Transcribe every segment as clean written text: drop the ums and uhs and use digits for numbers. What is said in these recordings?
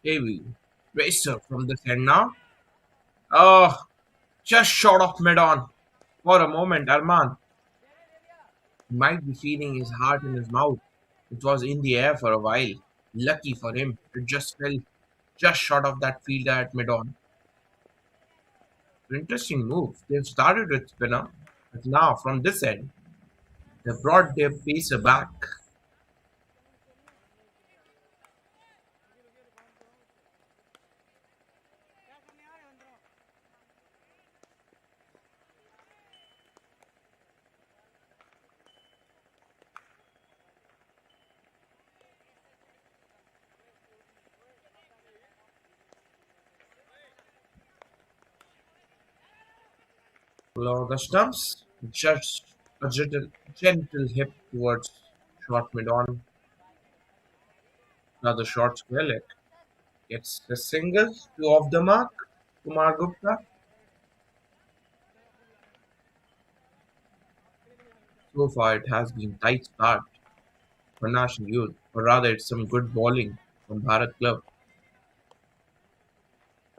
Heavy racer from the end now. Oh, just short of mid on. For a moment, Arman might be feeling his heart in his mouth. It was in the air for a while. Lucky for him, it just fell just short of that fielder at mid on. Interesting move. They've started with spinner, but now from this end, they brought their pacer back. Below the stumps, just a gentle hip towards short mid on. Another short square leg. Gets a single, two off the mark. Kumar Gupta. So far, it has been tight start for National Youth, or rather, it's some good bowling from Bharat Club.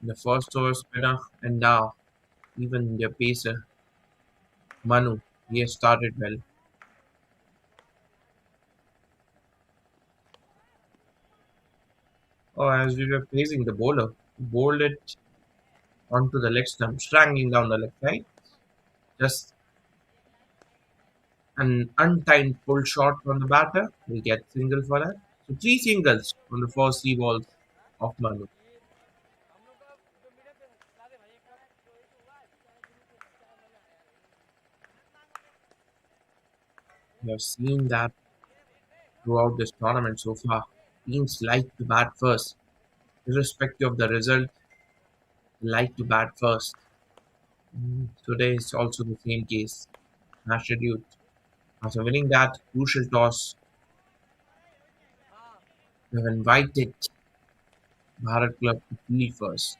In the first over spinner, and now even their pacer Manu, he has started well. Oh, as we were facing the bowler, bowled it onto the leg stump, strangling down the left side. Just an untimed pull shot from the batter. We get single for that. So three singles from the first three balls of Manu. We have seen that throughout this tournament so far. Teams like to bat first, irrespective of the result. They like to bat first. Today is also the same case. National Youth, after winning that crucial toss, we have invited Bharat Club to field first.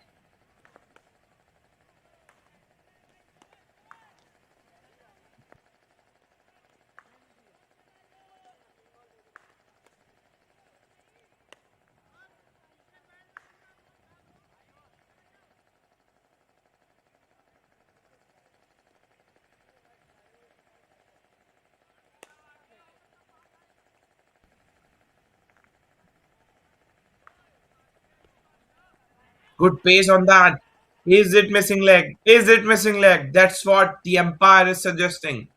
Good pace on that. Is it missing leg? Is it missing leg? That's what the umpire is suggesting.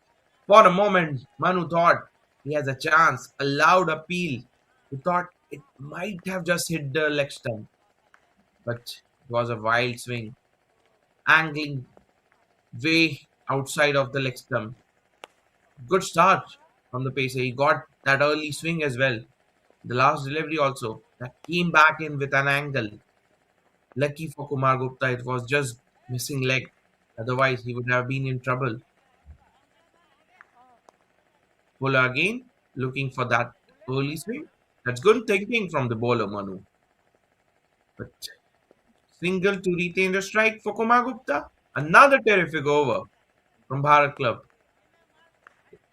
For a moment, Manu thought he has a chance. A loud appeal. He thought it might have just hit the leg stump, but it was a wild swing, angling way outside of the leg stump. Good start from the pacer. He got that early swing as well. The last delivery also that came back in with an angle. Lucky for Kumar Gupta, it was just missing leg. Otherwise, he would have been in trouble. Bowler again, looking for that early swing. That's good thinking from the bowler, Manu. But single to retain the strike for Kumar Gupta. Another terrific over from Bharat Club.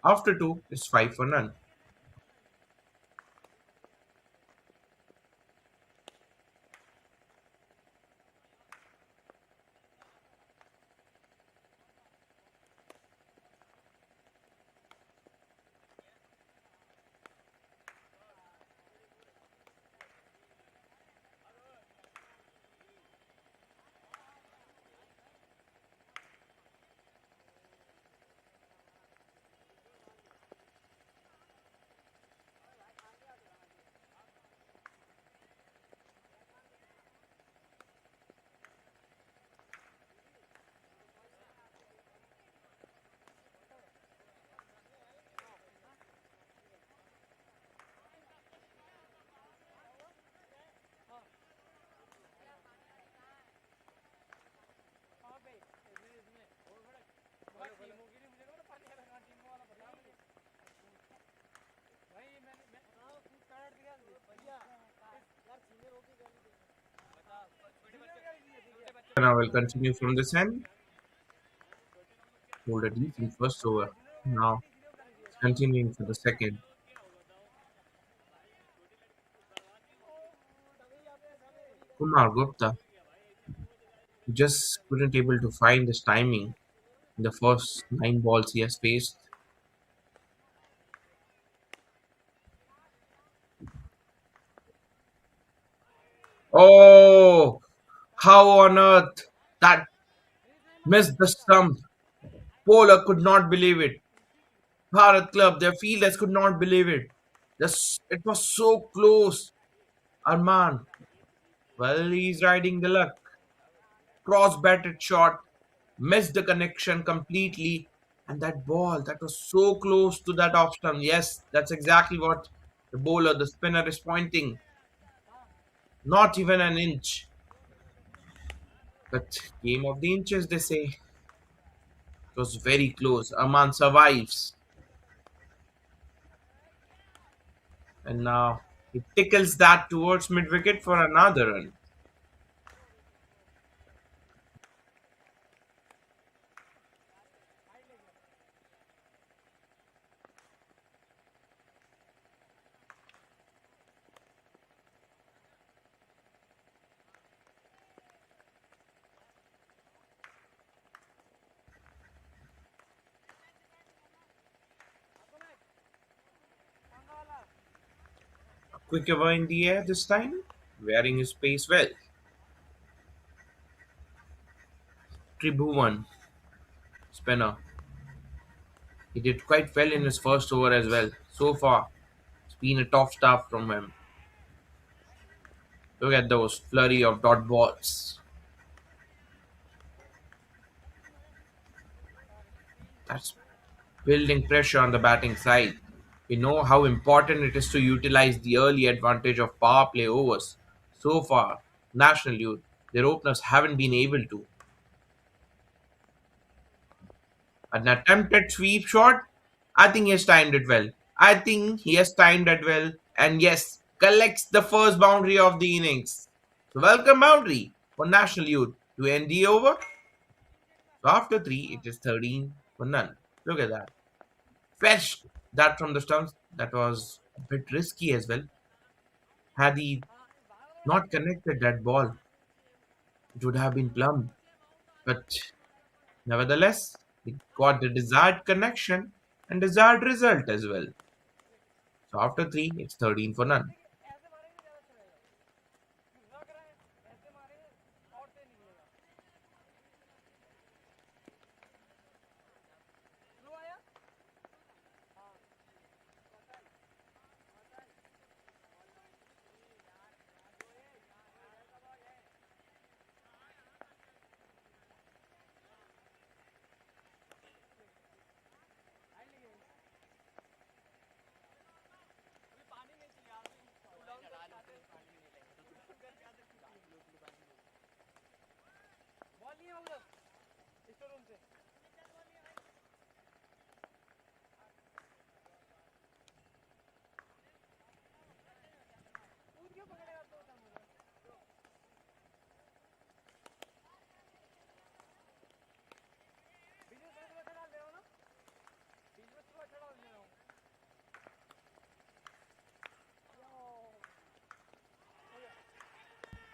After two, it's 5 for none. And I will continue from this end. Hold a decent first over. Now, continuing for the second. Kumar Gupta just couldn't able to find his timing in the first 9 balls he has faced. Oh, how on earth that missed the stump. Bowler could not believe it. Bharat Club, their fielders could not believe it. It was so close. Arman, well, he's riding the luck. Cross batted shot, missed the connection completely. And that ball, that was so close to that off stump. Yes, that's exactly what the bowler, the spinner is pointing. Not even an inch. But game of the inches, they say. It was very close. Arman survives. And now he tickles that towards mid wicket for another run. A quick cover in the air this time, wearing his pace well. Tribhuvan, spinner. He did quite well in his first over as well. So far, it's been a tough start from him. Look at those flurry of dot balls. That's building pressure on the batting side. We know how important it is to utilize the early advantage of power play overs. So far, National Youth, their openers haven't been able to. An attempted sweep shot, I think he has timed it well. I think he has timed it well. And yes, collects the first boundary of the innings. So welcome boundary for National Youth to end the over. So after three, it is 13 for none. Look at that. Fetched that from the stumps. That was a bit risky as well. Had he not connected that ball, it would have been plumb. But nevertheless, he got the desired connection and desired result as well. So after three, it's 13 for none.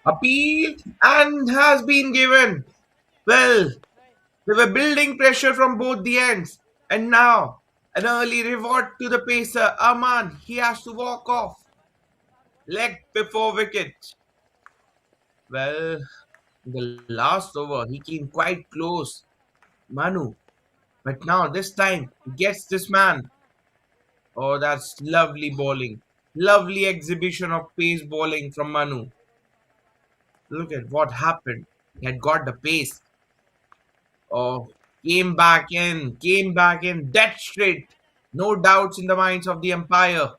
Appealed and has been given. Well, they were building pressure from both the ends. And now, an early reward to the pacer. Aman, he has to walk off. Leg before wicket. Well, in the last over, he came quite close. Manu. But now, this time, he gets this man. Oh, that's lovely bowling. Lovely exhibition of pace bowling from Manu. Look at what happened. He had got the pace. Oh, came back in, dead straight. No doubts in the minds of the umpire.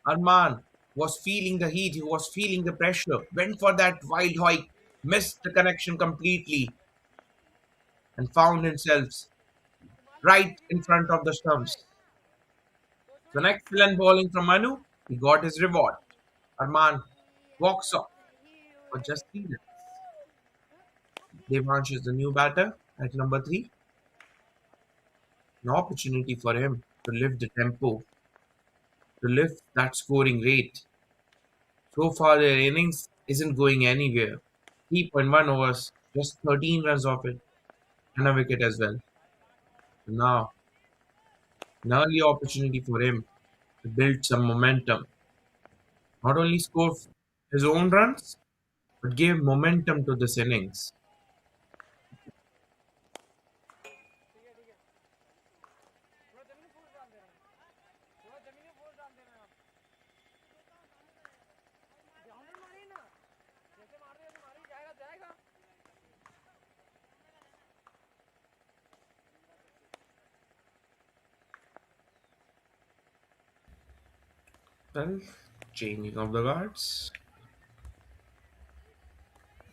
Arman was feeling the heat, he was feeling the pressure, went for that wild hike, missed the connection completely, and found himself right in front of the stumps. So, an excellent bowling from Manu, he got his reward. Arman walks off for just 3 runs. Devansh is the new batter at number 3. An opportunity for him to lift the tempo, to lift that scoring rate. So far, their innings isn't going anywhere. 3.1 overs, just 13 runs off it, and a wicket as well. Now, an early opportunity for him to build some momentum. Not only score his own runs, but give momentum to this innings. Well, changing of the guards.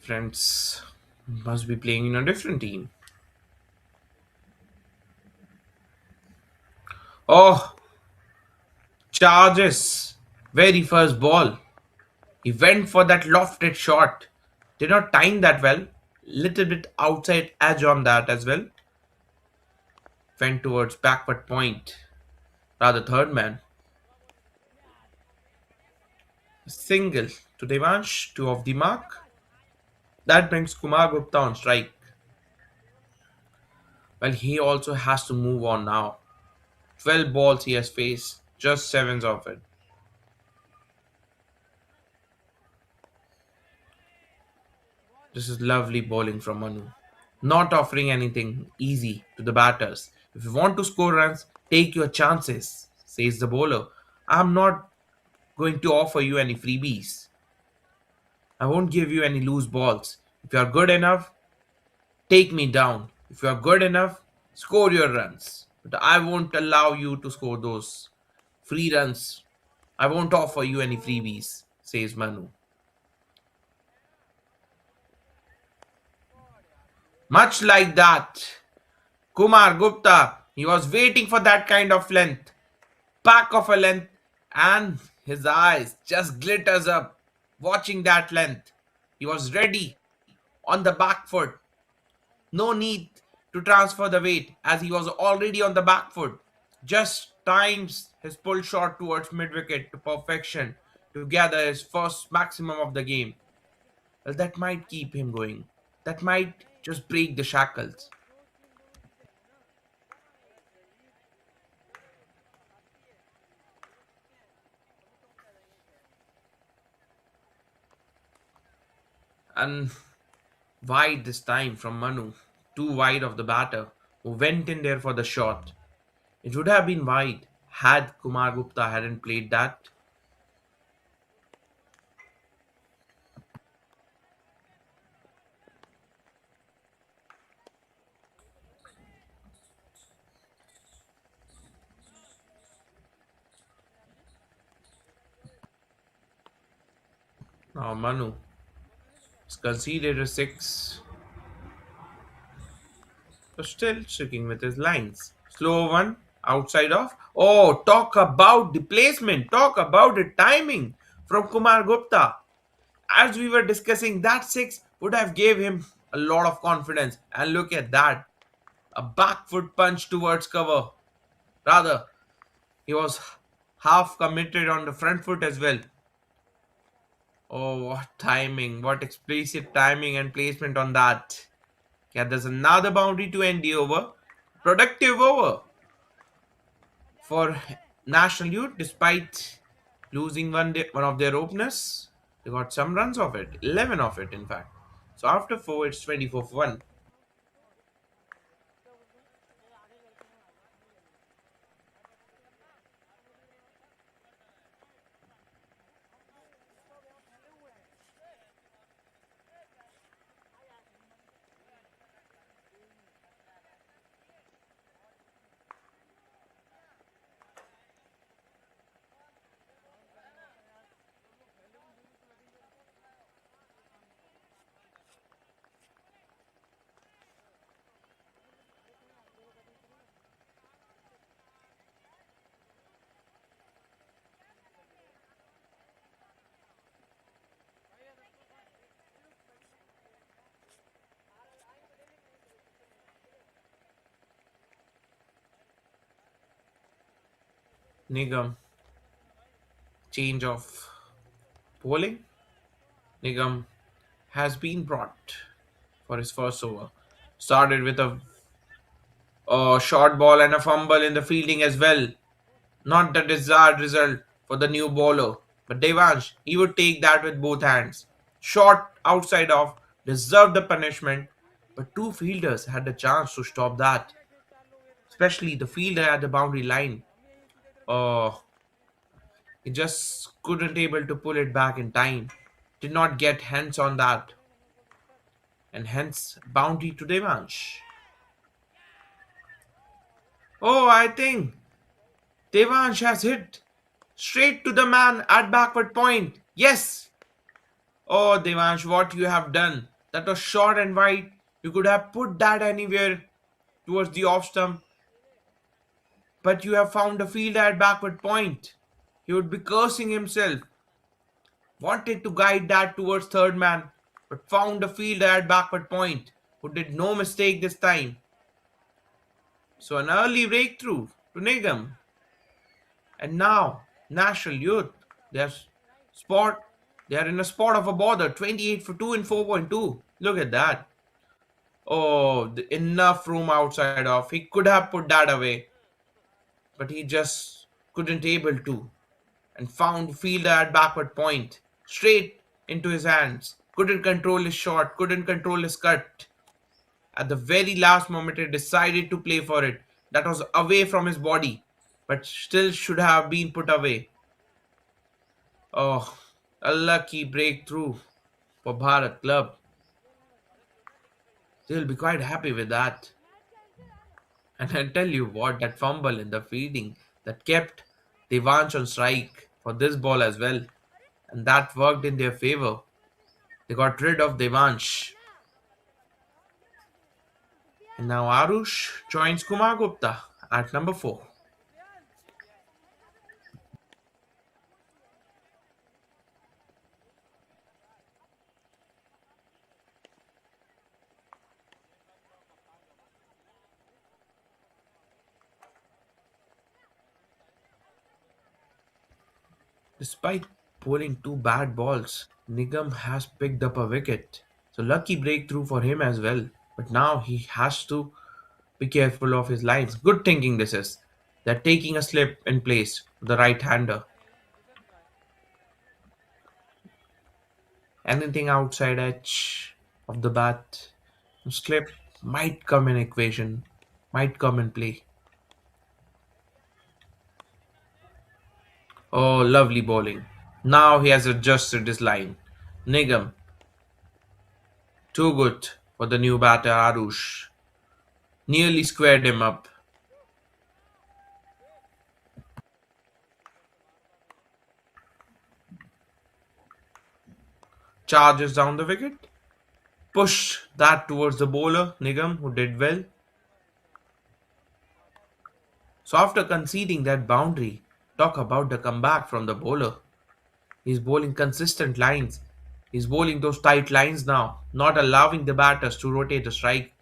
Friends must be playing in a different team. Oh, charges! Very first ball. He went for that lofted shot. Did not time that well. Little bit outside edge on that as well. Went towards backward point. Rather third man. Single to Devansh, two of the mark. That brings Kumar Gupta on strike. Well, he also has to move on now. 12 balls he has faced, just sevens of it. This is lovely bowling from Manu. Not offering anything easy to the batters. If you want to score runs, take your chances, says the bowler. I'm not going to offer you any freebies. I won't give you any loose balls. If you are good enough, take me down. If you are good enough, score your runs. But I won't allow you to score those free runs. I won't offer you any freebies, says Manu. Much like that, Kumar Gupta, he was waiting for that kind of length, back of a length, and his eyes just glitters up watching that length. He was ready on the back foot. No need to transfer the weight as he was already on the back foot. Just times his pull shot towards mid wicket to perfection to gather his first maximum of the game. Well, that might keep him going. That might just break the shackles. And wide this time from Manu, too wide of the batter, who went in there for the shot. It would have been wide had Kumar Gupta hadn't played that. Now Manu has conceded a six, but still sticking with his lines. Slow one, outside off. Oh, talk about the placement, talk about the timing from Kumar Gupta. As we were discussing, that six would have gave him a lot of confidence. And look at that, a back foot punch towards cover. Rather, he was half committed on the front foot as well. Oh, what timing, what explicit timing and placement on that. Yeah, there's another boundary to end the over. Productive over for National Youth despite losing one of their openers. They got some runs of it, 11 of it, in fact. So after 4, it's 24 for 1. Nigam, change of bowling. Nigam has been brought for his first over. Started with a short ball and a fumble in the fielding as well. Not the desired result for the new bowler. But Devansh, he would take that with both hands. Shot outside off, deserved the punishment, but two fielders had the chance to stop that. Especially the fielder at the boundary line. Oh, he just couldn't able to pull it back in time. Did not get hands on that, and hence boundary to Devansh. Oh, I think Devansh has hit straight to the man at backward point. Yes. Oh, Devansh, what you have done. That was short and wide. You could have put that anywhere towards the off stump, but you have found a fielder at backward point. He would be cursing himself. Wanted to guide that towards third man, but found a fielder at backward point who did no mistake this time. So an early breakthrough to Nigam. And now, National Youth, they're spot they are in a spot of a bother, 28 for 2 in 4.2. Look at that. Oh, enough room outside of. He could have put that away, but he just couldn't able to. And found fielder at backward point, straight into his hands. Couldn't control his shot, couldn't control his cut. At the very last moment, he decided to play for it. That was away from his body, but still should have been put away. Oh, a lucky breakthrough for Bharat club. They'll be quite happy with that. And I tell you what, that fumble in the fielding that kept Devansh on strike for this ball as well. And that worked in their favor. They got rid of Devansh. And now Arush joins Kumar Gupta at number 4. Despite bowling two bad balls, Nigam has picked up a wicket. So lucky breakthrough for him as well. But now he has to be careful of his lines. Good thinking this is. They're taking a slip in place with the right hander. Anything outside edge of the bat, slip might come in equation, might come in play. Oh, lovely bowling. Now he has adjusted his line. Nigam, too good for the new batter Arush. Nearly squared him up. Charges down the wicket. Push that towards the bowler, Nigam, who did well. So after conceding that boundary, talk about the comeback from the bowler. He's bowling consistent lines. He's bowling those tight lines now, not allowing the batters to rotate the strike.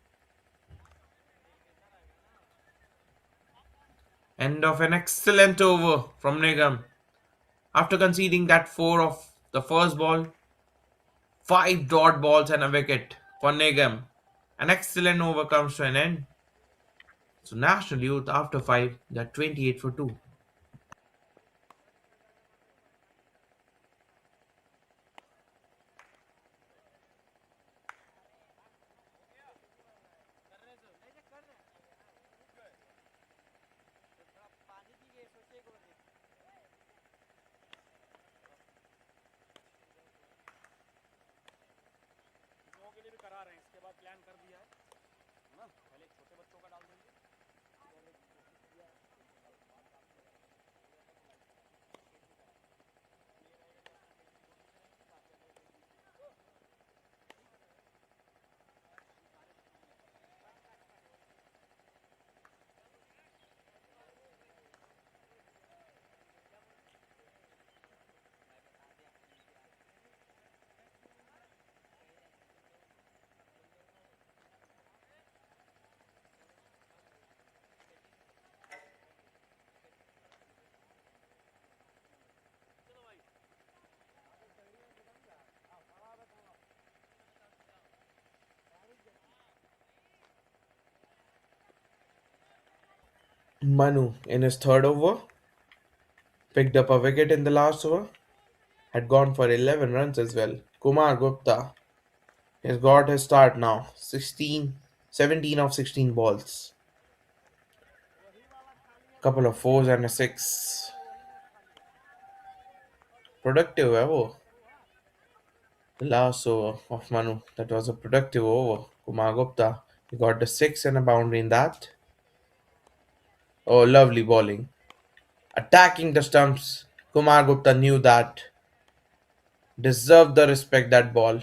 End of an excellent over from Nigam. After conceding that 4 of the first ball, 5 dot balls and a wicket for Nigam. An excellent over comes to an end. So National Youth after 5, they're 28 for 2. Manu, in his third over, picked up a wicket in the last over, had gone for 11 runs as well. Kumar Gupta has got his start now. 17 of 16 balls. Couple of fours and a six. Productive ever. The last over of Manu. That was a productive over. Kumar Gupta. He got the six and a boundary in that. Oh, lovely bowling. Attacking the stumps. Kumar Gupta knew that. Deserved the respect that ball.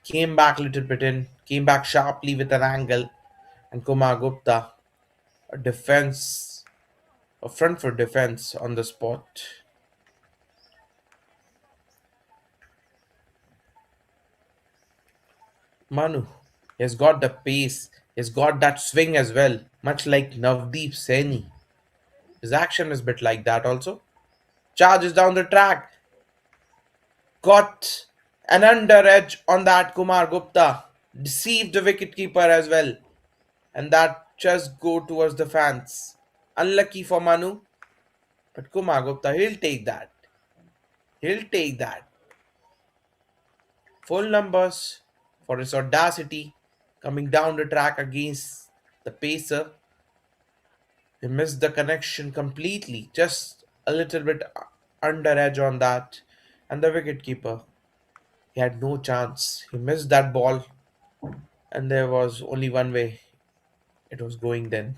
Came back little bit in. Came back sharply with an angle. And Kumar Gupta. A defense. A front foot defense on the spot. Manu. He has got the pace. He's got that swing as well. Much like Navdeep Saini. His action is a bit like that also. Charges down the track. Got an under edge on that Kumar Gupta. Deceived the wicketkeeper as well. And that just go towards the fans. Unlucky for Manu. But Kumar Gupta, he'll take that. He'll take that. Full numbers for his audacity coming down the track against the pacer. He missed the connection completely. Just a little bit under edge on that. And the wicketkeeper, he had no chance. He missed that ball, and there was only one way it was going then.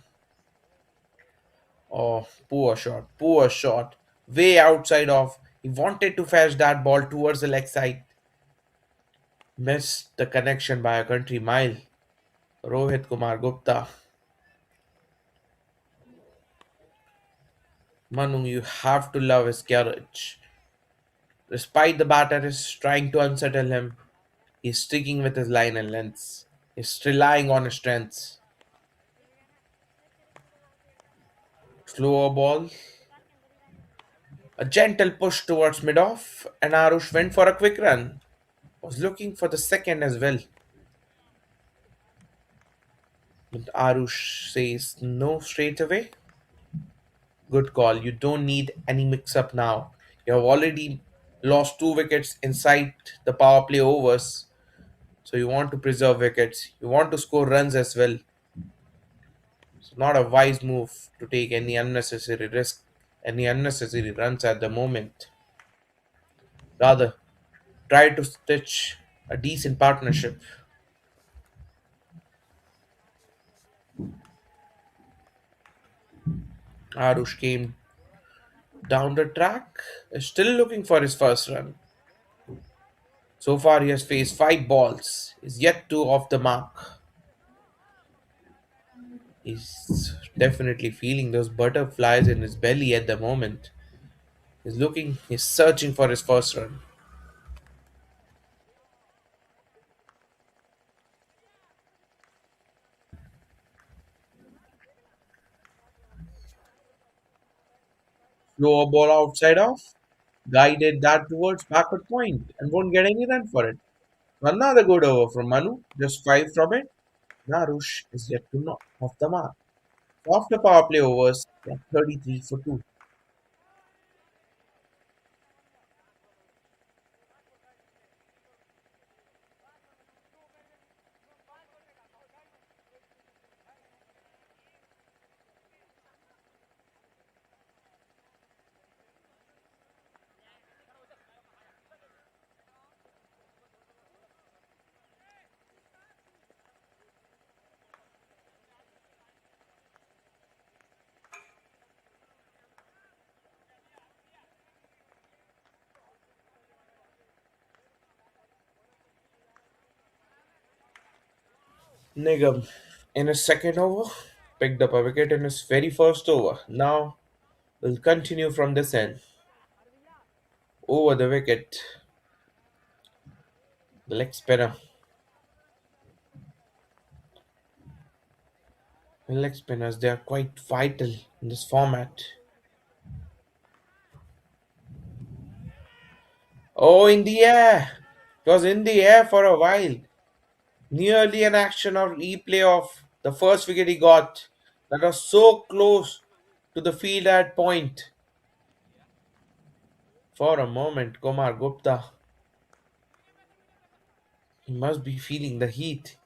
Oh, poor shot, poor shot. Way outside off. He wanted to fetch that ball towards the leg side. Missed the connection by a country mile. Rohit Kumar Gupta. Manu, you have to love his courage. Despite the batter is trying to unsettle him, he's sticking with his line and lengths. He's relying on his strengths. Slower ball. A gentle push towards mid-off, and Arush went for a quick run. Was looking for the second as well. But Arush says no straight away. Good call. You don't need any mix up now. You have already lost two wickets inside the power play overs. So you want to preserve wickets. You want to score runs as well. It's not a wise move to take any unnecessary risk, any unnecessary runs at the moment. Rather, try to stitch a decent partnership. Arush came down the track, is still looking for his first run. So far, he has faced five balls, is yet to off the mark. He's definitely feeling those butterflies in his belly at the moment. He's searching for his first run. Slower ball outside off, guided that towards backward point and won't get any run for it. Another good over from Manu, just five from it. Narush is yet to knock off the mark. After power play overs, they are 33 for 2. Nigam, in his second over, picked up a wicket in his very first over. Now, we'll continue from this end. Over the wicket, the leg spinner. The leg spinners, they are quite vital in this format. Oh, in the air! It was in the air for a while. Nearly an action of replay of the first wicket he got. That was so close to the field at point. For a moment, Kumar Gupta, he must be feeling the heat.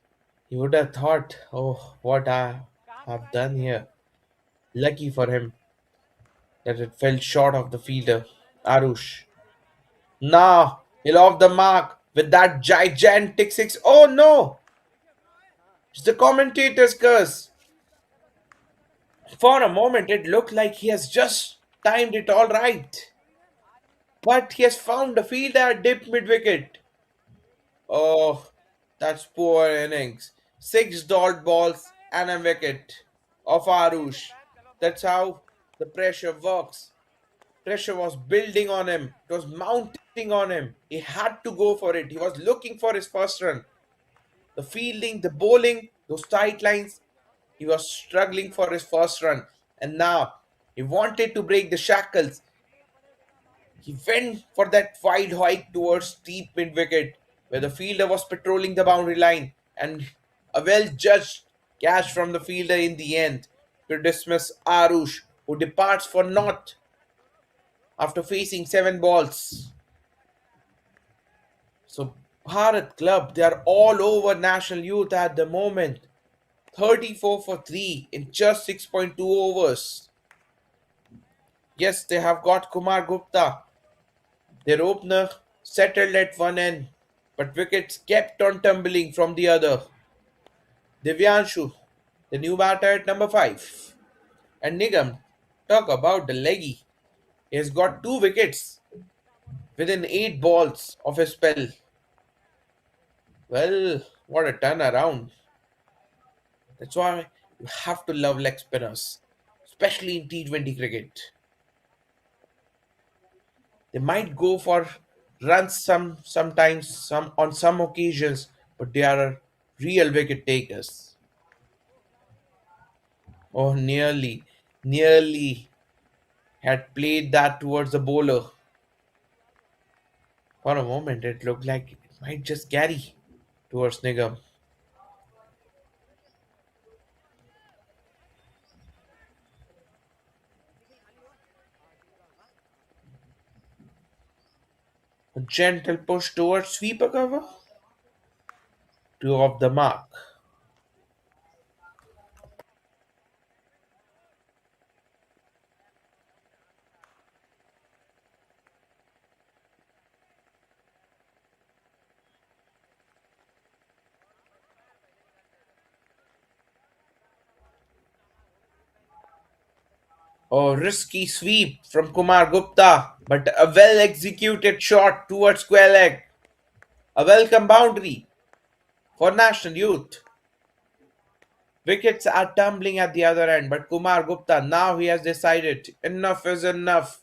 He would have thought, oh, what I have done here. Lucky for him that it fell short of the fielder, Arush. Now he'll off the mark with that gigantic six. Oh no! It's the commentator's curse. For a moment, it looked like he has just timed it all right. But he has found a fielder at dip mid wicket. Oh, that's poor innings. Six dot balls and a wicket of Arush. That's how the pressure works. Pressure was building on him. It was mounting on him. He had to go for it. He was looking for his first run. The fielding, the bowling, those tight lines. He was struggling for his first run. And now he wanted to break the shackles. He went for that wide hike towards deep mid wicket, where the fielder was patrolling the boundary line, and a well judged catch from the fielder in the end to dismiss Arush, who departs for naught after facing seven balls. So, Bharat Club, they are all over national youth at the moment. 34 for 3 in just 6.2 overs. Yes, they have got Kumar Gupta. Their opener settled at one end, but wickets kept on tumbling from the other. Divyanshu, the new batter at number 5. And Nigam, talk about the leggy. He has got 2 wickets within 8 balls of his spell. Well, what a turnaround. That's why you have to love leg spinners, especially in T20 cricket. They might go for runs sometimes some on some occasions, but they are real wicket takers. Oh, nearly had played that towards the bowler. For a moment, it looked like it might just carry towards Nigam. A gentle push towards sweeper cover, two off the mark. A risky sweep from Kumar Gupta, but a well executed shot towards square leg. A welcome boundary for National Youth. Wickets are tumbling at the other end, but Kumar Gupta now he has decided enough is enough.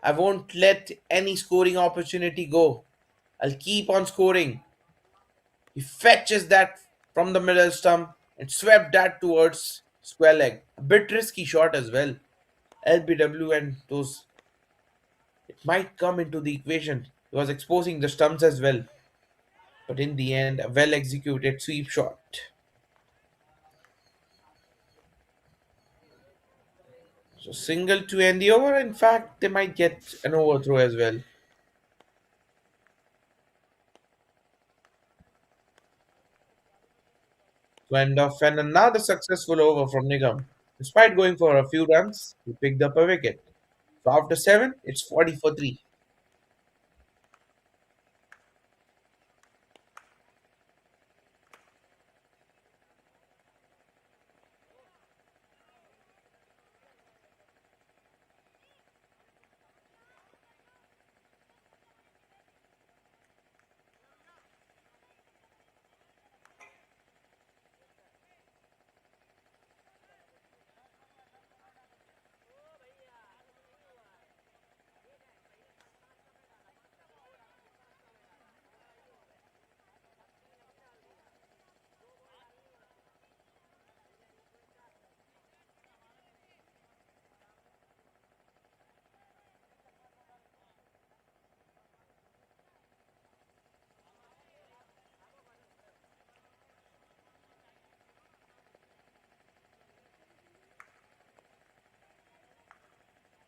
I won't let any scoring opportunity go. I'll keep on scoring. He fetches that from the middle stump and swept that towards square leg. A bit risky shot as well. LBW and those it might come into the equation. He was exposing the stumps as well. But in the end, a well executed sweep shot. So single to end the over. In fact, they might get an overthrow as well. To end off and another successful over from Nigam. Despite going for a few runs, he picked up a wicket. So after 7, it's 40 for 3.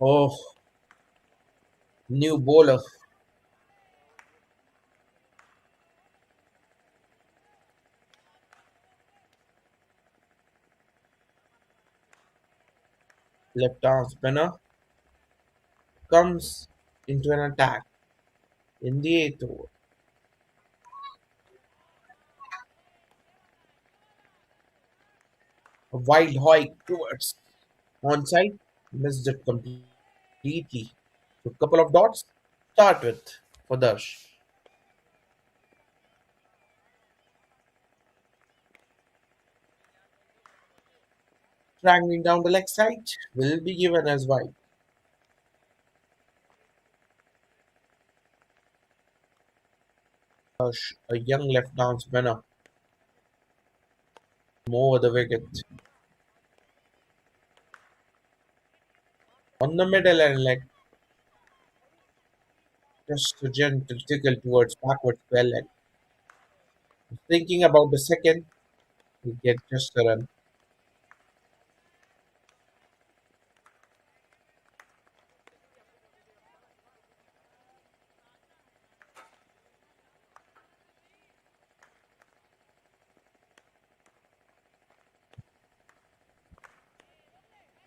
Oh, new bowler. Left arm spinner comes into an attack in the eighth over. A wild hike towards onside, missed it completely. So, couple of dots. Start with for Darsh. Strangling down the leg side will be given as wide. Darsh, a young left arm spinner, over the wicket. On the middle and leg, just a gentle tickle towards backwards bell leg. Thinking about the second, he gets just a run.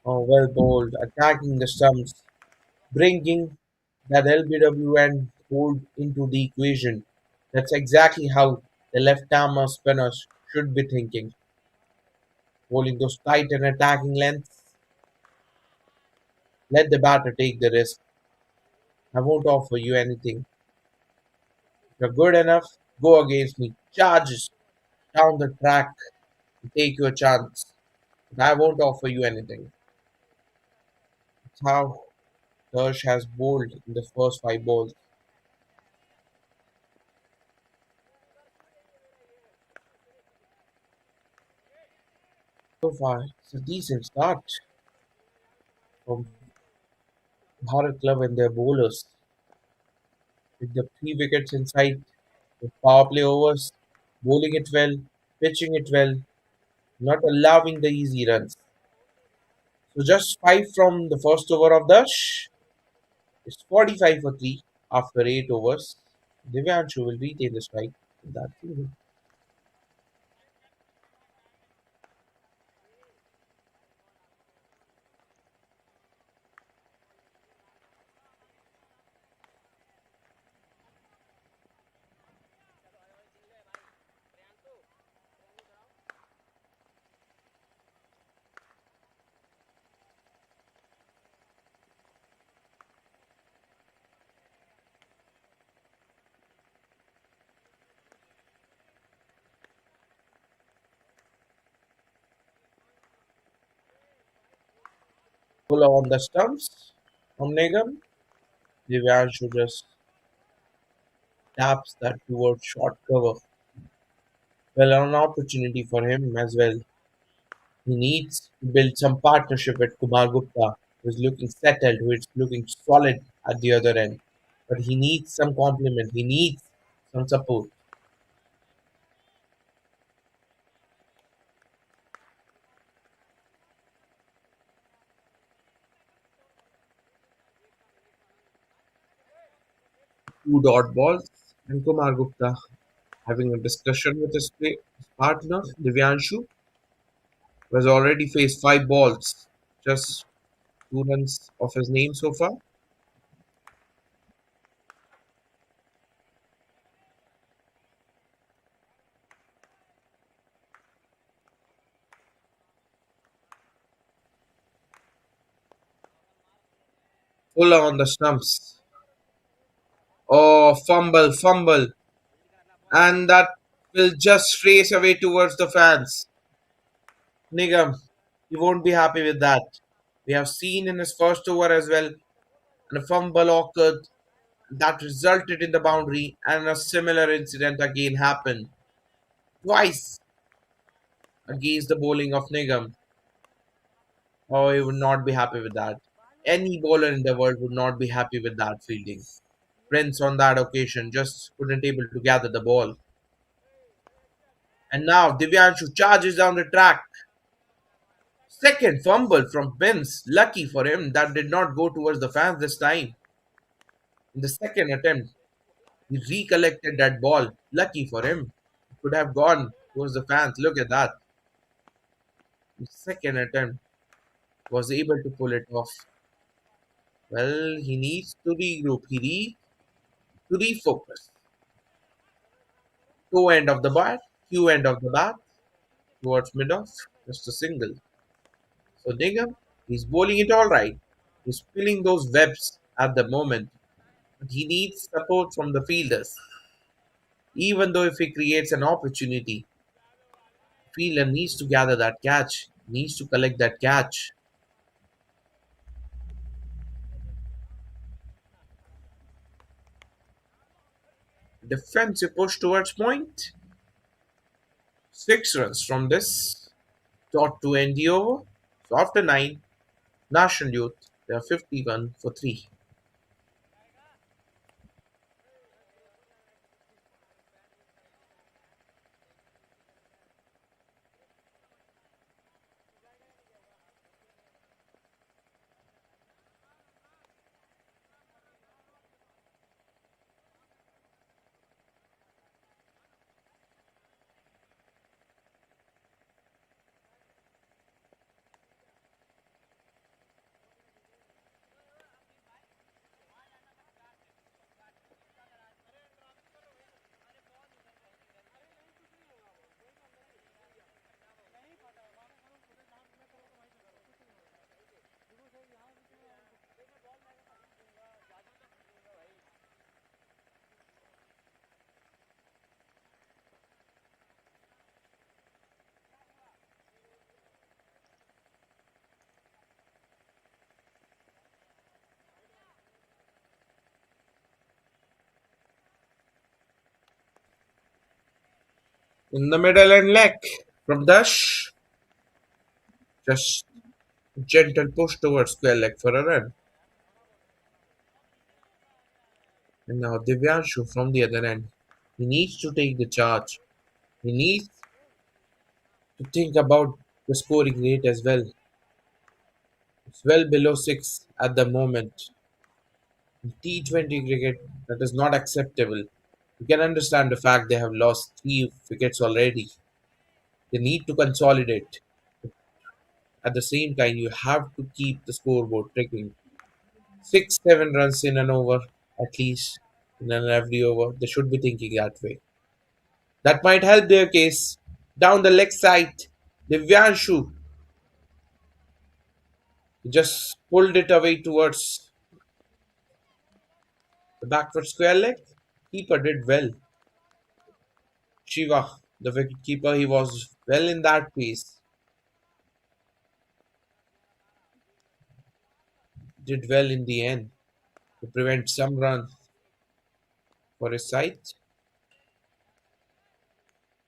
Oh, well bowled, attacking the stumps, bringing that LBW and hold into the equation. That's exactly how the left-arm spinners should be thinking. Bowling those tight and attacking lengths, let the batter take the risk. I won't offer you anything. If you're good enough, go against me. Charges down the track to take your chance. But I won't offer you anything. That's how Tersh has bowled in the first five balls. So far, it's a decent start from Bharat Club and their bowlers. With the three wickets inside, the power play overs, bowling it well, pitching it well, not allowing the easy runs. So just five from the first over of Dash. It's 45 for three after eight overs. Divyanshu will retain the strike. That's it. Pull on the stumps from Nigam. Divyanshu just taps that towards short cover. Well, an opportunity for him as well. He needs to build some partnership with Kumar Gupta, who's looking settled, who is looking solid at the other end. But he needs some compliment. He needs some support. Two dot balls, and Kumar Gupta having a discussion with his partner, Divyanshu, who has already faced five balls, just two runs of his name so far. Fuller on the stumps. Oh, fumble, fumble. And that will just race away towards the fans. Nigam, he won't be happy with that. We have seen in his first over as well, and a fumble occurred that resulted in the boundary, and a similar incident again happened twice against the bowling of Nigam. Oh, he would not be happy with that. Any bowler in the world would not be happy with that fielding. Prince on that occasion just couldn't able to gather the ball. And now Divyanshu charges down the track, Second fumble from Benz. Lucky for him that did not go towards the fans this time. In the second attempt, he recollected that ball. Lucky for him. It could have gone towards the fans. Look at that. The second attempt was able to pull it off. Well, he needs to regroup. He needs to refocus. Toe end of the bat, Q end of the bat, towards mid off, just a single. So Nigam, he's bowling it all right. He's spilling those webs at the moment, but he needs support from the fielders. Even though if he creates an opportunity, fielder needs to gather that catch, needs to collect that catch. Defensive push towards point. 6 runs from this. Dot to end the over. So after 9, National Youth, they are 51 for 3. In the middle and leg from Dash, just gentle push towards square leg for a run. And now Divyanshu from the other end. He needs to take the charge. He needs to think about the scoring rate as well. It's well below 6 at the moment. In T20 cricket, that is not acceptable. You can understand the fact they have lost 3 wickets already. They need to consolidate. At the same time, you have to keep the scoreboard ticking. 6, 7 runs in an over, at least in an every over. They should be thinking that way. That might help their case. Down the leg side, Divyanshu just pulled it away towards the backward square leg. Keeper did well. Shiva, the wicket keeper, he was well in that piece. Did well in the end to prevent some runs for his side.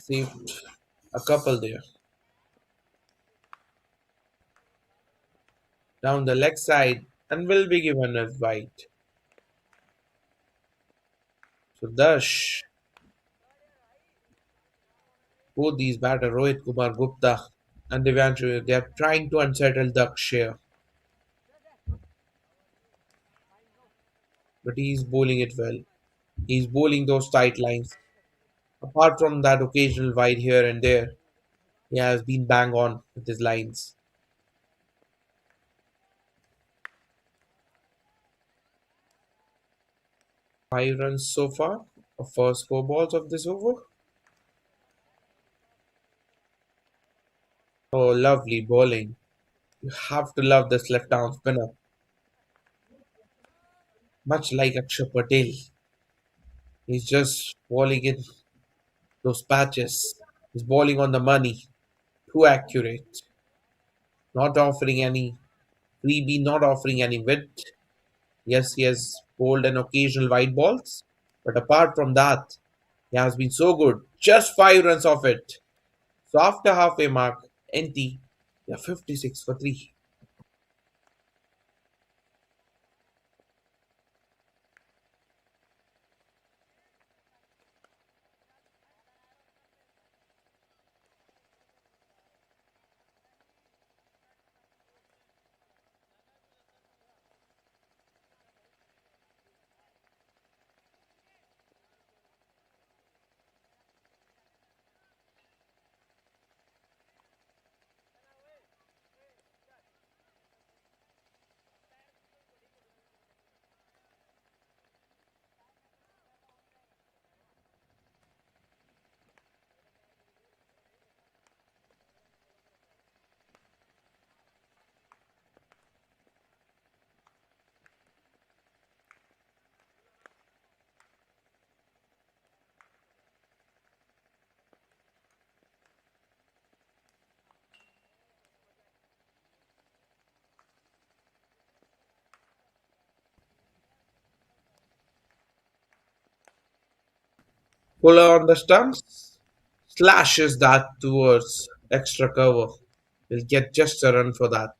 Saved a couple there. Down the leg side and will be given a wide. So Dash, both these batter Rohit Kumar Gupta and Devanshu, they are trying to unsettle Dakshya, but he's bowling it well. He's bowling those tight lines. Apart from that occasional wide here and there, he has been bang on with his lines. 5 runs so far of first 4 balls of this over. Oh, lovely bowling. You have to love this left arm spinner. Much like Akshay Patel, he's just bowling in those patches. He's bowling on the money. Too accurate. Not offering any freebie, not offering any wit. Yes, he has bowled an occasional wide balls, but apart from that, he has been so good. Just 5 runs off it. So after halfway mark, NT, they are 56 for 3. Puller on the stumps slashes that towards extra cover. Will get just a run for that.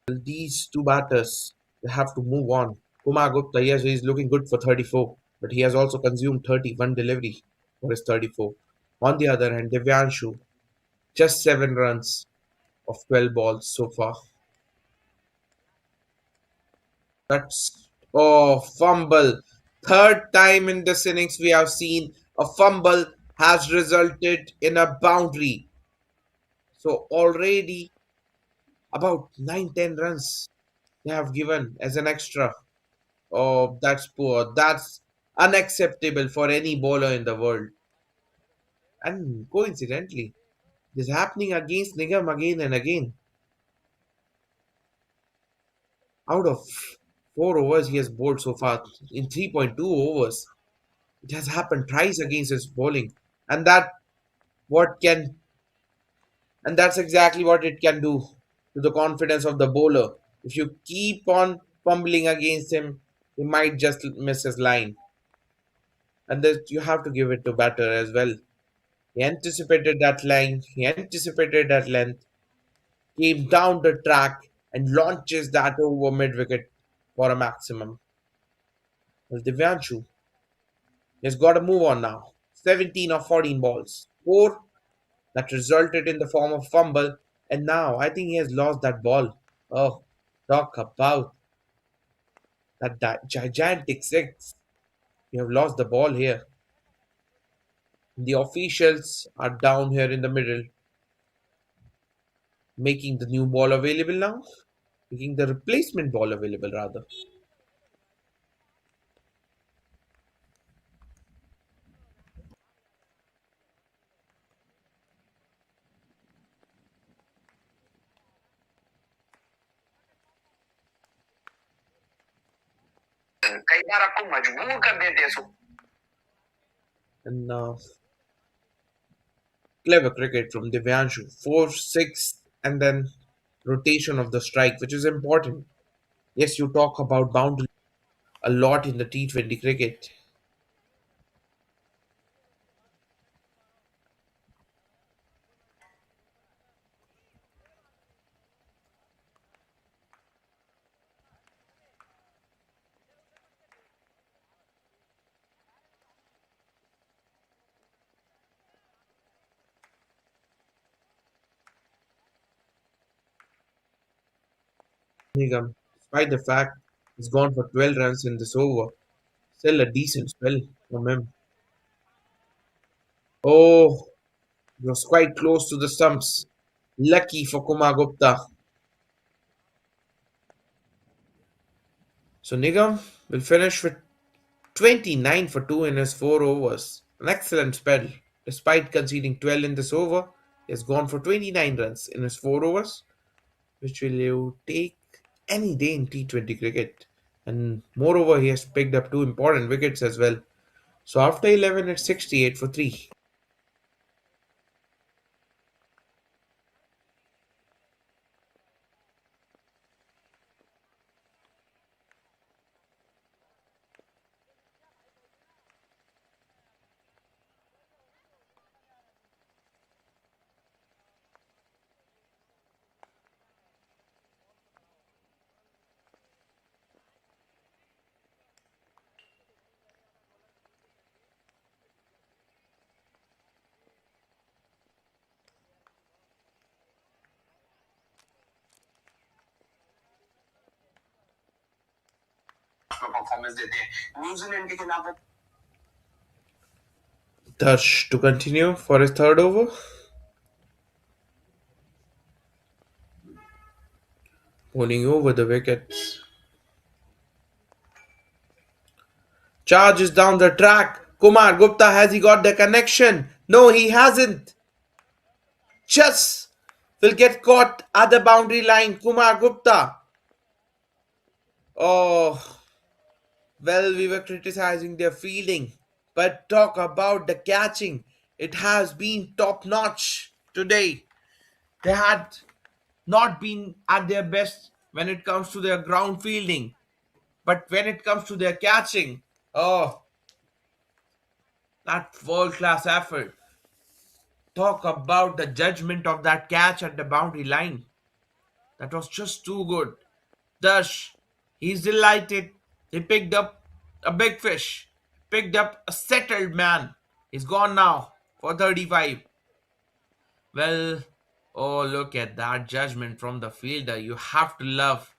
These two batters they have to move on. Kumar Gupta, yes, he's looking good for 34, but he has also consumed 31 delivery for his 34. On the other hand, Divyanshu, just 7 runs of 12 balls so far. That's fumble. Third time in this innings we have seen a fumble has resulted in a boundary. So already about 9-10 runs they have given as an extra. Oh, that's poor. That's unacceptable for any bowler in the world. And coincidentally, this is happening against Nigam again and again. Out of 4 overs he has bowled so far in 3.2 overs. It has happened thrice against his bowling. And what can and that's exactly what it can do to the confidence of the bowler. If you keep on fumbling against him, he might just miss his line. And that you have to give it to batter as well. He anticipated that line, he anticipated that length, came down the track and launches that over mid wicket for a maximum. Well, Divyanshu has got to move on now. 17 of 14 balls. 4 that resulted in the form of fumble, and now I think he has lost that ball. Oh, talk about that gigantic six. You have lost the ball here. The officials are down here in the middle, making the new ball available now, making the replacement ball available rather. कई बार आपको मजबूर कर देते हैं And clever cricket from Divyanshu. 4, 6, and then rotation of the strike, which is important. Yes, you talk about boundary a lot in the T20 cricket. Nigam, despite the fact he's gone for 12 runs in this over, still a decent spell from him. Oh, he was quite close to the stumps. Lucky for Kumar Gupta. So Nigam will finish with 29 for 2 in his 4 overs. An excellent spell. Despite conceding 12 in this over, he has gone for 29 runs in his 4 overs, which will you take any day in T20 cricket. And moreover, he has picked up 2 important wickets as well. So after 11, it's 68 for 3. Performance देते हैं New Zealand के खिलाफ Dash to continue for his third over, pulling over the wickets. Charges down the track. Kumar Gupta, has he got the connection? No, he hasn't. Just will get caught at the boundary line. Kumar Gupta. Oh, well, we were criticizing their fielding, but talk about the catching. It has been top notch today. They had not been at their best when it comes to their ground fielding. But when it comes to their catching, oh, that world class effort. Talk about the judgment of that catch at the boundary line. That was just too good. Thus, he's delighted. He picked up a big fish, picked up a settled man. He's gone now for 35. Well, oh, look at that judgment from the fielder. You have to love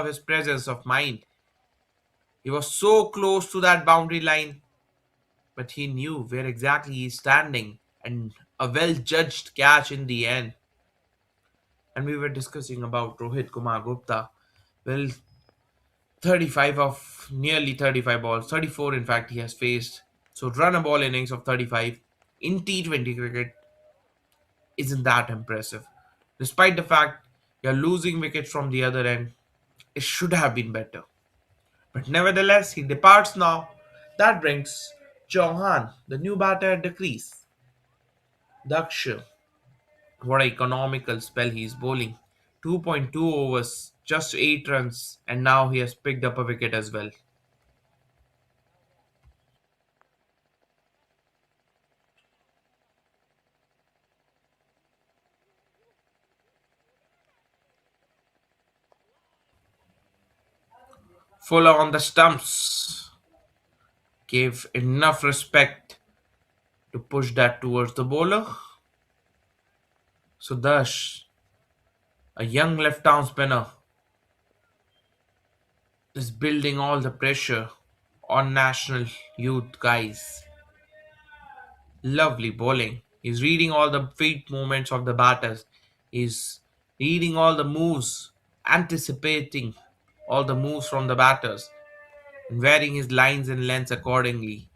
his presence of mind. He was so close to that boundary line, but he knew where exactly he's standing and a well judged catch in the end. And we were discussing about Rohit Kumar Gupta. Well, 35 of nearly 35 balls, 34 in fact, he has faced. So, run a ball innings of 35 in T20 cricket isn't that impressive. Despite the fact you're losing wickets from the other end, it should have been better. But nevertheless, he departs now. That brings Chauhan, the new batter at the crease. Daksha, what an economical spell he's bowling. 2.2 overs, just 8 runs, and now he has picked up a wicket as well. Fuller on the stumps gave enough respect to push that towards the bowler. So thus, a young left-arm spinner is building all the pressure on national youth guys. Lovely bowling. He's reading all the feet movements of the batters. He's reading all the moves, anticipating all the moves from the batters, and varying his lines and lengths accordingly.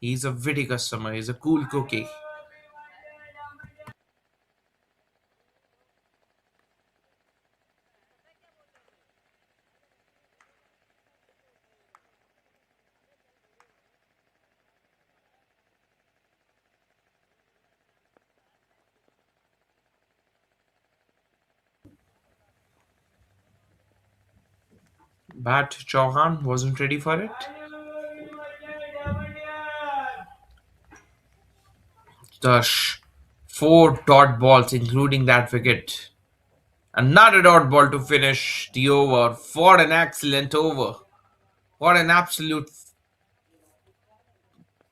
He's a witty customer. He's a cool cookie. But Chauhan wasn't ready for it. Thus, four dot balls, including that wicket. Another dot ball to finish the over. What an excellent over. What an absolute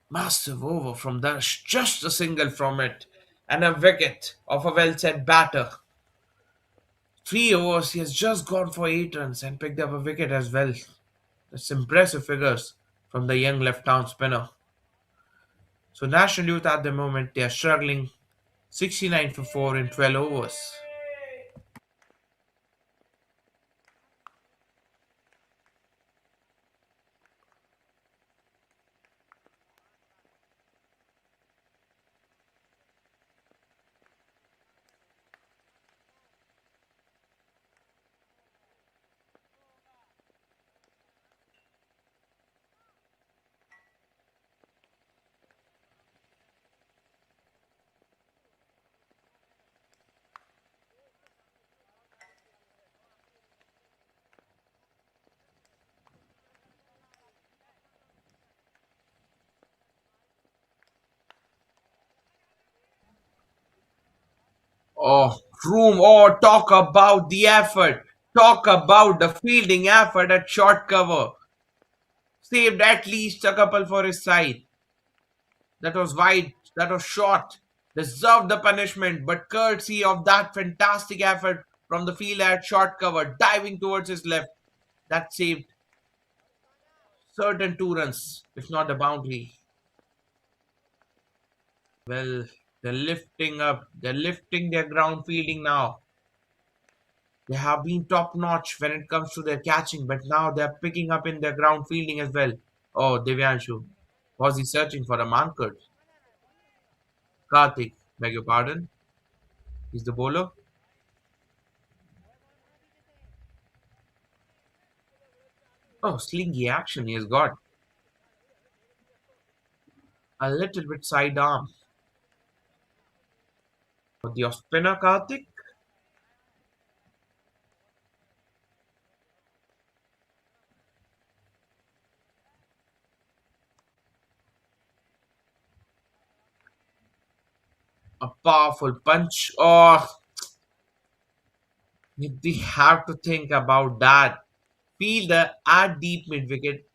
massive over from Dash. Just a single from it. And a wicket of a well set batter. 3 overs, he has just gone for 8 runs and picked up a wicket as well. That's impressive figures from the young left arm spinner. So National Youth at the moment they are struggling 69 for 4 in 12 overs. Oh, room. Oh, talk about the effort. Talk about the fielding effort at short cover. Saved at least a couple for his side. That was wide. That was short. Deserved the punishment, but courtesy of that fantastic effort from the fielder at short cover, diving towards his left, that saved certain 2 runs, if not the boundary. Well, they're lifting up. They're lifting their ground fielding now. They have been top notch when it comes to their catching, but now they're picking up in their ground fielding as well. Oh, Devyanshu. Was he searching for a marker? Karthik, beg your pardon. He's the bowler. Oh, slingy action he has got. A little bit sidearm. For the spinner, Karthik. A powerful punch. Oh, they have to think about that. Fielder at deep mid wicket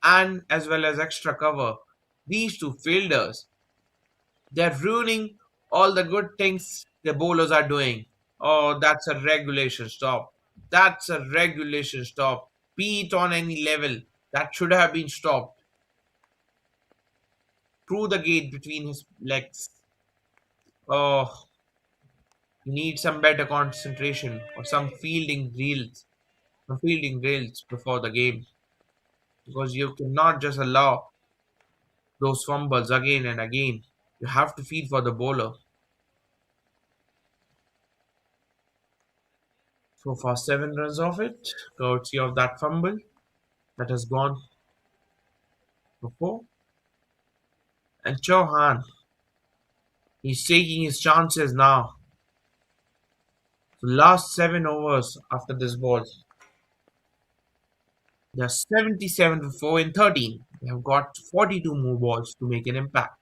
and as well as extra cover. These two fielders, they're ruining all the good things the bowlers are doing. Oh, that's a regulation stop. That's a regulation stop. Be it on any level, that should have been stopped through the gate between his legs. Oh, you need some better concentration or some fielding drills before the game because you cannot just allow those fumbles again and again. You have to feed for the bowler. So far, 7 runs off it, courtesy of that fumble that has gone before. And Chauhan, he's taking his chances now. So last 7 overs after this ball, they are 77 for 4 in 13. They have got 42 more balls to make an impact.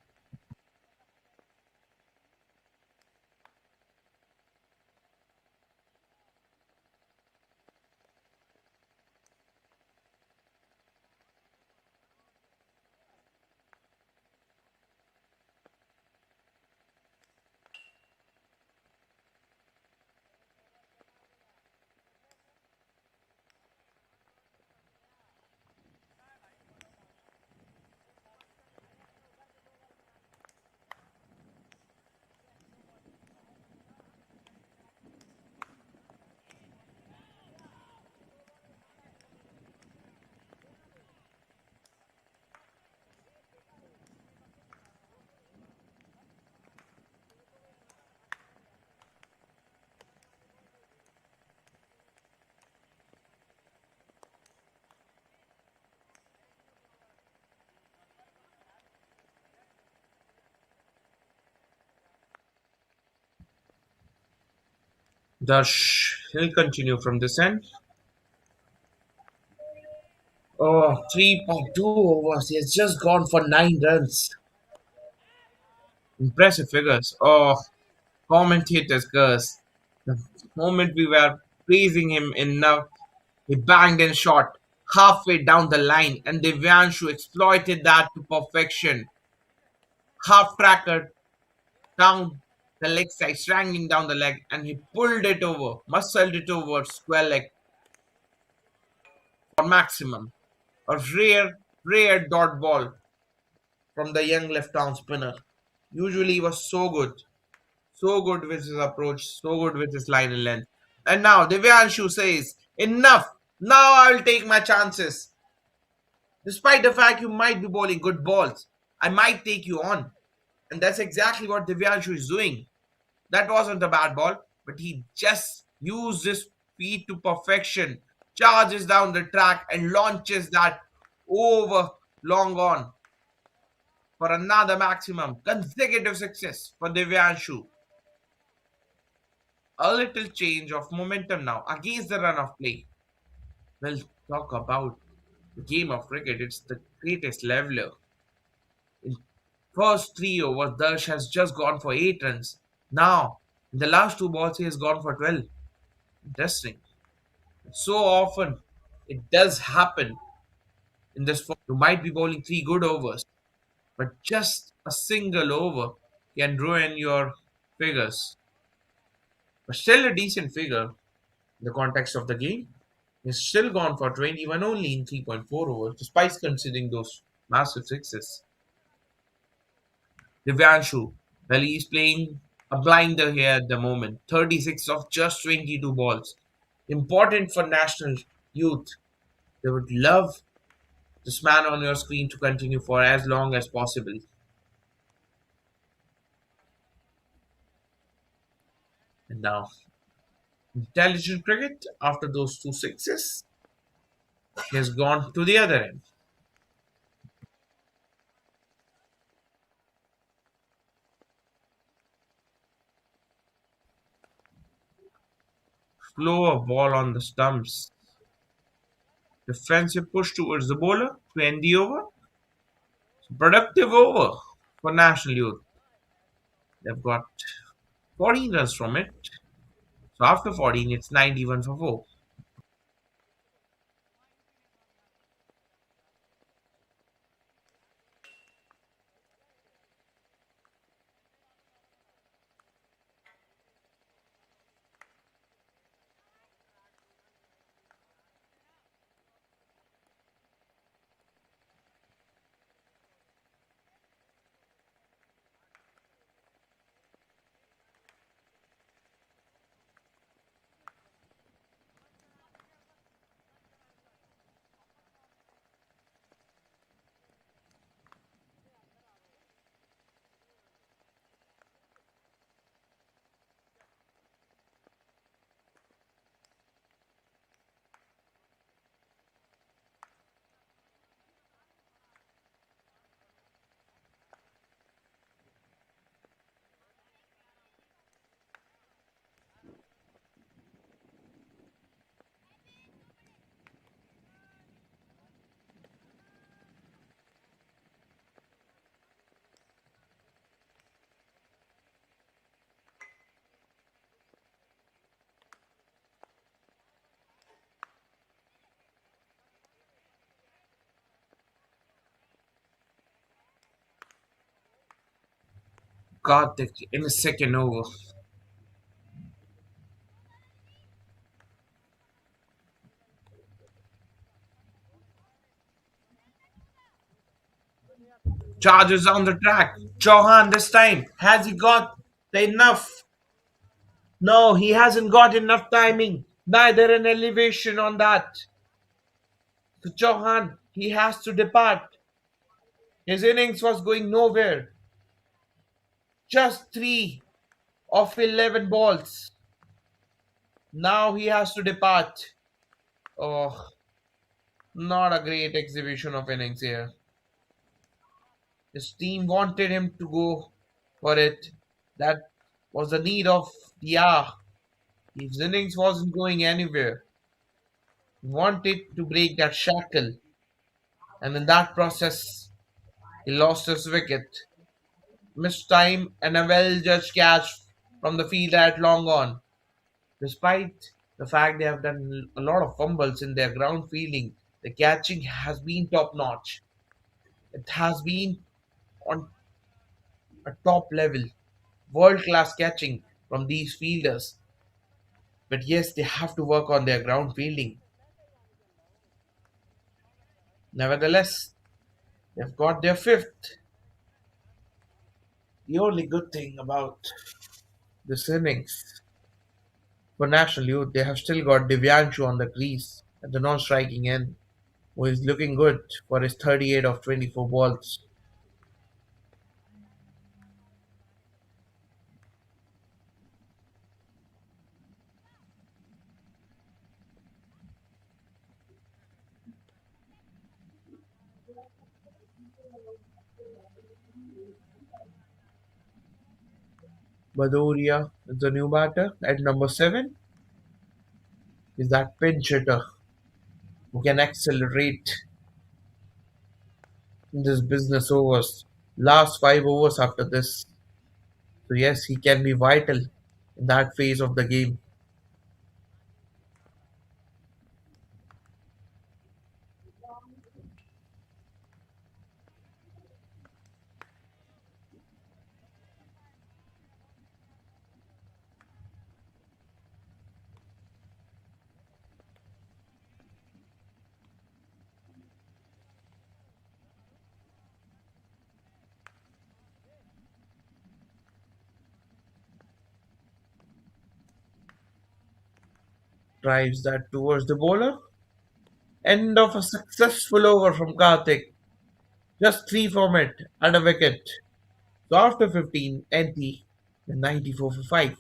Thus, he'll continue from this end. Oh, 3.2 overs. He has just gone for 9 runs. Impressive figures. Oh, commentators curse. The moment we were praising him enough, he banged in shot halfway down the line, and Divyanshu exploited that to perfection. Half tracker down the leg side, strangling down the leg, and he pulled it over, muscled it over square leg for maximum. A rare dot ball from the young left arm spinner. Usually he was so good with his approach, so good with his line and length. And now Divyanshu says, enough. Now I will take my chances. Despite the fact you might be bowling good balls, I might take you on. And that's exactly what Divyanshu is doing. That wasn't a bad ball, but he just used his feet to perfection, charges down the track and launches that over long on for another maximum consecutive success for Divyanshu. A little change of momentum now against the run of play. We'll talk about the game of cricket. It's the greatest leveler. In first 3 overs, Darsh has just gone for 8 runs. Now, in the last two balls, he has gone for 12. Interesting. So often, it does happen in this form. You might be bowling 3 good overs, but just a single over can ruin your figures. But still a decent figure in the context of the game. He's still gone for 21 only in 3.4 overs, despite considering those massive sixes. Divyanshu, well, he's playing a blinder here at the moment. 36 of just 22 balls. Important for national youth. They would love this man on your screen to continue for as long as possible. And now, intelligent cricket, after those two sixes, he has gone to the other end. Slower ball on the stumps. Defensive push towards the bowler to end the over. Productive over for national youth. They've got 14 runs from it. So after 14, it's 91 for 4. Karthik in the second over. Charges on the track. Chauhan this time. Has he got the enough? No, he hasn't got enough timing. Neither an elevation on that. So Chauhan, he has to depart. His innings was going nowhere. Just 3 of 11 balls. Now he has to depart. Oh, not a great exhibition of innings here. His team wanted him to go for it. That was the need of the hour. His innings wasn't going anywhere. He wanted to break that shackle, and in that process, he lost his wicket. Missed time and a well judged catch from the field at long on. Despite the fact they have done a lot of fumbles in their ground fielding, the catching has been top notch. It has been on a top level, world class catching from these fielders. But yes, they have to work on their ground fielding. Nevertheless, they've got their fifth. The only good thing about this innings for National Youth, they have still got Divyanshu on the crease at the non-striking end, who is looking good for his 38 of 24 balls. Badoria is the new batter at number 7. Is that pinch hitter who can accelerate in this business overs. Last 5 overs after this. So yes, he can be vital in that phase of the game. Drives that towards the bowler. End of a successful over from Karthik. Just 3 from it and a wicket. So after 15, NT, the 94 for 5.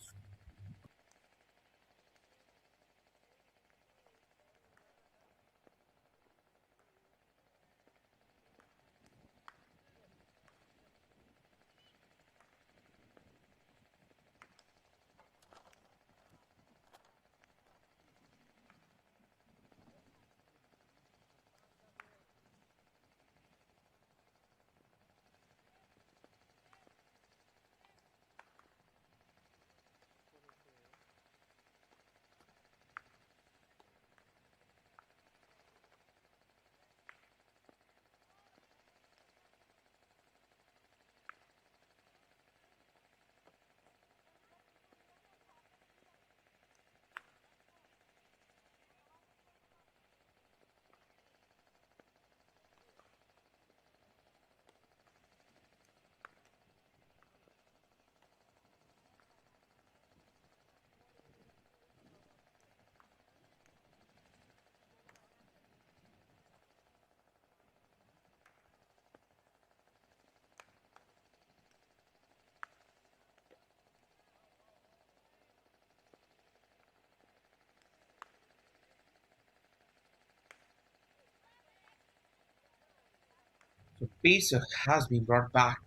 The pacer has been brought back.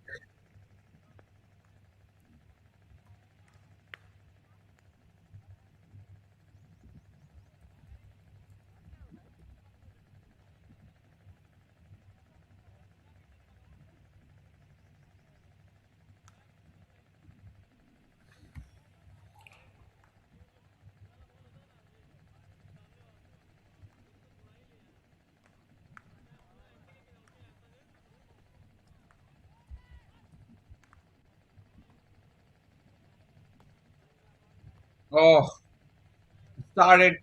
Oh, started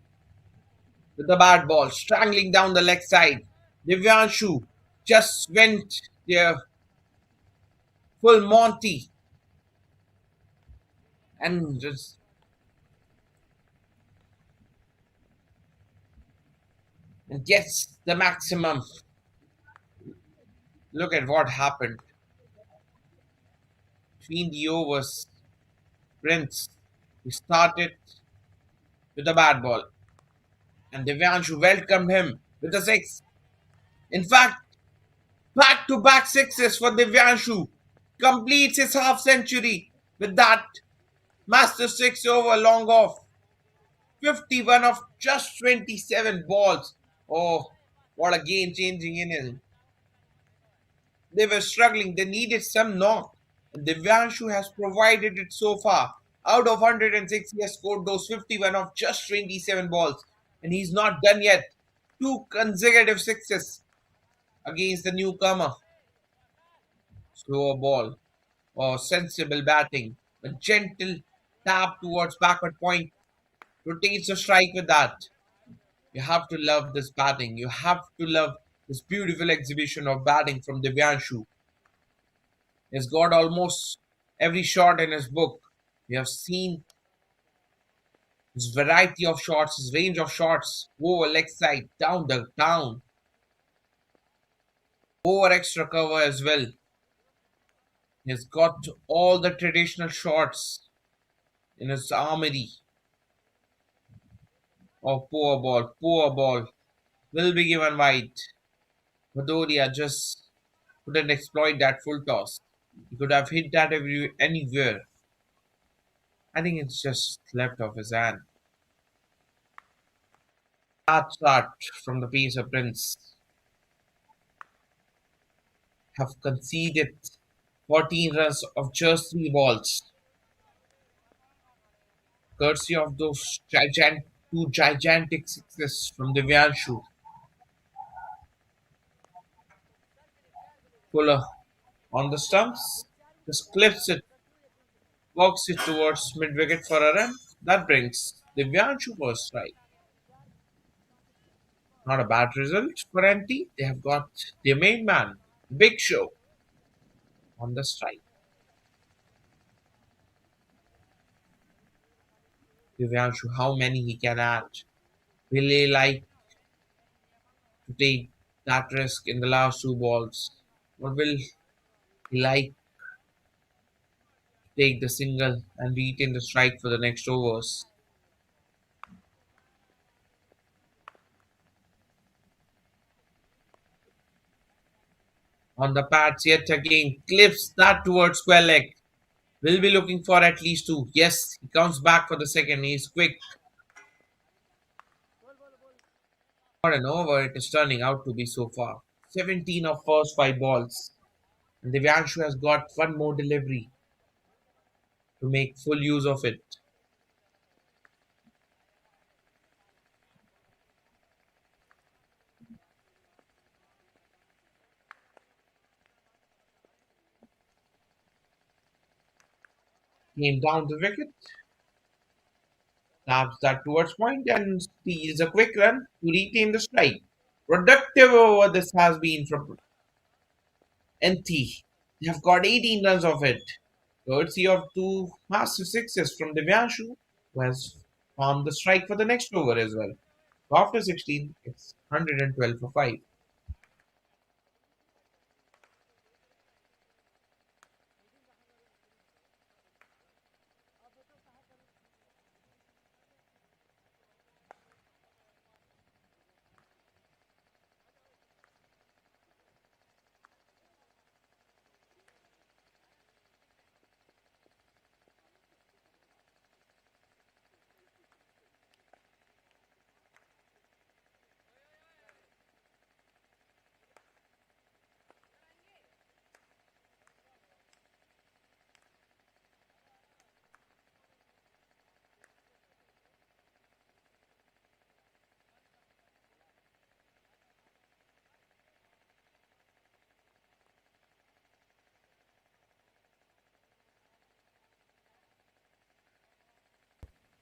with the bad ball, strangling down the leg side. Divyanshu just went there full Monty and just and gets the maximum. Look at what happened between the overs. Prince, he started with a bad ball, and Divyanshu welcomed him with a six. In fact, back to back sixes for Divyanshu. Completes his half century with that master six over long off. 51 of just 27 balls. Oh, what a game changing inning. They were struggling, they needed some knock. And Divyanshu has provided it so far. Out of 106, he has scored those 51 of just 27 balls. And he's not done yet. Two consecutive sixes against the newcomer. Slower ball or sensible batting. A gentle tap towards backward point. Rotates a strike with that. You have to love this batting. You have to love this beautiful exhibition of batting from Divyanshu. He's got almost every shot in his book. We have seen his variety of shots, his range of shots, over leg side, down the down, over extra cover as well. He's got all the traditional shots in his armory. Oh, poor ball. Will be given wide. Vadoria just couldn't exploit that full toss. He could have hit that anywhere. I think it's just left off his hand. That start from the pace of Prince have conceded 14 runs of just three balls, courtesy of those two gigantic sixes from Divyanshu. Fuller on the stumps, just clips it, walks it towards mid wicket for a run. That brings Divyanshu for a strike. Not a bad result for NT. They have got their main man, Big Show, on the strike. Divyanshu, how many he can add? Will he like to take that risk in the last two balls? Or will he like to take the single and retain the strike for the next overs? On the pads yet again, clips that towards square leg. Will be looking for at least two. Yes, he comes back for the second. He's quick. What an over it is turning out to be so far. 17 of first five balls. And Divyanshu has got one more delivery to make full use of it. Came down the wicket, taps that towards point and steals a quick run to retain the strike. Productive over this has been from NT. They have got 18 runs of it, courtesy of two massive sixes from Divyanshu, who has found the strike for the next over as well. So after 16, it's 112 for 5.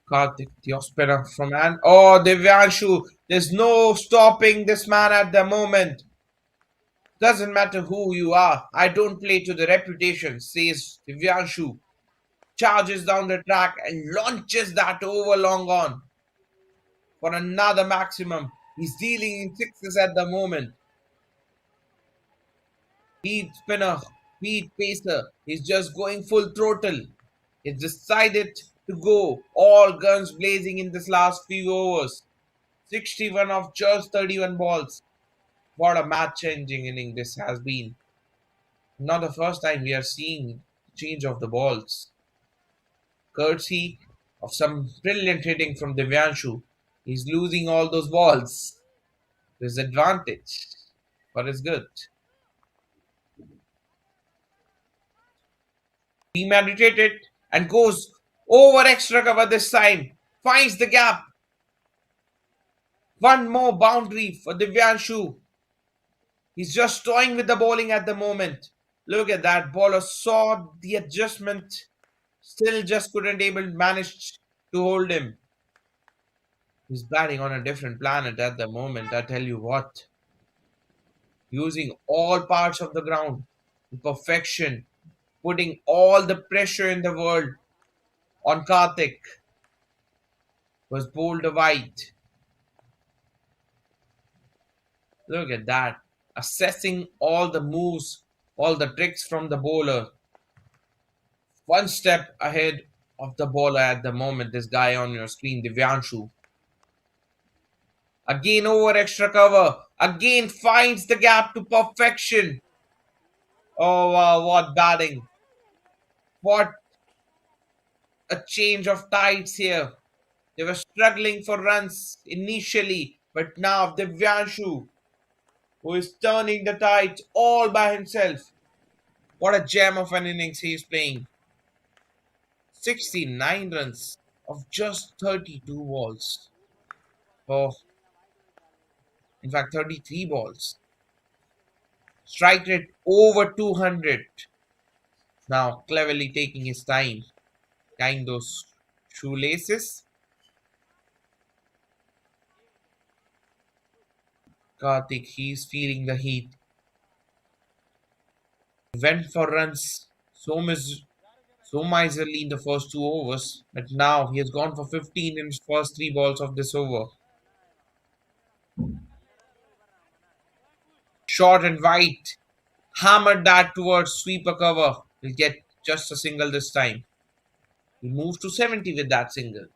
Karthik, the off-spinner from and oh, Divyanshu, there's no stopping this man at the moment. Doesn't matter who you are. I don't play to the reputation, says Divyanshu. Charges down the track and launches that over long on for another maximum. He's dealing in sixes at the moment. Speed spinner, speed pacer. He's just going full throttle. He's decided to go all guns blazing in this last few overs. 61 of just 31 balls. What a match changing inning this has been. Not the first time we are seeing change of the balls. Courtesy of some brilliant hitting from Divyanshu. He's losing all those balls. His advantage. But it's good. He meditated and goes over extra cover this time. Finds the gap. One more boundary for Divyanshu. He's just toying with the bowling at the moment. Look at that. Bowler saw the adjustment. Still just couldn't able manage to hold him. He's batting on a different planet at the moment, I tell you what. Using all parts of the ground to perfection, putting all the pressure in the world on Karthik. Was bowled wide. Look at that. Assessing all the moves, all the tricks from the bowler. One step ahead of the bowler at the moment. This guy on your screen, Divyanshu. Again over extra cover. Again finds the gap to perfection. Oh wow, what batting. What a change of tides here. They were struggling for runs initially, but now Divyanshu, who is turning the tides all by himself. What a gem of an innings he is playing. 69 runs of just 32 balls. Oh, in fact, 33 balls. Strike rate over 200. Now, cleverly taking his time, tying those shoelaces. Karthik, he's feeling the heat. Went for runs so miserly in the first two overs, but now he has gone for 15 in his first three balls of this over. Short and wide, hammered that towards sweeper cover. He'll get just a single this time. He moves to 70 with that single.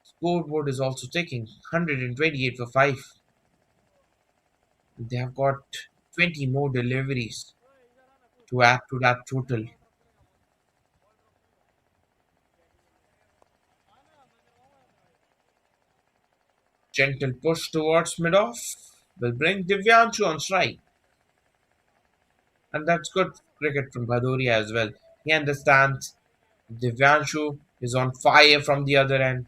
Scoreboard is also ticking 128 for 5. They have got 20 more deliveries to add to that total. Gentle push towards mid-off will bring Divyanshu on strike. And that's good cricket from Bhadoria as well. He understands Divyanshu is on fire from the other end.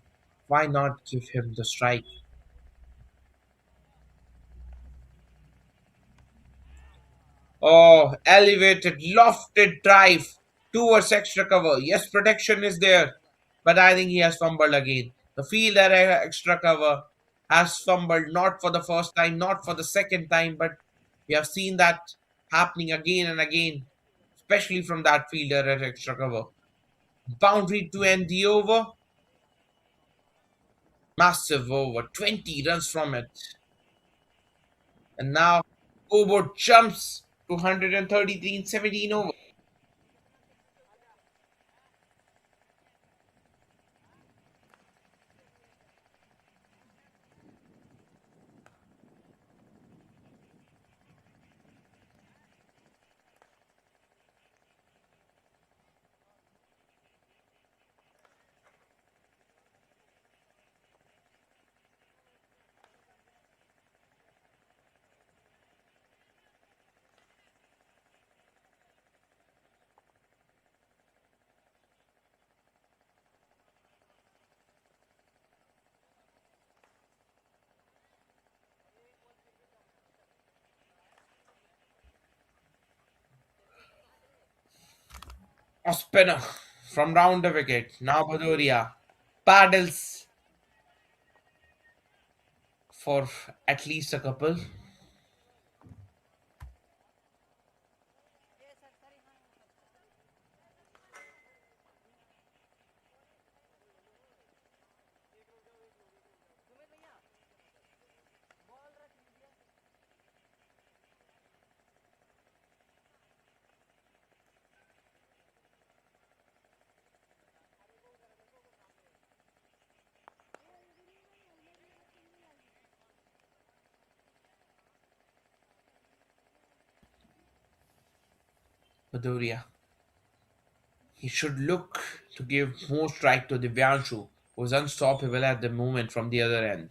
Why not give him the strike? Oh, elevated, lofted drive towards extra cover. Yes, protection is there, but I think he has fumbled again. The fielder at extra cover has fumbled not for the first time, not for the second time, but we have seen that happening again and again, especially from that fielder at extra cover. Boundary to end the over. Massive over, 20 runs from it. And now scoreboard jumps to 133 in 17 over. A spinner from round the wicket. Now Bhadoria paddles for at least a couple. Bhadoria. He should look to give more strike to Divyanshu, who is unstoppable at the moment from the other end.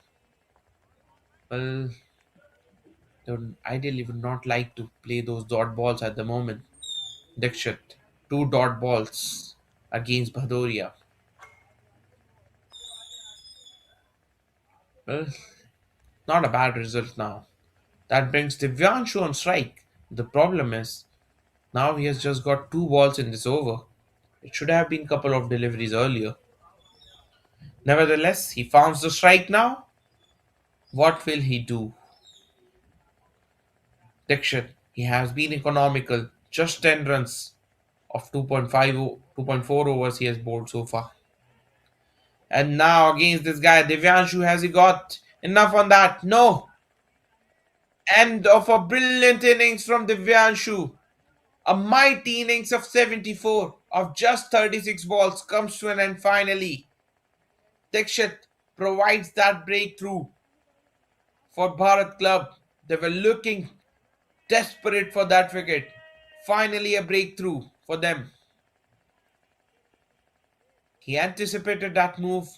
Well, they would ideally would not like to play those dot balls at the moment. Dixit, two dot balls against Bhadoria. Well, not a bad result now. That brings Divyanshu on strike. The problem is, now he has just got two balls in this over. It should have been a couple of deliveries earlier. Nevertheless, he founds the strike now. What will he do? Dixit, he has been economical. Just 10 runs of 2.4 overs he has bowled so far. And now against this guy, Divyanshu, has he got enough on that? No. End of a brilliant innings from Divyanshu. A mighty innings of 74 of just 36 balls comes to an end finally. Dixit provides that breakthrough for Bharat Club. They were looking desperate for that wicket. Finally, a breakthrough for them. He anticipated that move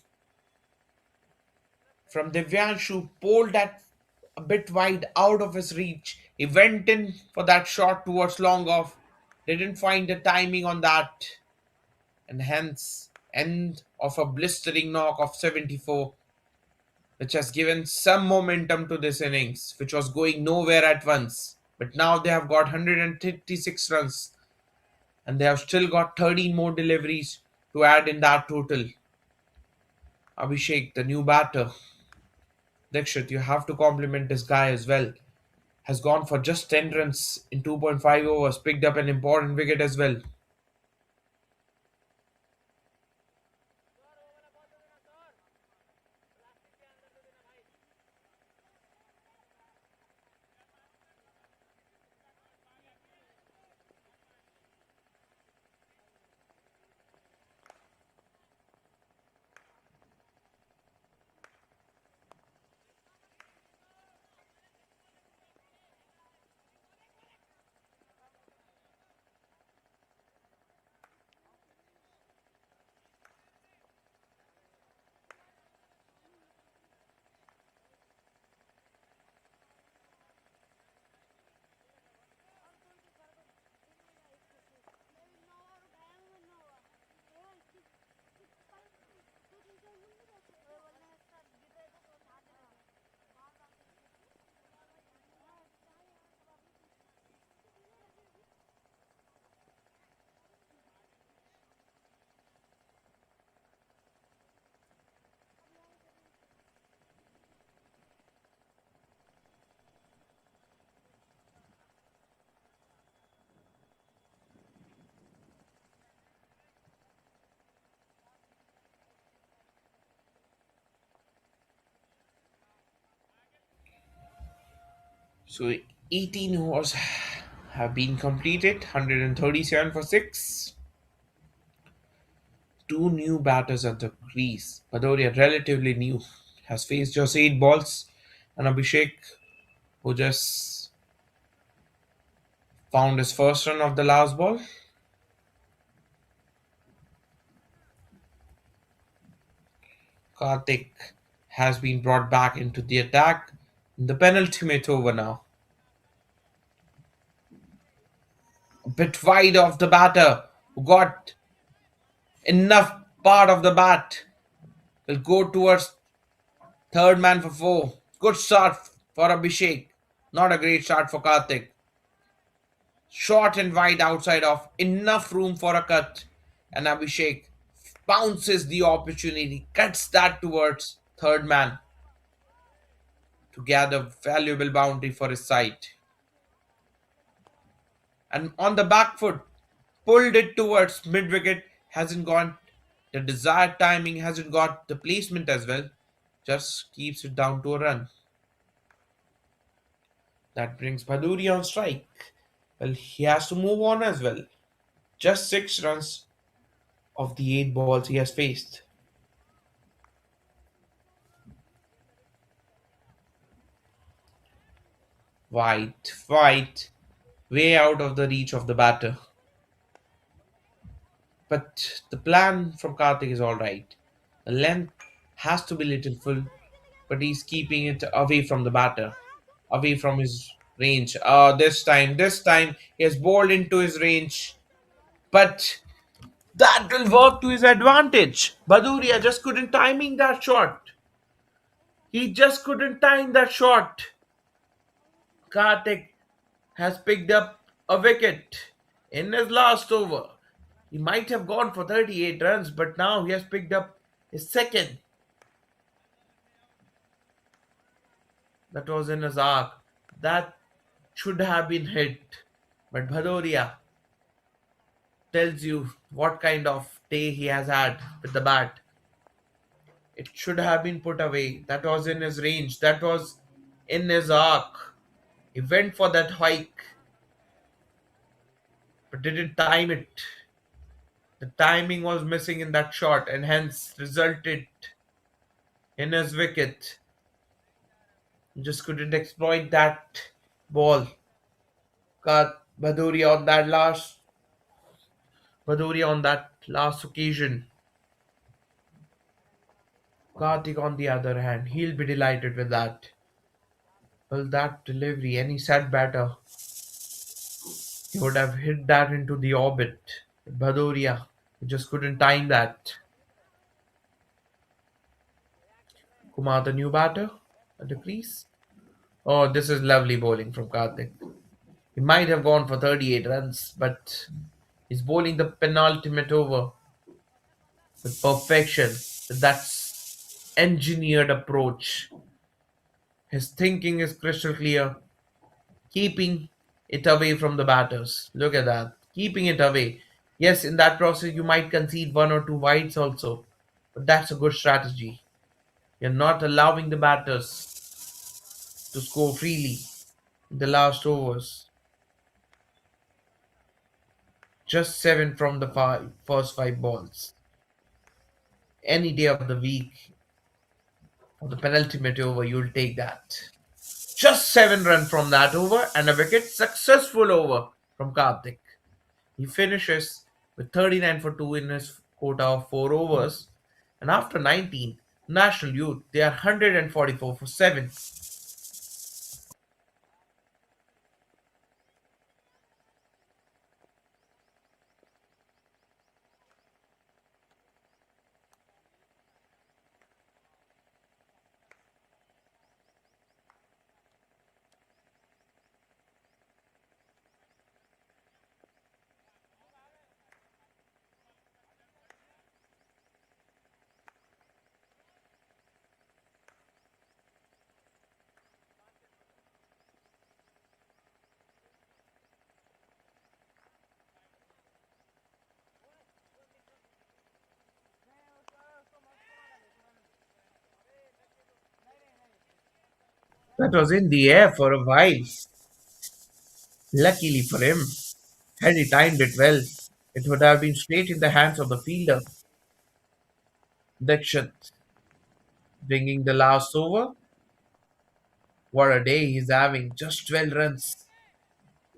from Divyanshu, pulled that a bit wide out of his reach. He went in for that shot towards long off. Didn't find the timing on that, and hence end of a blistering knock of 74, which has given some momentum to this innings, which was going nowhere at once. But now they have got 136 runs, and they have still got 13 more deliveries to add in that total. Abhishek, the new batter, Dikshit, you have to compliment this guy as well. Has gone for just 10 runs in 2.5 overs, picked up an important wicket as well. So 18 overs have been completed, 137 for 6. Two new batters at the crease. Bhadoria, relatively new, has faced just 8 balls, and Abhishek, who just found his first run of the last ball. Karthik has been brought back into the attack. The penultimate over now. A bit wide of the batter, who got enough part of the bat. Will go towards third man for 4. Good start for Abhishek. Not a great start for Karthik. Short and wide outside off. Enough room for a cut. And Abhishek bounces the opportunity, cuts that towards third man to gather valuable boundary for his side. And on the back foot, pulled it towards mid wicket, hasn't gone the desired timing, hasn't got the placement as well, just keeps it down to a run. That brings Bhaduri on strike. Well, he has to move on as well. Just 6 runs of the 8 balls he has faced. White, way out of the reach of the batter. But the plan from Karthik is alright. The length has to be little full, but he's keeping it away from the batter, away from his range. This time, he has bowled into his range, but that will work to his advantage. Baduria just couldn't timing that shot. He just couldn't time that shot. Karthik has picked up a wicket in his last over. He might have gone for 38 runs, but now he has picked up his second. That was in his arc. That should have been hit. But Bhadoria tells you what kind of day he has had with the bat. It should have been put away. That was in his range. That was in his arc. He went for that hike, but didn't time it. The timing was missing in that shot and hence resulted in his wicket. He just couldn't exploit that ball. Got Bhaduria on that last occasion. Karthik, on the other hand, he'll be delighted with that. Well, that delivery, any set batter, he would have hit that into the orbit. Bhaduria, he just couldn't time that. Kumar, the new batter at the crease. Oh, this is lovely bowling from Karthik. He might have gone for 38 runs, but he's bowling the penultimate over with perfection. That's engineered approach. His thinking is crystal clear, keeping it away from the batters. Look at that. Keeping it away. Yes, in that process, you might concede one or two wides also, but that's a good strategy. You're not allowing the batters to score freely in the last overs. Just 7 from the first 5 balls. Any day of the week for the penultimate over, you'll take that. Just 7 runs from that over and a wicket. Successful over from Karthik. He finishes with 39 for 2 in his quota of 4 overs. And after 19, National Youth, they are 144 for 7. That was in the air for a while. Luckily for him, had he timed it well, it would have been straight in the hands of the fielder. Dixit bringing the last over. What a day he's having. Just 12 runs.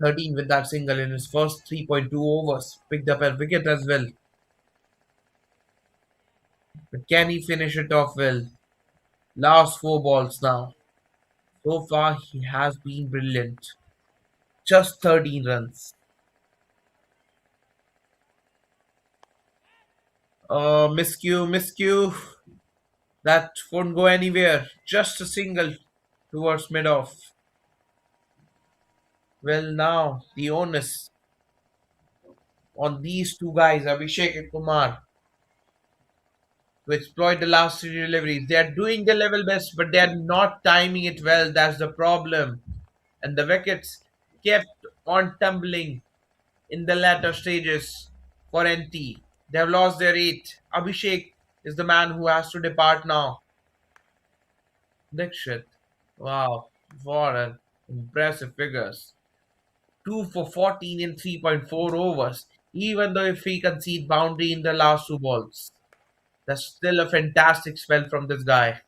13 with that single in his first 3.2 overs. Picked up a wicket as well. But can he finish it off well? Last 4 balls now. So far, he has been brilliant. Just 13 runs. Miscue. That won't go anywhere. Just a single towards mid off. Well, now the onus on these two guys, Abhishek and Kumar, to exploit the last three deliveries. They are doing their level best, but they are not timing it well. That's the problem. And the wickets kept on tumbling in the latter stages for NT. They have lost their eight. Abhishek is the man who has to depart now. Dixit. Wow, what an impressive figures. 2 for 14 in 3.4 overs. Even though if he concede boundary in the last two balls, that's still a fantastic spell from this guy.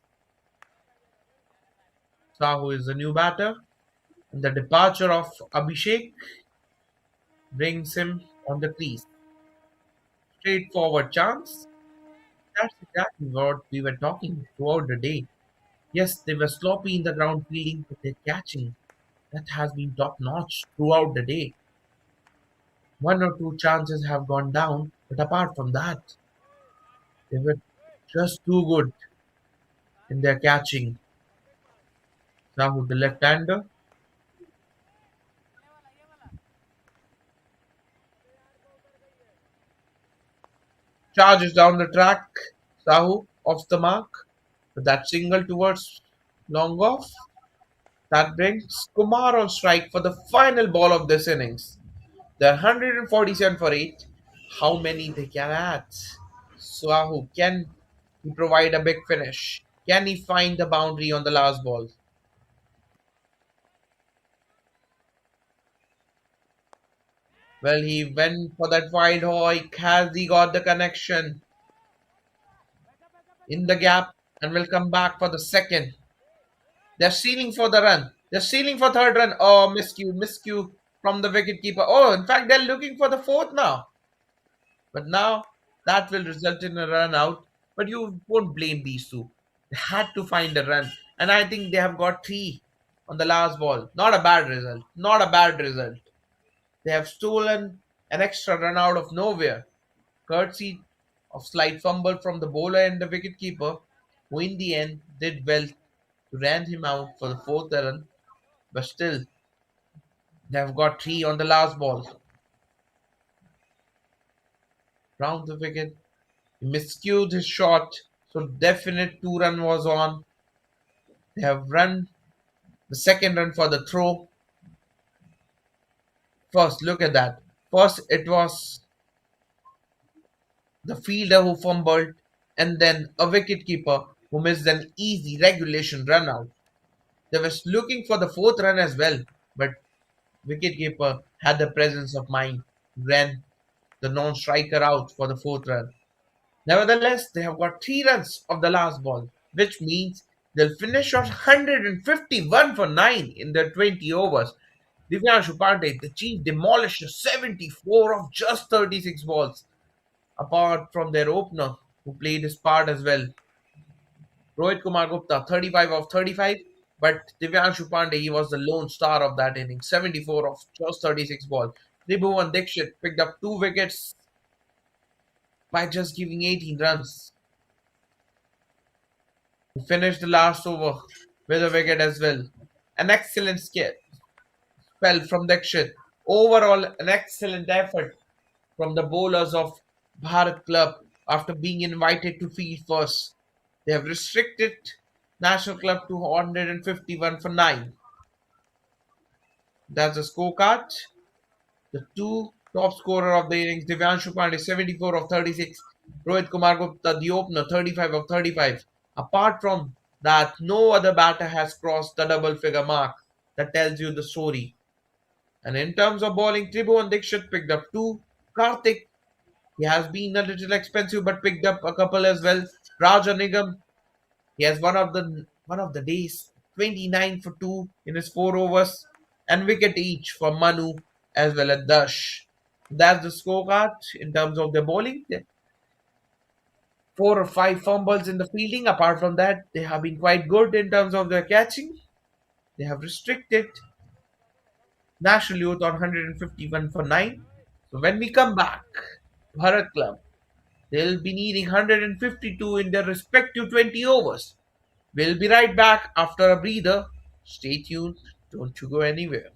Sahu is the new batter, and the departure of Abhishek brings him on the crease. Straightforward chance. That's exactly what we were talking throughout the day. Yes, they were sloppy in the ground fielding, but their catching that has been top notch throughout the day. One or two chances have gone down, but apart from that, they were just too good in their catching. Sahu, the left-hander, charges down the track. Sahu off the mark. But that single towards long off. That brings Kumar on strike for the final ball of this innings. They're 147 for 8. How many they can add? Sahu, can he provide a big finish? Can he find the boundary on the last ball? Well, he went for that wide hoik. Has he got the connection in the gap and will come back for the second? They're sealing for the run. They're sealing for third run. Oh, miscue from the wicket keeper. Oh, in fact, they're looking for the fourth now. But now that will result in a run out. But you won't blame these two. They had to find a run. And I think they have got three on the last ball. Not a bad result. Not a bad result. They have stolen an extra run out of nowhere, courtesy of slight fumble from the bowler and the wicketkeeper, who in the end did well to ran him out for the fourth run, but still they have got three on the last ball. Round the wicket, he miscued his shot, so definite two-run was on. They have run the second run for the throw. First, look at that. First, it was the fielder who fumbled, and then a wicketkeeper who missed an easy regulation run out. They were looking for the fourth run as well, but wicketkeeper had the presence of mind, ran the non-striker out for the fourth run. Nevertheless, they have got 3 runs of the last ball, which means they'll finish on 151 for 9 in their 20 overs. Divyanshu Pandey, the chief, demolished 74 of just 36 balls, apart from their opener, who played his part as well. Rohit Kumar Gupta, 35 of 35, but Divyanshu Pandey, he was the lone star of that inning, 74 of just 36 balls. Tribhuvan Dixit picked up 2 wickets by just giving 18 runs. He finished the last over with a wicket as well. An excellent spell from Dixit. Overall, an excellent effort from the bowlers of Bharat Club after being invited to field first. They have restricted National Club to 151 for 9. That's the scorecard. The two top scorer of the innings, Divyanshu Pandey, 74 of 36. Rohit Kumar Gupta, the opener, 35 of 35. Apart from that, no other batter has crossed the double figure mark. That tells you the story. And in terms of bowling, Tribhuvan Dixit picked up two. Karthik, he has been a little expensive but picked up a couple as well. Raja Nigam, he has one of the days, 29 for 2 in his 4 overs, and wicket each for Manu as well as Dash. That's the scorecard in terms of the bowling. 4 or 5 fumbles in the fielding. Apart from that, they have been quite good in terms of their catching. They have restricted National Youth on 151 for 9. So when we come back, Bharat Club, they'll be needing 152 in their respective 20 overs. We'll be right back after a breather. Stay tuned. Don't you go anywhere.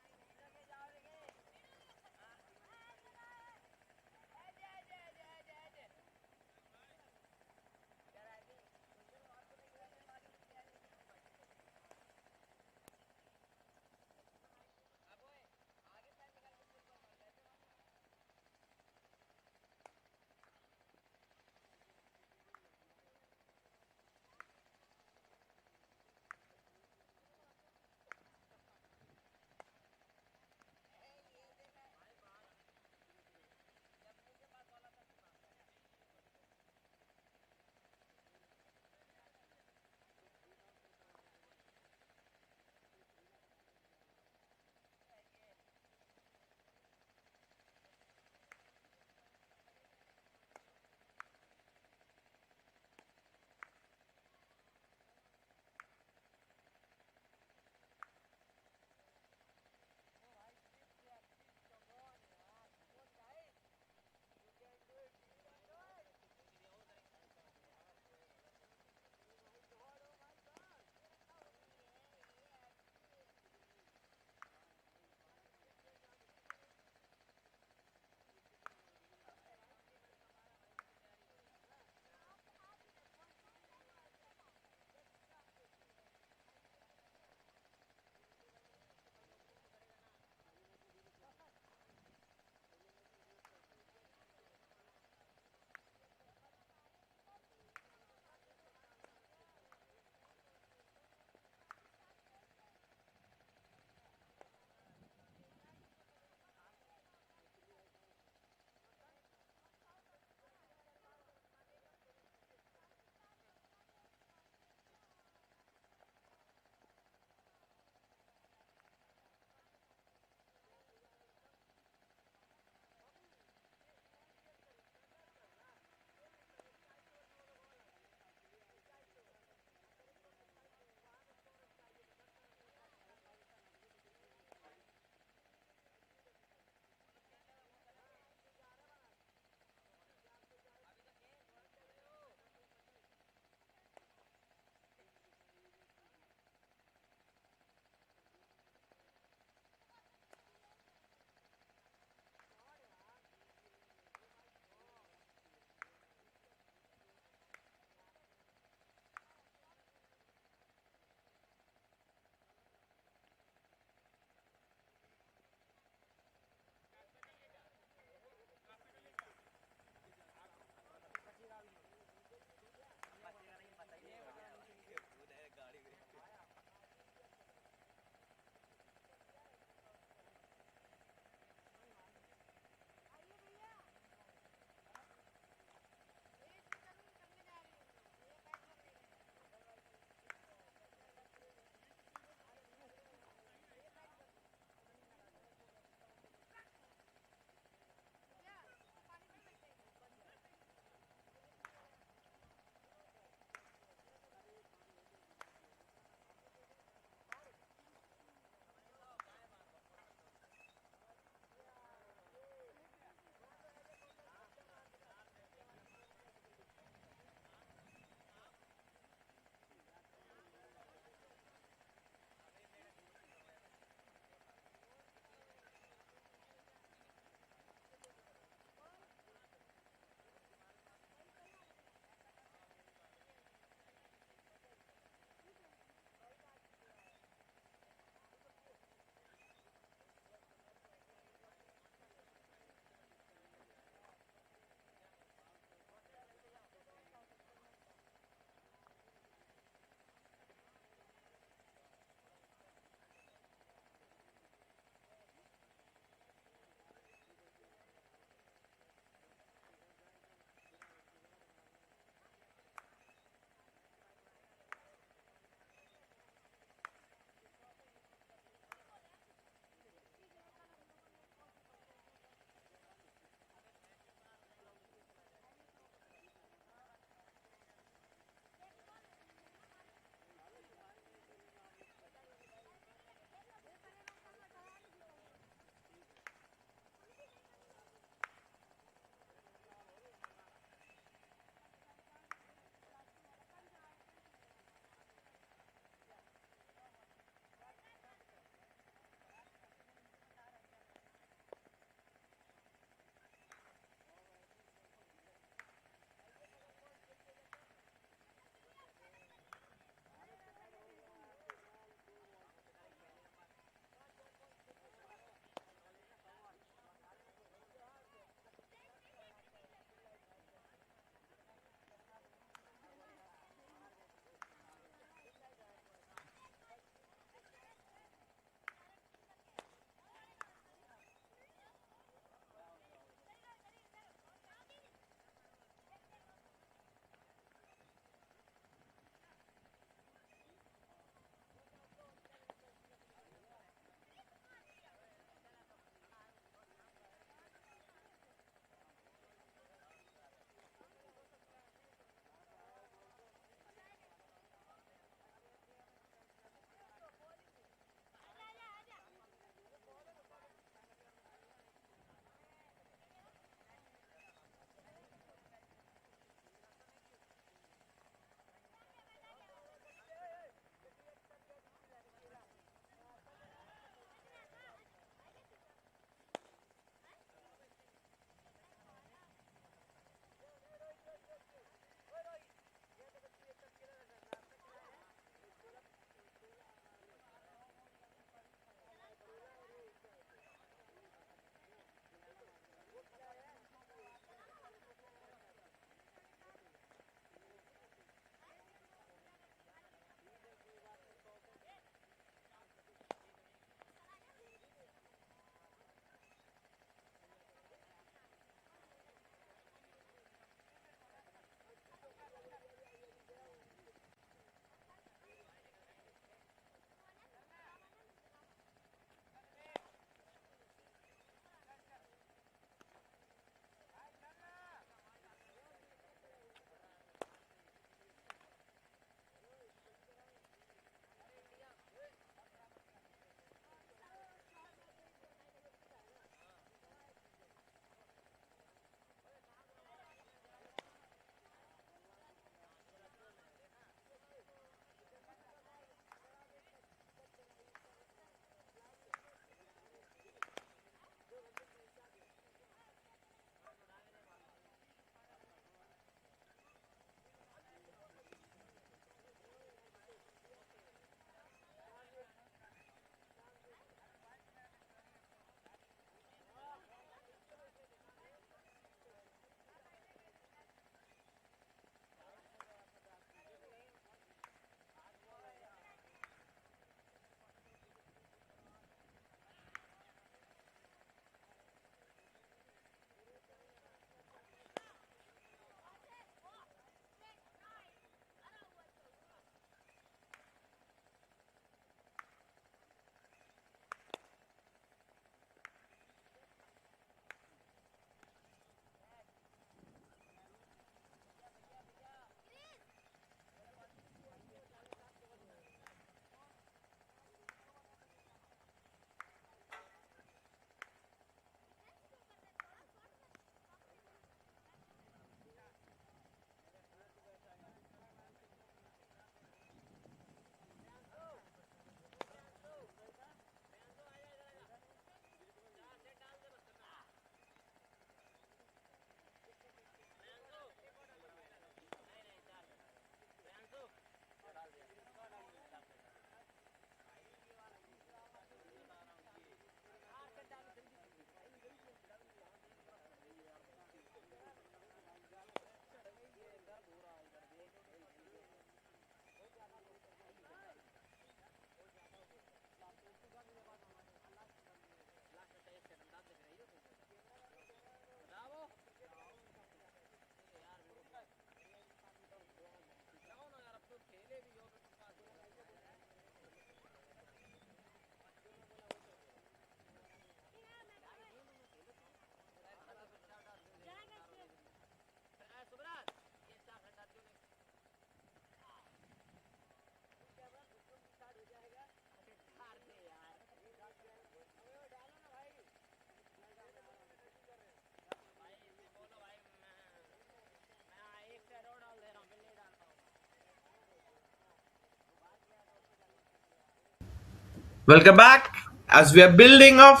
Welcome back as we are building up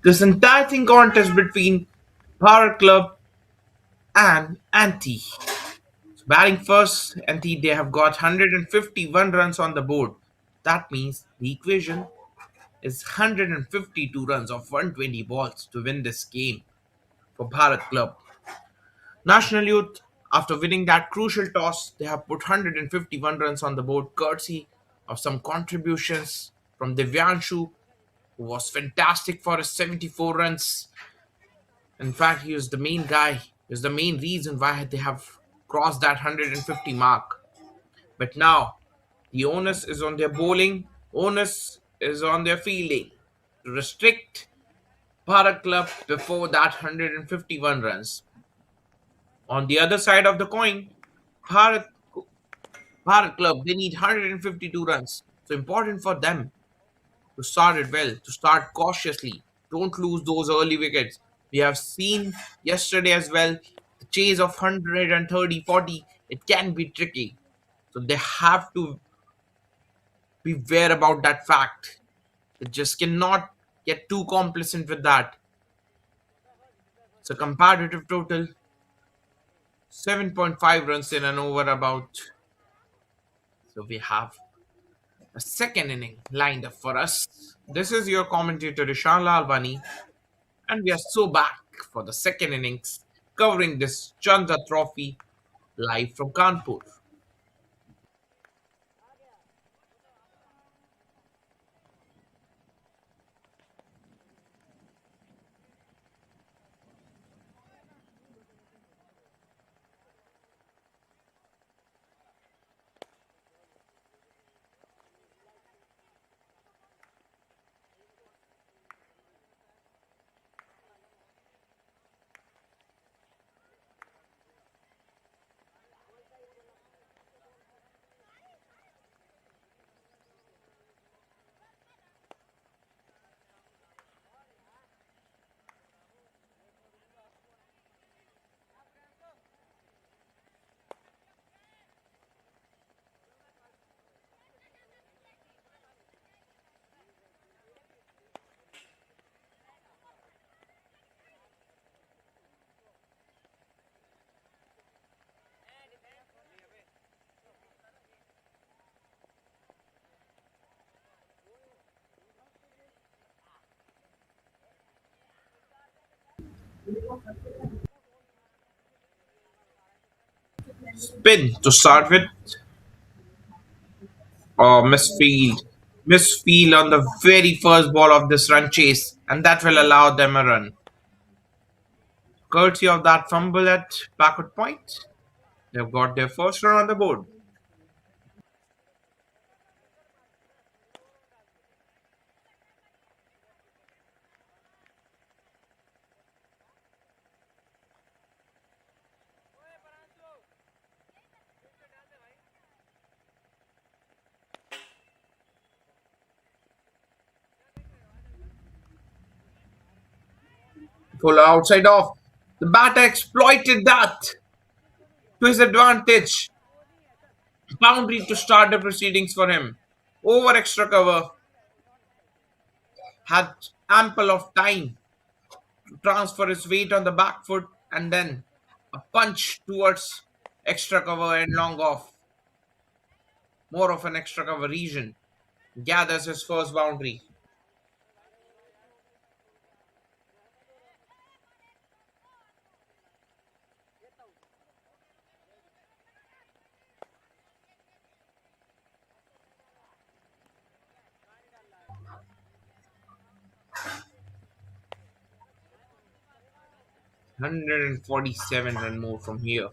this entire thing contest between Power Club and Anti. So batting first, Anti they have got 151 runs on the board. That means the equation is 152 runs of 120 balls to win this game for Bharat Club. National Youth, after winning that crucial toss, they have put 151 runs on the board courtesy of some contributions from Divyanshu, who was fantastic for his 74 runs. In fact, he was the main guy. He was the main reason why they have crossed that 150 mark. But now, the onus is on their bowling, onus is on their fielding to restrict Bharat Club before that 151 runs. On the other side of the coin, Bharat, Bharat Club, they need 152 runs. So important for them to start it well, to start cautiously. Don't lose those early wickets. We have seen yesterday as well, the chase of 130, 40, it can be tricky. So they have to beware about that fact. They just cannot get too complacent with that. It's a comparative total 7.5 runs in an over about. So we have a second inning lined up for us. This is your commentator Ishan Lalwani, and we are so back for the second innings, covering this Chandra Trophy live from Kanpur. Spin to start with, or misfield. Misfield on the very first ball of this run chase, and that will allow them a run. Courtesy of that fumble at backward point, they've got their first run on the board. Full outside off. The batter exploited that to his advantage. Boundary to start the proceedings for him. Over extra cover. Had ample of time to transfer his weight on the back foot and then a punch towards extra cover and long off. More of an extra cover region. Gathers his first boundary. 147 run more from here.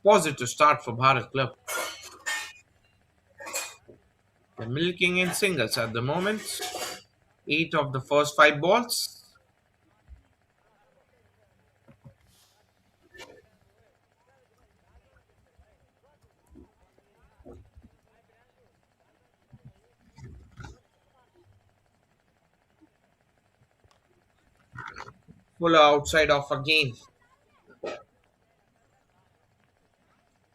Positive start for Bharat Club. They're milking in singles at the moment. 8 of the first 5 balls. Fuller outside off again.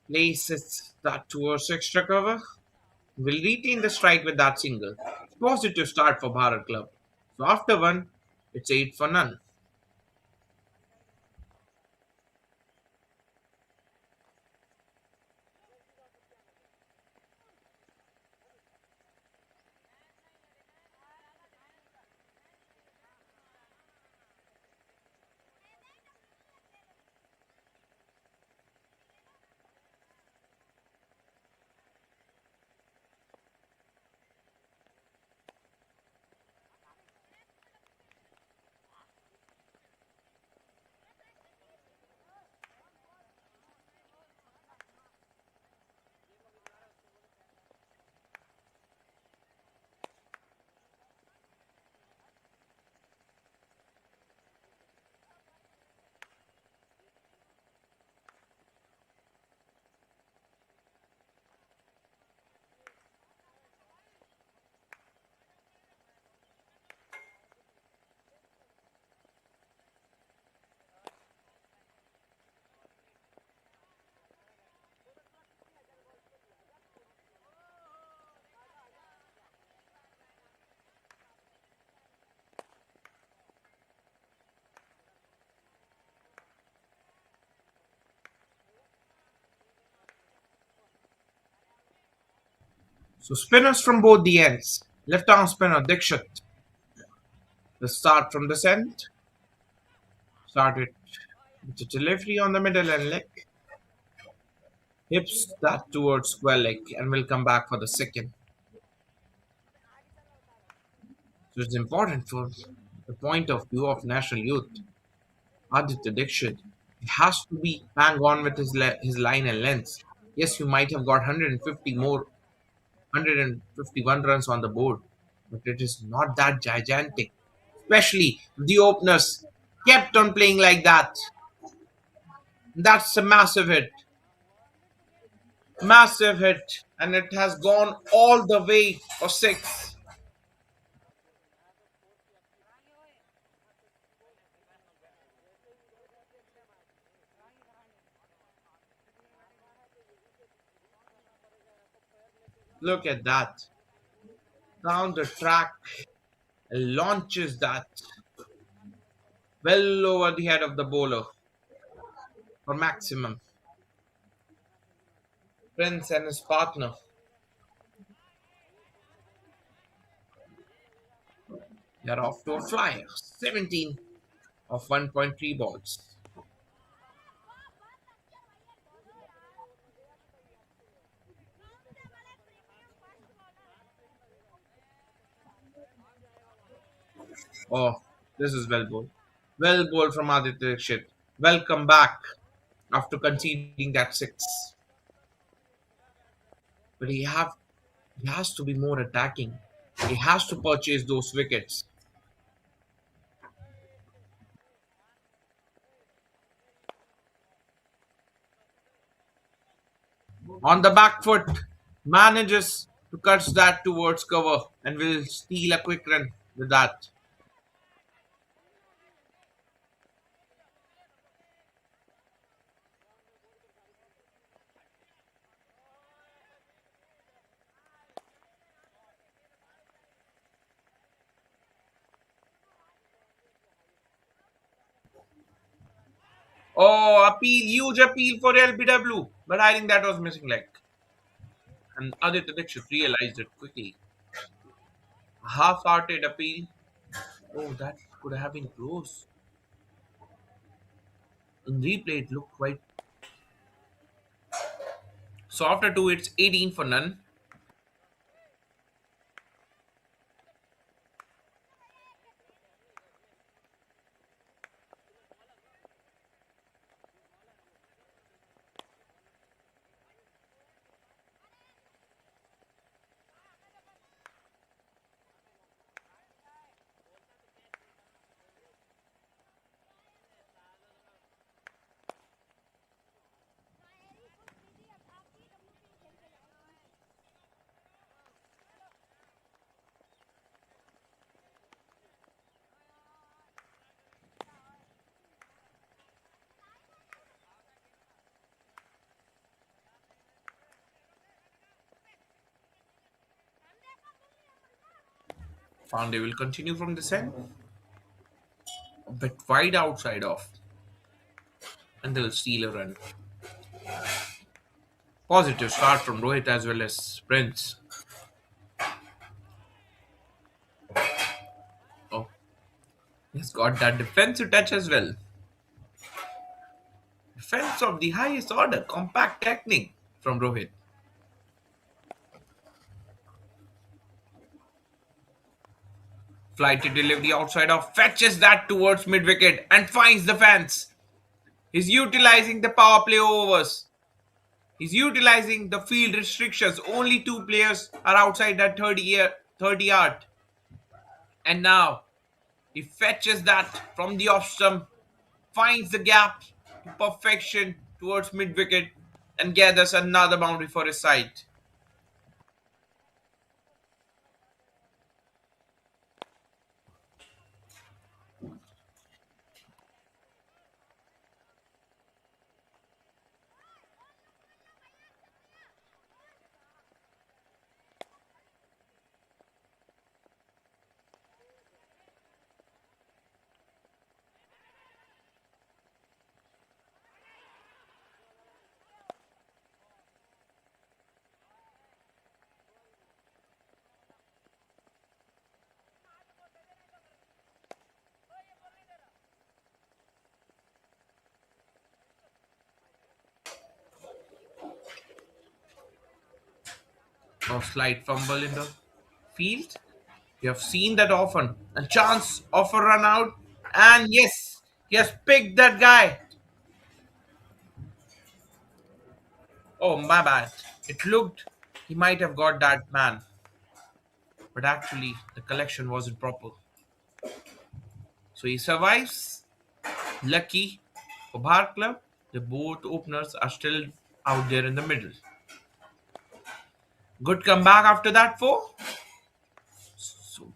Places that towards extra cover. Will retain the strike with that single. Positive start for Bharat club. So after one, it's 8 for none. So spinners from both the ends. Left arm spinner Dikshit. The start from this end. Started with the delivery on the middle and leg. Hips that towards square leg and will come back for the second. So it's important for the point of view of national youth. Aditya Dikshit. He has to be bang on with his line and length. Yes, you might have got 150 more, 151 runs on the board, but it is not that gigantic. Especially if the openers kept on playing like that. That's a massive hit. Massive hit. And it has gone all the way for six. Look at that. Down the track. Launches that well over the head of the bowler for maximum. Prince and his partner. They're off to a flyer. 17 of 1.3 balls. Oh, this is well bowled. Well bowled from Aditya Dikshit. Welcome back after conceding that six. But he has to be more attacking. He has to purchase those wickets. On the back foot, manages to cut that towards cover and will steal a quick run with that. Oh, appeal, huge appeal for LBW. But I think that was missing leg. And Aditya Dixit realized it quickly. A half-hearted appeal. Oh, that could have been close. In replay, it looked quite. So after two, it's 18 for none. Pandey will continue from this end, a bit wide outside off, and they'll steal a run. Positive start from Rohit as well as Prince. Oh, he's got that defensive touch as well. Defense of the highest order, compact technique from Rohit. Flighty delivery outside off, fetches that towards mid wicket and finds the fence. He's utilizing the power play overs. He's utilizing the field restrictions. Only two players are outside that 30 yard. And now he fetches that from the off stump, finds the gap to perfection towards mid wicket, and gathers another boundary for his side. A slight fumble in the field. You have seen that often. A chance of a run out. And yes, he has picked that guy. Oh, my bad. It looked he might have got that man. But actually, the collection wasn't proper. So he survives. Lucky for Bharat Club, the both openers are still out there in the middle. Good comeback after that four. So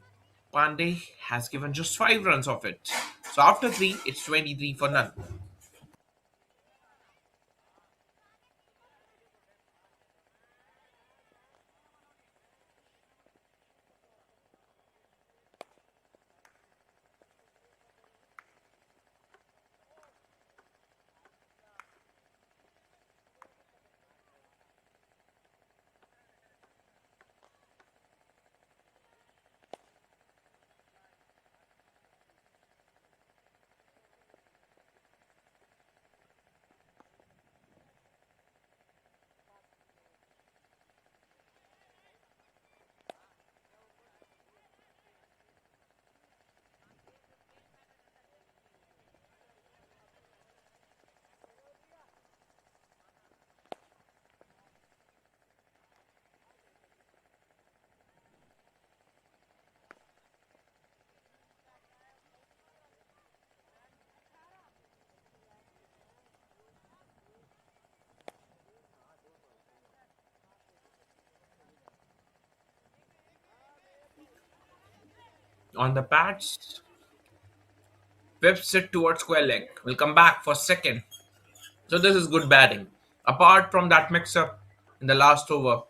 Pandey has given just 5 runs of it. So after three, it's 23 for none. On the pads, whips it towards square leg. Will come back for second. So this is good batting. Apart from that mix-up in the last over,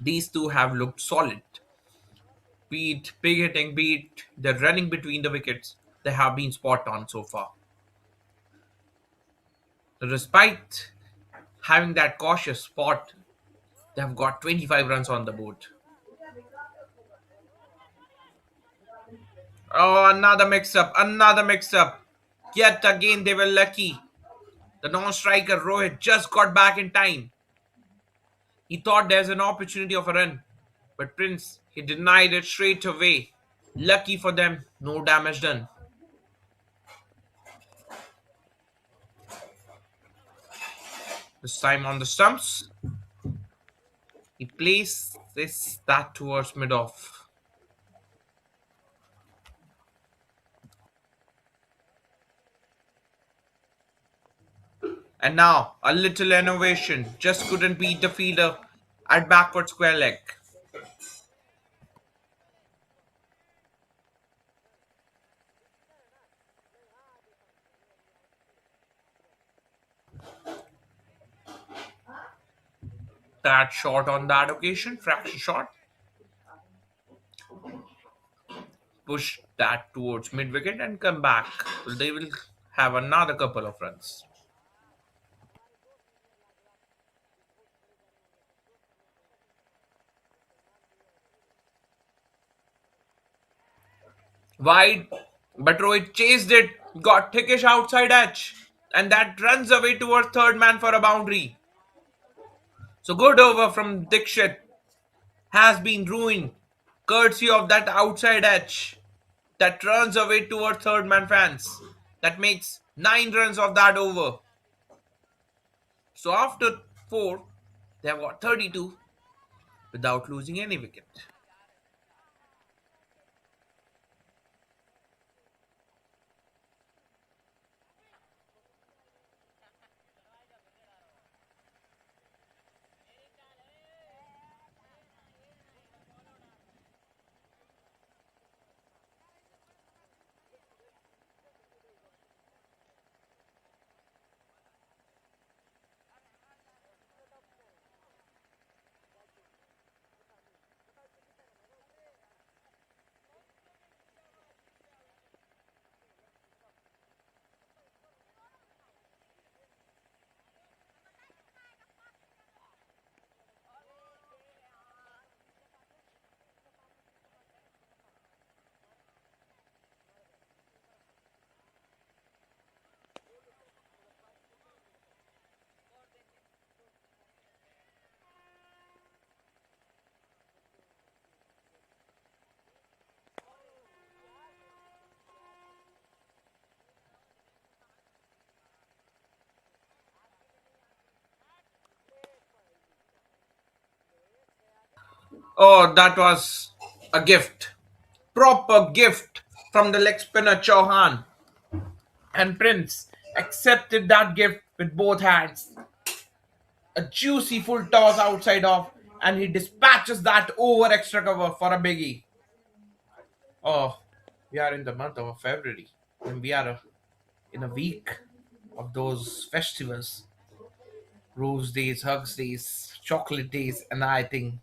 these two have looked solid. Beat, big hitting, beat, the running between the wickets. They have been spot on so far. So despite having that cautious spot, they have got 25 runs on the board. Oh, another mix-up, another mix-up. Yet again, they were lucky. The non-striker Rohit just got back in time. He thought there's an opportunity of a run, but Prince, he denied it straight away. Lucky for them, no damage done. This time on the stumps, he plays that towards mid-off. And now, a little innovation. Just couldn't beat the fielder at backward square leg. That shot on that occasion, fraction shot. push that towards mid wicket and come back. They will have another couple of runs. Wide, but Rohit chased it, got thickish outside edge, and that runs away towards third man for a boundary. So good over from Dixit has been ruined, courtesy of that outside edge that runs away toward third man fans. That makes 9 runs of that over. So after 4, they have got 32 without losing any wicket. Oh, that was a gift. Proper gift from the leg spinner Chauhan. And Prince accepted that gift with both hands. A juicy full toss outside off, and he dispatches that over extra cover for a biggie. Oh, we are in the month of February, and we are in a week of those festivals, Rose Days, Hugs Days, Chocolate Days, and I think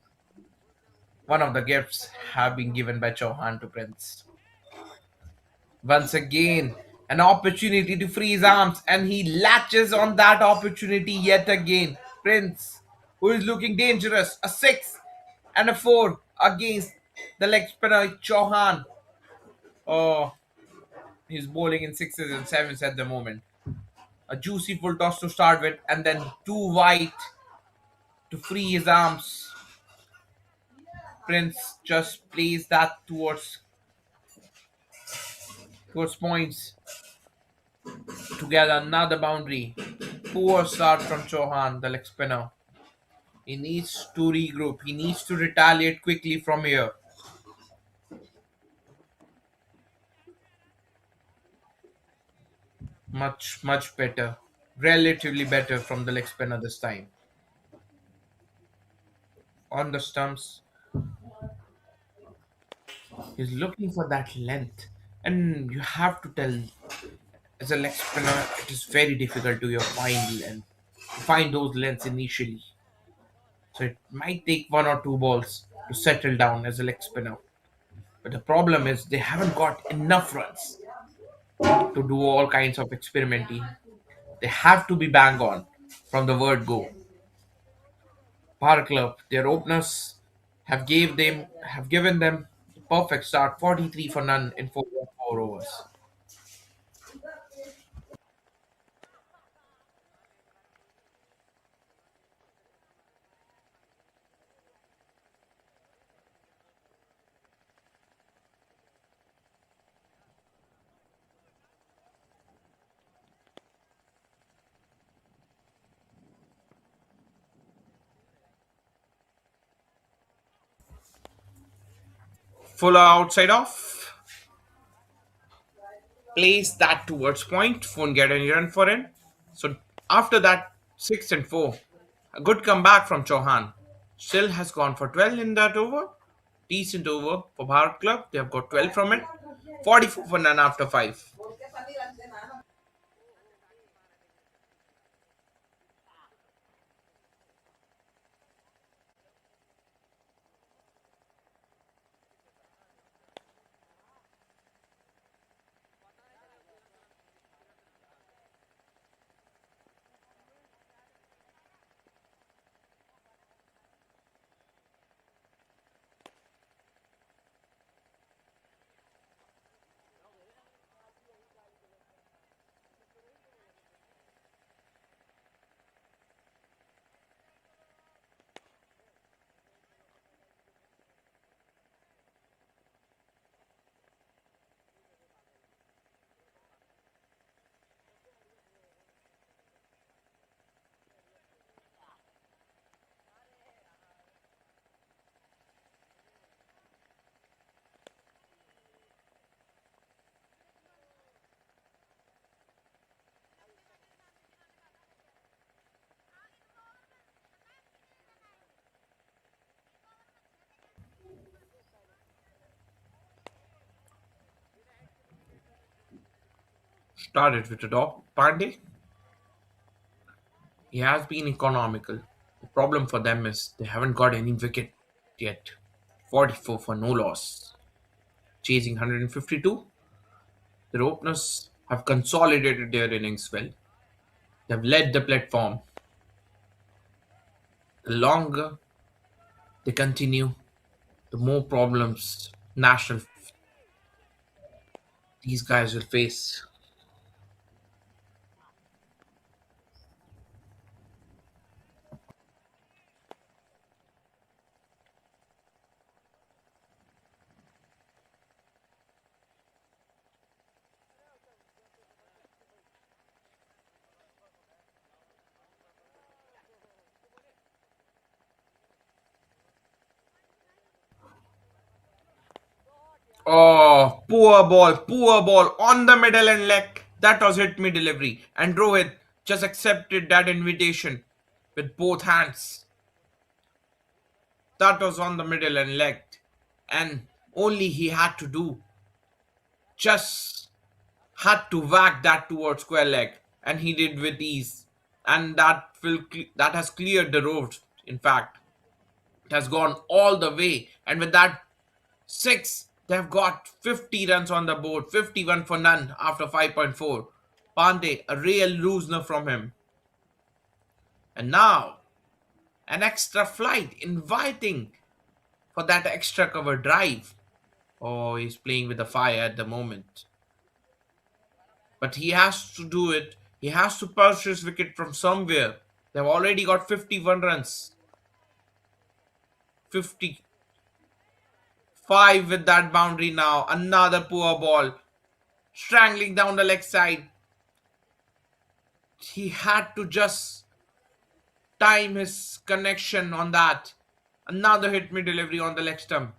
one of the gifts have been given by Chauhan to Prince. Once again, an opportunity to free his arms, and he latches on that opportunity yet again. Prince, who is looking dangerous, a 6 and a 4 against the leg spinner Chauhan. Oh, he's bowling in sixes and sevens at the moment. A juicy full toss to start with, and then too wide to free his arms. Prince just plays that towards points to get another boundary. Poor start from Chauhan, the leg spinner. He needs to regroup. He needs to retaliate quickly from here. Much, much better. Relatively better from the leg spinner this time. On the stumps, he's looking for that length. And you have to tell, as a leg spinner, it is very difficult to find length. Find those lengths initially. So it might take one or two balls to settle down as a leg spinner. But the problem is they haven't got enough runs to do all kinds of experimenting. They have to be bang on from the word go. Power Club, their openers have given them the perfect start, 43 for none in 4 overs. Fuller outside off, plays that towards point, won't get any run for it. So after that, 6 and 4, a good comeback from Chauhan. Still has gone for 12 in that over. Decent over for Bharat Club. They have got 12 from it. 44 for none after 5. Started with the top. Pandey, he has been economical. The problem for them is they haven't got any wicket yet. 44 for no loss. Chasing 152, their openers have consolidated their innings well. They've led the platform. The longer they continue, the more problems national these guys will face. Oh, poor ball on the middle and leg. That was hit me delivery. And Rohit just accepted that invitation with both hands. That was on the middle and leg. And only he had to do just had to whack that towards square leg. And he did with ease. And that has cleared the road. In fact, it has gone all the way. And with that six, they've got 50 runs on the board, 51 for none after 5.4. Pandey, a real loser from him. And now, an extra flight inviting for that extra cover drive. Oh, he's playing with the fire at the moment. But he has to do it. He has to purchase his wicket from somewhere. They've already got 51 runs. 55 with that boundary now. Another poor ball. Strangling down the leg side. He had to just time his connection on that. Another hit me delivery on the leg stump.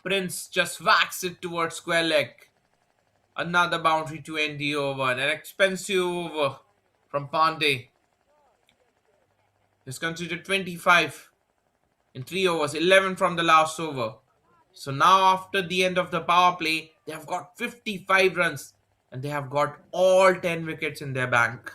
Prince just whacks it towards square leg. Another boundary to end the over. An expensive over from Pandey. He's considered 25 in 3 overs, 11 from the last over. So now after the end of the power play, they have got 55 runs and they have got all 10 wickets in their bank.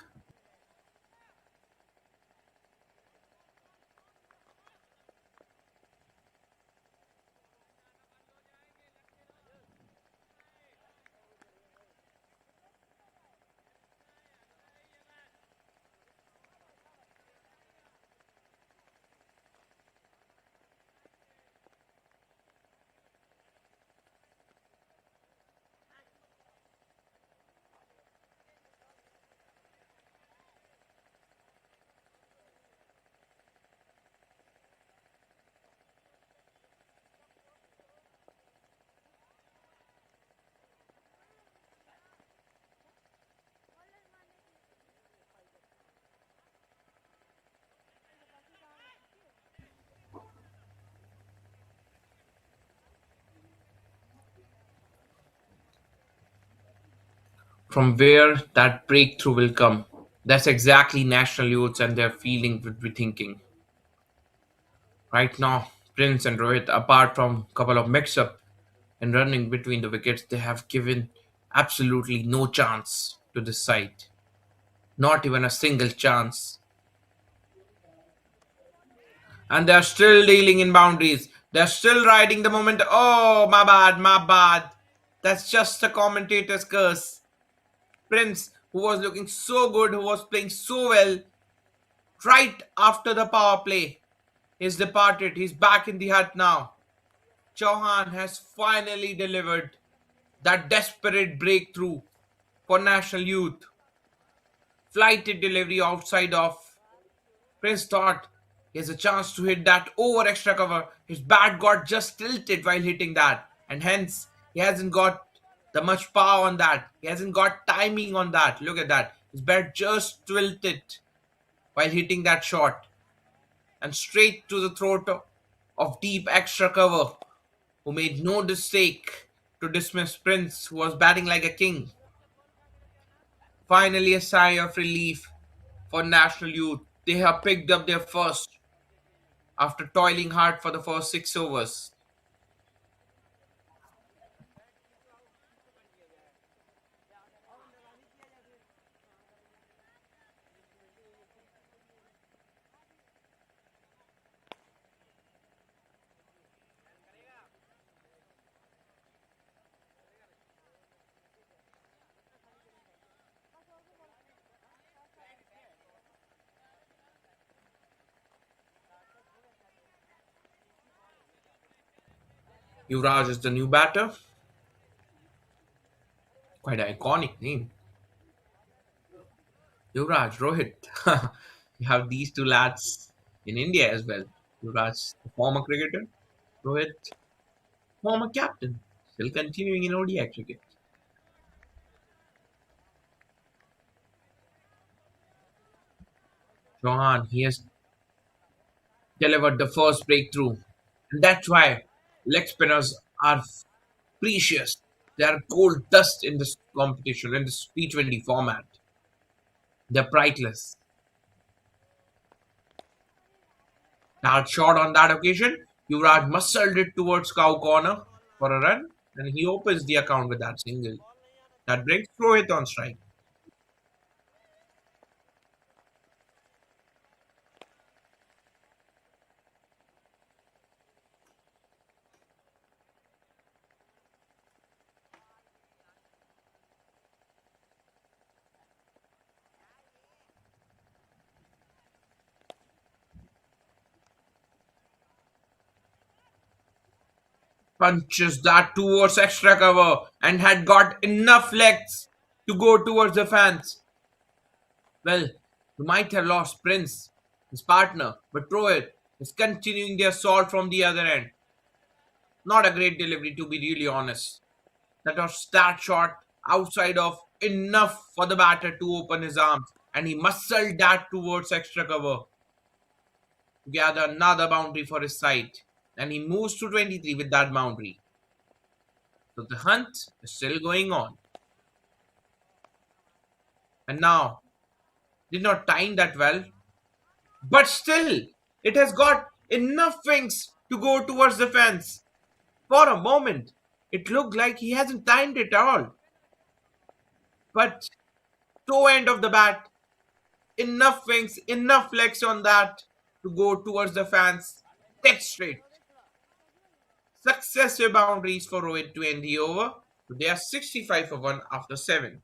From where that breakthrough will come, that's exactly national youths and their feeling would be thinking. Right now, Prince and Rohit, apart from a couple of mix-up and running between the wickets, they have given absolutely no chance to this side. Not even a single chance. And they're still dealing in boundaries. They're still riding the moment. Oh, my bad, my bad. That's just a commentator's curse. Prince, who was looking so good, who was playing so well, right after the power play, is departed. He's back in the hut now. Chauhan has finally delivered that desperate breakthrough for national youth. Flighted delivery outside off. Prince thought he has a chance to hit that over extra cover. His bat got just tilted while hitting that, and hence he hasn't got the much power on that. He hasn't got timing on that. Look at that. His bat just tilted while hitting that shot, and straight to the throat of deep extra cover, who made no mistake to dismiss Prince, who was batting like a king. Finally, a sigh of relief for national youth. They have picked up their first after toiling hard for the first 6 overs. Yuvraj is the new batter. Quite an iconic name. Yuvraj, Rohit. You have these two lads in India as well. Yuvraj, the former cricketer. Rohit, former captain. Still continuing in ODI cricket. Chauhan, he has delivered the first breakthrough. And that's why leg spinners are precious. They are gold dust in this competition, in this T20 format. They're priceless. Hard shot on that occasion. Yuvraj muscled it towards cow corner for a run, and he opens the account with that single. That brings Rohit on strike. Punches that towards extra cover and had got enough legs to go towards the fans. Well, we might have lost Prince, his partner, but Rohit is continuing the assault from the other end. Not a great delivery, to be really honest. That was that shot outside of enough for the batter to open his arms, and he muscled that towards extra cover to gather another boundary for his side. And he moves to 23 with that boundary. So the hunt is still going on. And now, did not time that well, but still, it has got enough wings to go towards the fence. For a moment, it looked like he hasn't timed it all. But toe end of the bat, enough wings, enough legs on that to go towards the fans. Dead straight. Successive boundaries for Rohit to end the over. So they are 65 for 1 after 7.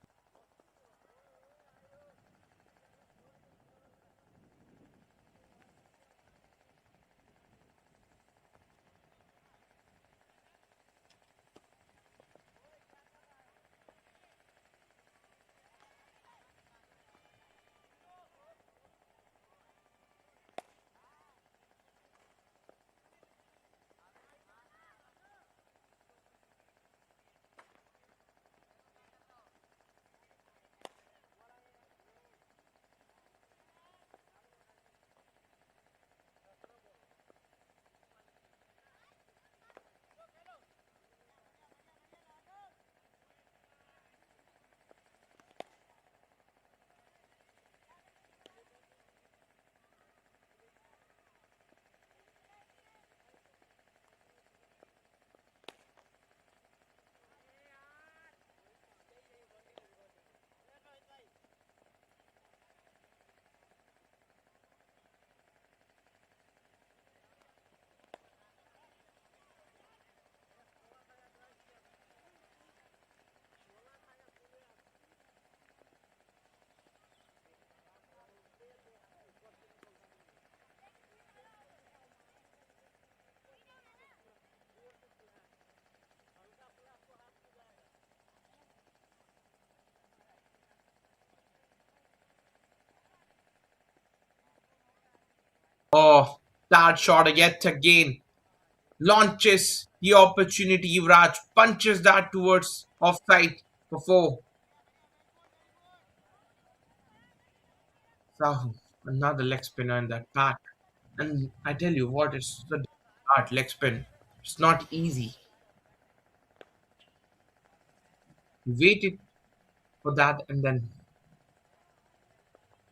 Oh, that shot yet again. Launches the opportunity. Yuvraj punches that towards offside for 4. Sahu, another leg spinner in that pack. And I tell you what, it's the art leg spin. It's not easy. He waited for that and then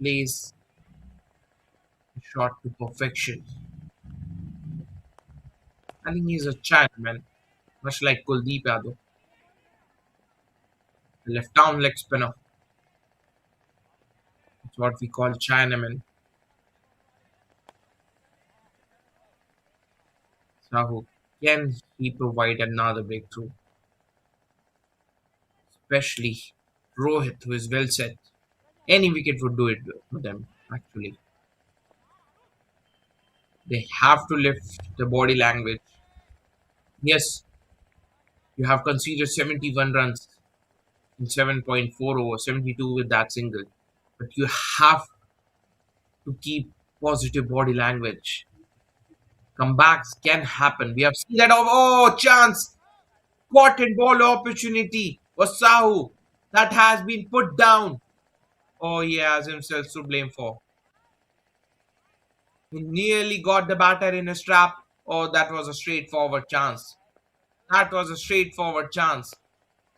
plays the shot to perfection. I think he's a Chinaman, much like Kuldeep Yadav, the left down leg spinner. It's what we call Chinaman. Sahu, can he provide another breakthrough? Especially Rohit, who is well set. Any wicket would do it for them, actually. They have to lift the body language. Yes, You have conceded 71 runs in 7.4 overs, 72 with that single. But you have to keep positive body language. Comebacks can happen. We have seen that. Oh, chance! Caught and ball opportunity was Sahu. That has been put down. Oh, he has himself to blame for. He nearly got the batter in his trap. Oh, that was a straightforward chance. That was a straightforward chance.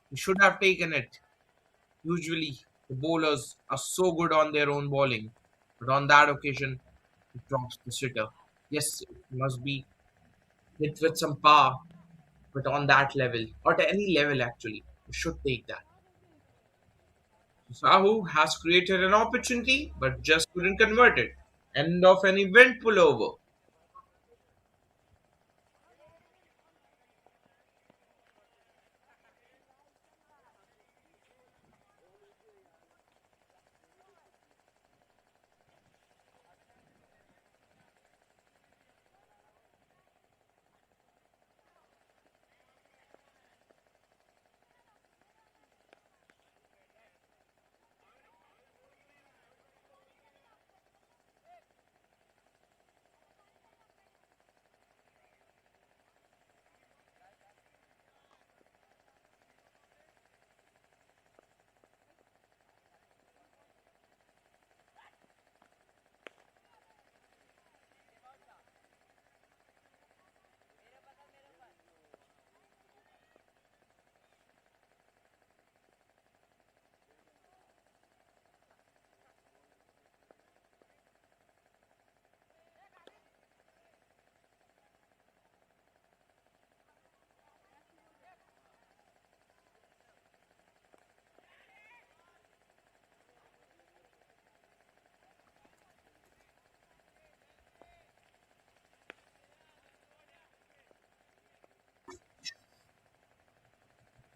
He should have taken it. Usually, the bowlers are so good on their own bowling, but on that occasion, he drops the sitter. Yes, it must be hit with some power, but on that level, or at any level actually, you should take that. Sahu has created an opportunity, but just couldn't convert it. End of an eventful over.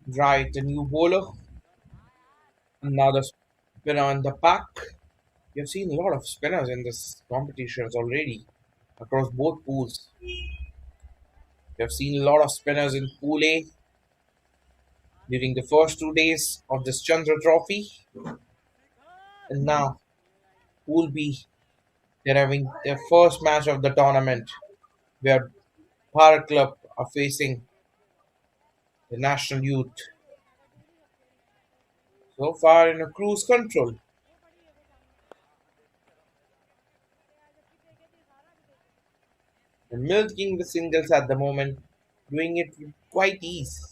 Right, a new bowler, another spinner on the pack. We have seen a lot of spinners in this competitions already across both pools. We have seen a lot of spinners in Pool A during the first 2 days of this Chandra Trophy, and now Pool B, they're having their first match of the tournament where Bharat Club are facing the National Youth. So far in a cruise control and milking the singles at the moment, doing it with quite ease.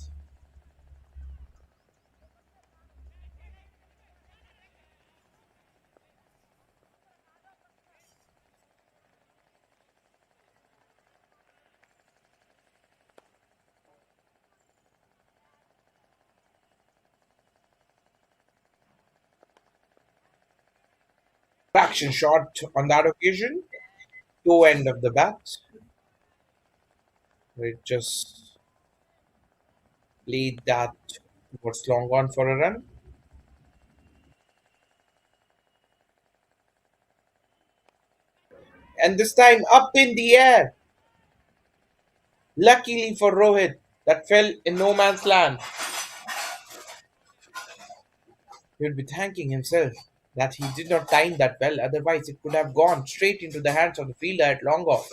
Traction shot on that occasion, toe end of the bat. It just played that towards long on for a run. And this time up in the air. Luckily for Rohit, that fell in no man's land. He would be thanking himself that he did not time that well, otherwise, it could have gone straight into the hands of the fielder at long off.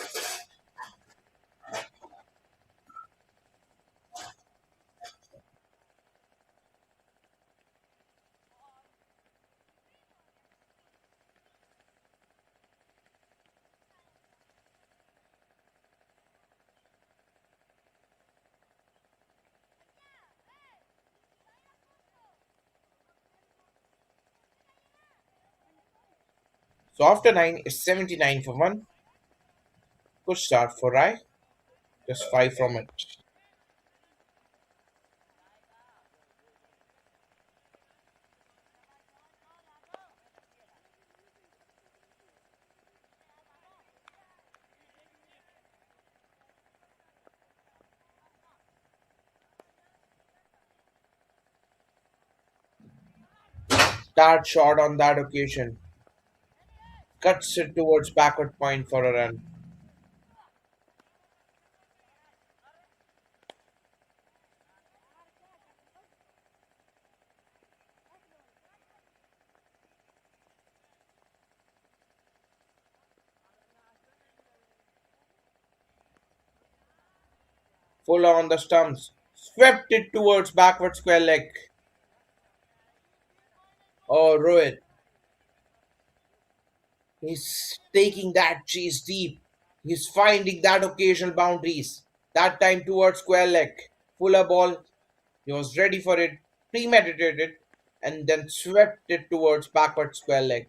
So after 9 is 79 for 1. Good start for Rai. Just 5 from it. Start shot on that occasion. Cuts it towards backward point for a run. Full on the stumps, swept it towards backward square leg. Oh, Rohit, he's taking that chase deep. He's finding that occasional boundaries. That time towards square leg. Fuller ball, he was ready for it, premeditated, and then swept it towards backward square leg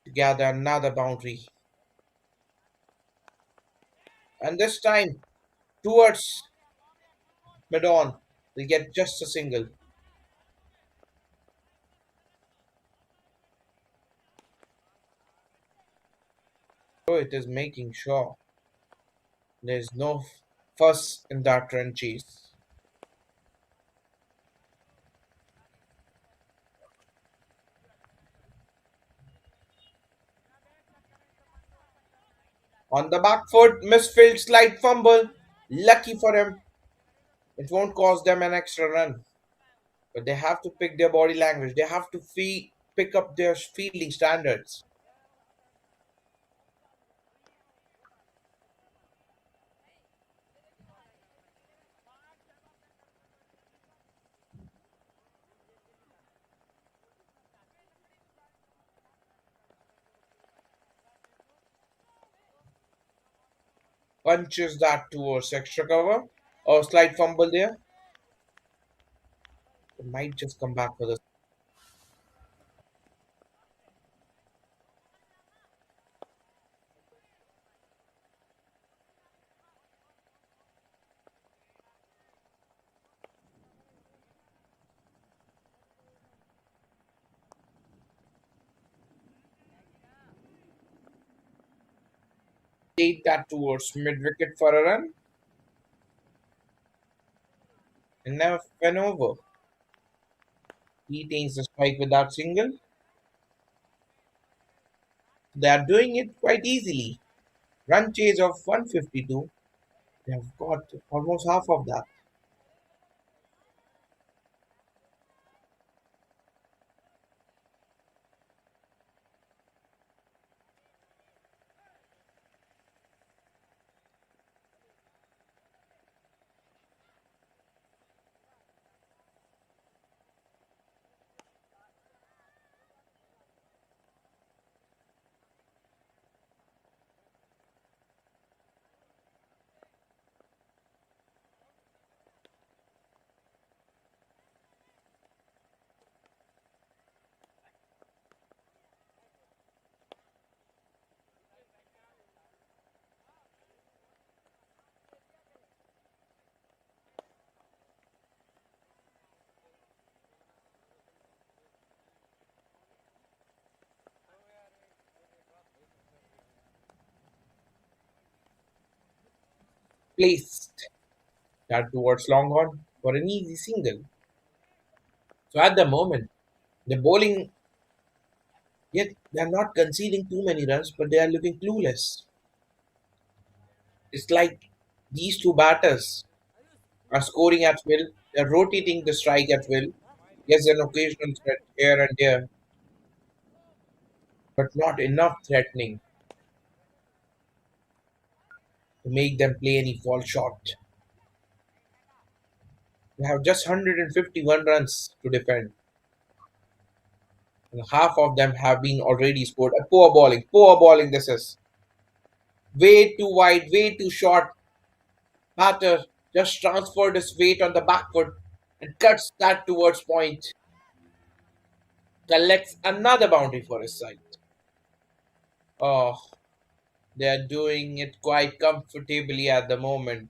to gather another boundary. And this time towards mid-on, will get just a single. So it is making sure there's no fuss in that run chase. On the back foot, misfield slight fumble. Lucky for him, it won't cost them an extra run. But they have to pick their body language. They have to pick up their fielding standards. Punches that towards extra cover. Or slight fumble there. It might just come back for the take that towards mid wicket for a run. And never went over. He takes the strike without single. They are doing it quite easily. Run chase of 152. They have got almost half of that. Placed that towards long on for an easy single. So at the moment, the bowling, yet they are not conceding too many runs, but they are looking clueless. It's like these two batters are scoring at will, they're rotating the strike at will. Yes, an occasional threat here and there, but not enough threatening to make them play any fall short. They have just 151 runs to defend, and half of them have been already scored. A poor bowling. This is way too wide, way too short. Batter just transferred his weight on the back foot and cuts that towards point. Collects another boundary for his side. Oh, they are doing it quite comfortably at the moment.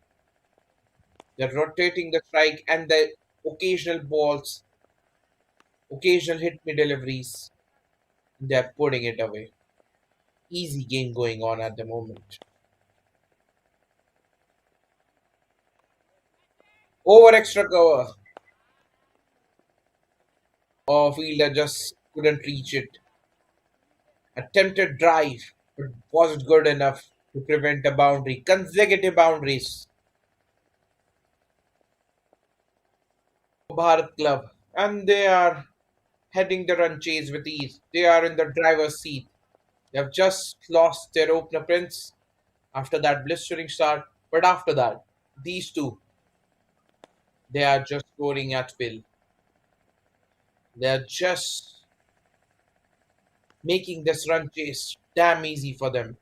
They're rotating the strike and the occasional balls, occasional hit me deliveries. They're putting it away. Easy game going on at the moment. Over extra cover. Oh, fielder just couldn't reach it. Attempted drive, but wasn't good enough to prevent a boundary. Consecutive boundaries. Bharat club. And they are heading the run chase with ease. They are in the driver's seat. They have just lost their opener Prince after that blistering start. But after that, these two, they are just scoring at will. They are just making this run chase damn easy for them.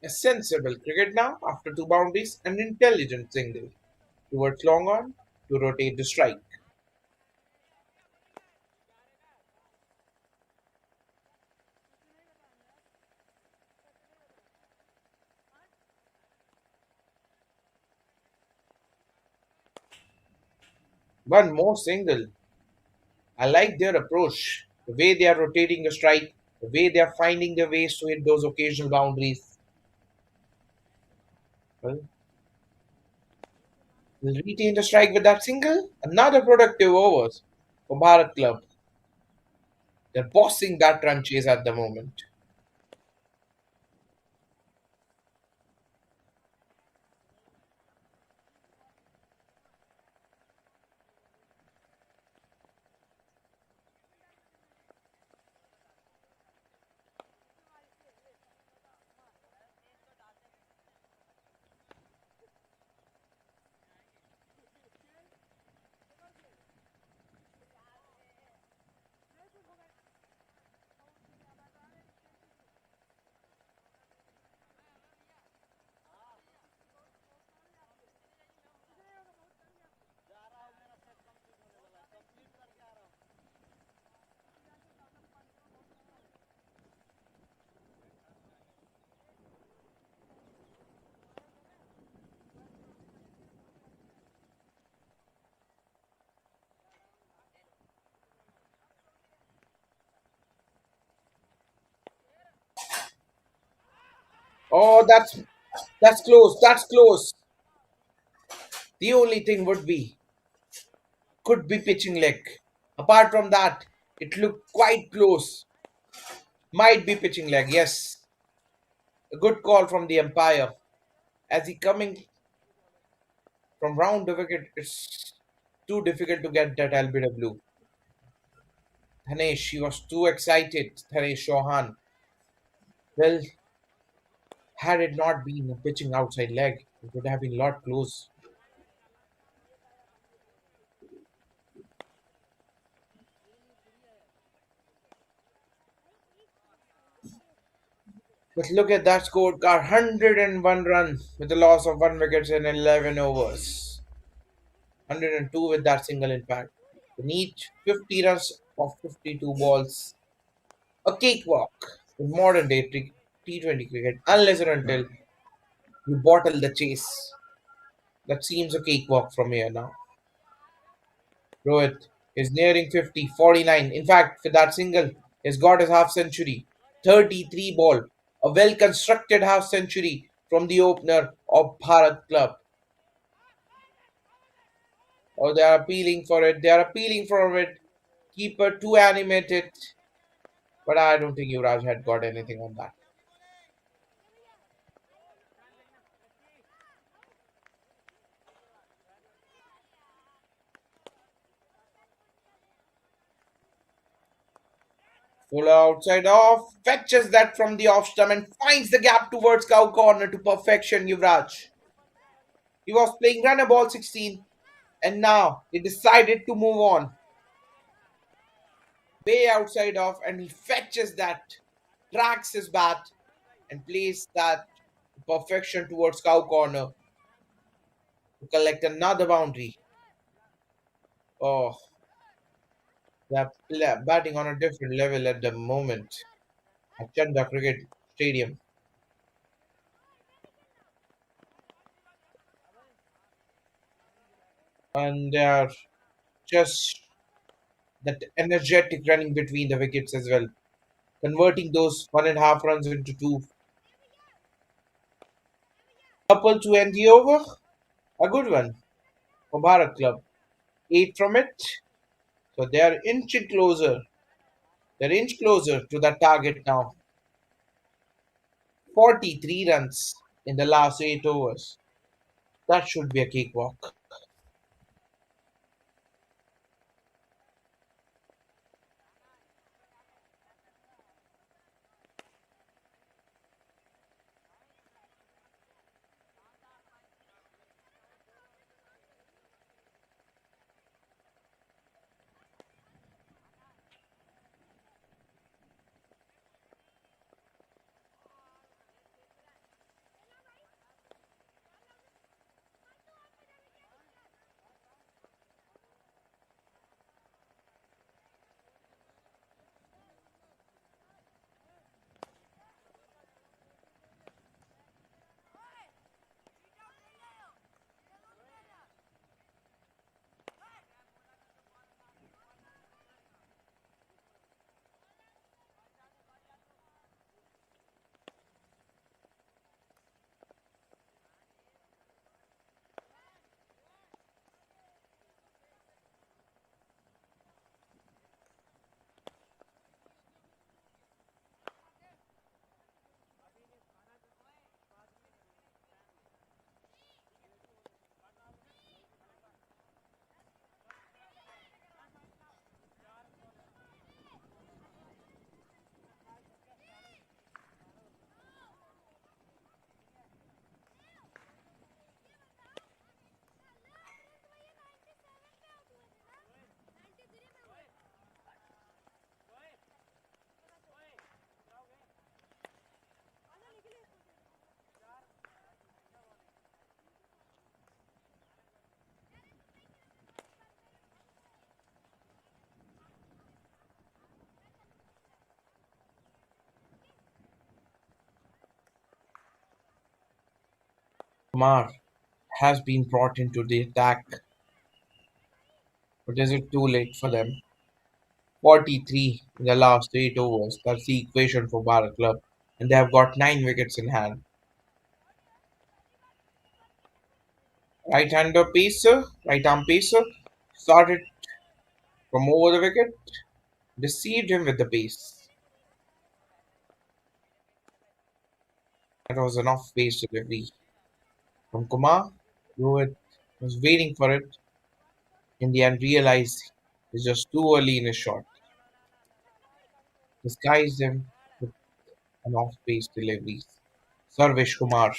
A sensible cricket now after two boundaries, an intelligent single towards long on to rotate the strike. One more single. I like their approach, the way they are rotating the strike, the way they are finding their ways to hit those occasional boundaries. Well, will retain the strike with that single. Another productive overs for Bharat club. They're bossing that run chase at the moment. Oh, that's close. That's close. The only thing would be could be pitching leg. Apart from that, it looked quite close. Might be pitching leg. Yes, a good call from the umpire. As he coming from round the wicket, it's too difficult to get that LBW. Dhanesh, he was too excited. Dhanesh Chauhan. Well, had it not been a pitching outside leg, it would have been a lot close. But look at that scorecard 101 runs with a loss of 1 wicket in 11 overs. 102 with that single impact. They need 50 runs of 52 balls. A cakewalk in modern day T20 cricket, unless and until you bottle the chase. That seems a cakewalk from here now. Rohit is nearing 50, 49. In fact, for that single, he's got his half century. 33 ball. A well constructed half century from the opener of Bharat Club. Or they are appealing for it. They are appealing for it. Keeper too animated. But I don't think Yuvraj had got anything on that. Fuller outside off. Fetches that from the off stump and finds the gap towards cow corner to perfection, Yuvraj. He was playing runner ball 16 and now he decided to move on. Way outside off and he fetches that, tracks his bat and plays that perfection towards cow corner to collect another boundary. Oh, they're batting on a different level at the moment at Chandra Cricket Stadium. And they are just that energetic running between the wickets as well, converting those 1.5 runs into two. Couple to end the over. A good one for Bharat Club. 8 from it. So they are inching closer. They're inch closer to that target now. 43 runs in the last 8 overs. That should be a cakewalk. Kumar has been brought into the attack, but is it too late for them? 43 in the last 8 overs. That's the equation for Bharat Club. And they have got 9 wickets in hand. Right-hander pacer, right arm pacer, started from over the wicket, deceived him with the pace. That was an off-pace delivery from Kumar. Rohit was waiting for it. In the end, realized he's just too early in his shot. Disguised him with an off-pace delivery. Sarvesh Kumar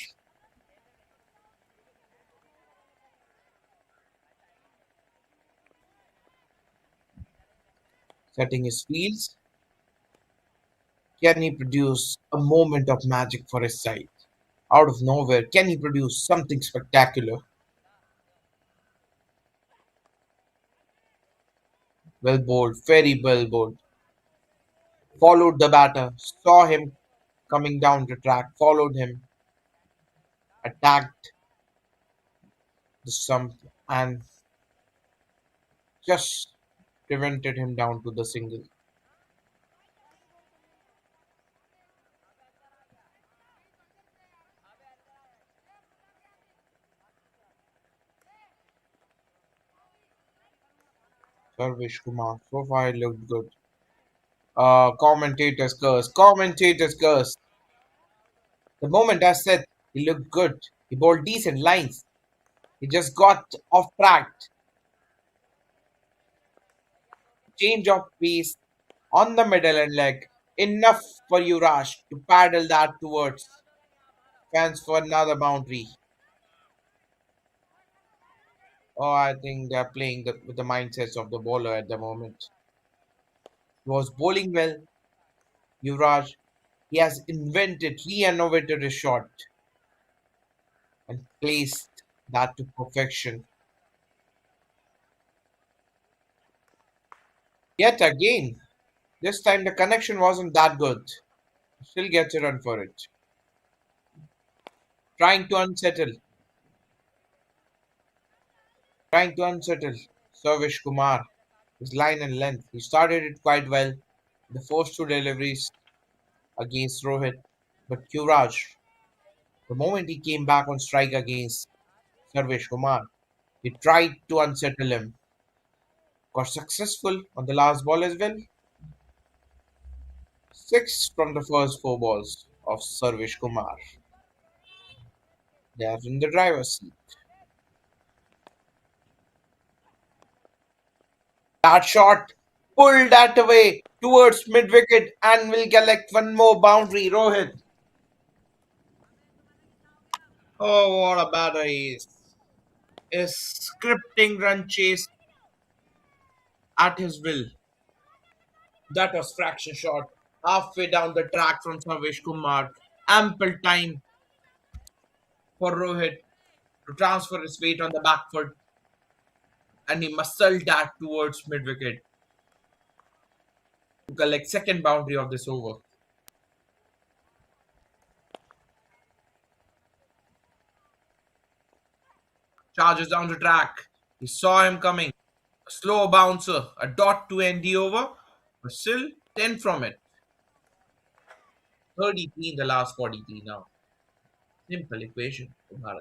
setting his fields. Can he produce a moment of magic for his side? Out of nowhere, can he produce something spectacular? Well bowled, very well bowled. Followed the batter, saw him coming down the track, followed him, attacked the stump, and just prevented him down to the single. Sarvesh Kumar, so far it looked good. Commentators curse, commentators curse. The moment I said he looked good, he bowled decent lines. He just got off track. Change of pace on the middle and leg. Enough for Yuvraj to paddle that towards fans for another boundary. Oh, I think they're playing with the mindsets of the bowler at the moment. He was bowling well. Yuvraj, he has re-innovated his shot and placed that to perfection. Yet again, this time the connection wasn't that good. Still gets a run for it. Trying to unsettle, trying to unsettle Sarvesh Kumar. His line and length. He started it quite well. The first two deliveries against Rohit, but Yuvraj, the moment he came back on strike against Sarvesh Kumar, he tried to unsettle him. Got successful on the last ball as well. Six from the first four balls of Sarvesh Kumar. They are in the driver's seat. That shot pulled that away towards mid wicket and will collect one more boundary. Rohit. Oh, what a batter he is scripting run chase at his will. That was fraction shot. Halfway down the track from Sarvesh Kumar. Ample time for Rohit to transfer his weight on the back foot and he muscled that towards mid wicket to collect second boundary of this over. Charges down the track. He saw him coming. A slow bouncer, a dot to end the over, but still 10 from it. 33 in the last 43 now. Simple equation for Bharat.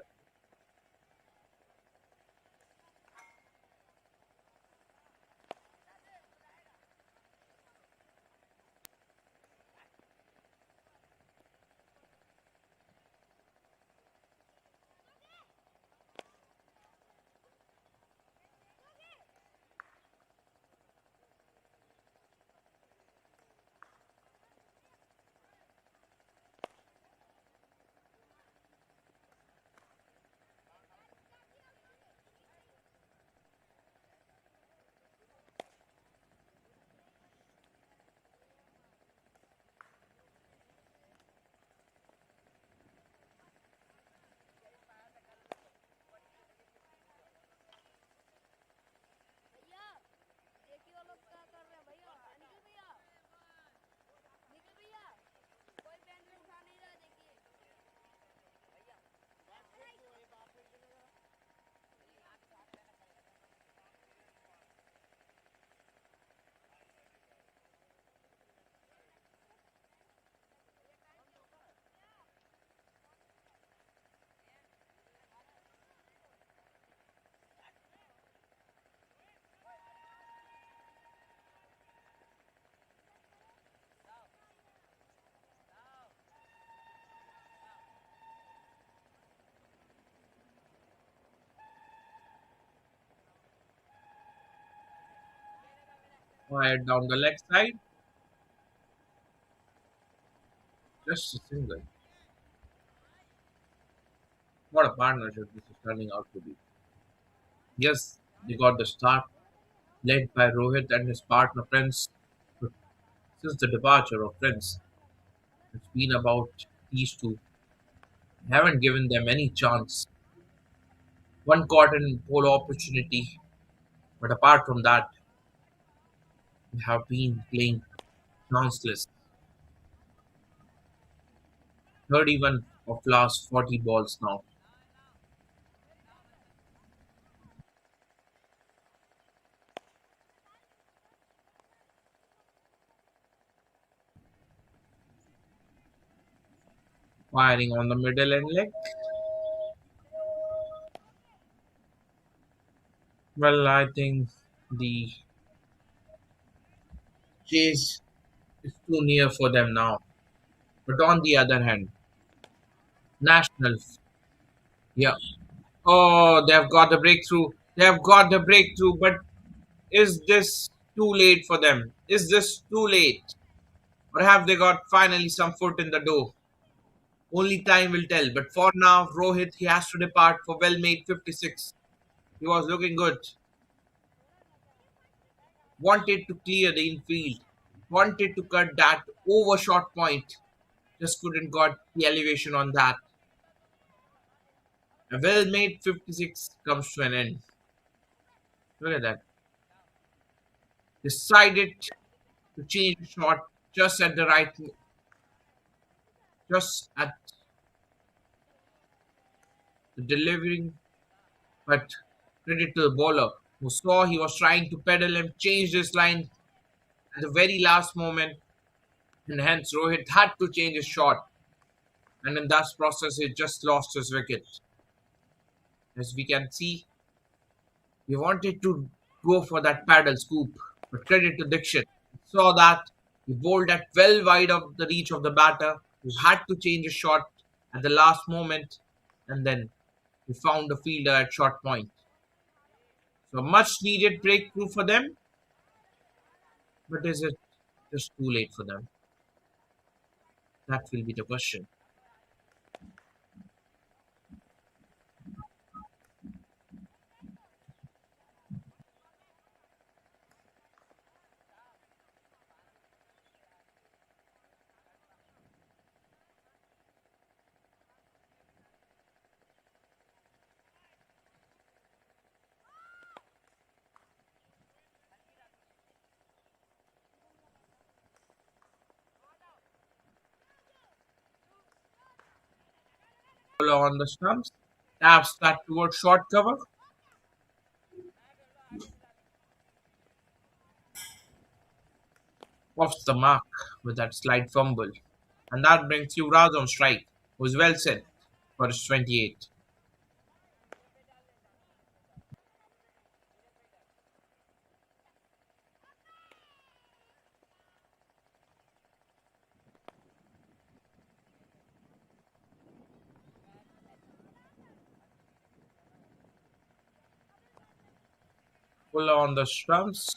Fired down the leg side, just a single. What a partnership this is turning out to be. Yes, they got the start, led by Rohit and his partner Prince. But since the departure of Prince, it's been about these two. Haven't given them any chance. One caught in pole opportunity, but apart from that, they have been playing chanceless. 31 of last 40 balls now. Firing on the middle and leg. Well, I think the chase is too near for them now. But on the other hand, Nationals, yeah. Oh, they have got the breakthrough. They have got the breakthrough, but is this too late for them? Is this too late? Or have they got finally some foot in the door? Only time will tell. But for now, Rohit, he has to depart for well made 56. He was looking good. Wanted to clear the infield. Wanted to cut that overshot point. Just couldn't got the elevation on that. A well made 56 comes to an end. Look at that. Decided to change the shot just at the right, just at the delivering, but credit to the bowler who saw he was trying to pedal him, changed his line at the very last moment, and hence Rohit had to change his shot, and in that process he just lost his wicket. As we can see, he wanted to go for that paddle scoop, but credit to Dixit. He saw that he bowled at well wide of the reach of the batter, who had to change his shot at the last moment, and then he found the fielder at short point. So much needed breakthrough for them, but is it just too late for them? That will be the question. Bowler on the stumps, taps that towards short cover, offs the mark with that slight fumble, and that brings Yuvraj on strike, who's well set for his 28. Bowler on the stumps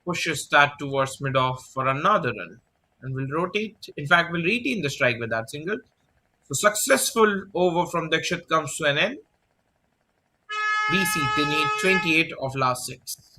pushes that towards mid off for another run, and will rotate. In fact, will retain the strike with that single. So successful over from Dikshit comes to an end. BC they need 28 of last six.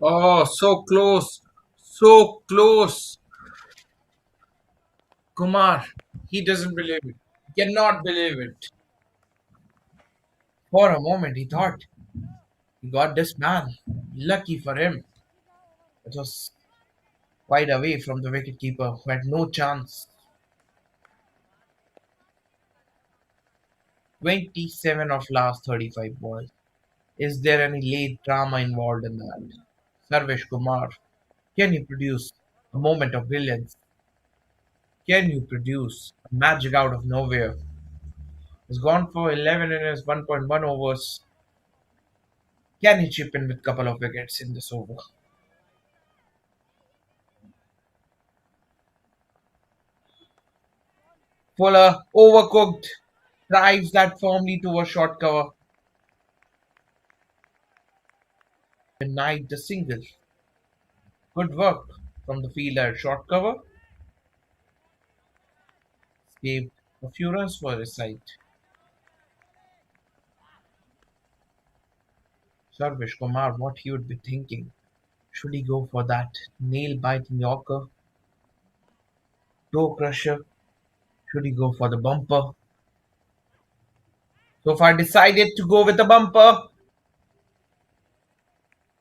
Oh, so close. So close. Kumar, he doesn't believe it. Cannot believe it. For a moment, he thought he got this man. Lucky for him. It was wide away from the wicketkeeper who had no chance. 27 of last 35 balls. Is there any late drama involved in that? Sarvesh Kumar, can you produce a moment of brilliance? Can you produce a magic out of nowhere? He's gone for 11 in his 1.1 overs. Can he chip in with a couple of wickets in this over? Fuller, overcooked, drives that firmly to a short cover. Denied the single. Good work from the fielder. Short cover. Saved a few runs for his side. Sarvesh Kumar, what he would be thinking. Should he go for that nail-biting Yorker, toe crusher? Should he go for the bumper? So far decided to go with the bumper.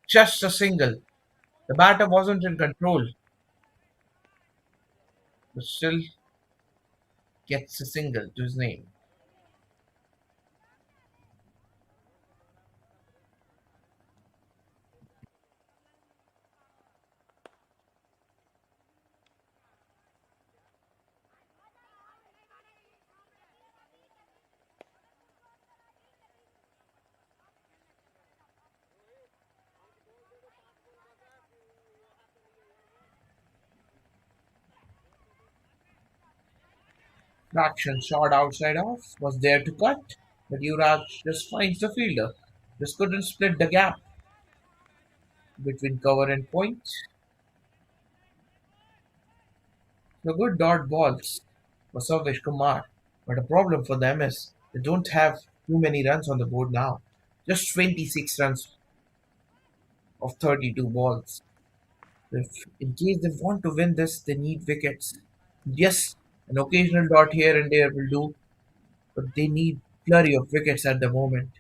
Just a single. The batter wasn't in control, but still gets a single to his name. Traction shot outside off was there to cut, but Yuvraj just finds the fielder. Just couldn't split the gap between cover and point. So good dot balls for Sarvesh Kumar. But the problem for them is they don't have too many runs on the board now. Just 26 runs of 32 balls. If in case they want to win this, they need wickets. Yes, an occasional dot here and there will do, but they need flurry of wickets at the moment.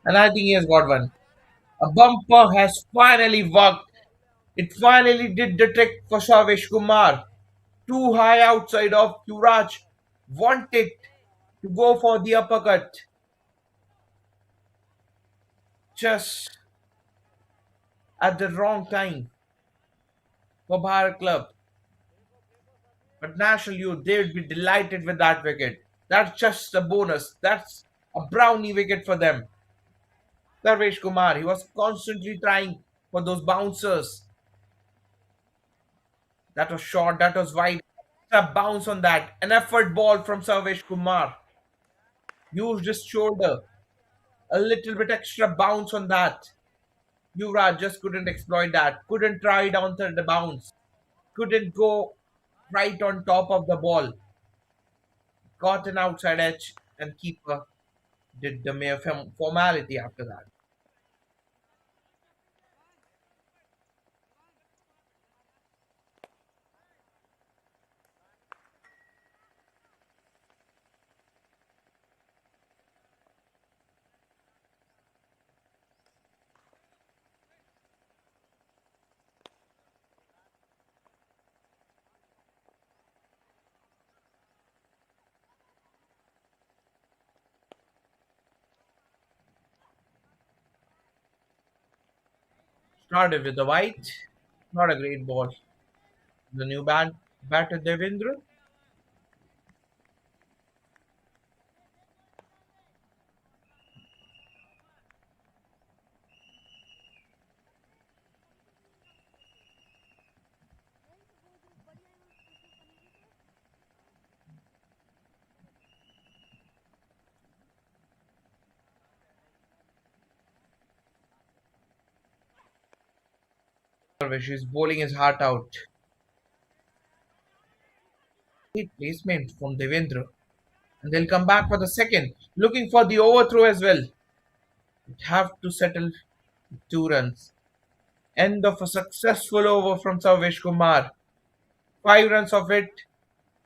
And I think he has got one. A bumper has finally worked. It finally did the trick for Savesh Kumar. Too high outside of Yuvraj. Wanted to go for the uppercut. Just at the wrong time for Bharat Club. But National Youth, they would be delighted with that wicket. That's just a bonus. That's a brownie wicket for them. Sarvesh Kumar, he was constantly trying for those bouncers. That was short, that was wide. A bounce on that. An effort ball from Sarvesh Kumar. Used his shoulder. A little bit extra bounce on that. Yuvraj just couldn't exploit that. Couldn't try down to the bounce. Couldn't go right on top of the ball. Got an outside edge and keeper did the mere formality after that. Started with the white. Not a great ball. The new batter Devendra. Which is bowling his heart out. Great placement from Devendra. And they'll come back for the second. Looking for the overthrow as well. It have to settle 2 runs. End of a successful over from Sarvesh Kumar. 5 runs of it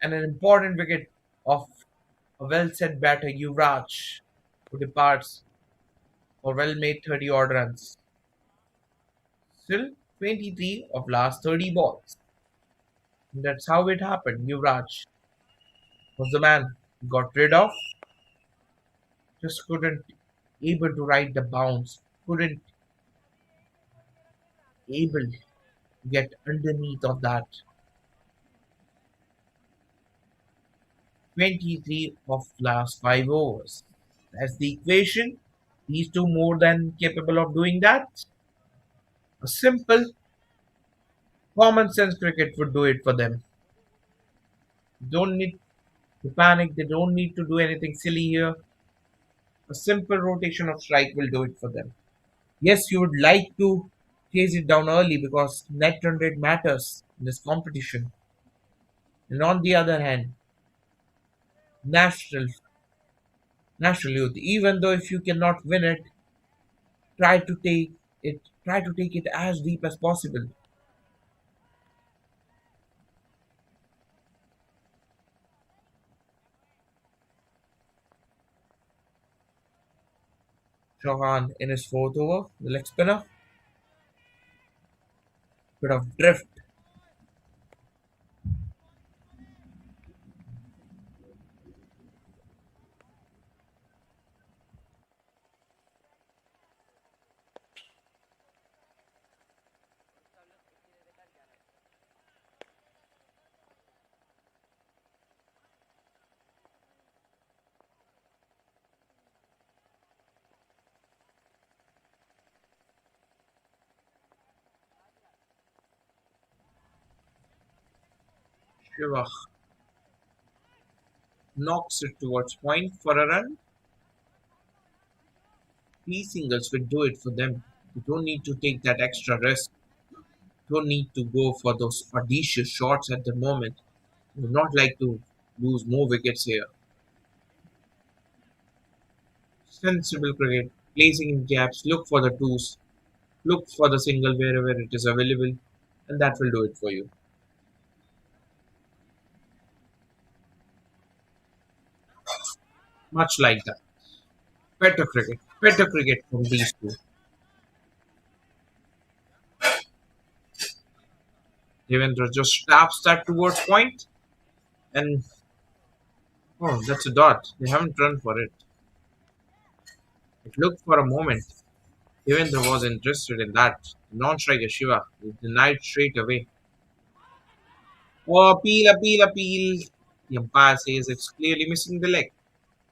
and an important wicket of a well set batter Yuvraj, who departs for well made 30 odd runs. Still 23 of last 30 balls. And that's how it happened. Yuvraj was the man who got rid of, just couldn't able to ride the bounce, couldn't able to get underneath of that. 23 of last 5 overs. That's the equation. These two more than capable of doing that. A simple common sense cricket would do it for them. Don't need to panic, they don't need to do anything silly here. A simple rotation of strike will do it for them. Yes, you would like to chase it down early because net run rate matters in this competition. And on the other hand, natural natural youth, even though if you cannot win it, try to take it as deep as possible. Chauhan in his fourth over, the leg spinner, bit of drift. Shiva knocks it towards point for a run. These singles will do it for them. You don't need to take that extra risk. Don't need to go for those audacious shots at the moment. You would not like to lose more wickets here. Sensible cricket, placing in gaps, look for the twos, look for the single wherever it is available, and that will do it for you. Much like that. Better cricket from these two. Devendra just taps that towards point, and oh, that's a dot. They haven't run for it. It looked for a moment. Devendra was interested in that. Non-striker Shiva is denied straight away. Oh, appeal. The umpire says it's clearly missing the leg.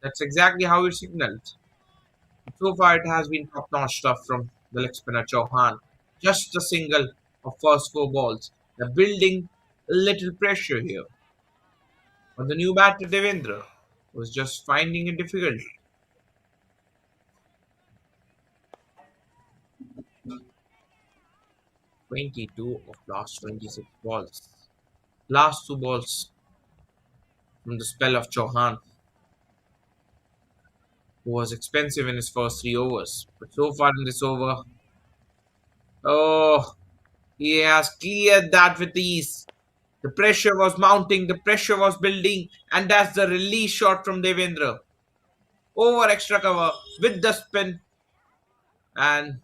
That's exactly how it signaled. So far, it has been top-notch stuff from the leg spinner Chauhan. Just a single of first 4 balls. They're building a little pressure here. But the new batter Devendra was just finding it difficult. 22 of last 26 balls. Last 2 balls from the spell of Chauhan, who was expensive in his first 3 overs. But so far in this over, oh, he has cleared that with ease. The pressure was mounting, the pressure was building, and that's the release shot from Devendra. Over extra cover with the spin and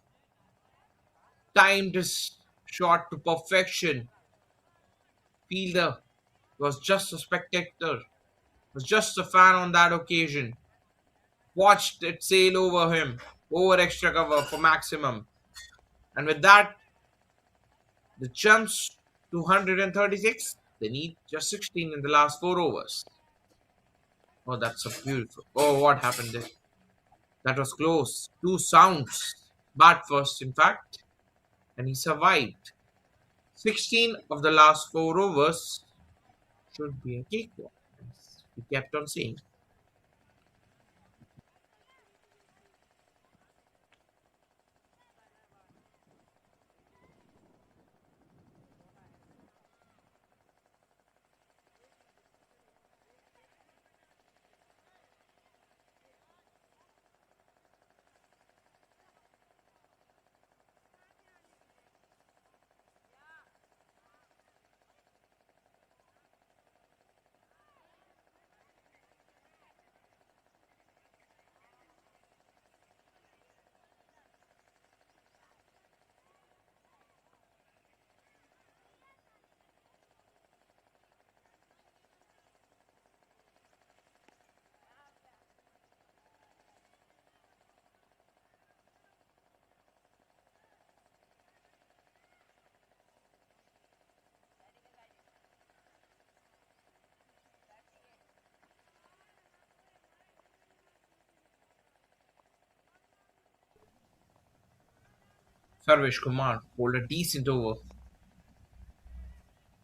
timed his shot to perfection. Fielder was just a spectator, was just a fan on that occasion. Watched it sail over him, over extra cover for maximum. And with that, the jumps to 136. They need just 16 in the last 4 overs. Oh, that's a beautiful. Oh, what happened there? That was close. Two sounds. Bat first, in fact, and he survived. 16 of the last 4 overs should be a cakewalk, as he kept on saying. Sarvesh Kumar bowled a decent over.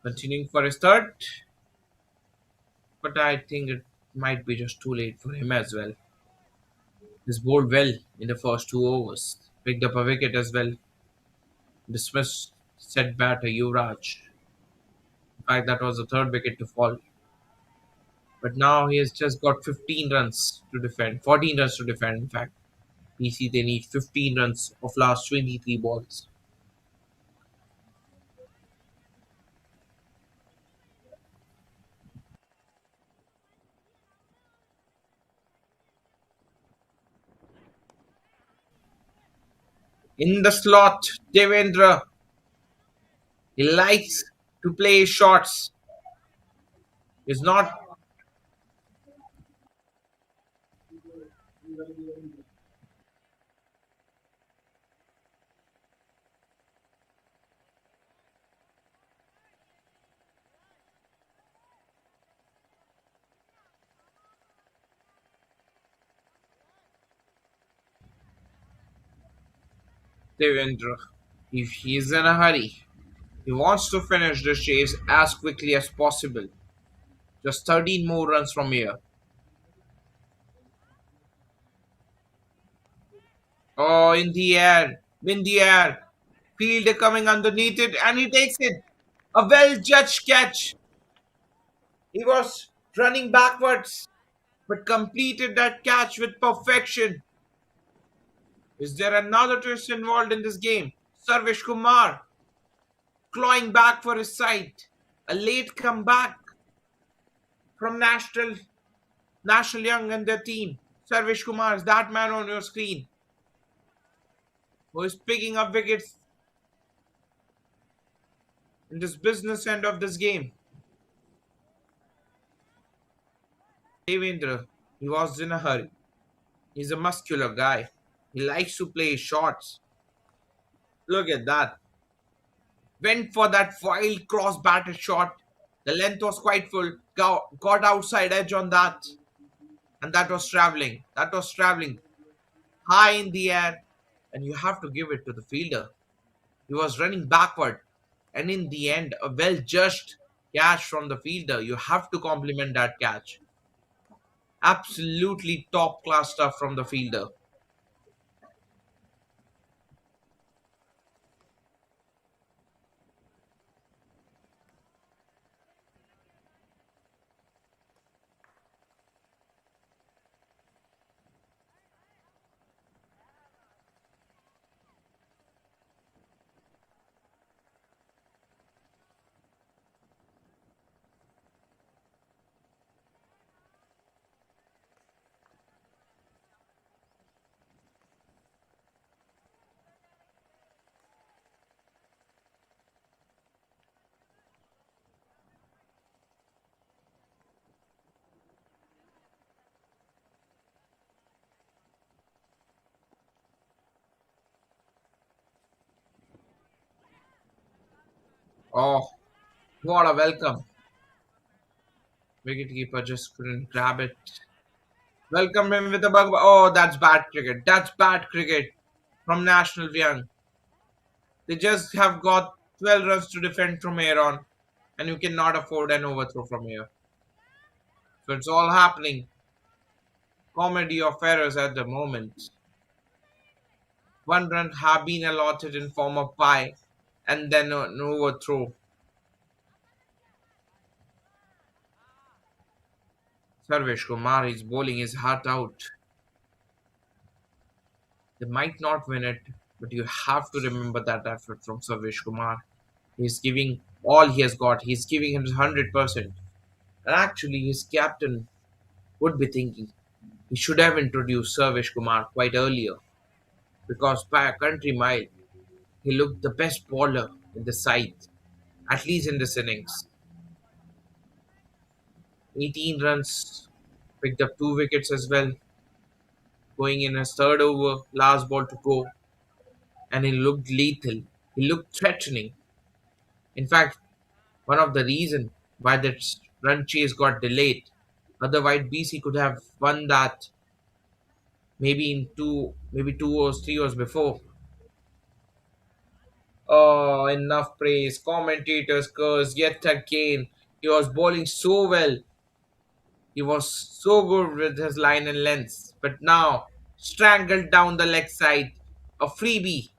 Continuing for his third, but I think it might be just too late for him as well. He's bowled well in the first 2 overs. Picked up a wicket as well. Dismissed set batter Yuvraj. In fact, that was the third wicket to fall. But now he has just got 15 runs to defend, 14 runs to defend. In fact, PC they need 15 runs of last 23 balls. In the slot, Devendra, he likes to play shots. He's not Devendra. If he's in a hurry, he wants to finish the chase as quickly as possible. Just 13 more runs from here. Oh, in the air. Fielder coming underneath it, and he takes it. A well judged catch. He was running backwards, but completed that catch with perfection. Is there another twist involved in this game? Sarvesh Kumar clawing back for his side. A late comeback from National Young and their team. Sarvesh Kumar is that man on your screen who is picking up wickets in this business end of this game. Devendra, he was in a hurry. He's a muscular guy. He likes to play shots. Look at that. Went for that wild cross batted shot. The length was quite full. Got outside edge on that. And that was traveling. That was traveling high in the air. And you have to give it to the fielder. He was running backward. And in the end, a well judged catch from the fielder. You have to compliment that catch. Absolutely top class stuff from the fielder. Oh, what a welcome. Wicketkeeper just couldn't grab it. Welcome him with a bug. Oh, that's bad cricket. That's bad cricket from National Young. They just have got 12 runs to defend from here on, and you cannot afford an overthrow from here. So it's all happening. Comedy of errors at the moment. One run have been allotted in form of pie, and then an overthrow. Sarvesh Kumar is bowling his heart out. They might not win it, but you have to remember that effort from Sarvesh Kumar. He's giving all he has got. He's giving him 100%. And actually, his captain would be thinking he should have introduced Sarvesh Kumar quite earlier because by a country mile, he looked the best bowler in the side, at least in this innings. 18 runs, picked up 2 wickets as well, going in his third over, last ball to go, and he looked lethal. He looked threatening. In fact, one of the reasons why that run chase got delayed. Otherwise, BC could have won that maybe in maybe 2 or 3 hours before. Oh, enough praise. Commentators curse yet again. He was bowling so well. He was so good with his line and lengths. But now, strangled down the leg side. A freebie.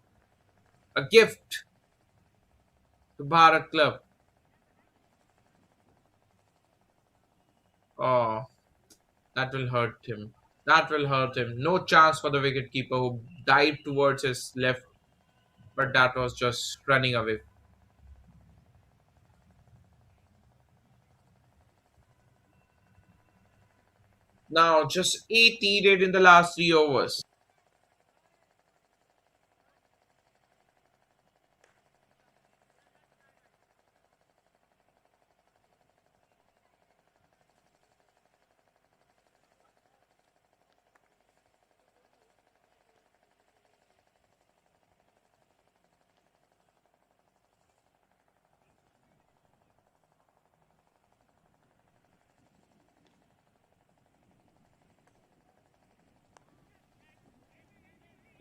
A gift to Bharat Club. Oh, that will hurt him. That will hurt him. No chance for the wicketkeeper who dived towards his left, but that was just running away. Now, just 8 needed in the last 3 overs.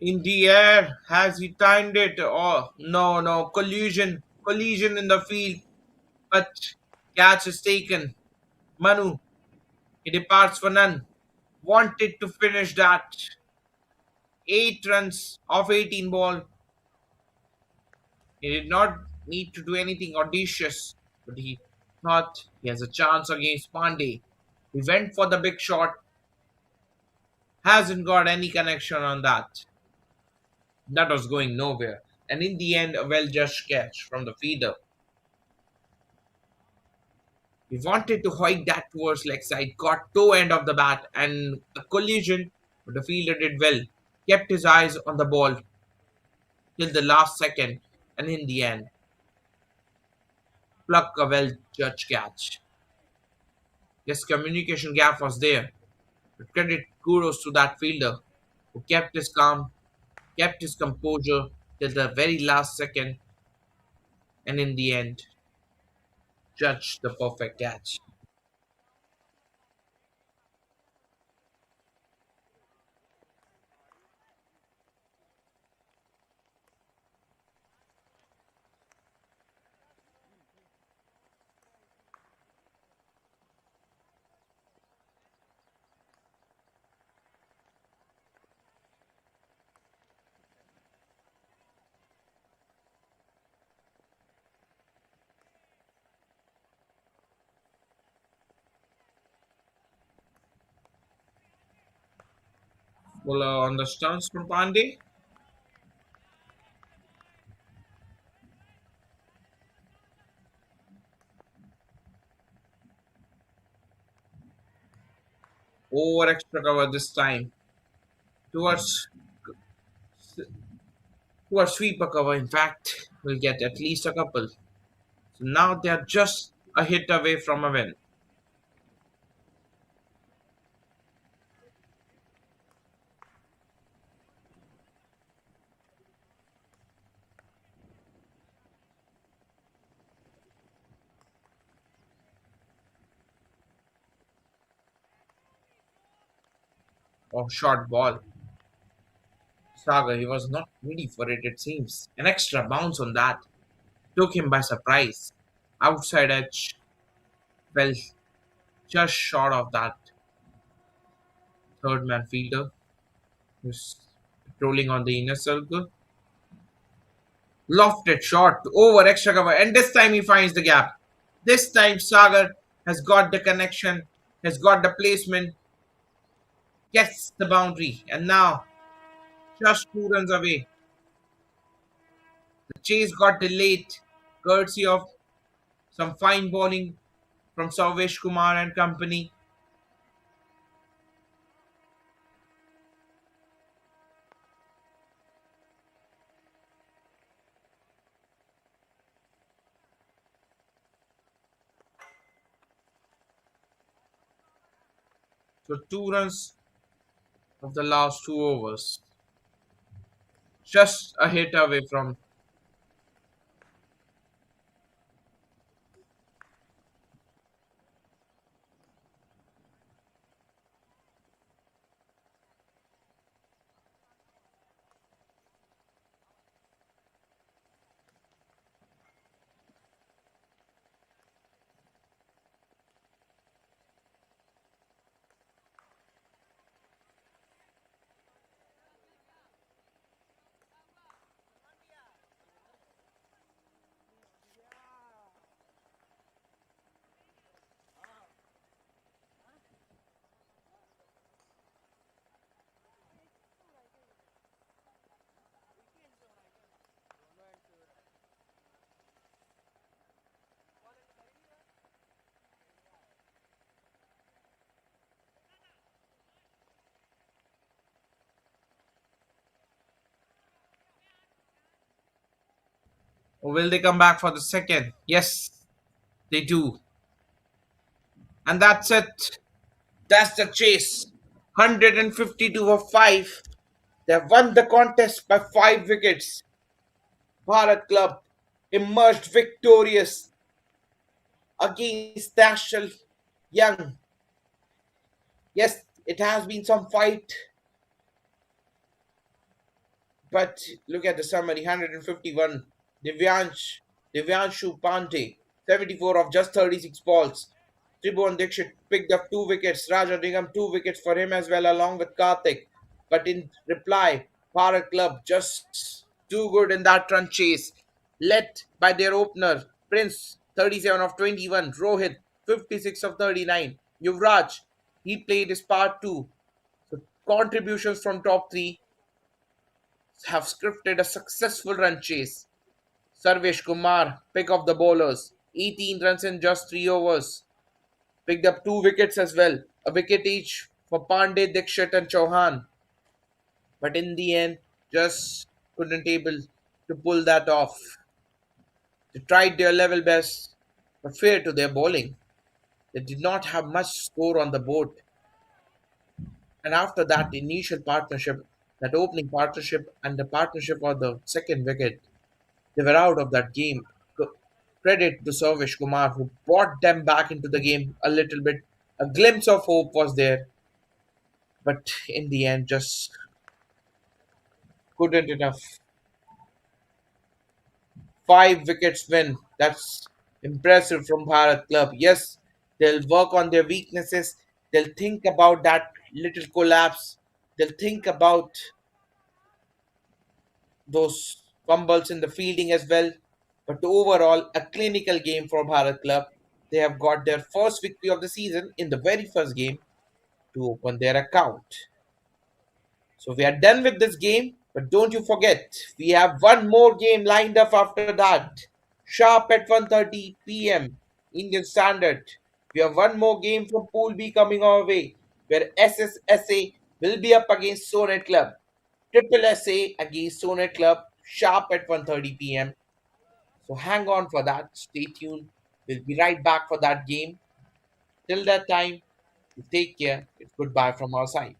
In the air, has he timed it? Oh, no, no, collision, collision in the field, but catch is taken. Manu, he departs for none. Wanted to finish that. 8 runs off 18 ball. He did not need to do anything audacious, but he thought he has a chance against Pandey. He went for the big shot, hasn't got any connection on that. That was going nowhere. And in the end, a well judged catch from the feeder. He wanted to hoik that towards leg side, got toe end of the bat, and a collision, but the fielder did well. Kept his eyes on the ball till the last second, and in the end, pluck a well judged catch. Yes, communication gap was there, but credit kudos to that fielder who kept his calm, kept his composure till the very last second, and in the end, judged the perfect catch. Well, on the stumps from Pandey, over extra cover this time towards towards sweeper cover. In fact, will get at least a couple. So now they are just a hit away from a win. Oh, short ball. Saga, he was not ready for it, it seems. An extra bounce on that took him by surprise. Outside edge fell just short of that third man fielder who's patrolling on the inner circle. Lofted shot over extra cover, and this time he finds the gap. This time Sagar has got the connection, has got the placement, gets the boundary, and now just 2 runs away. The chase got delayed, courtesy of some fine bowling from Savesh Kumar and company. So 2 runs of the last 2 overs, just a hit away from. Or will they come back for the second? Yes, they do. And that's it. That's the chase. 152 for 5. They have won the contest by 5 wickets. Bharat Club emerged victorious against National Young. Yes, it has been some fight, but look at the summary 151. Divyansh, Divyanshu Pandey, 74 of just 36 balls. Tribhuvan Dixit picked up 2 wickets. Raja Nigam 2 wickets for him as well, along with Karthik. But in reply, Bharat Club just too good in that run chase. Led by their opener, Prince, 37 of 21. Rohit, 56 of 39. Yuvraj, he played his part too. So contributions from top three have scripted a successful run chase. Sarvesh Kumar, pick of the bowlers, 18 runs in just 3 overs. Picked up 2 wickets as well, a wicket each for Pandey, Dixit, and Chauhan. But in the end, just couldn't able to pull that off. They tried their level best, but fair to their bowling. They did not have much score on the board. And after that initial partnership, that opening partnership and the partnership for the second wicket, they were out of that game. Credit to Sarvesh Kumar who brought them back into the game a little bit. A glimpse of hope was there, but in the end, just couldn't enough. 5 wickets win. That's impressive from Bharat Club. Yes, they'll work on their weaknesses. They'll think about that little collapse. They'll think about those fumbles in the fielding as well. But overall, a clinical game for Bharat Club. They have got their first victory of the season in the very first game to open their account. So we are done with this game, but don't you forget, we have one more game lined up after that. Sharp at 1:30 p.m. Indian Standard. We have one more game from Pool B coming our way, where SSSA will be up against Sonet Club. Triple SA against Sonet Club, sharp at 1:30 p.m. So hang on for that. Stay tuned. We'll be right back for that game. Till that time, you take care. It's goodbye from our side.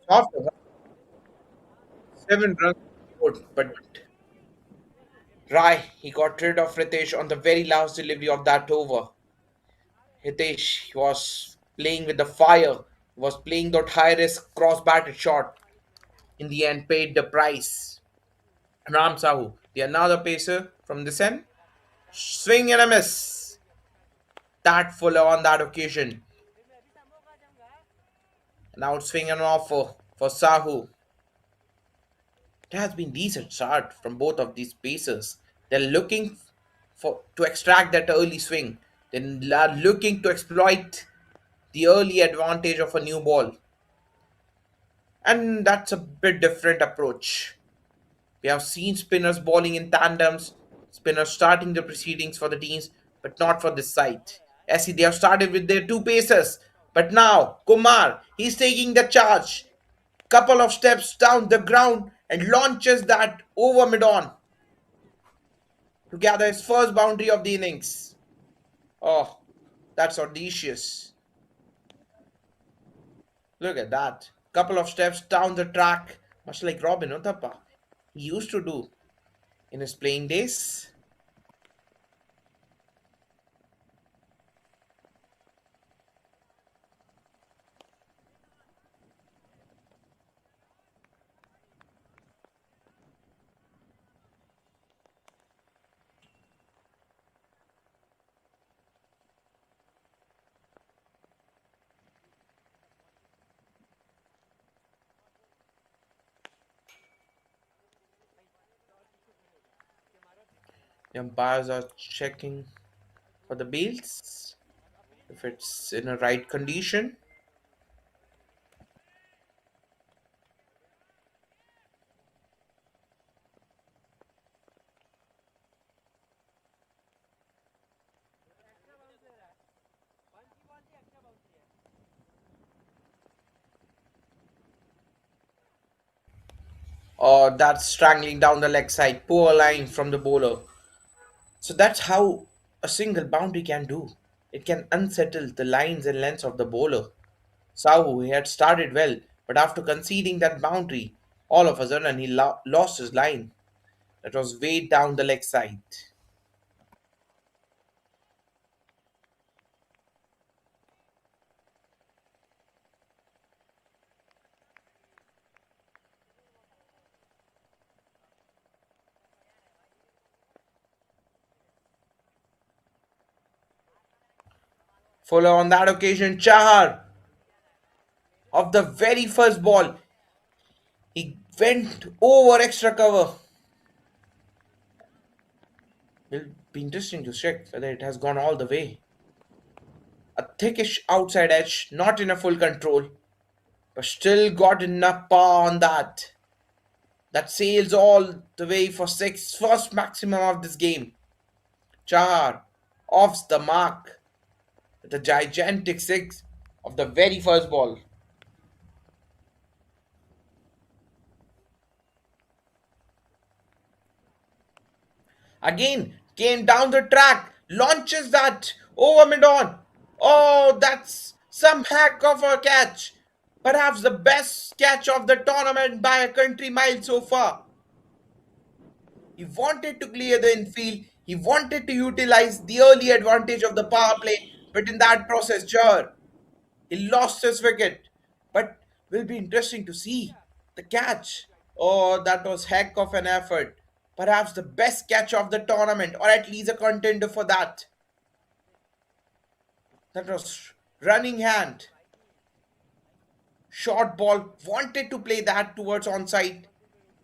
After that, 7 runs scored, but Rai, he got rid of Ritesh on the very last delivery of that over. Hitesh was playing with the fire, was playing that high risk cross batted shot. In the end, paid the price. Ram Sahu, the another pacer from this end, swing and a miss. That fuller on that occasion. An outswing and an offer for Sahu. It has been decent start from both of these pacers. They're looking for to extract that early swing. They are looking to exploit the early advantage of a new ball. And that's a bit different approach. We have seen spinners bowling in tandems, spinners starting the proceedings for the teams, but not for this side. As they have started with their two pacers, but now Kumar, he's taking the charge. Couple of steps down the ground and launches that over mid-on to gather his first boundary of the innings. Oh, that's audacious. Look at that. Couple of steps down the track, much like Robin Uthappa he used to do in his playing days. The umpires are checking for the bails if it's in a right condition. Or that's strangling down the leg side. Poor line from the bowler. So that's how a single boundary can do. It can unsettle the lines and lengths of the bowler. Sahu, he had started well, but after conceding that boundary, all of a sudden he lost his line. That was way down the leg side. Fuller on that occasion, Chahar of the very first ball, he went over extra cover. It'll be interesting to check whether it has gone all the way. A thickish outside edge, not in a full control, but still got enough power on that. That sails all the way for six, first maximum of this game. Chahar offs the mark with a gigantic six of the very first ball. Again, came down the track, launches that over mid on. Oh, that's some heck of a catch. Perhaps the best catch of the tournament by a country mile so far. He wanted to clear the infield. He wanted to utilize the early advantage of the power play, but in that process, sure, he lost his wicket. But will be interesting to see the catch. Oh, that was heck of an effort. Perhaps the best catch of the tournament, or at least a contender for that. That was running hand. Short ball, wanted to play that towards onside.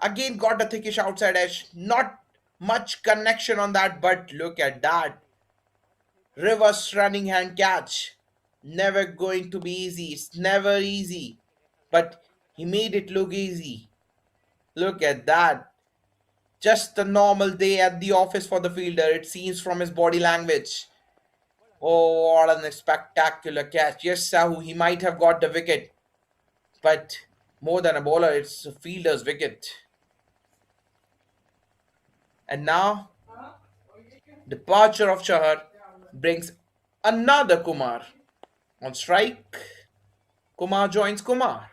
Again, got a thickish outside edge. Not much connection on that, but look at that. Reverse running hand catch. Never going to be easy. It's never easy. But he made it look easy. Look at that. Just a normal day at the office for the fielder, it seems from his body language. Oh, what a spectacular catch. Yes, Sahu, he might have got the wicket, but more than a bowler, it's a fielder's wicket. And now, departure of Chahar brings another Kumar. On strike, Kumar joins Kumar.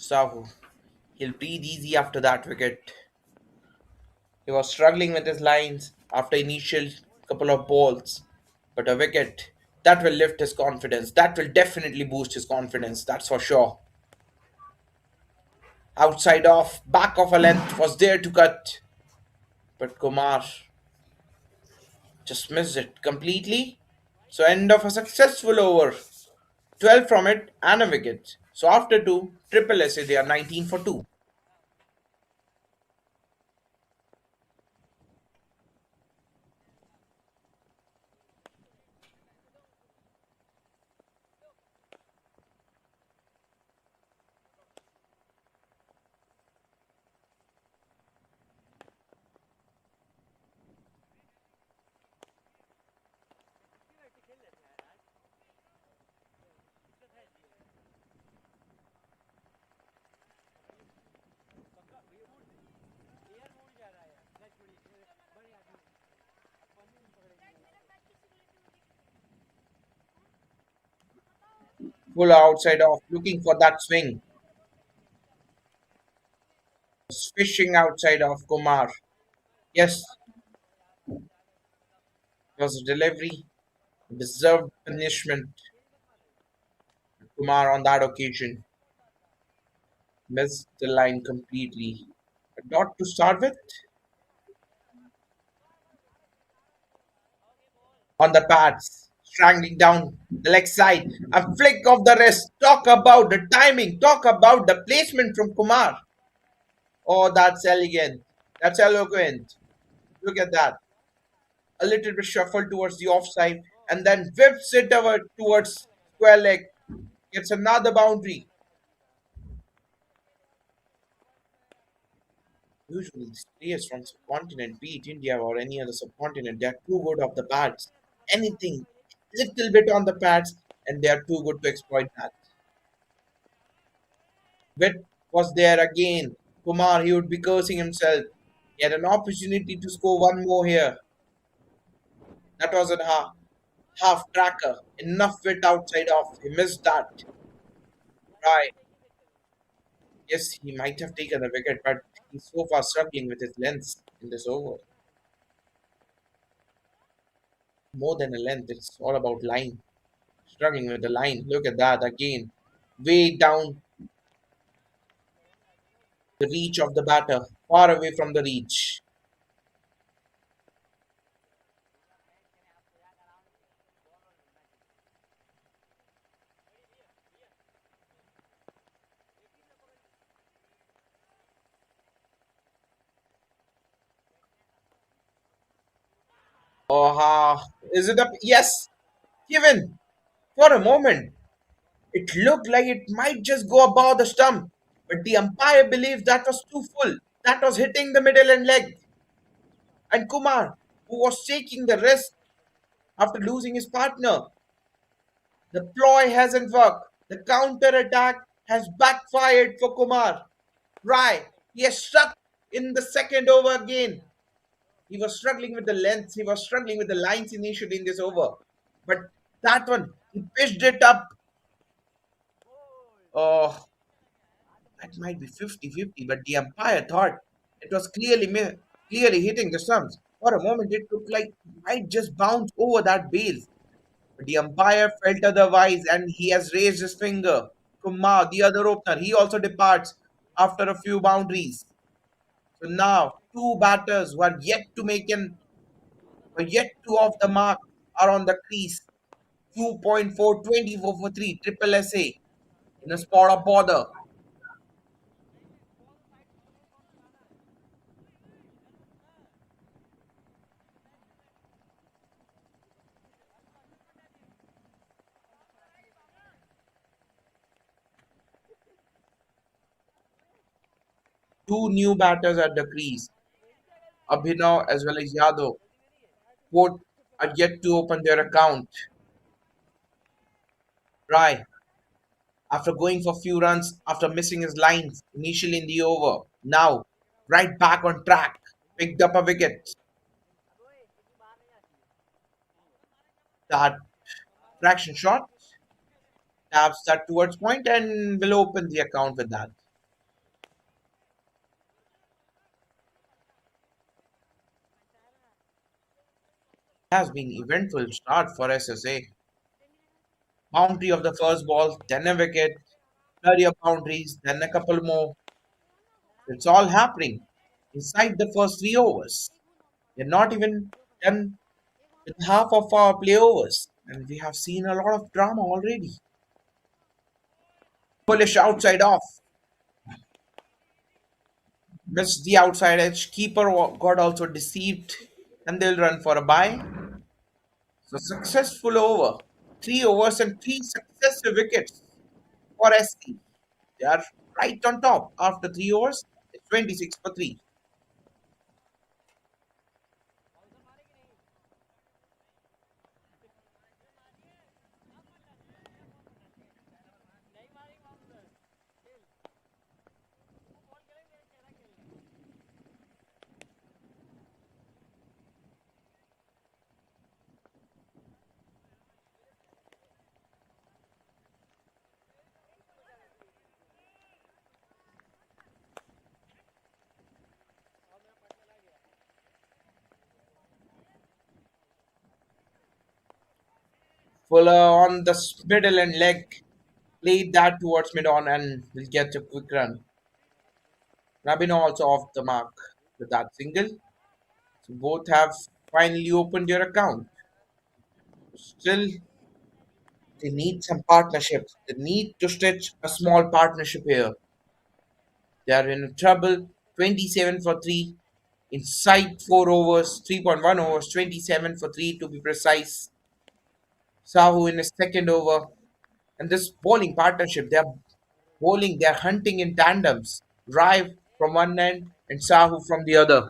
So he'll breathe easy after that wicket. He was struggling with his lines after initial couple of balls, but a wicket that will lift his confidence. That will definitely boost his confidence. That's for sure. Outside off, back of a length was there to cut, but Kumar just missed it completely. So end of a successful over. 12 from it and a wicket. So after two, triple SA, they are 19 for 2. Full outside off, looking for that swing. Fishing outside of Kumar. Yes, it was a delivery. Deserved punishment. Kumar on that occasion missed the line completely. A dot to start with on the pads, strangling down the leg side. A flick of the wrist. Talk about the timing. Talk about the placement from Kumar. Oh, that's elegant. That's eloquent. Look at that. A little bit shuffle towards the offside and then whips it over towards square leg. Gets another boundary. Usually, these players from subcontinent, be it India or any other subcontinent, they are too good off the pads. Anything, little bit on the pads, and they are too good to exploit that. Wit was there again. Kumar, he would be cursing himself. He had an opportunity to score one more here. That was a half tracker. Enough wit outside off. He missed that. Right. Yes, he might have taken a wicket, but he's so far struggling with his length in this over. More than a length, it's all about line. Struggling with the line. Look at that again. Way down the reach of the batter, far away from the reach. Oh, is it up? Yes, given for a moment. It looked like it might just go above the stump, but the umpire believed that was too full. That was hitting the middle and leg. And Kumar, who was taking the risk after losing his partner, the ploy hasn't worked. The counter attack has backfired for Kumar. Right, he has struck in the second over again. He was struggling with the length, he was struggling with the lines initially in this over. But that one, he pitched it up. Oh, that might be 50-50, but the umpire thought it was clearly hitting the stumps. For a moment, it looked like it might just bounce over that base. But the umpire felt otherwise and he has raised his finger. Kumar, the other opener, he also departs after a few boundaries. So now, two batters who are yet to make an were yet to off the mark are on the crease. 2.4, 24 for 3, triple SA in a spot of bother. Two new batters at the crease, Abhinav as well as Yadav. Both are yet to open their account. Rai, after going for few runs after missing his lines initially in the over, now right back on track, picked up a wicket. That fraction shot taps that towards point and will open the account with that. Has been eventful start for SSA. Boundary of the first ball, then a wicket, flurry of boundaries, then a couple more. It's all happening inside the first 3 overs. We're not even done with half of our play overs, and we have seen a lot of drama already. Polish outside off, missed the outside edge. Keeper got also deceived, and they'll run for a bye. So successful over, 3 overs and three successive wickets for SC. They are right on top after 3 overs. It's 26 for three. Fuller on the middle and leg. Played that towards mid on and will get a quick run. Rabino also off the mark with that single. So both have finally opened their account. Still, they need some partnership. They need to stitch a small partnership here. They are in trouble. 27 for 3. Inside 4 overs, 3.1 overs, 27 for 3 to be precise. Sahu in his second over. And this bowling partnership, they're bowling, they're hunting in tandems. Drive from one end and Sahu from the other.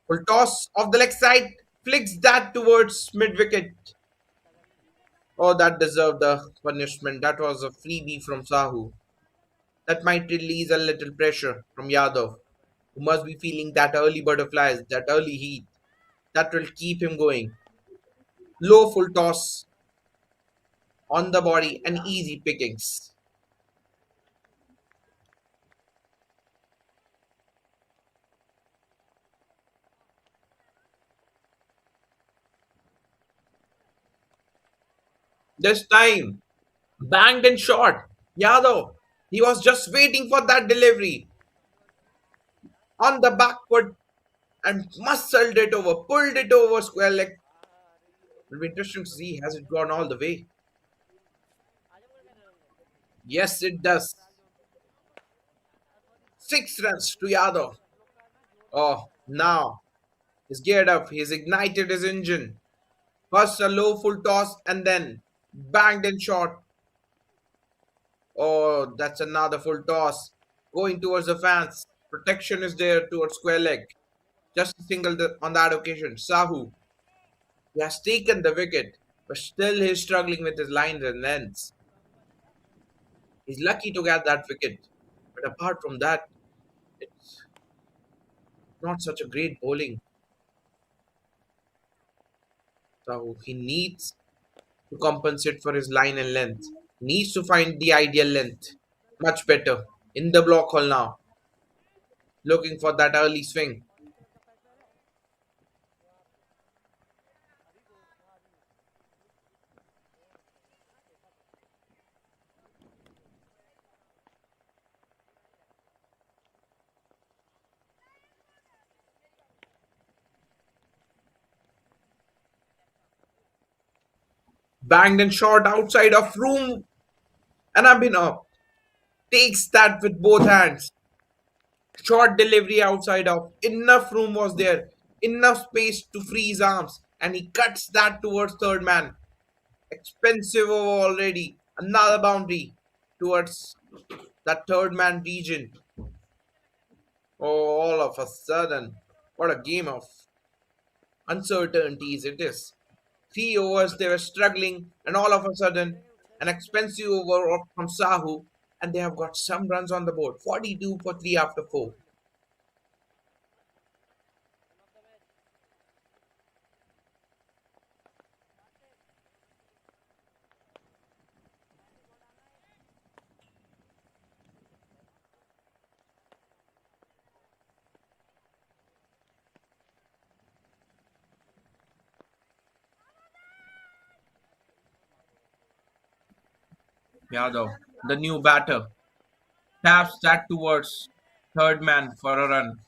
Full toss off the leg side, flicks that towards mid wicket. Oh, that deserved the punishment. That was a freebie from Sahu. That might release a little pressure from Yadav, who must be feeling that early butterflies, that early heat. That will keep him going. Low full toss on the body and easy pickings. This time, banged and shot. Yadav, he was just waiting for that delivery on the back foot and muscled it over, pulled it over square leg. It'll be interesting to see has it gone all the way. Yes, it does. 6 runs to Yadav. Oh, now he's geared up. He's ignited his engine. First a low full toss and then banged and shot. Oh, that's another full toss. Going towards the fans. Protection is there towards square leg. Just a single on that occasion. Sahu, he has taken the wicket, but still he's struggling with his lines and lengths. He's lucky to get that wicket. But apart from that, it's not such a great bowling. So he needs to compensate for his line and length. He needs to find the ideal length. Much better. In the block hole now. Looking for that early swing. Banged and shot outside of room. And Abhinav takes that with both hands. Short delivery outside of. Enough room was there. Enough space to free his arms. And he cuts that towards third man. Expensive over already. Another boundary towards that third man region. Oh, all of a sudden. What a game of uncertainties it is. 3 overs they were struggling, and all of a sudden, an expensive over from Sahu, and they have got some runs on the board. 42 for 3 after 4. Yadav, the new batter, taps that towards third man for a run.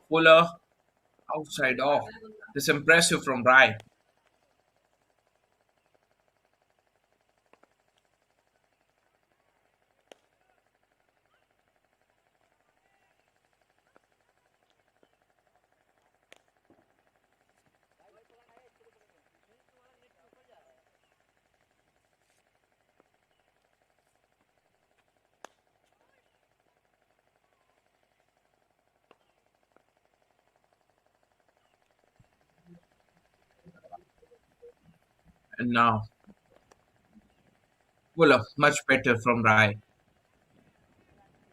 Fuller outside off. This impressive from Rai. And now Fuller much better from Rai.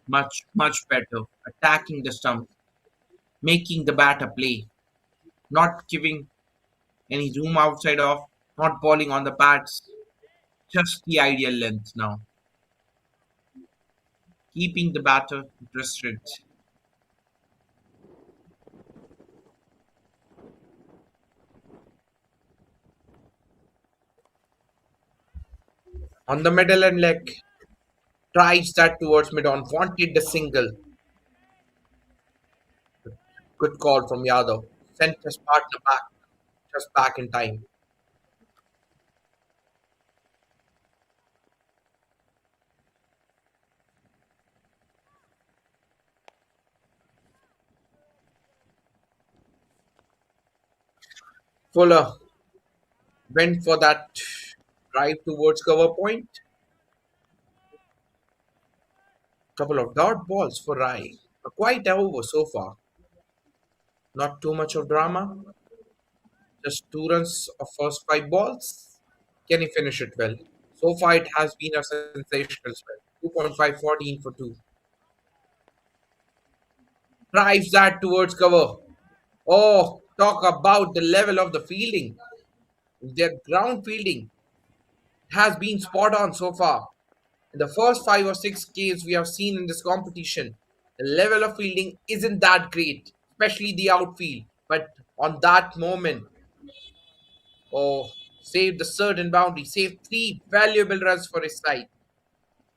Much better. Attacking the stump, making the batter play, not giving any room outside off, not balling on the pads. Just the ideal length now. Keeping the batter interested. On the middle and leg, drives that towards mid on, wanted the single. Good call from Yadav. Sent his partner back, just back in time. Fuller went for that drive towards cover point. Couple of dot balls for Rai. Quite over so far. Not too much of drama. Just 2 runs of first 5 balls. Can he finish it well? So far, it has been a sensational spell. 2.5 14 for 2. Drives that towards cover. Oh, talk about the level of the fielding. Their ground fielding has been spot on so far. In the first 5 or 6 games we have seen in this competition, the level of fielding isn't that great, especially the outfield. But on that moment, oh, saved the certain boundary, saved 3 valuable runs for his side.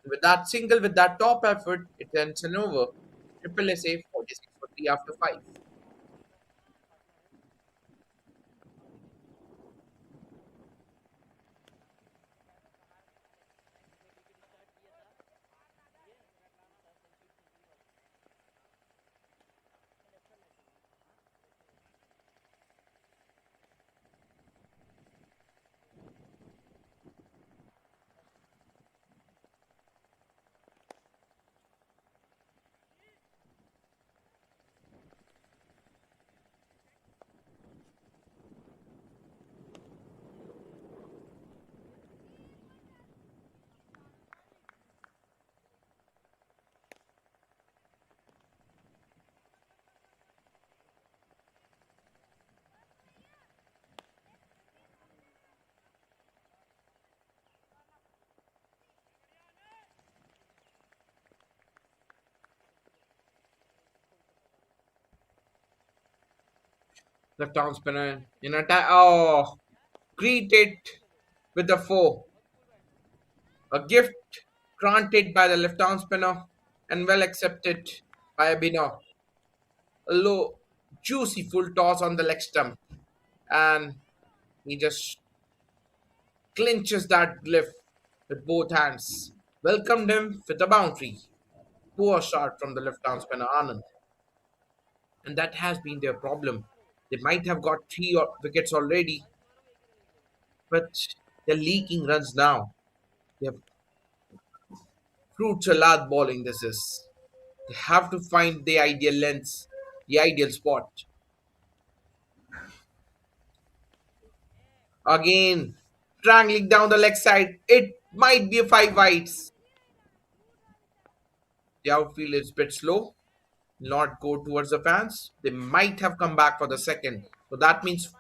With that single, with that top effort, it ends an over. Triple SA 46 for 3 after 5. Left arm spinner in attack. Oh, greeted with the four. A gift granted by the left arm spinner and well accepted by Abhinav. A low, juicy full toss on the leg stump. And he just clinches that glyph with both hands. Welcomed him with a boundary. Poor shot from the left arm spinner Anand. And that has been their problem. They might have got wickets already, but they're leaking runs now. They're fruit salad bowling, this is. They have to find the ideal length, the ideal spot. Again, strangling down the leg side. It might be a 5 wides. The outfield is a bit slow, not go towards the fans. They might have come back for the second. So that means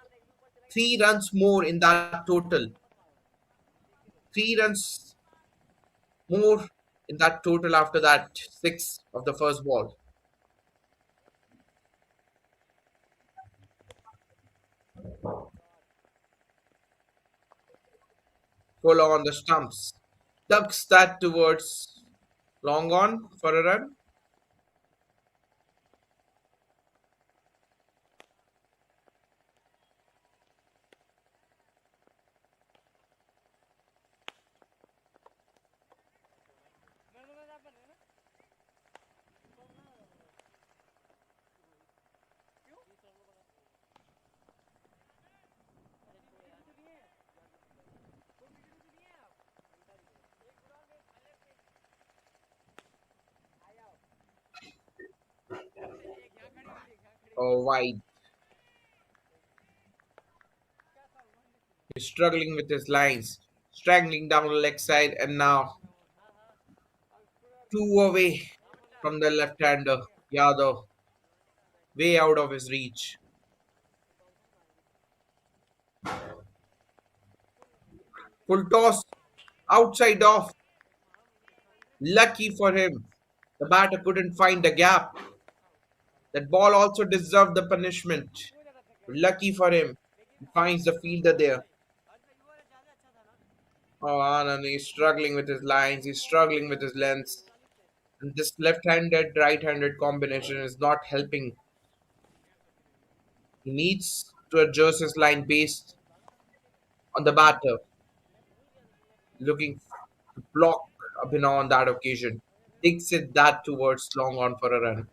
3 runs more in that total. 3 runs more in that total after that six of the first ball. Full on the stumps. Ducks that towards long on for a run. Oh, wide. He's struggling with his lines, strangling down the leg side, and now two away from the left-hander Yadav, way out of his reach. Full toss, outside off. Lucky for him, the batter couldn't find the gap. That ball also deserved the punishment. Lucky for him, he finds the fielder there. Oh, Anand, he's struggling with his lines, he's struggling with his lengths. And this left-handed, right-handed combination is not helping. He needs to adjust his line based on the batter, looking to block Abhinav on that occasion. Takes it that towards long on for a run.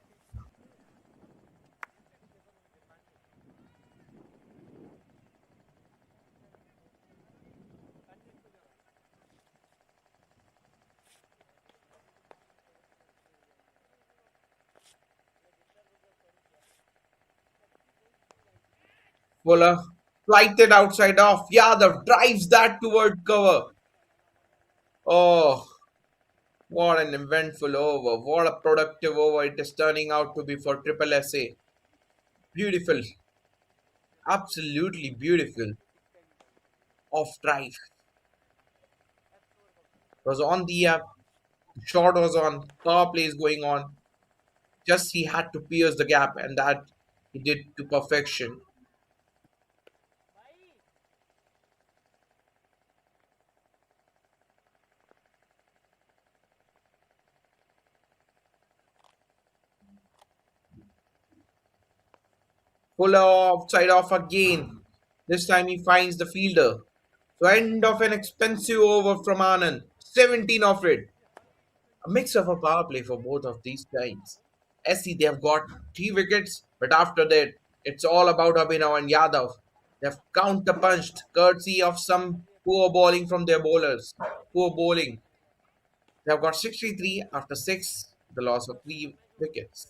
Fuller flighted outside off. Yadav drives that toward cover. Oh, what an eventful over. What a productive over it is turning out to be for Triple SA. Beautiful. Absolutely beautiful. Off drive. Was on the shot was on. Power play is going on. Just he had to pierce the gap, and that he did to perfection. Fuller offside off again. This time he finds the fielder. So end of an expensive over from Anand. 17 of it. A mix of a power play for both of these guys. SC, they have got 3 wickets, but after that, it's all about Abhinav and Yadav. They've counter-punched courtesy of some poor bowling from their bowlers. Poor bowling. They've got 63 after 6, the loss of 3 wickets.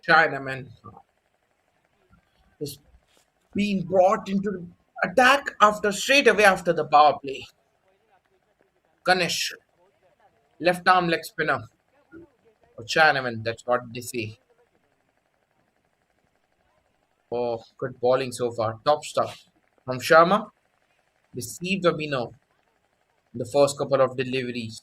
Chinaman. is being brought into the attack after straight away after the power play. Ganesh, left arm leg spinner, or Chinaman, that's what they say. Oh, good bowling so far. Top stuff. From Sharma, received a winner in the first couple of deliveries.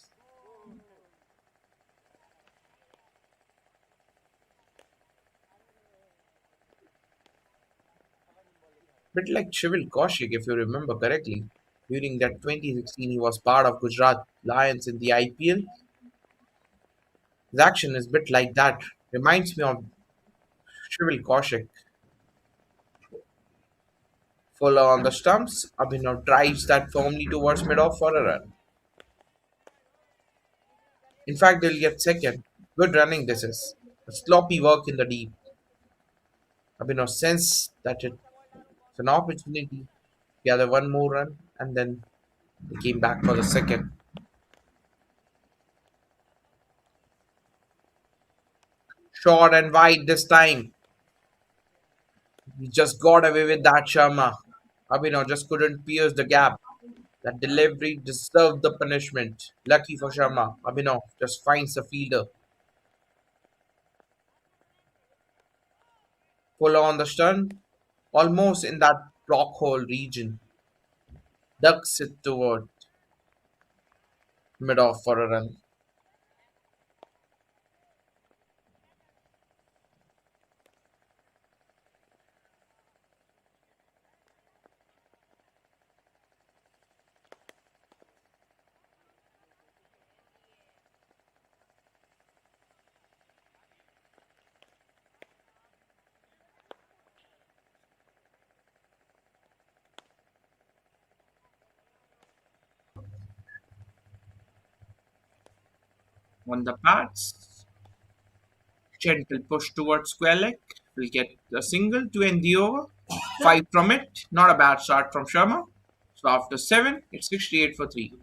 Bit like Shivil Kaushik, if you remember correctly. During that 2016, he was part of Gujarat Lions in the IPL. His action is a bit like that. Reminds me of Shivil Kaushik. Fuller on the stumps, Abhinav drives that firmly towards mid-off for a run. In fact, they'll get second. Good running this is. A sloppy work in the deep. Abhinav sensed that it's an opportunity to gather one more run and then they came back for the second. Short and wide this time. He just got away with that Sharma. Abhinav just couldn't pierce the gap. That delivery deserved the punishment. Lucky for Sharma. Abhinav just finds the fielder. Full on the stun. Almost in that rock hole region. Ducks it toward mid off for a run. On the pads, gentle push towards square leg. Will get a single to end the over. Five from it. Not a bad start from Sharma. So after seven, it's 68 for three.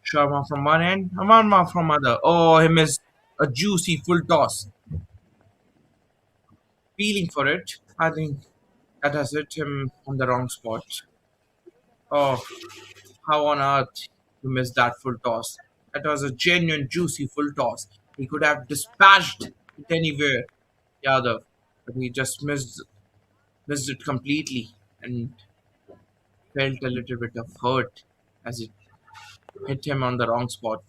Sharma from one end, Amarma from other. Oh, he missed a juicy full toss. Feeling for it. I think that has hit him on the wrong spot. Oh, how on earth you missed that full toss? That was a genuine juicy full toss. He could have dispatched it anywhere, Yadav, but he just missed it completely and felt a little bit of hurt as it hit him on the wrong spot.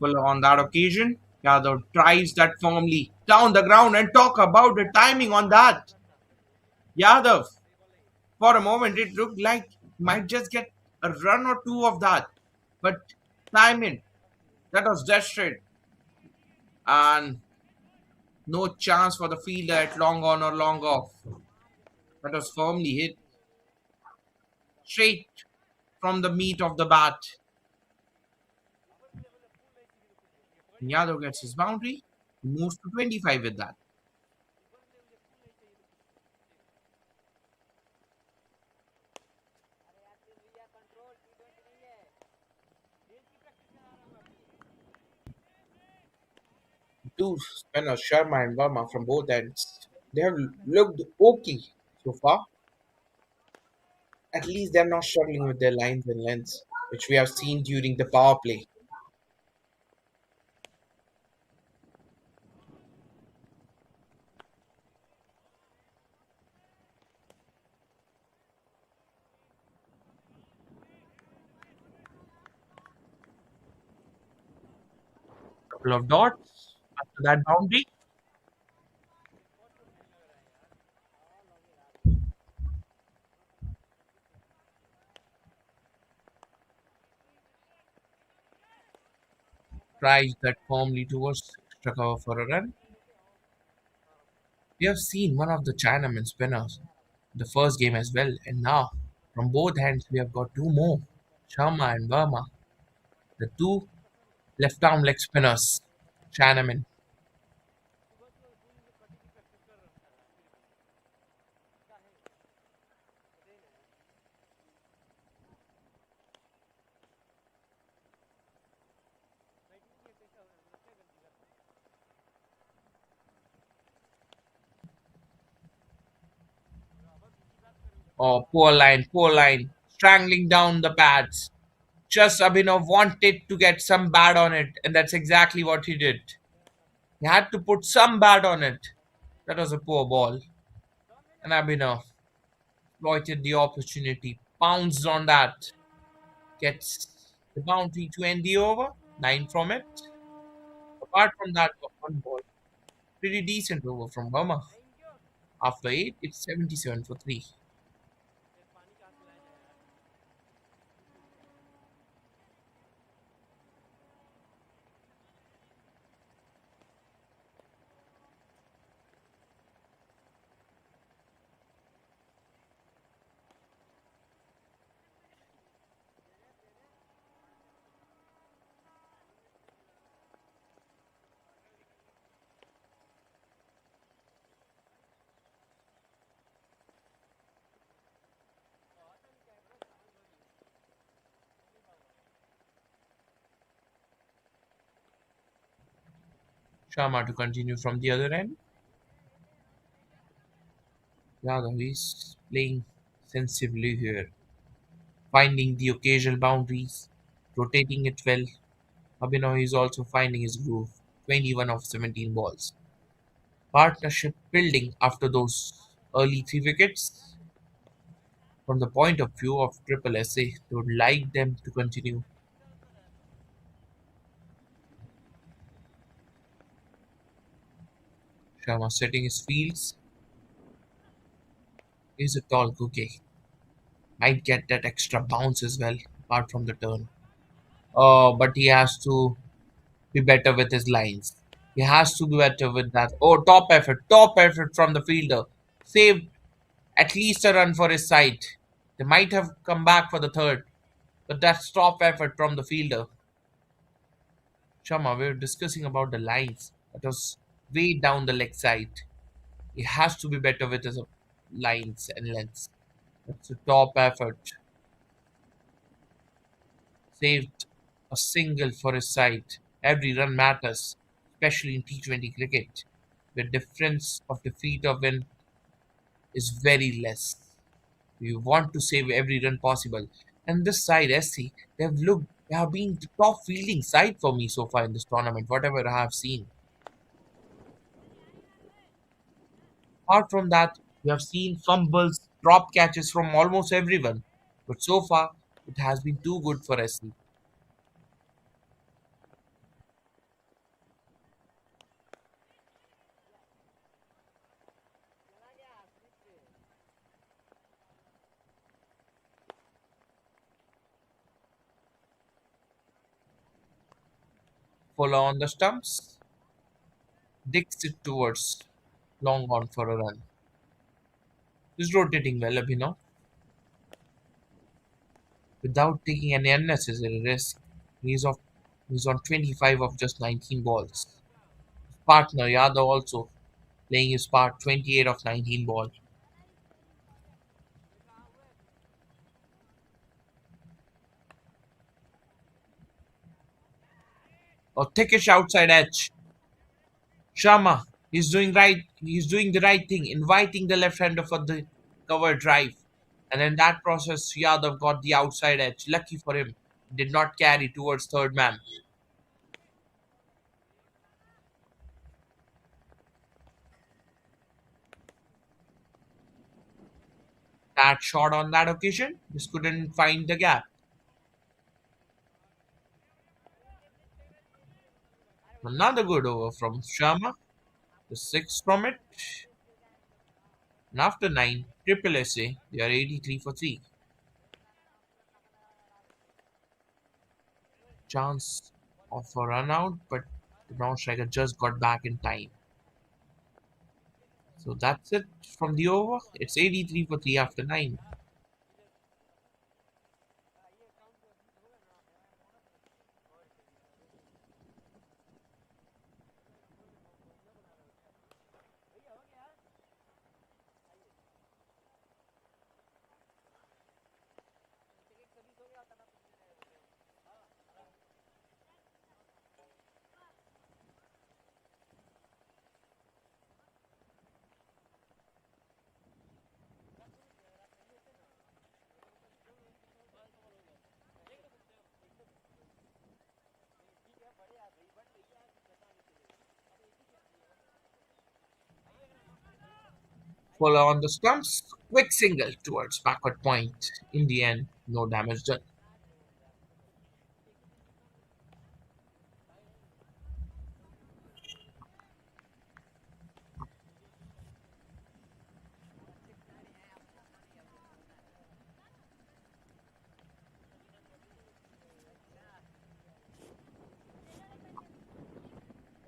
Full on that occasion, Yadav drives that firmly down the ground and talk about the timing on that. Yadav, for a moment, it looked like he might just get a run or two of that, but timing that was dead straight and no chance for the fielder at long on or long off. That was firmly hit straight from the meat of the bat. Yadav gets his boundary, moves to 25 with that. Two spinners, Sharma and Verma from both ends. They have looked okay so far. At least they're not struggling with their lines and lengths, which we have seen during the power play. couple of dots after that boundary. Tries that firmly towards extra cover for a run. We have seen one of the Chinaman spinners the first game as well, and now from both hands we have got two more, Sharma and Verma, the two left arm leg spinners, Chinaman. Oh, poor line, strangling down the pads. Just Abhinav wanted to get some bat on it, and that's exactly what he did. He had to put some bat on it. That was a poor ball, and Abhinav exploited the opportunity, pounced on that, gets the boundary to end the over, 9 from it. Apart from that, one ball, pretty decent over from Burma. After 8, it's 77 for 3. Sharma to continue from the other end. Yadav is playing sensibly here, finding the occasional boundaries, rotating it well. Abhinav is also finding his groove, 21 of 17 balls. Partnership building after those early 3 wickets. From the point of view of Triple SA, they would like them to continue. Sharma setting his fields is a tall cookie. Might get that extra bounce as well, apart from the turn. But he has to be better with his lines. He has to be better with that. Oh, top effort from the fielder. Saved at least a run for his side. They might have come back for the third, but that's top effort from the fielder. Sharma, we were discussing about the lines. That was way down the leg side. He has to be better with his lines and lengths. That's a top effort. Saved a single for his side. Every run matters, especially in T20 cricket. The difference of defeat or win is very less. We want to save every run possible. And this side, SC, they have been the top fielding side for me so far in this tournament, whatever I have seen. Apart from that, we have seen fumbles, drop catches from almost everyone. But so far, it has been too good for SC. Follow on the stumps, digs it towards long on for a run. He's rotating well, Abhinav, without taking any unnecessary risk. He's off. He's on 25 of just 19 balls. His partner Yadav also playing his part, 28 of 19 balls. A thickish outside edge. Sharma, he's doing right. He's doing the right thing, inviting the left-hander for the cover drive, and in that process, Yadav got the outside edge. Lucky for him, did not carry towards third man. That shot on that occasion, just couldn't find the gap. Another good over from Sharma. The six from it. And after 9, triple SA, they are 83 for 3. Chance of a run out, but the brown striker just got back in time. So that's it from the over. It's 83 for 3 after 9. Follow on the stumps, quick single towards backward point. In the end, no damage done.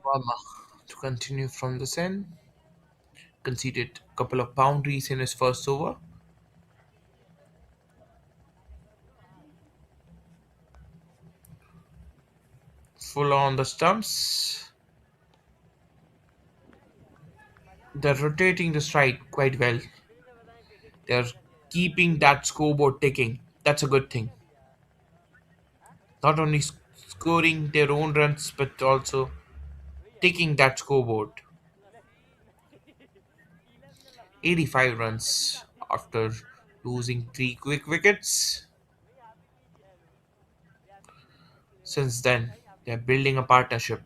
Verma to continue from this end. Conceded a couple of boundaries in his first over. Full on the stumps. They're rotating the strike quite well. They're keeping that scoreboard ticking. That's a good thing. Not only scoring their own runs, but also ticking that scoreboard. 85 runs after losing three quick wickets. Since then, they're building a partnership.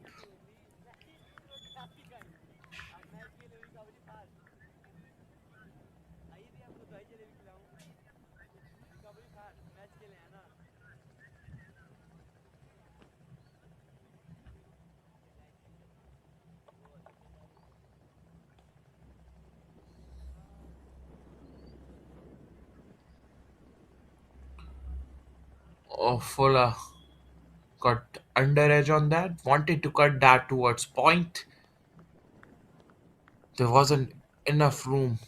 Oh, Fuller got under edge on that, wanted to cut that towards point. There wasn't enough room.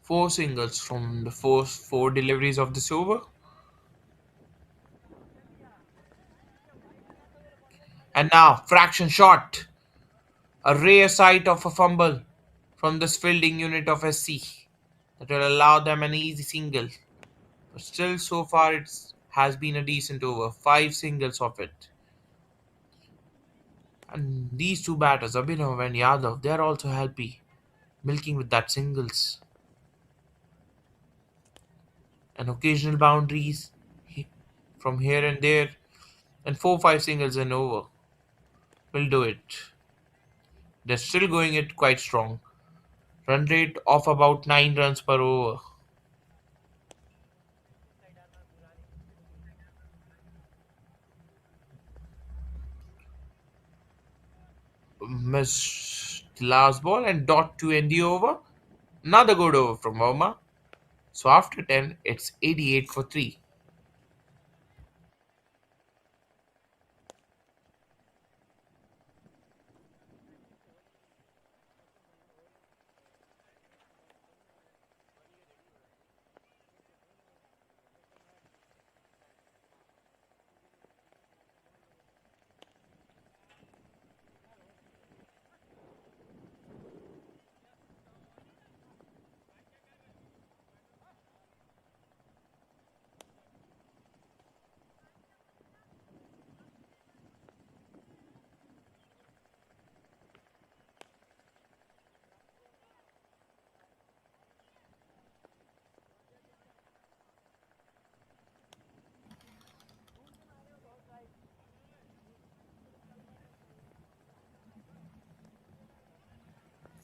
Four singles from the first four deliveries of this over. And now, fraction shot. A rare sight of a fumble from this fielding unit of SC that will allow them an easy single. But still, so far, it has been a decent over. Five singles of it. And these two batters, Abhinav and Yadav, they are also happy, milking with that singles and occasional boundaries from here and there, and 4 5 singles and over will do it. They're still going it quite strong. Run rate of about 9 runs per over. Missed the last ball and dot to end the over. Another good over from Verma. So after 10, it's 88 for 3.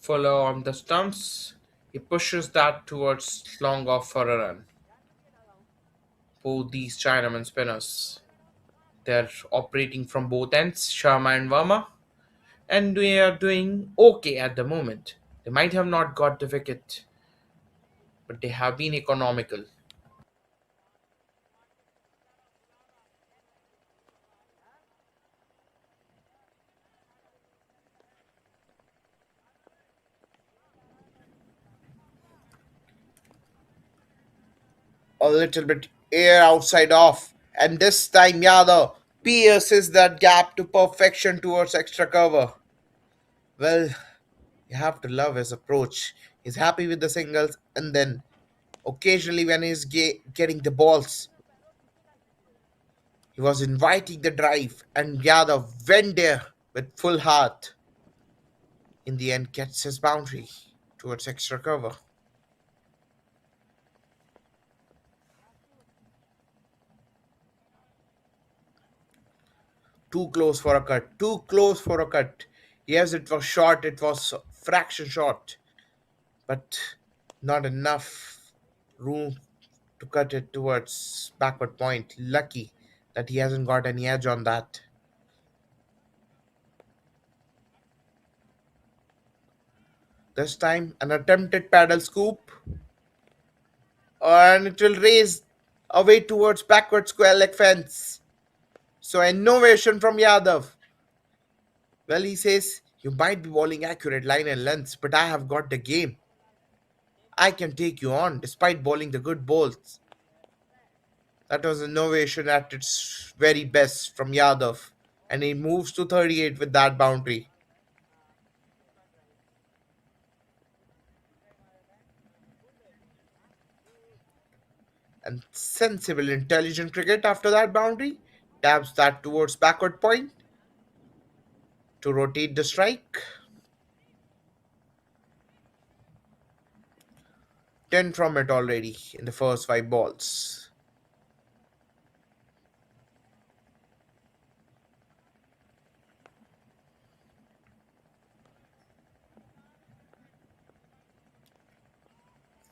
Fuller on the stumps. He pushes that towards long off for a run. Both these Chinaman spinners. They're operating from both ends, Sharma and Verma, and they are doing okay at the moment. They might have not got the wicket, but they have been economical. A little bit air outside off, and this time Yadav pierces that gap to perfection towards extra cover. Well, you have to love his approach. He's happy with the singles, and then occasionally when he's getting the balls, he was inviting the drive, and Yadav went there with full heart. In the end, gets his boundary towards extra cover. Too close for a cut. Too close for a cut. Yes, it was short. It was fraction short, but not enough room to cut it towards backward point. Lucky that he hasn't got any edge on that. This time, an attempted paddle scoop, and it will raise away towards backward square leg fence. So, innovation from Yadav. Well, he says, you might be bowling accurate line and lengths, but I have got the game. I can take you on despite bowling the good balls. That was innovation at its very best from Yadav, and he moves to 38 with that boundary. And sensible, intelligent cricket after that boundary taps that towards backward point to rotate the strike. 10 from it already in the first 5 balls.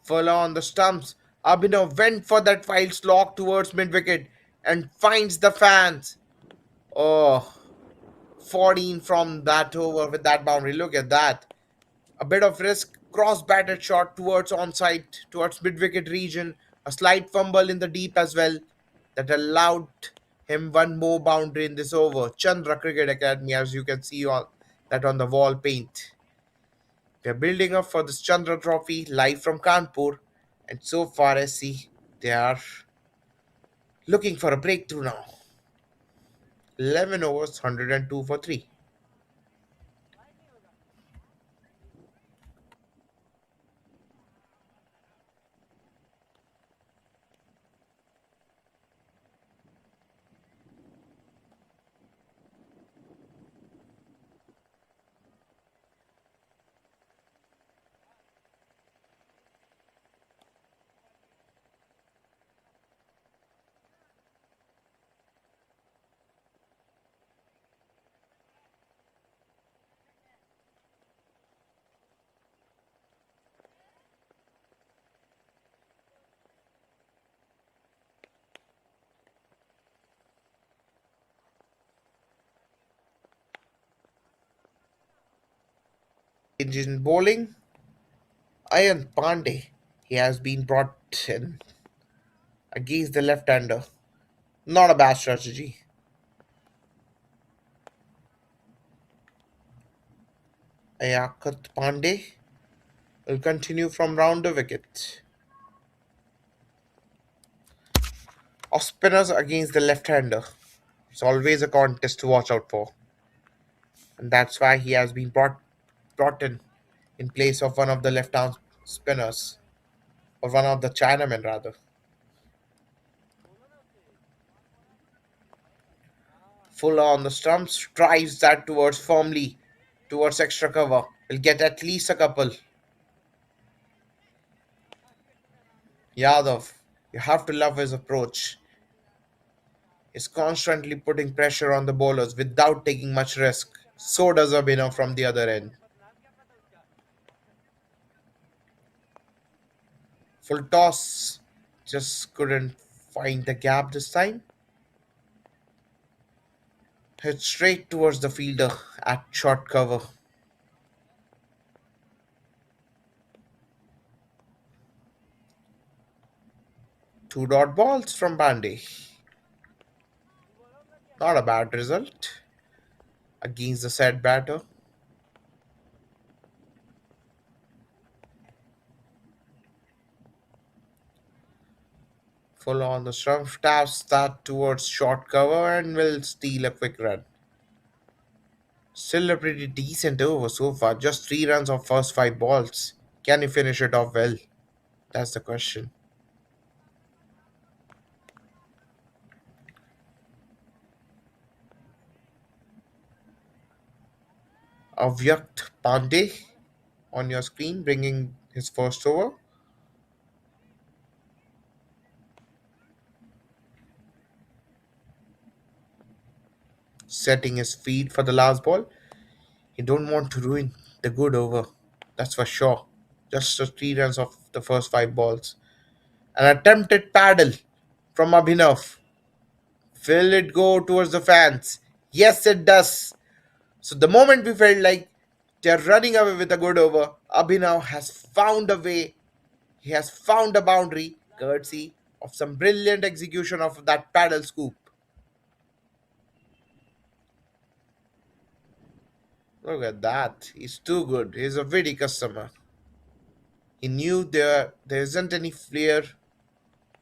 Fuller on the stumps. Abhinav went for that wild slog towards mid wicket and finds the fans. Oh, 14 from that over with that boundary. Look at that. A bit of risk, cross batted shot towards onside, towards mid wicket region. A slight fumble in the deep as well that allowed him one more boundary in this over. Chandra Cricket Academy, as you can see on that on the wall paint. They're building up for this Chandra Trophy live from Kanpur, and so far as see, they are looking for a breakthrough now. 11 overs, 102 for 3. In bowling, Ayan Pandey, he has been brought in against the left-hander. Not a bad strategy. Ayakat Pandey will continue from round the wicket. Off spinners against the left-hander. It's always a contest to watch out for, and that's why he has been brought in place of one of the left-arm spinners, or one of the Chinamen rather. Fuller on the stumps drives that towards firmly towards extra cover. Will get at least a couple. Yadav, you have to love his approach. He's constantly putting pressure on the bowlers without taking much risk. So does Abhinav from the other end. Full toss. Just couldn't find the gap this time. Hit straight towards the fielder at short cover. Two dot balls from Pandey. Not a bad result against the said batter. Full on the stump taps that towards short cover and will steal a quick run. Still a pretty decent over so far. Just 3 runs of first 5 balls. Can he finish it off well? That's the question. Avyakt Pandey on your screen bringing his first over. Setting his feet for the last ball. He don't want to ruin the good over. That's for sure. Just the 3 runs of the first 5 balls. An attempted paddle from Abhinav. Will it go towards the fans? Yes, it does. So the moment we felt like they're running away with a good over, Abhinav has found a way. He has found a boundary, courtesy of some brilliant execution of that paddle scoop. Look at that. He's too good. He's a witty customer. He knew there isn't any flare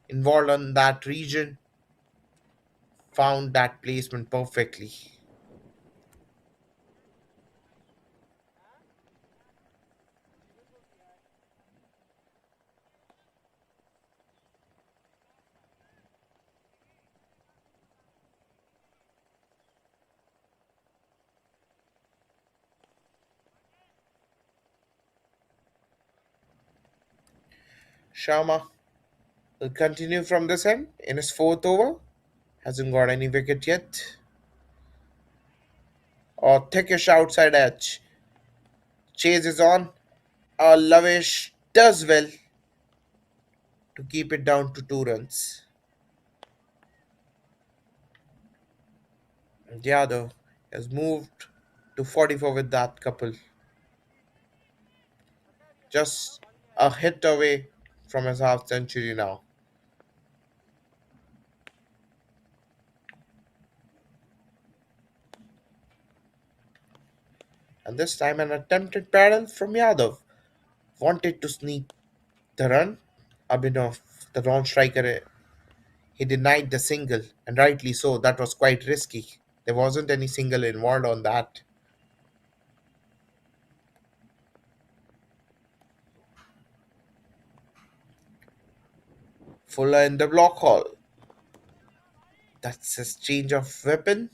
involved on that region. Found that placement perfectly. Sharma will continue from this end in his fourth over. Hasn't got any wicket yet. Or thickish outside edge. Chase is on. Lavish does well to keep it down to 2 runs. The other has moved to 44 with that couple. Just a hit away from his half century now. And this time an attempted paddle from Yadav. Wanted to sneak the run. Abhinav, the non striker, he denied the single, and rightly so. That was quite risky. There wasn't any single involved on that. Fuller in the block hall. That's his change of weapon,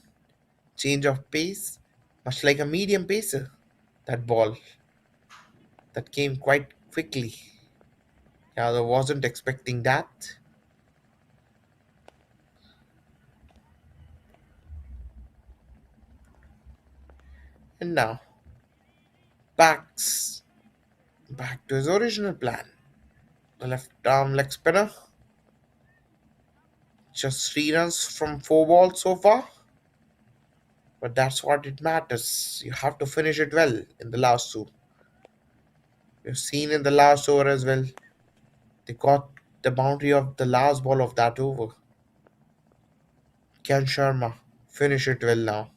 change of pace, much like a medium pacer. That ball that came quite quickly. Yadav wasn't expecting that. And now, backs back to his original plan. The left arm leg spinner. Just 3 runs from 4 balls so far. But that's what it matters. You have to finish it well in the last two. We've seen in the last over as well. They got the boundary of the last ball of that over. Can Sharma finish it well now?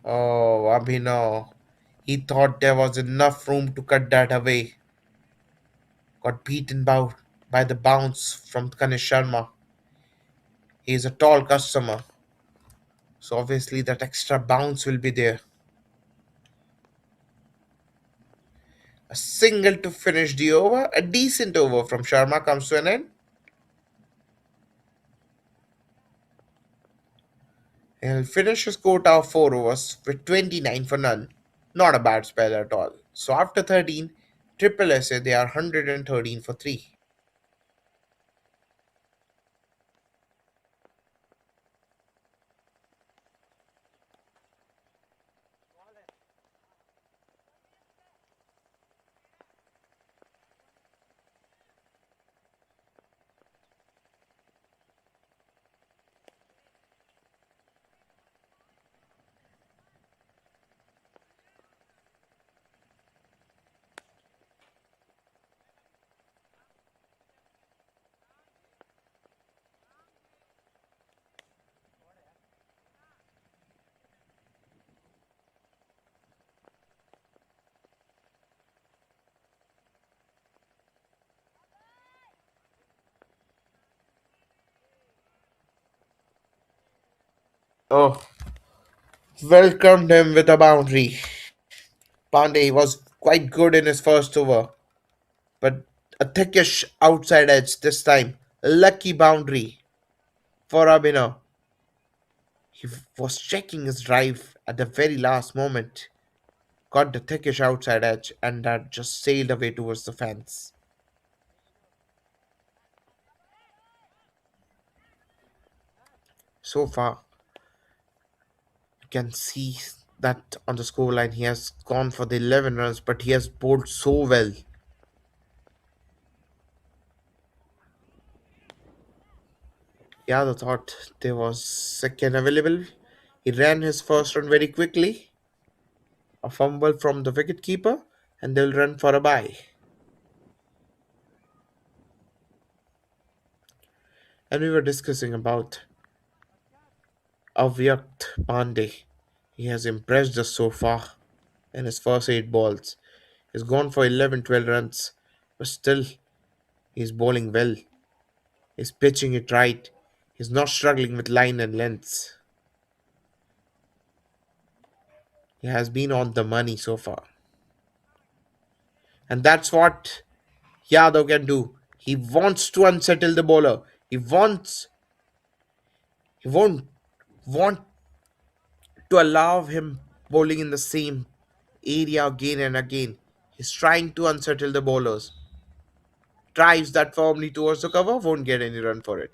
Oh, Abhinav. He thought there was enough room to cut that away. Got beaten by the bounce from Kanish Sharma. He is a tall customer. So obviously that extra bounce will be there. A single to finish the over. A decent over from Sharma comes to an end. He'll finish his quota of 4 overs with 29 for none. Not a bad spell at all. So after 13, Triple SA they are 113 for 3. Oh, welcomed him with a boundary. Pandey was quite good in his first over, but a thickish outside edge this time. A lucky boundary for Abhinav. He was checking his drive at the very last moment, got the thickish outside edge, and that just sailed away towards the fence. So far, you can see that on the scoreline he has gone for the 11 runs, but he has bowled so well. Yadav thought there was second available. He ran his first run very quickly, a fumble from the wicketkeeper, and they'll run for a bye. And we were discussing about Avyakt Pandey. He has impressed us so far in his first 8 balls. He's gone for 11, 12 runs, but still he's bowling well. He's pitching it right. He's not struggling with line and lengths. He has been on the money so far. And that's what Yadav can do. He wants to unsettle the bowler. He won't want to allow him bowling in the same area again and again. He's trying to unsettle the bowlers. Drives that firmly towards the cover, won't get any run for it.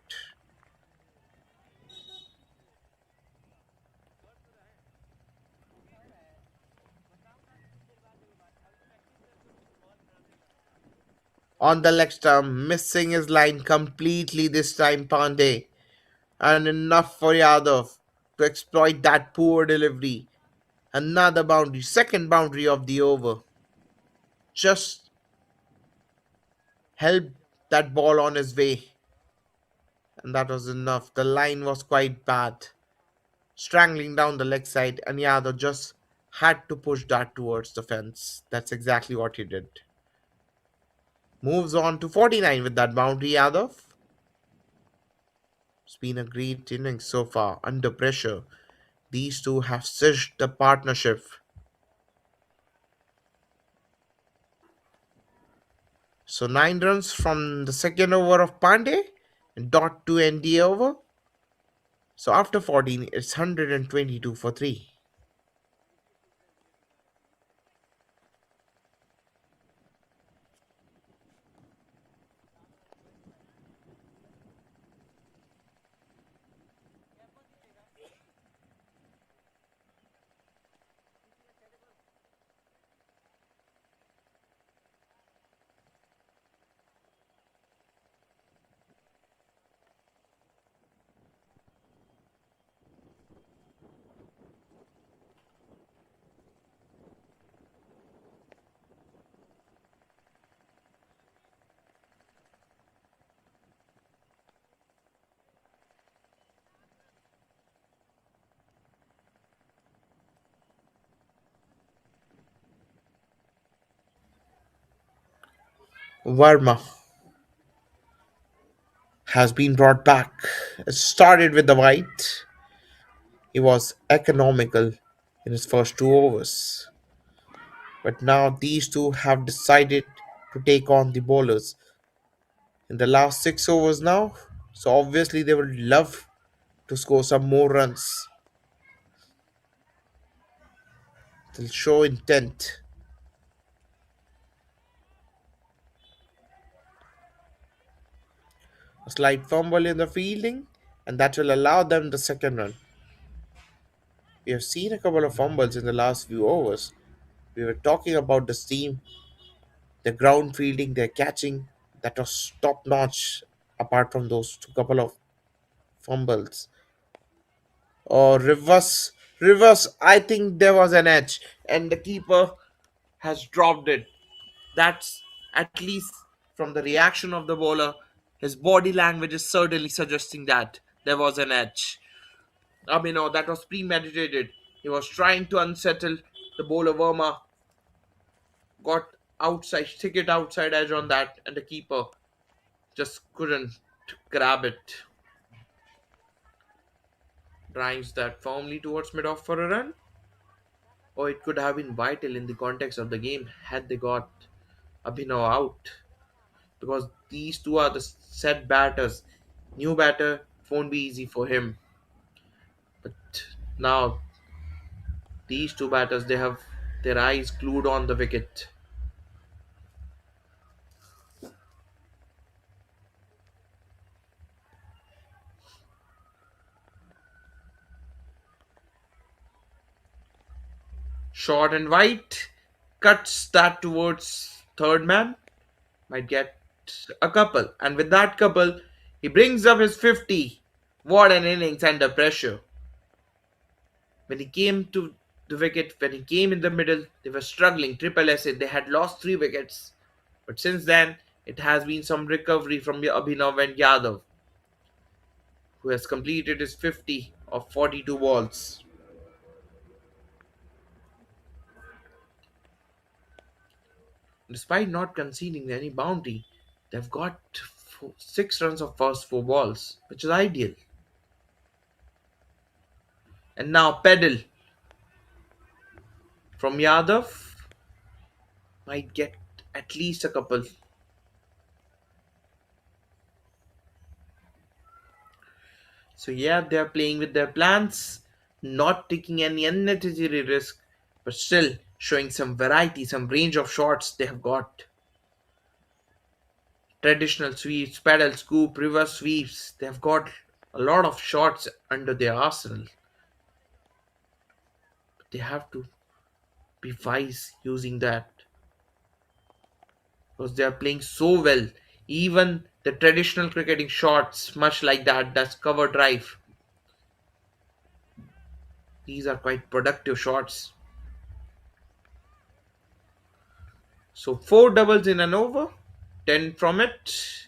On the leg stump, missing his line completely this time, Pandey. And enough for Yadav to exploit that poor delivery. Another boundary, second boundary of the over. Just helped that ball on his way. And that was enough. The line was quite bad. Strangling down the leg side, and Yadav just had to push that towards the fence. That's exactly what he did. Moves on to 49 with that boundary, Yadav. It's been a great innings so far, under pressure. These two have cinched the partnership. So 9 runs from the second over of Pandey, and dot to end the over. So after 14, it's 122 for 3. Verma has been brought back. It started with the white. He was economical in his first 2 overs. But now these two have decided to take on the bowlers in the last 6 overs now. So obviously they would love to score some more runs. They'll show intent. A slight fumble in the fielding, and that will allow them the second run. We have seen a couple of fumbles in the last few overs. We were talking about this team, the ground fielding, their catching, that was top notch apart from those two couple of fumbles. Or reverse, I think there was an edge, and the keeper has dropped it. That's at least from the reaction of the bowler. His body language is certainly suggesting that there was an edge. I mean, no, that was premeditated. He was trying to unsettle the bowler Verma, got outside, ticket outside edge on that, and the keeper just couldn't grab it. Drives that firmly towards mid-off for a run. Or it could have been vital in the context of the game had they got Abhinav out. Because these two are the set batters. New batter won't be easy for him. But now these two batters, they have their eyes glued on the wicket. Short and wide, cuts that towards third man, might get a couple. And with that couple, he brings up his 50. What an innings under pressure. When he came to the wicket, when he came in the middle, they were struggling. Triple SA, they had lost 3 wickets. But since then, it has been some recovery from Abhinav and Yadav, who has completed his 50 of 42 balls. Despite not conceding any boundary, they've got 6 runs of first 4 balls, which is ideal. And now pedal from Yadav might get at least a couple. So yeah, they're playing with their plans, not taking any unnecessary risk, but still showing some variety, some range of shots they have got. Traditional sweeps, pedal scoop, reverse sweeps. They have got a lot of shots under their arsenal. But they have to be wise using that because they are playing so well. Even the traditional cricketing shots, much like that's cover drive. These are quite productive shots. So 4 doubles in an over, 10 from it.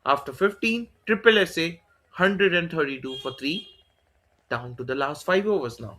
After 15, triple SA, 132 for 3. Down to the last 5 overs now.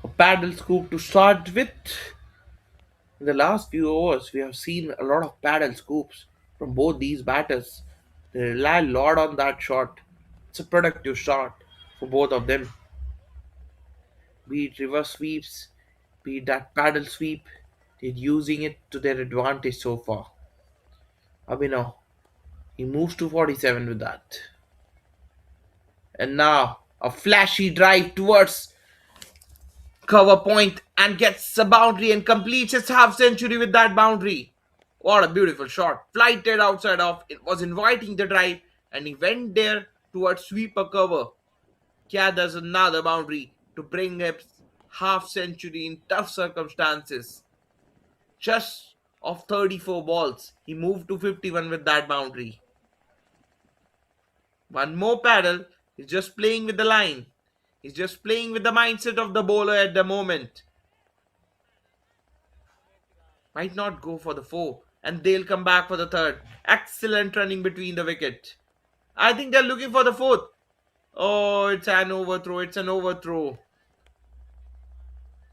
A paddle scoop to start with. In the last few overs, we have seen a lot of paddle scoops from both these batters. They rely a lot on that shot. It's a productive shot for both of them. Be it reverse sweeps, be it that paddle sweep, they're using it to their advantage so far. Abhinav, he moves to 47 with that. And now a flashy drive towards cover point and gets a boundary and completes his half century with that boundary. What a beautiful shot. Flighted outside off. It was inviting the drive and he went there towards sweeper cover. Gathers another boundary to bring his half century in tough circumstances. Just of 34 balls, he moved to 51 with that boundary. One more paddle. He's just playing with the line. He's just playing with the mindset of the bowler at the moment. Might not go for the four, and they'll come back for the third. Excellent running between the wicket. I think they're looking for the fourth. Oh, it's an overthrow. It's an overthrow.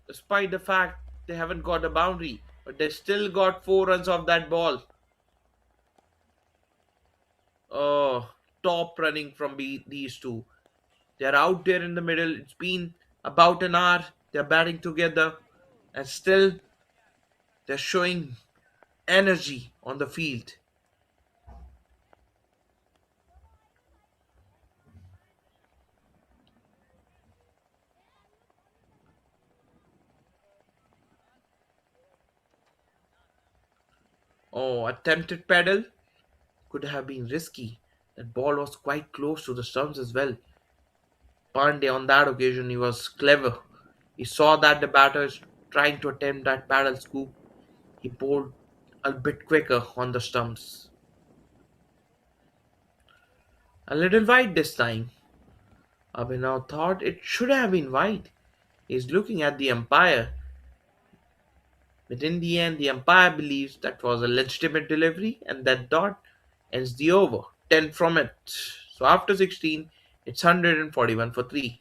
Despite the fact they haven't got a boundary, but they still got 4 runs off that ball. Oh, top running from these two. They're out there in the middle. It's been about an hour. They're batting together. and still they're showing energy on the field. Oh, attempted pedal could have been risky. That ball was quite close to the stumps as well. Pandey on that occasion he was clever. He saw that the batter is trying to attempt that paddle scoop. He bowled a bit quicker on the stumps. A little wide this time. Abhinav thought it should have been wide. He's looking at the umpire, but in the end, the umpire believes that was a legitimate delivery and that dot ends the over. 10 from it. So after 16, it's 141 for 3.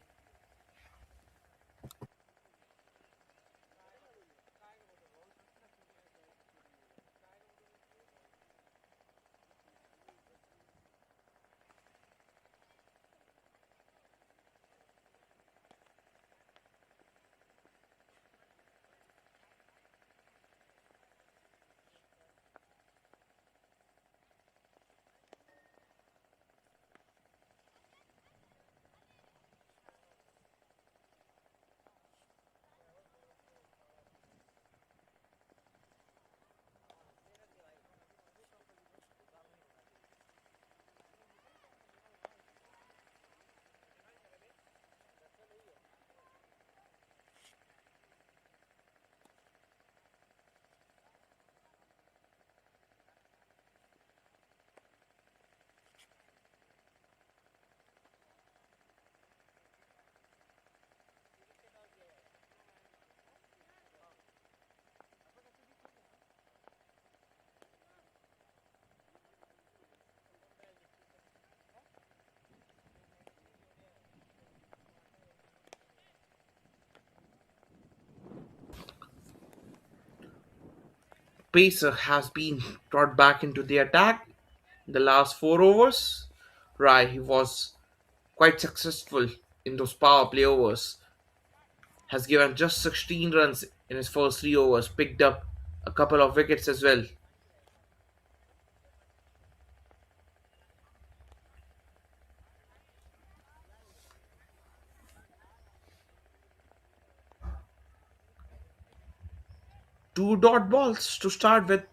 Pacer has been brought back into the attack in the last 4 overs. Rai, he was quite successful in those power play overs. Has given just 16 runs in his first 3 overs, picked up a couple of wickets as well. Two dot balls to start with.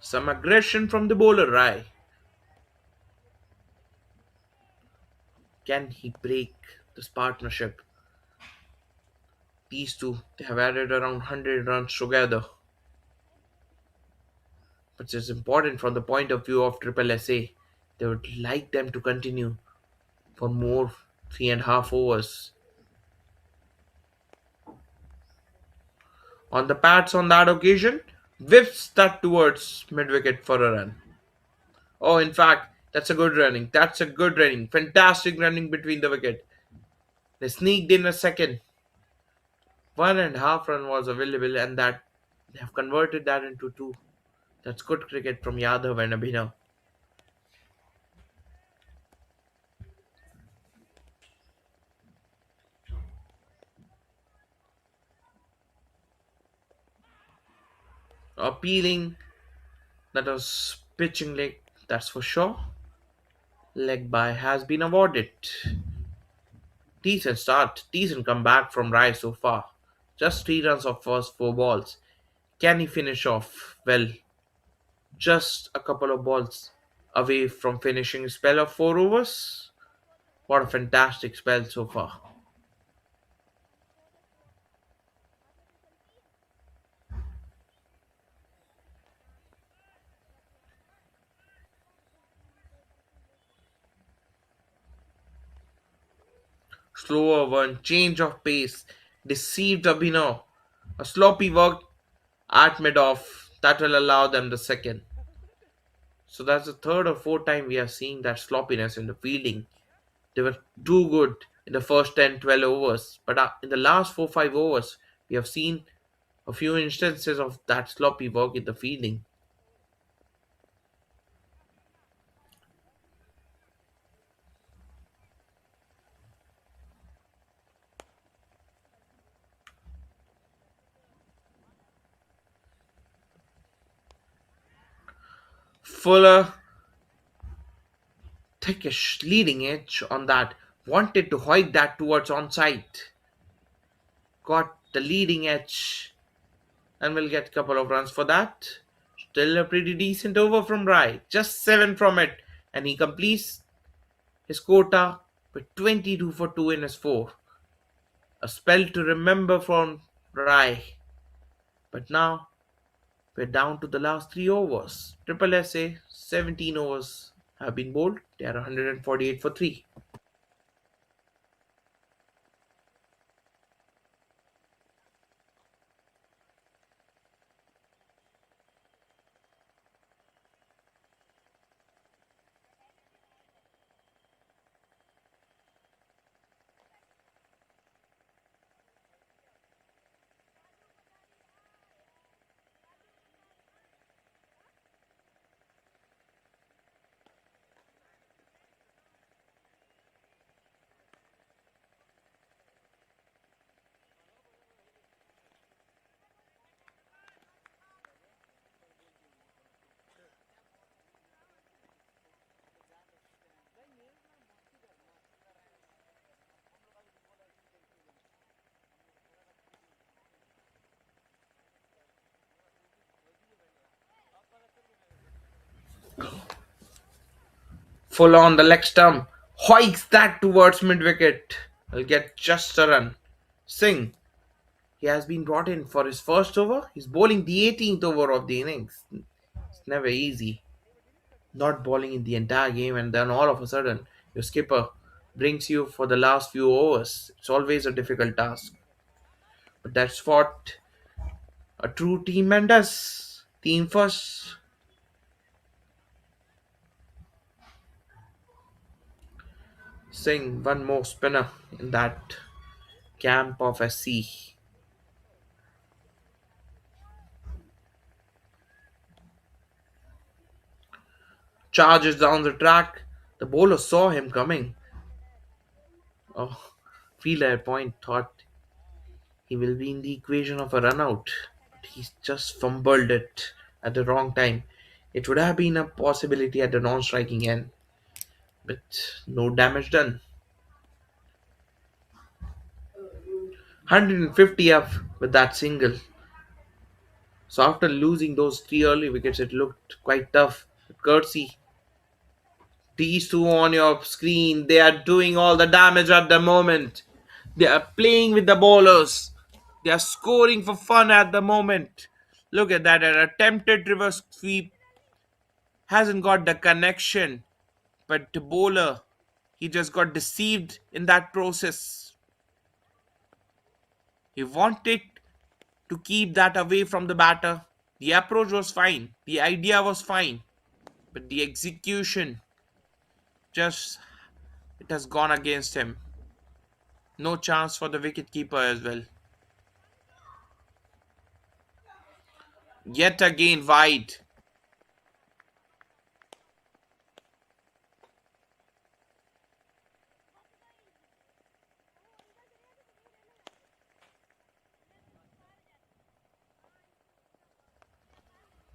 Some aggression from the bowler, Rai. Can he break this partnership? These two, they have added around 100 runs together. But it's important from the point of view of Triple SA. They would like them to continue for more 3.5 overs. On the pads on that occasion, whips that towards mid wicket for a run. Oh, in fact, that's a good running. That's a good running. Fantastic running between the wicket. They sneaked in a second. 1.5 run was available, and that they have converted that into two. That's good cricket from Yadav and Abhinav. Appealing, that was pitching leg, that's for sure. Leg by has been awarded. Decent start, decent comeback from Rai so far. Just 3 runs of first 4 balls. Can he finish off? Well, just a couple of balls away from finishing a spell of 4 overs. What a fantastic spell so far. Slower one, change of pace, deceived Abhinav. A sloppy work at mid-off that will allow them the second. So that's the third or fourth time we are seeing that sloppiness in the fielding. They were too good in the first 10, 12 overs, but in the last 4, 5 overs, we have seen a few instances of that sloppy work in the fielding. Fuller took a leading edge on that, wanted to hoik that towards onside. Got the leading edge and will get a couple of runs for that. Still a pretty decent over from Rai, just 7 from it, and he completes his quota with 22 for 2 in his 4. A spell to remember from Rai. But now we're down to the last 3 overs. Triple SA, 17 overs have been bowled. They are 148 for 3. Full on the leg stump, hoiks that towards mid wicket. Will get just a run. Singh, he has been brought in for his first over. He's bowling the 18th over of the innings. It's never easy. Not bowling in the entire game and then all of a sudden your skipper brings you for the last few overs. It's always a difficult task. But that's what a true team man does. Team first. Sing one more spinner in that camp of SC. Charges down the track. The bowler saw him coming. Oh, fielder at point thought he will be in the equation of a run out. But he's just fumbled it at the wrong time. It would have been a possibility at the non striking end, but no damage done. 150 up with that single. So after losing those 3 early wickets, it looked quite tough. But courtesy, these two on your screen, they are doing all the damage at the moment. They are playing with the bowlers. They are scoring for fun at the moment. Look at that, an attempted reverse sweep hasn't got the connection, but the bowler, he just got deceived in that process. He wanted to keep that away from the batter. The approach was fine, the idea was fine, but the execution just it has gone against him. No chance for the wicketkeeper as well. Yet again wide.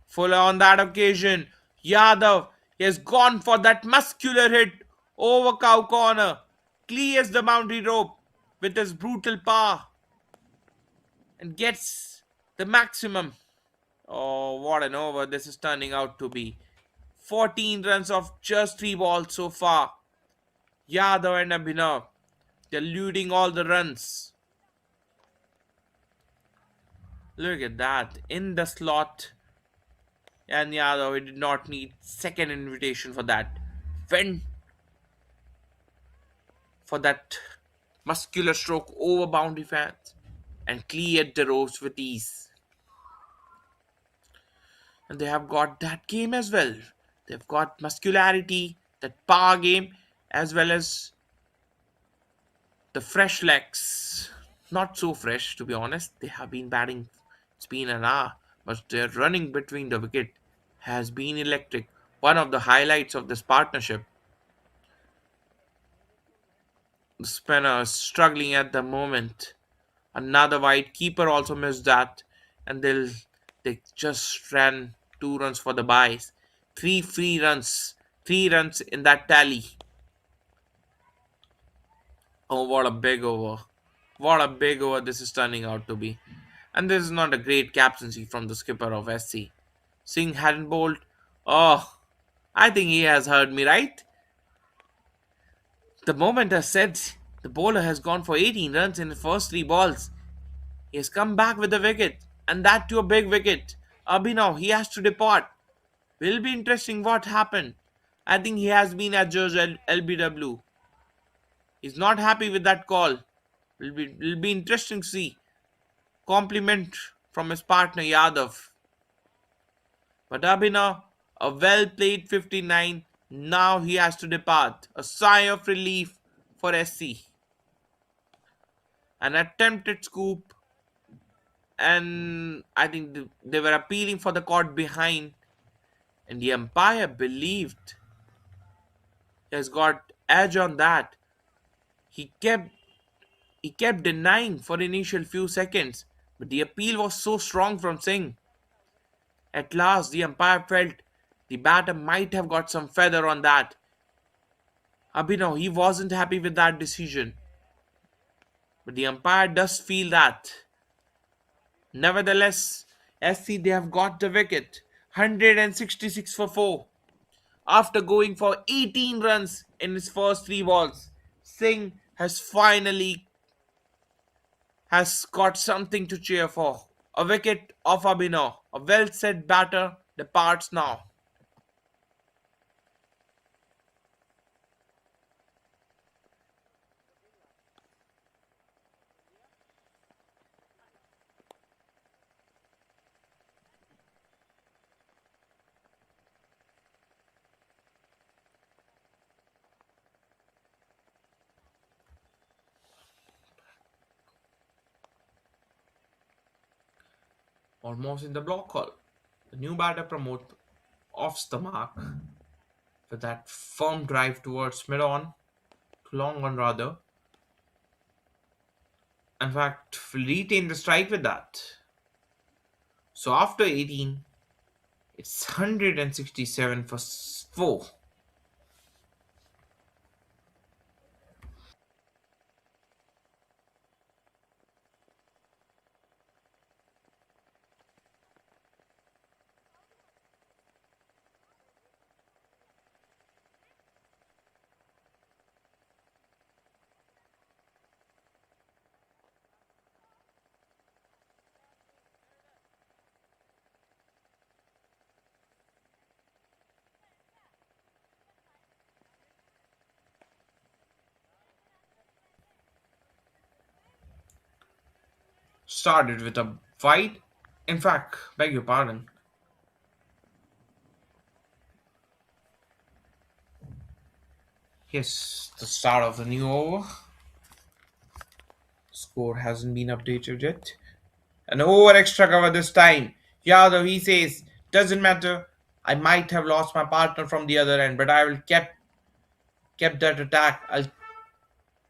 Fuller on that occasion. Yadav he has gone for that muscular hit over cow corner. Clears the boundary rope with his brutal power and gets the maximum. Oh, what an over this is turning out to be. 14 runs of just 3 balls so far. Yadav and Abhinav, they're looting all the runs. Look at that. In the slot. And Yadav, he did not need second invitation for that. Went for that muscular stroke over boundary fans and cleared the ropes with ease. And they have got that game as well. They've got muscularity, that power game, as well as the fresh legs. Not so fresh, to be honest. They have been batting. It's been an hour, but their running between the wicket has been electric. One of the highlights of this partnership. The spinner is struggling at the moment. Another wide keeper also missed that, and they just ran 2 runs for the byes. Three free runs. 3 runs in that tally. Oh, what a big over. What a big over this is turning out to be. And this is not a great captaincy from the skipper of SC. Singh hadn't bowled. Oh, I think he has heard me right. The moment I said the bowler has gone for 18 runs in his first 3 balls, he has come back with a wicket, and that to a big wicket. Abhinav, he has to depart. Will be interesting what happened. I think he has been adjudged LBW. He's not happy with that call. Will be interesting to see. Compliment from his partner Yadav. But Abhinav, a well played 59. Now he has to depart. A sigh of relief for SC. An attempted scoop, and I think they were appealing for the caught behind, and the umpire believed he has got edge on that. He kept he kept denying for initial few seconds, but the appeal was so strong from Singh. At last, the umpire felt the batter might have got some feather on that. Abhinav, he wasn't happy with that decision, but the umpire does feel that. Nevertheless, SC they have got the wicket, 166 for 4. After going for 18 runs in his first 3 balls, Singh has got something to cheer for. A wicket of Abhinav, a well set batter, departs now. Almost in the block call. The new batter promote offs the mark with that firm drive towards mid on, to long on rather. In fact, will retain the strike with that. So after 18, it's 167 for 4. Started with a fight. In fact, beg your pardon. Yes, the start of the new over. Score hasn't been updated yet. An over extra cover this time. Yadav, he says, doesn't matter. I might have lost my partner from the other end, but I will kept that attack. I'll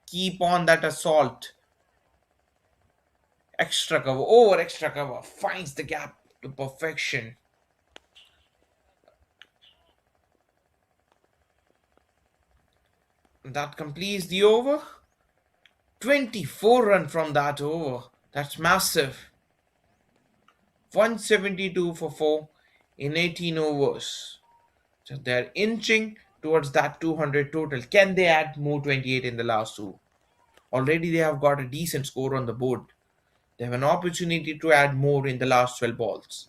keep on that assault. Extra cover, over extra cover, finds the gap to perfection. That completes the over. 24 run from that over. That's massive. 172 for 4 in 18 overs. So they're inching towards that 200 total. Can they add more 28 in the last two? Already they have got a decent score on the board. They have an opportunity to add more in the last 12 balls.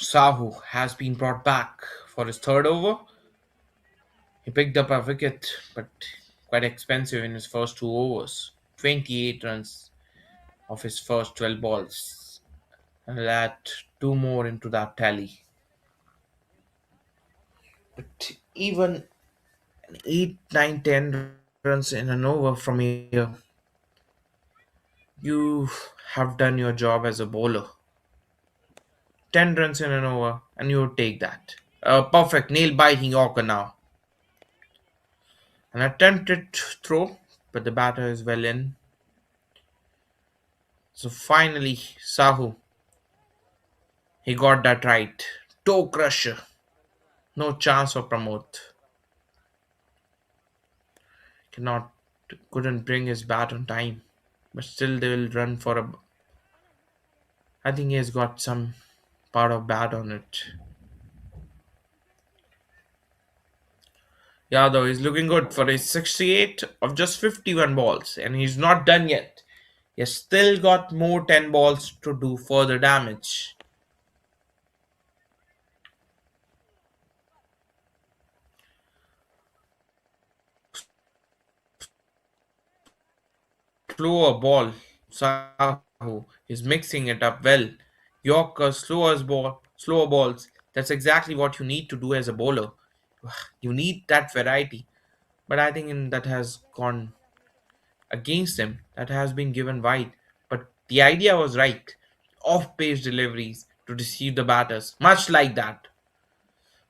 Sahu has been brought back for his third over. He picked up a wicket, but quite expensive in his first two overs. 28 runs of his first 12 balls. And I'll add two more into that tally. But even 8, 9, 10 runs in an over from here, you have done your job as a bowler. 10 runs in an over, and you would take that. A perfect nail biting Yorker now. An attempted throw, but the batter is well in. So finally, Sahu, he got that right. Toe crusher. No chance for Pramod. Cannot, couldn't bring his bat on time. But still, they will run for a. I think he has got some part of bat on it. Yeah, though he's looking good for his 68 of just 51 balls, and he's not done yet. He has still got more 10 balls to do further damage. Slower ball, Sahu is mixing it up well. Yorker, slower balls. That's exactly what you need to do as a bowler. You need that variety. But I think that has gone against him. That has been given wide. But the idea was right. Off pace deliveries to deceive the batters. Much like that.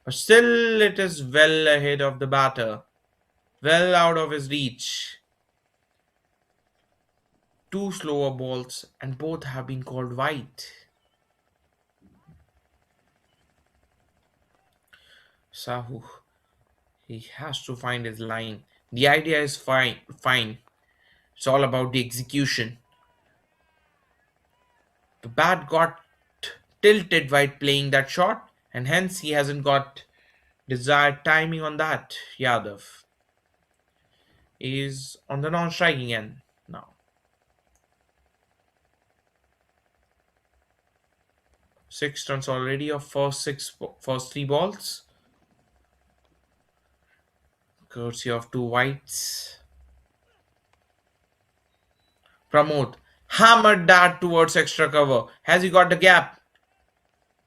But still, it is well ahead of the batter. Well out of his reach. Two slower balls, and both have been called wide. Sahu, he has to find his line. The idea is fine. It's all about the execution. The bat got tilted while playing that shot, and hence he hasn't got desired timing on that. Yadav is on the non-striking end now. 6 runs already of first three balls, courtesy of two whites. Pramod hammered that towards extra cover. Has he got the gap?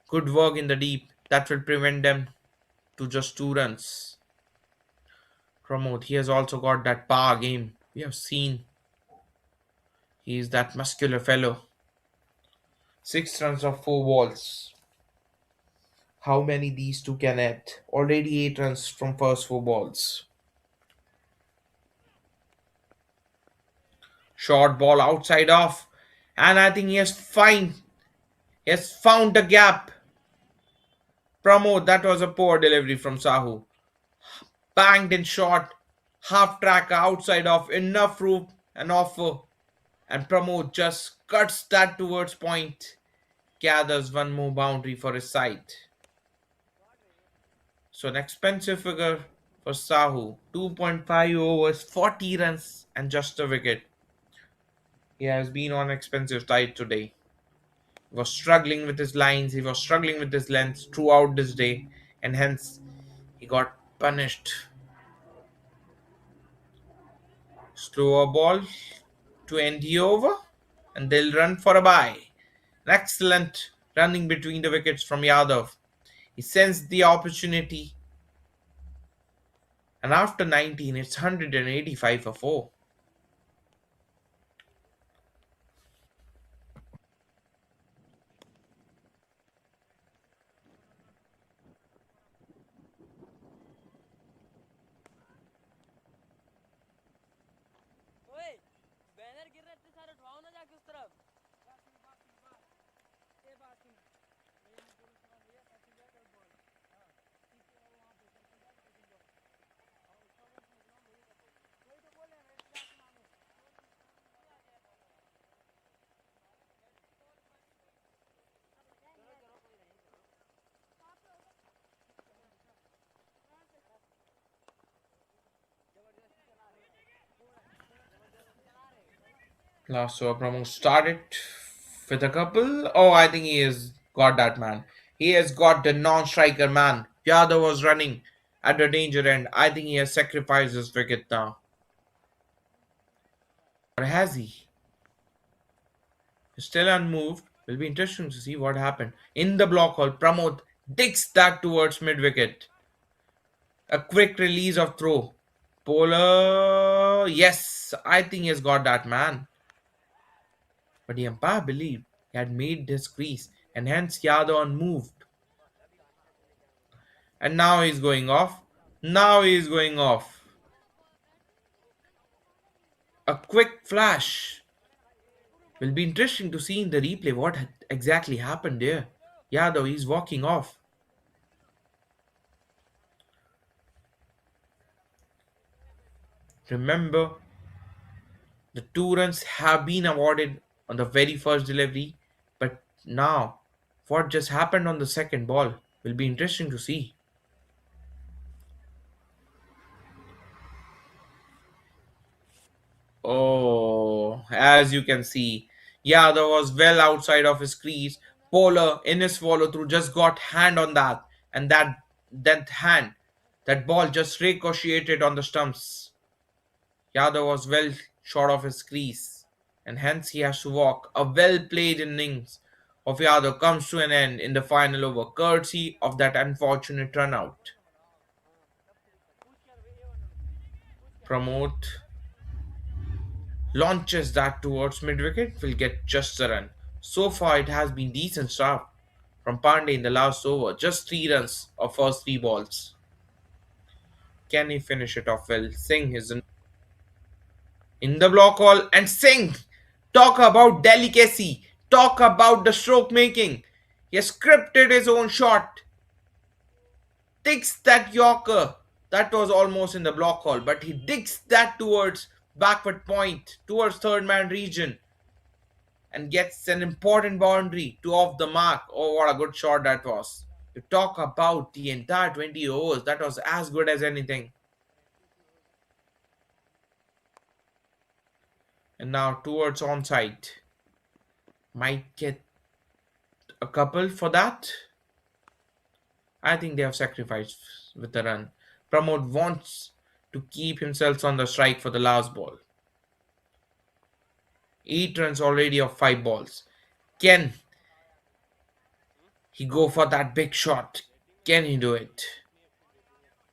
Good work in the deep. That will prevent them to just 2 runs. Pramod, he has also got that power game. We have seen he is that muscular fellow. 6 runs of 4 balls. How many these two can add? Already 8 runs from first 4 balls. Short ball outside off. And I think he has found the gap. Pramod, that was a poor delivery from Sahu. Banged in short. Half tracker outside off. Enough room and offer. And Pramod just cuts that towards point. Gathers one more boundary for his side. So an expensive figure for Sahu. 2.5 overs, 40 runs, and just a wicket. He has been on expensive side today. He was struggling with his lines, he was struggling with his length throughout this day, and hence he got punished. Slower ball to end the over, and they'll run for a bye. An excellent running between the wickets from Yadav. He sensed the opportunity, and after 19, it's 185 for 4. Last over, Promo started with a couple. Oh, I think he has got that man. He has got the non-striker man. Yadav was running at the danger end. I think he has sacrificed his wicket now. Or has he? He's still unmoved. Will be interesting to see what happened. In the block hole, Pramod digs that towards mid-wicket. A quick release of throw. Bowler, yes, I think he has got that man. But the umpire believed he had made his crease and hence Yadav unmoved. And now he's going off. Now he's going off. A quick flash. Will be interesting to see in the replay what exactly happened there. Yadav is walking off. Remember, the 2 runs have been awarded on the very first delivery, but now what just happened on the second ball will be interesting to see. Oh, as you can see, Yadav was well outside of his crease. Bowler in his follow through just got hand on that, and that ball just ricocheted on the stumps. Yadav was well short of his crease, and hence he has to walk. A well played innings of Yadav comes to an end in the final over, courtesy of that unfortunate run out. Pramod launches that towards mid wicket, will get just a run. So far, it has been decent start from Pandey in the last over, just 3 runs of first 3 balls. Can he finish it off well? Singh is in the block hole and Singh. Talk about delicacy. Talk about the stroke making. He has scripted his own shot. Digs that Yorker. That was almost in the block hole, but he digs that towards backward point, towards third man region, and gets an important boundary to off the mark. Oh, what a good shot that was. To talk about the entire 20 overs, that was as good as anything. And now towards onside. Might get a couple for that. I think they have sacrificed with the run. Pramod wants to keep himself on the strike for the last ball. 8 runs already of 5 balls. Can he go for that big shot? Can he do it?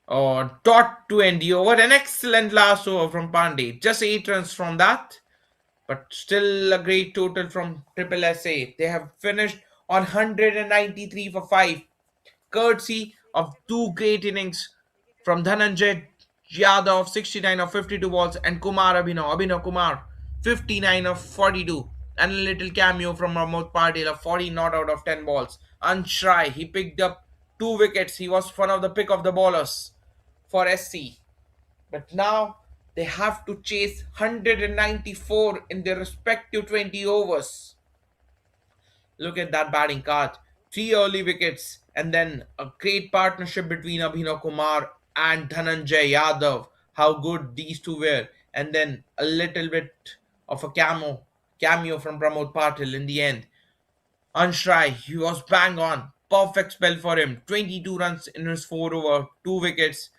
Oh, dot to end the over. An excellent last over from Pandey. Just 8 runs from that, but still a great total from Triple SA. They have finished on 193 for 5, courtesy of 2 great innings from Dhananjay Yadav, 69 of 52 balls, and Abhinav Kumar, 59 of 42, and a little cameo from Pramod Patil of 40 not out of 10 balls. Anshrai, he picked up 2 wickets. He was one of the pick of the bowlers for SC. But now they have to chase 194 in their respective 20 overs. Look at that batting card. 3 early wickets, and then a great partnership between Abhinav Kumar and Dhananjay Yadav. How good these two were. And then a little bit of a cameo from Pramod Patil in the end. Anshrai, he was bang on. Perfect spell for him. 22 runs in his 4 over, 2 wickets.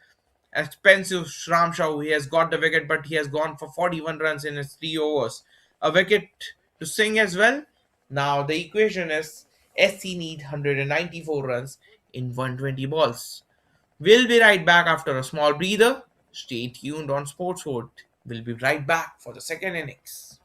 Expensive Ramshaw, he has got the wicket, but he has gone for 41 runs in his 3 overs. A wicket to Singh as well. Now the equation is SC need 194 runs in 120 balls. We'll be right back after a small breather. Stay tuned on Sportswood. We'll be right back for the second innings.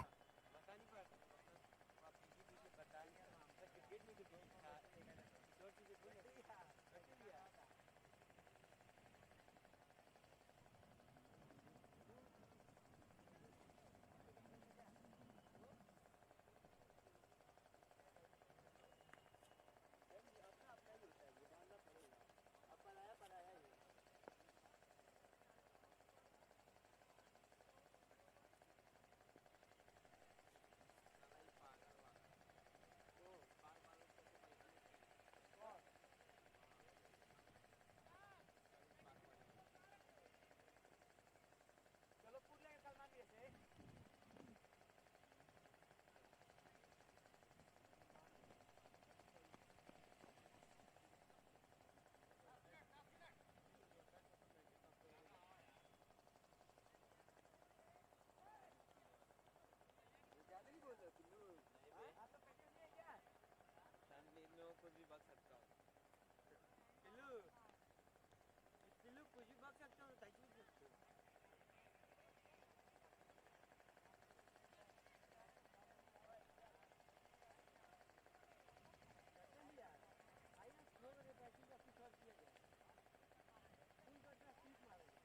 खुद भी भाग सकता हूँ। पिल्लू, पिल्लू कुछ भी भाग सकता हूँ, ताकि कुछ सकते हो। चलिए यार, आइए स्लो में बैटिंग का कुछ और किया जाए। फुल करके स्विच मारोगे।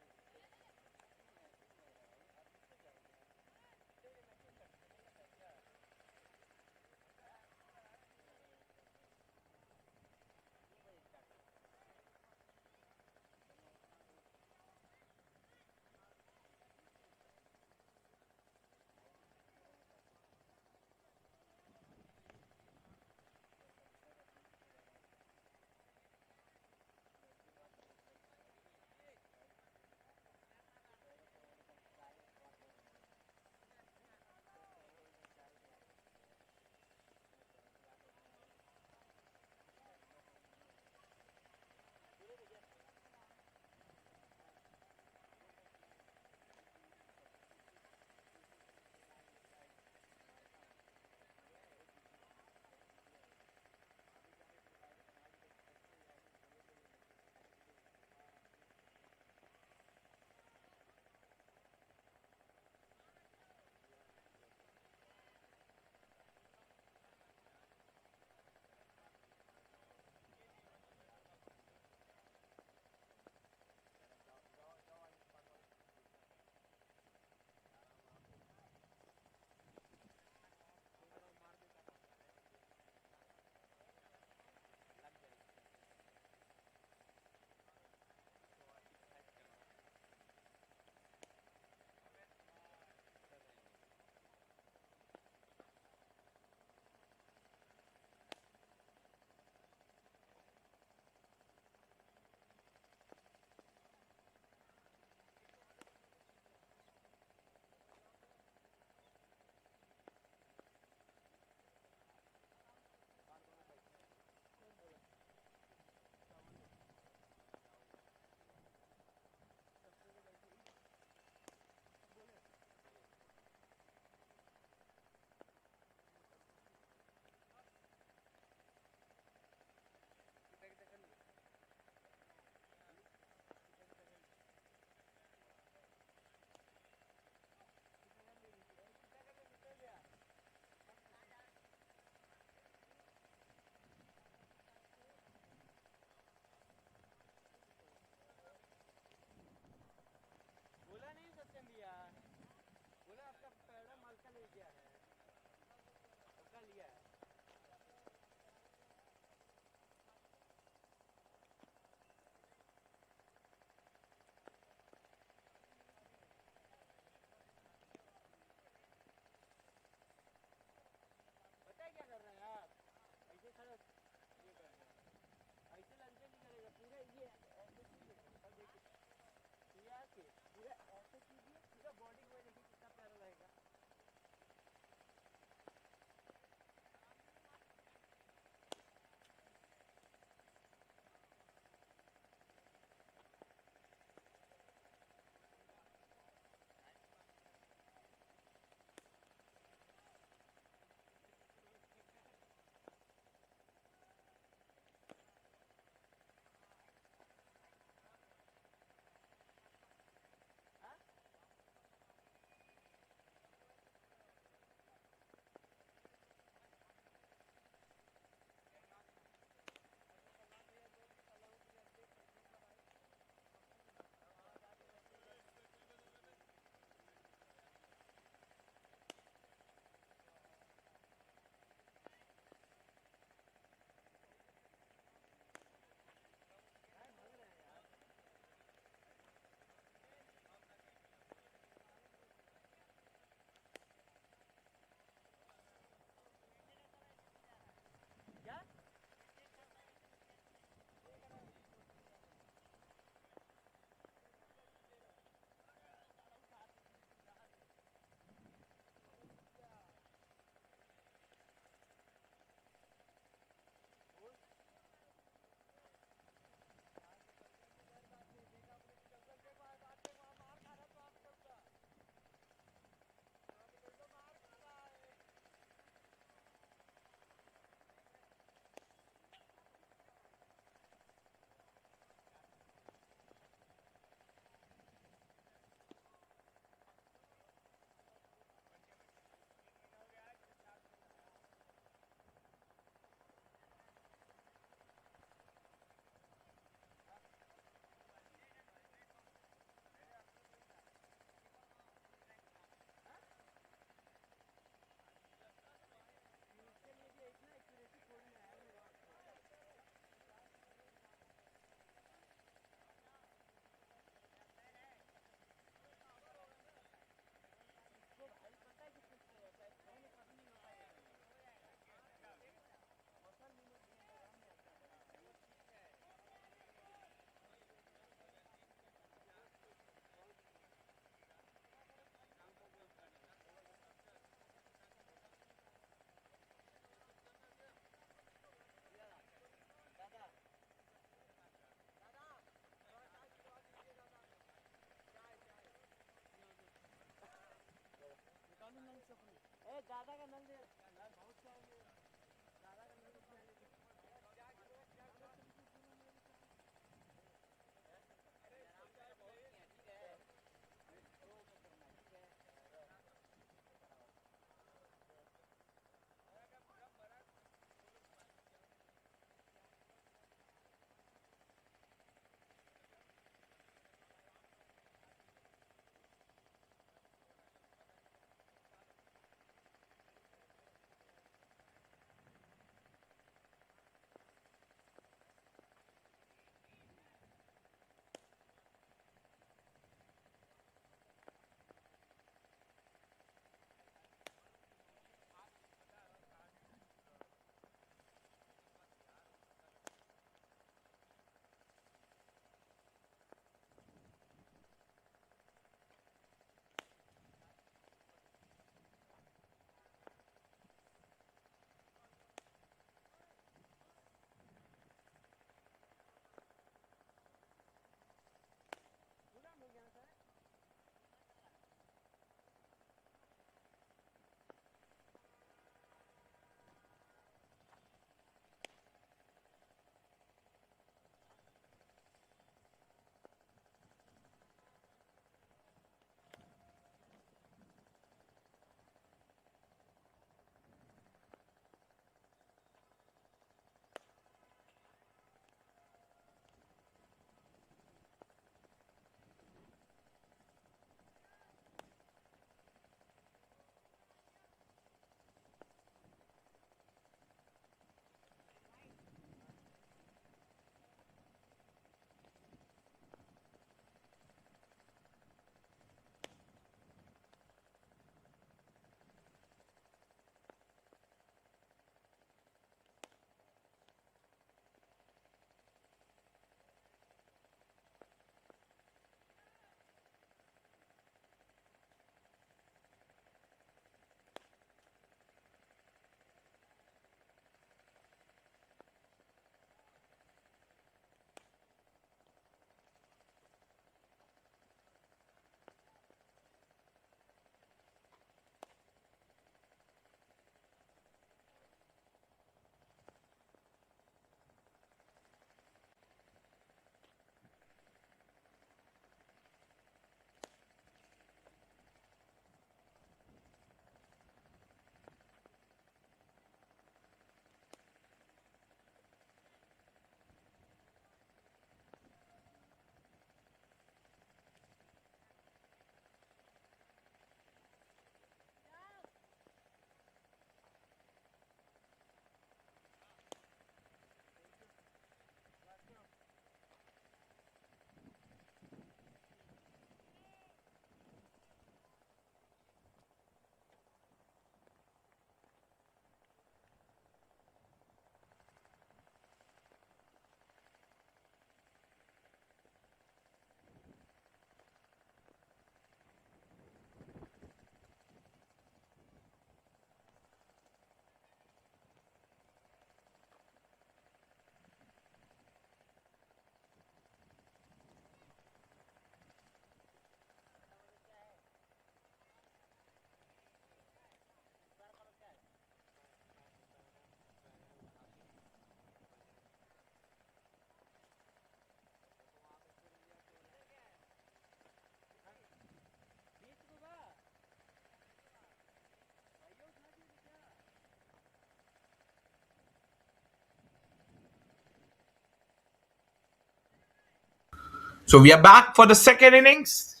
So we are back for the second innings.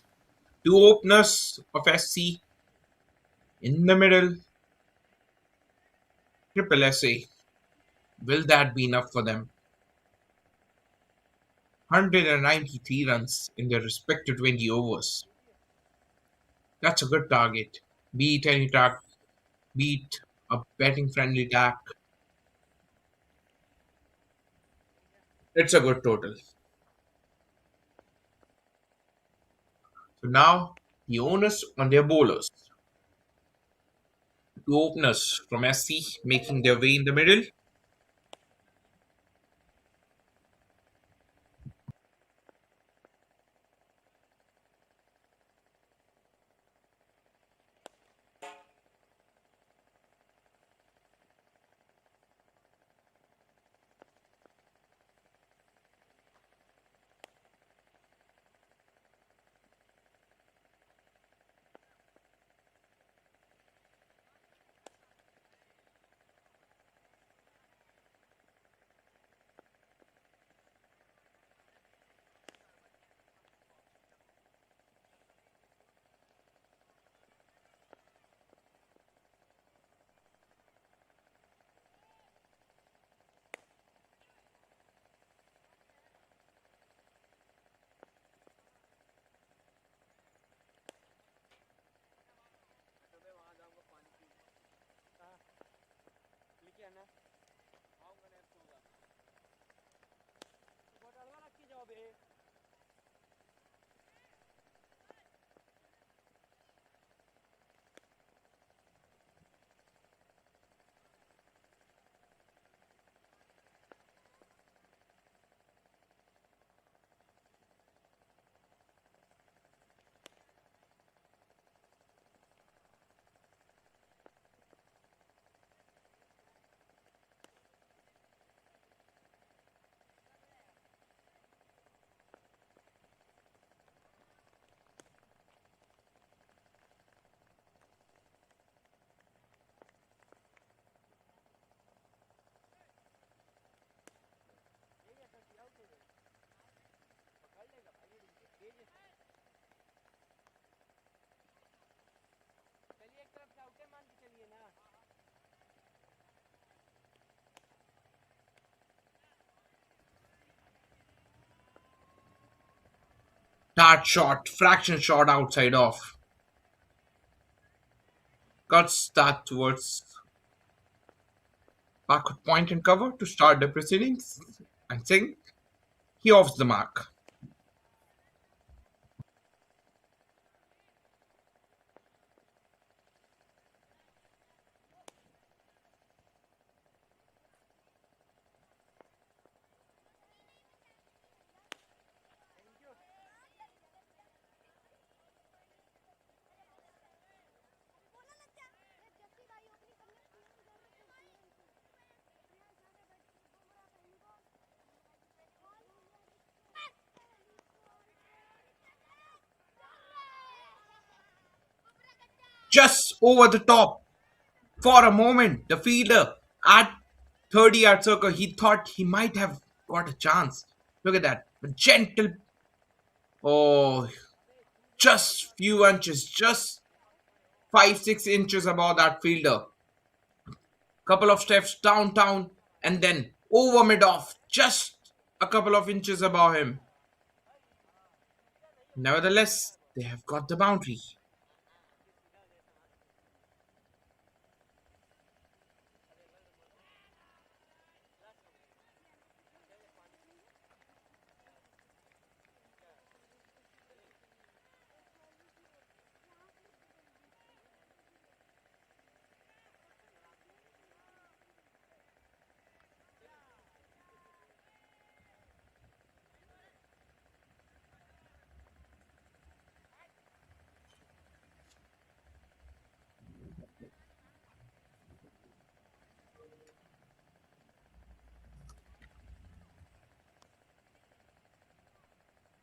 Two openers of SC in the middle. Triple SA. Will that be enough for them? 193 runs in their respective 20 overs. That's a good target. Beat any track, beat a betting friendly tack. It's a good total. So now the onus on their bowlers. Two openers from SC making their way in the middle. तो मैं वहाँ जाऊँगा पानी पीने। कहाँ? लेके आना। आऊँगा ना सोऊंगा। बोतल वाला रख के जाओ बे। ये ऐसा किया उसने। पकड़ लेगा भाई ये तेज है। चलिए एक तरफ से आउटे मान के चलिए ना। Dart shot, fraction shot outside off. Cuts that towards backward point and cover to start the proceedings. And Singh, he offs the mark. Just over the top. For a moment, the fielder at 30-yard circle, he thought he might have got a chance. Look at that. A gentle, oh, just few inches, just 5-6 inches above that fielder. Couple of steps downtown and then over mid off, just a couple of inches above him. Nevertheless, they have got the boundary.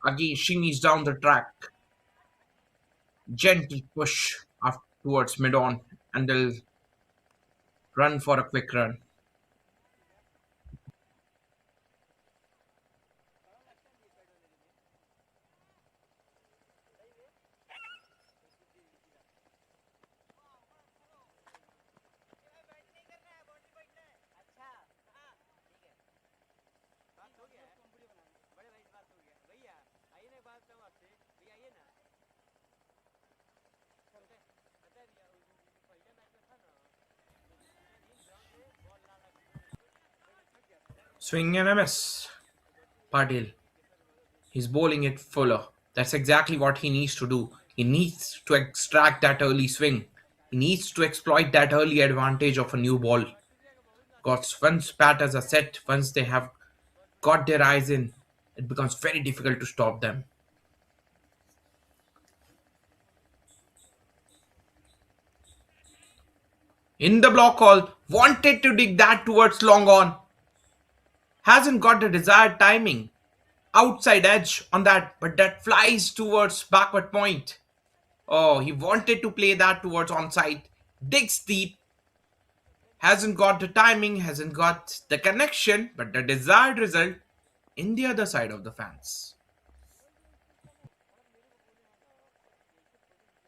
Again, shimmies down the track. Gentle push up towards mid on, and they'll run for a quick run. Swing and a miss. Patil. He's bowling it fuller. That's exactly what he needs to do. He needs to extract that early swing. He needs to exploit that early advantage of a new ball. Because once batters are set, once they have got their eyes in, it becomes very difficult to stop them. In the block hole, wanted to dig that towards long on. Hasn't got the desired timing. Outside edge on that, but that flies towards backward point. Oh, he wanted to play that towards onside. Digs deep, hasn't got the timing, hasn't got the connection, but the desired result in the other side of the fence.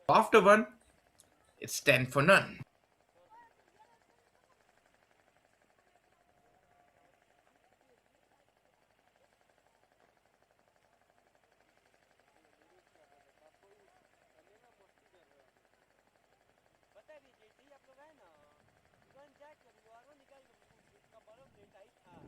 After one, it's 10 for none. बता दीजिए D आप लोग आए ना तुरंत जाके दीवारों निकाल के उसका बर्फ लेटा ही था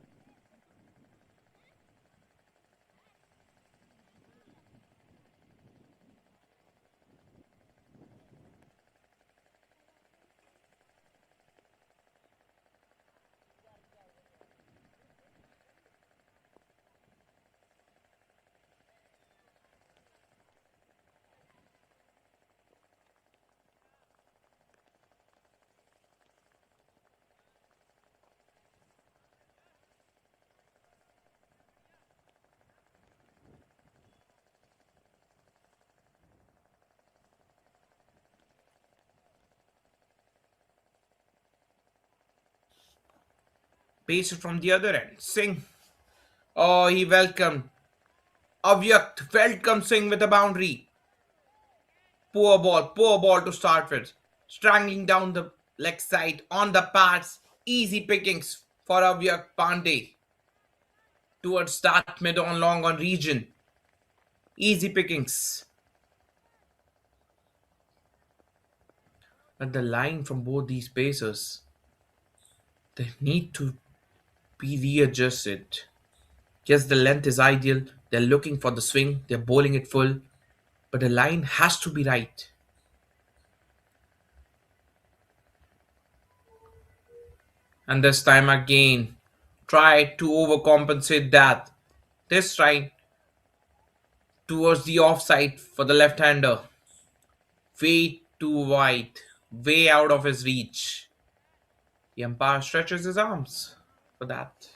Pace it from the other end. Singh. Oh, he welcomed. Avyakt welcome Singh with a boundary. Poor ball to start with. Strangling down the leg side on the pads. Easy pickings for Avyakt Pandey towards that mid on long on region. Easy pickings. But the line from both these pacers, they need to be readjusted. Yes, the length is ideal. They're looking for the swing. They're bowling it full. But the line has to be right. And this time again, try to overcompensate that. This time towards the offside for the left-hander. Way too wide. Way out of his reach. The umpire stretches his arms for that.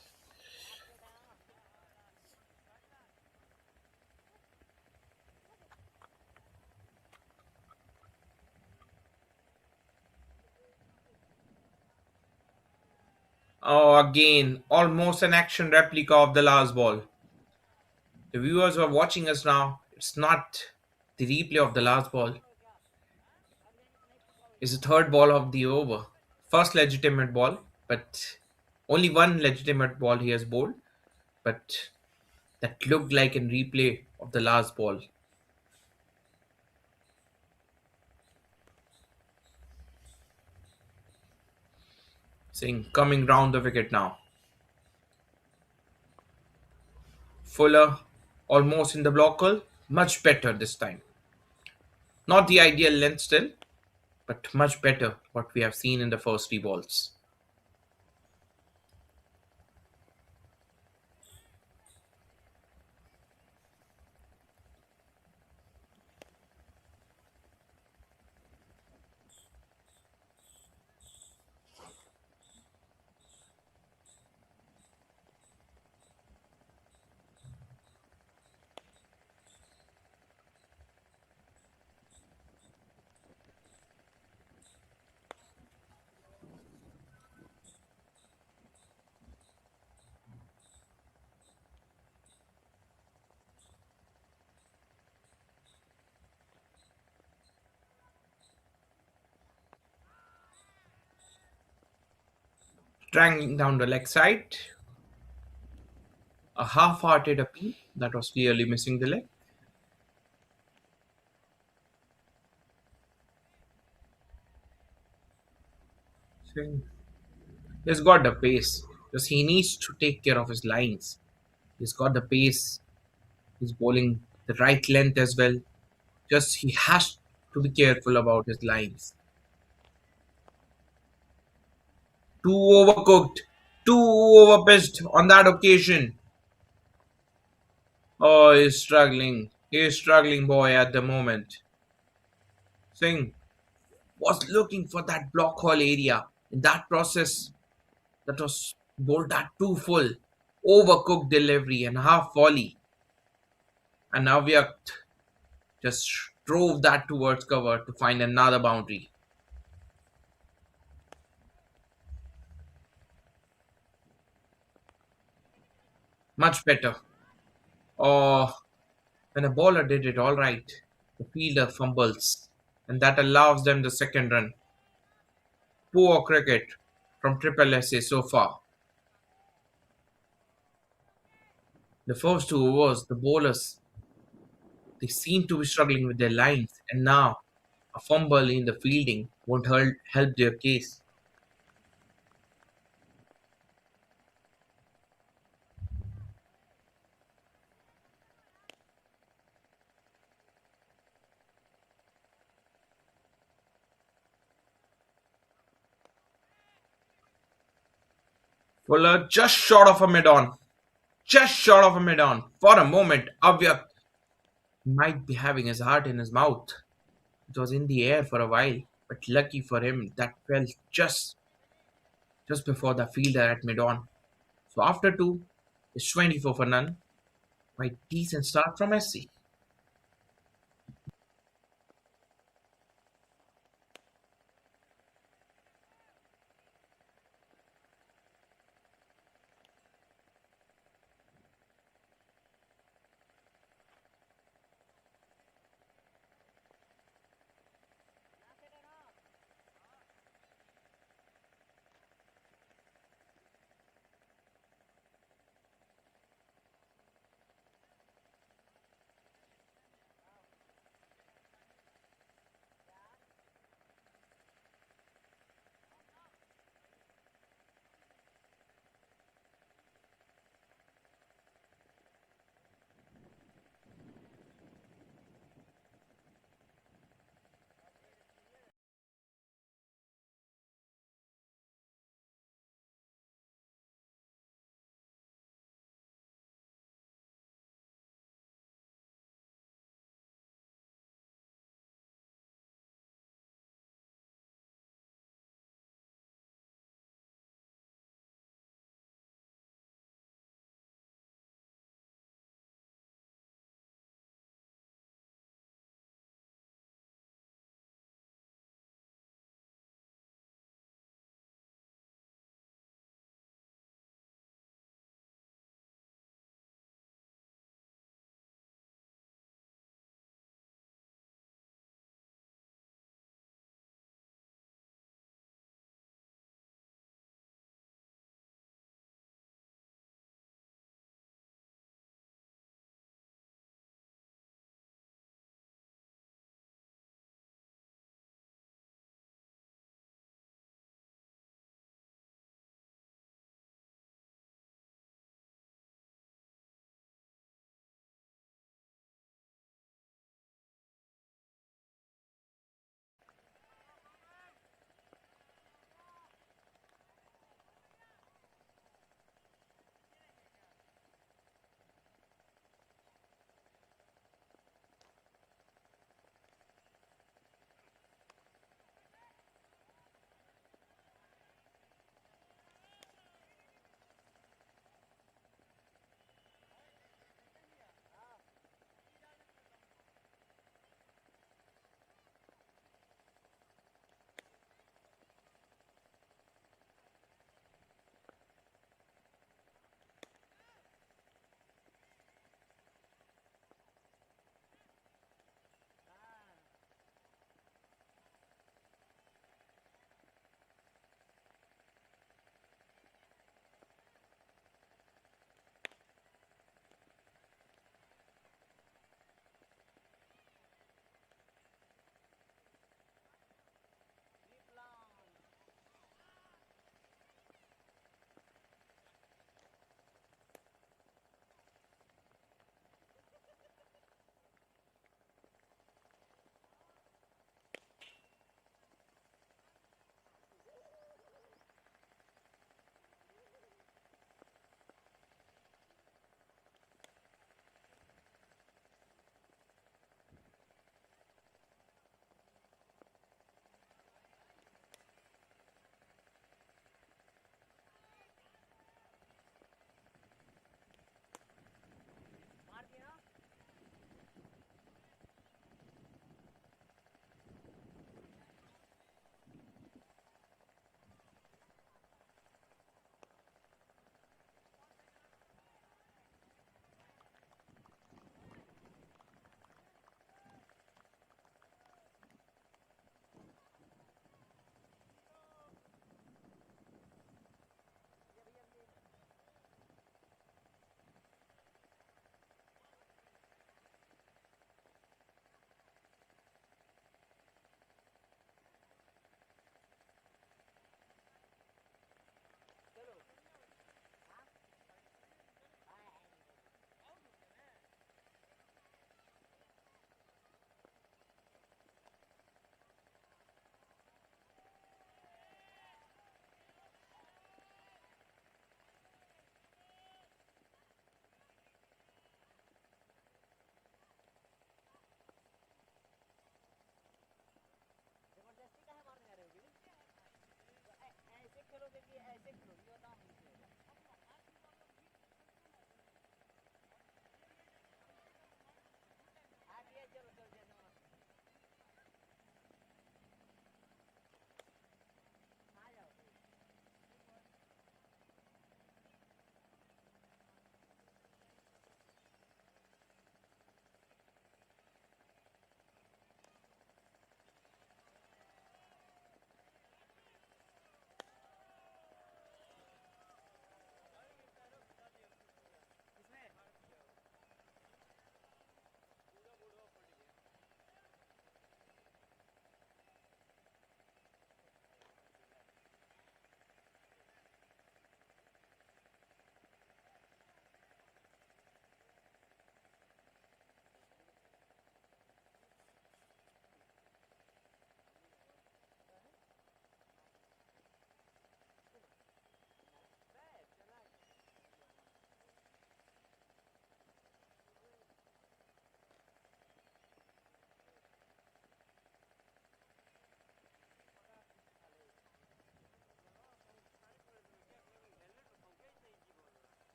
Oh, again, almost an action replica of the last ball. The viewers who are watching us now, it's not the replay of the last ball. It's the third ball of the over. First legitimate ball, but only one legitimate ball he has bowled. But that looked like a replay of the last ball. Saying coming round the wicket now. Fuller almost in the blocker. Much better this time. Not the ideal length still, but much better what we have seen in the first three balls. Strangling down the leg side. A half-hearted appeal that was clearly missing the leg. Saying he's got the pace. Just he needs to take care of his lines. He's got the pace. He's bowling the right length as well. Just he has to be careful about his lines. Too overcooked, too overpitched on that occasion. Oh, he's struggling. He's struggling, boy, at the moment. Singh was looking for that block hole area. In that process, that was bowled at too full. Overcooked delivery and half volley. And Avyak just drove that towards cover to find another boundary. Much better. Oh, when a bowler did it all right, the fielder fumbles, and that allows them the second run. Poor cricket from Triple SA so far. The first two overs, the bowlers they seem to be struggling with their lines, and now a fumble in the fielding won't help their case. Fuller just short of a mid-on. Just short of a mid-on. For a moment, Avyak might be having his heart in his mouth. It was in the air for a while, but lucky for him, that fell just before the fielder at mid-on. So after two, it's 24 for none. Quite decent start from SC.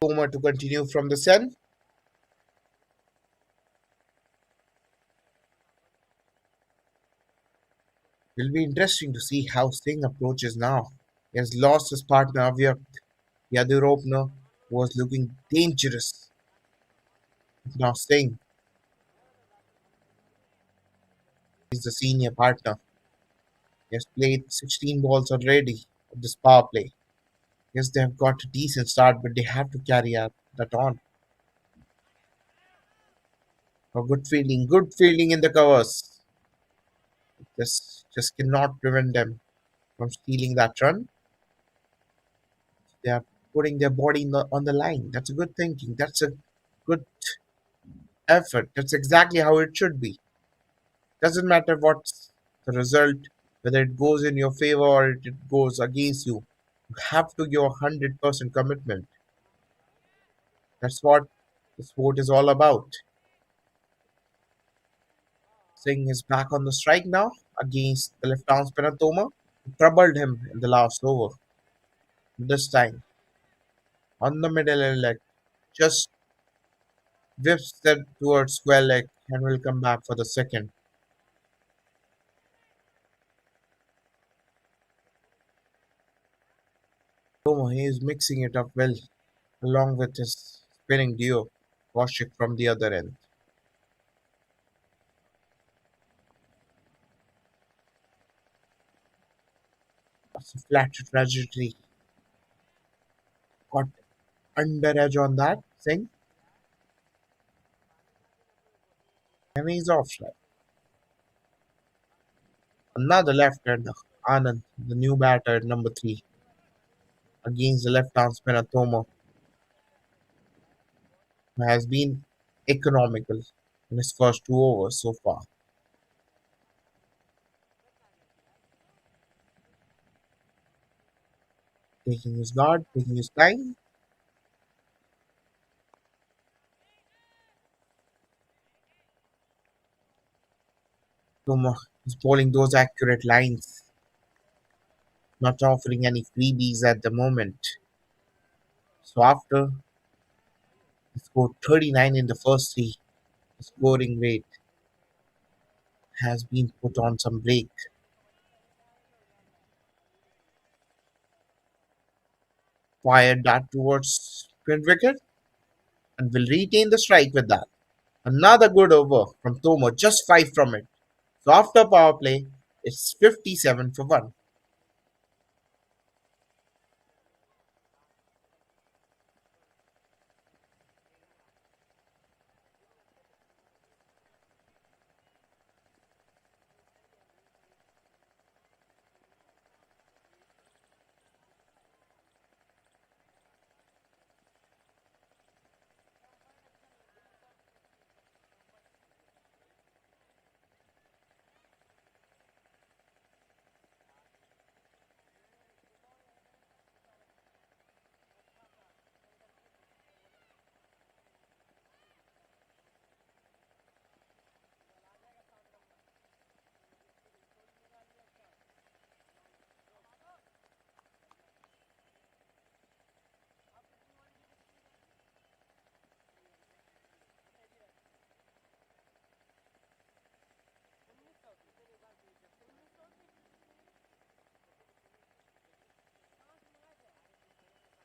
Homer to continue from the sun. Will be interesting to see how Singh approaches now. He has lost his partner Avyak, the other opener, who was looking dangerous. Now Singh is the senior partner. He has played 16 balls already of this power play. Yes, they have got a decent start, but they have to carry out that on. A good fielding in the covers. Just cannot prevent them from stealing that run. They are putting their body on the line. That's a good thinking. That's a good effort. That's exactly how it should be. Doesn't matter what's the result, whether it goes in your favor or it goes against you. You have to give 100% commitment. That's what the sport is all about. Singh is back on the strike now against the left-arm spinner Toma, who troubled him in the last over. This time, on the middle leg, just whips them towards square leg and will come back for the second. Toma, he is mixing it up well, along with his spinning duo, Kaushik from the other end. That's a flat trajectory. Got under edge on that, Singh, and he's offside. Another left-hander, Anand, the new batter at number 3, against the left-arm spinner Toma, who has been economical in his first 2 overs so far. Taking his guard, taking his time. Toma is bowling those accurate lines, not offering any freebies at the moment. So after he scored 39 in the first 3, the scoring rate has been put on some break. Fired that towards mid wicket and will retain the strike with that. Another good over from Tomo, just 5 from it. So after power play, it's 57 for 1.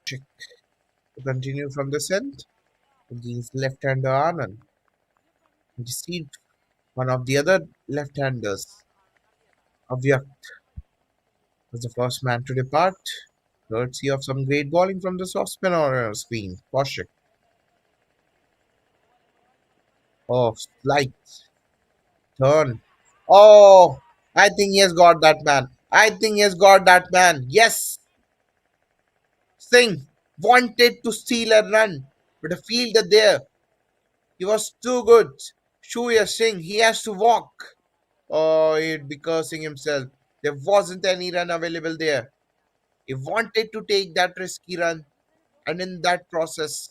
Check to continue from the end against left-hander Anand. Deceived one of the other left-handers, Avyak, was the first man to depart, courtesy of some great bowling from the soft spinner screen, Kaushik. Oh, slight turn. Oh, I think he has got that man. I think he has got that man. Yes, Singh wanted to steal a run, but the fielder there, he was too good. Shuya Singh, he has to walk. Oh, he'd be cursing himself. There wasn't any run available there. He wanted to take that risky run, and in that process,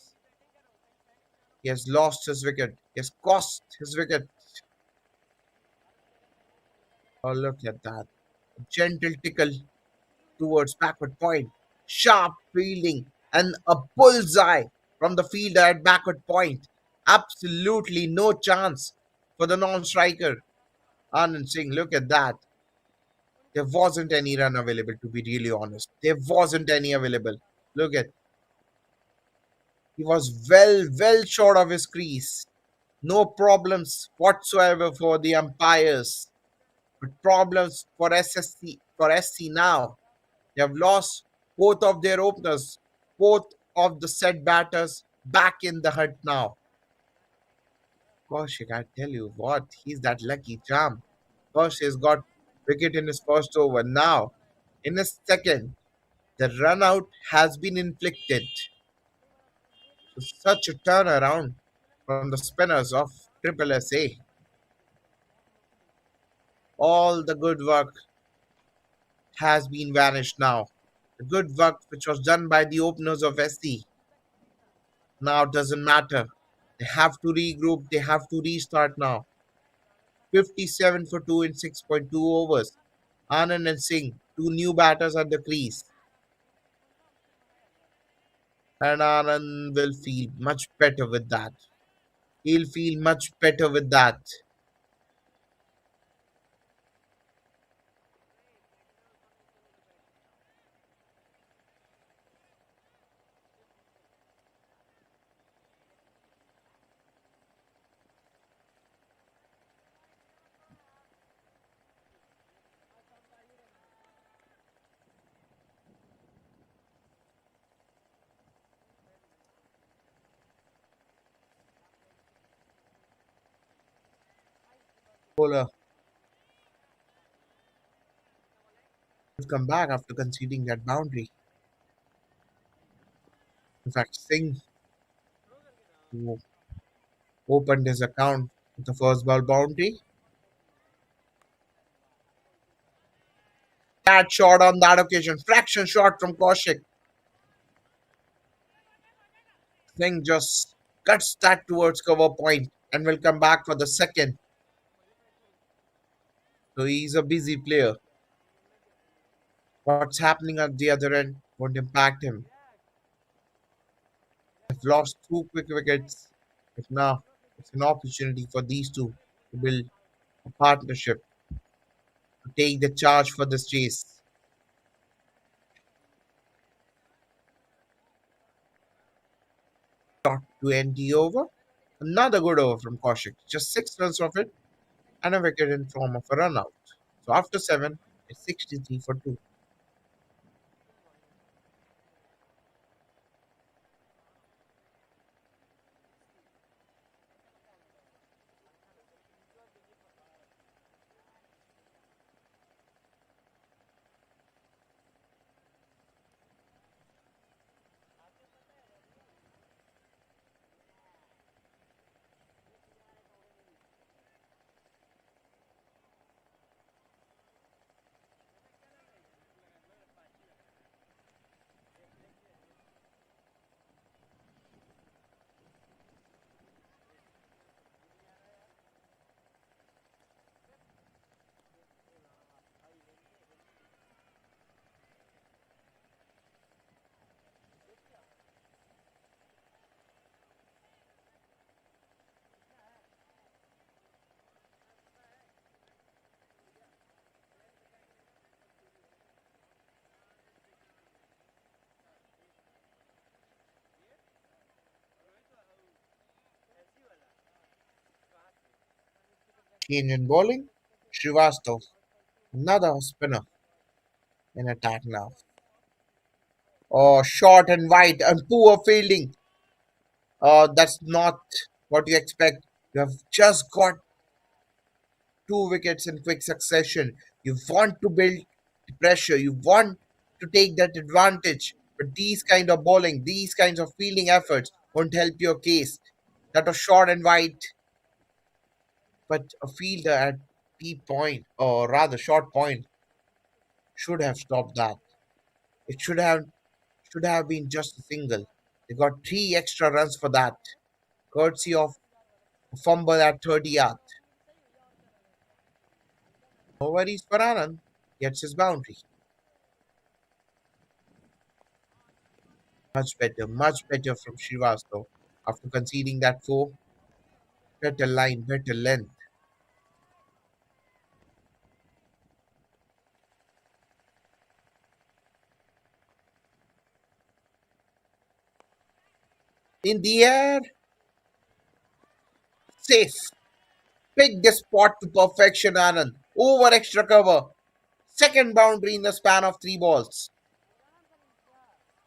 he has lost his wicket. He has cost his wicket. Oh, look at that. A gentle tickle towards backward point. Sharp fielding and a bullseye. from the fielder at backward point. Absolutely no chance for the non-striker. Anand Singh, look at that. There wasn't any run available, to be really honest. There wasn't any available. Look at, he was well short of his crease. No problems whatsoever for the umpires, but problems for SC now. They have lost both of their openers, both of the set batters back in the hut now. Kaushik, I tell you what, he's that lucky charm. Kaushik has got wicket in his first over. Now, in his second, the run out has been inflicted. So such a turnaround from the spinners of Triple SA. All the good work has been vanished now. The good work which was done by the openers of SC now doesn't matter. They have to regroup, they have to restart now. 57 for 2 in 6.2 overs. Anand and Singh, two new batters at the crease. And Anand will feel much better with that. He'll feel much better with that. Bowler will come back after conceding that boundary. In fact, Singh, who opened his account with the first ball boundary, that shot on that occasion, fraction shot from Kaushik. Singh just cuts that towards cover point and will come back for the second. So he's a busy player. What's happening at the other end won't impact him. They've lost two quick wickets, but now it's an opportunity for these two to build a partnership, to take the charge for this chase. Shot to end the over. Another good over from Kaushik. Just 6 runs of it and a wicket in form of a run out. So after 7, it's 63 for 2. Change in bowling. Srivastav, another spinner in attack now. Oh, short and wide and poor fielding. That's not what you expect. You have just got two wickets in quick succession. You want to build pressure. You want to take that advantage. But these kind of bowling, these kinds of fielding efforts won't help your case. That was short and wide, but a fielder at deep point, or rather short point, should have stopped that. It should have been just a single. They got three extra runs for that, courtesy of a fumble at 30 yards. No worries for Anand. Gets his boundary. Much better from Srivastava. After conceding that four, better line, better length. In the air, safe. Pick the spot to perfection, Anand. Over extra cover. Second boundary in the span of three balls.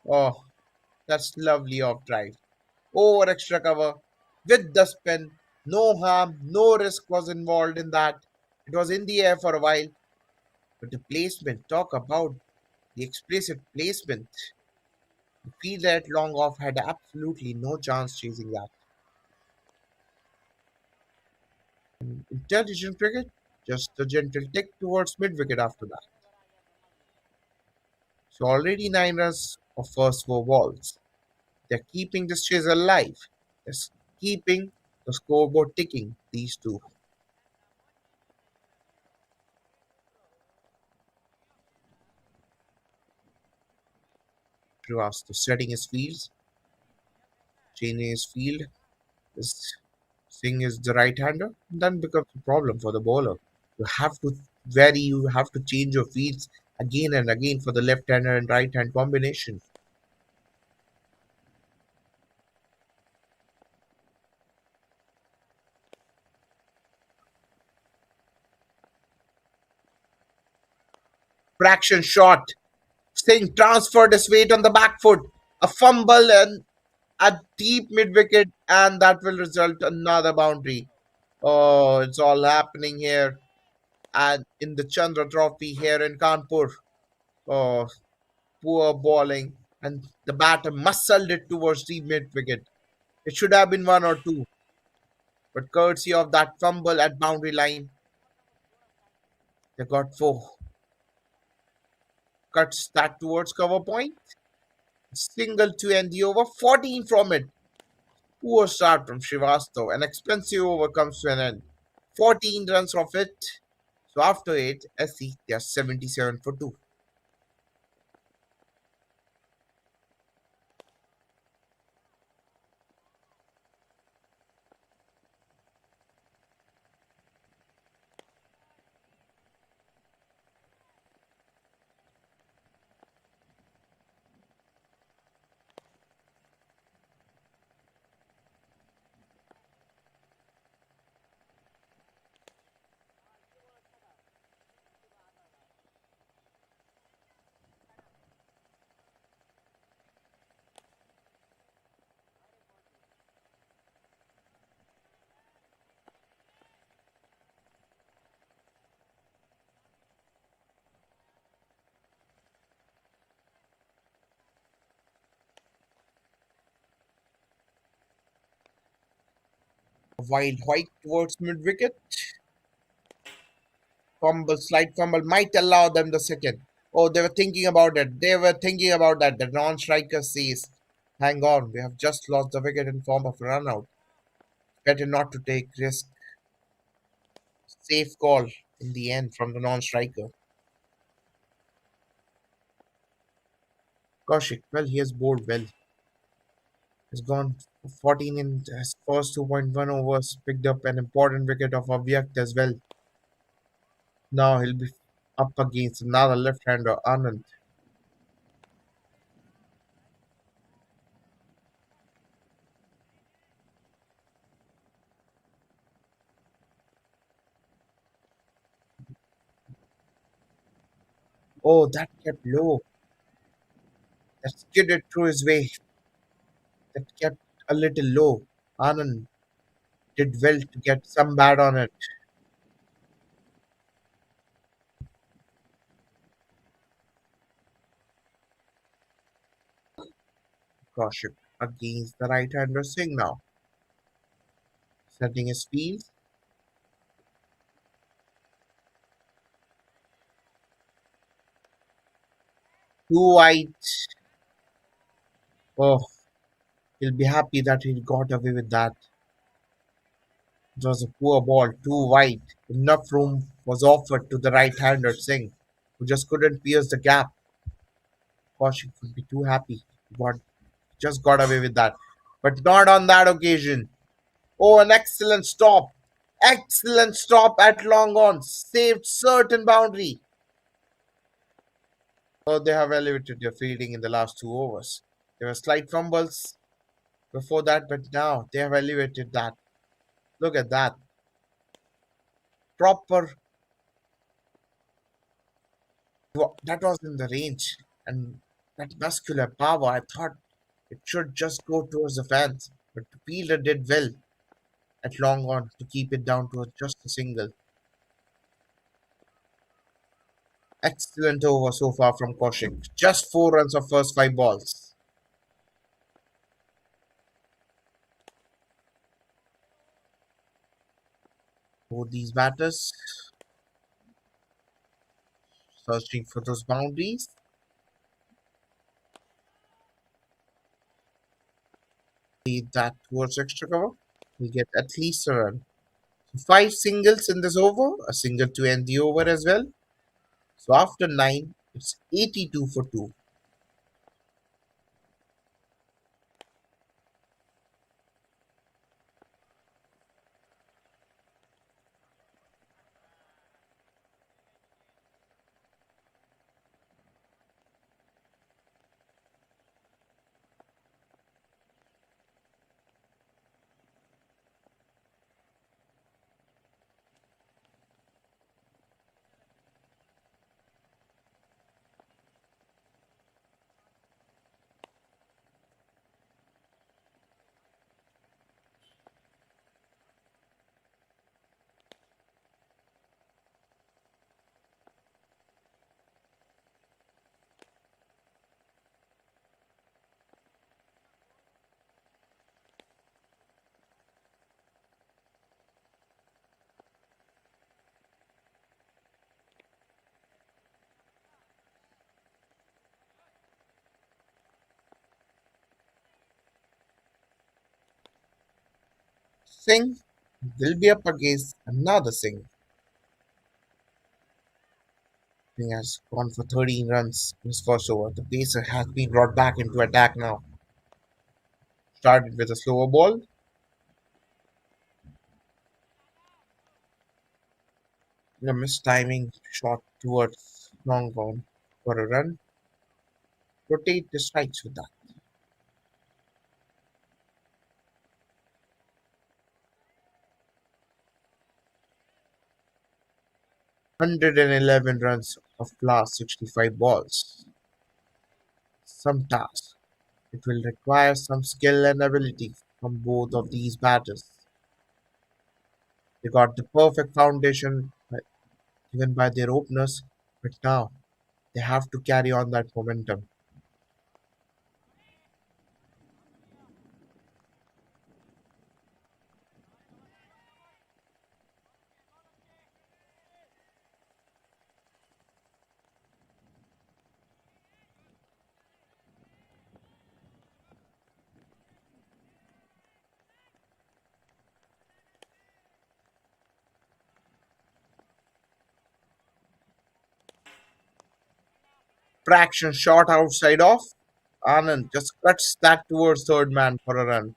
Oh, that's lovely off drive. Over extra cover with the spin. No harm, no risk was involved in that. It was in the air for a while, but the placement, talk about the expressive placement. The fielder at long off had absolutely no chance chasing that. Intelligent cricket, just a gentle tick towards mid wicket after that. So already 9 runs of first four balls. They're keeping this chase alive. They're keeping the scoreboard ticking, these two. Srivastava setting his fields, changing his field. This Singh is the right-hander, then becomes a problem for the bowler. You have to you have to change your fields again and again for the left-hander and right-hand combination. Fraction shot. Singh transferred his weight on the back foot. A fumble and a deep mid-wicket, and that will result another boundary. Oh, it's all happening here and in the Chandra Trophy here in Kanpur. Oh, poor bowling, and the batter muscled it towards the mid-wicket. It should have been one or two, but courtesy of that fumble at boundary line, they got four. Cuts that towards cover point. Single to end the over. 14 from it. Poor start from Srivastava. An expensive over comes to an end. 14 runs of it. So after it, SC, they are 77 for 2. Wild White towards mid wicket. Fumble, slight fumble might allow them the second. Oh, they were thinking about it. They were thinking about that. The non-striker says, "Hang on, we have just lost the wicket in form of a run out. Better not to take risk." Safe call in the end from the non-striker. Kaushik, well, he has bowled well. He's gone 14 in his first 2.1 overs, picked up an important wicket of Avyak as well. Now he'll be up against another left-hander, Anand. Oh, that kept low. That skidded through his way. That kept a little low. Anand did well to get some bat on it. Kaushik against the right-hander Singh now. Setting his field. Too wide. Oh, he'll be happy that he got away with that. It was a poor ball, too wide. Enough room was offered to the right-hander Singh, who just couldn't pierce the gap. Kaushik would be too happy. What? just got away with that. But not on that occasion. Oh, an excellent stop. Excellent stop at long on. Saved certain boundary. Oh, they have elevated their fielding in the last 2 overs. There were slight fumbles before that, but now they have elevated that. Look at that. Proper. That was in the range. And that muscular power, I thought it should just go towards the fans. But the fielder did well at long on to keep it down to just a single. Excellent over so far from Kaushik. Just 4 runs of first 5 balls. Both these batters searching for those boundaries. Lead that towards extra cover. We get at least a run. So 5 singles in this over, a single to end the over as well. So after 9, it's 82 for 2. Singh will be up against another Singh. He has gone for 13 runs in his first over. The pacer has been brought back into attack now. Started with a slower ball. A mistiming shot towards long on for a run. Rotate the strikes with that. 111 runs of last 65 balls. Some task. It will require some skill and ability from both of these batters. They got the perfect foundation given by their openers, but now they have to carry on that momentum. Fraction shot outside off. Anand just cuts that towards third man for a run.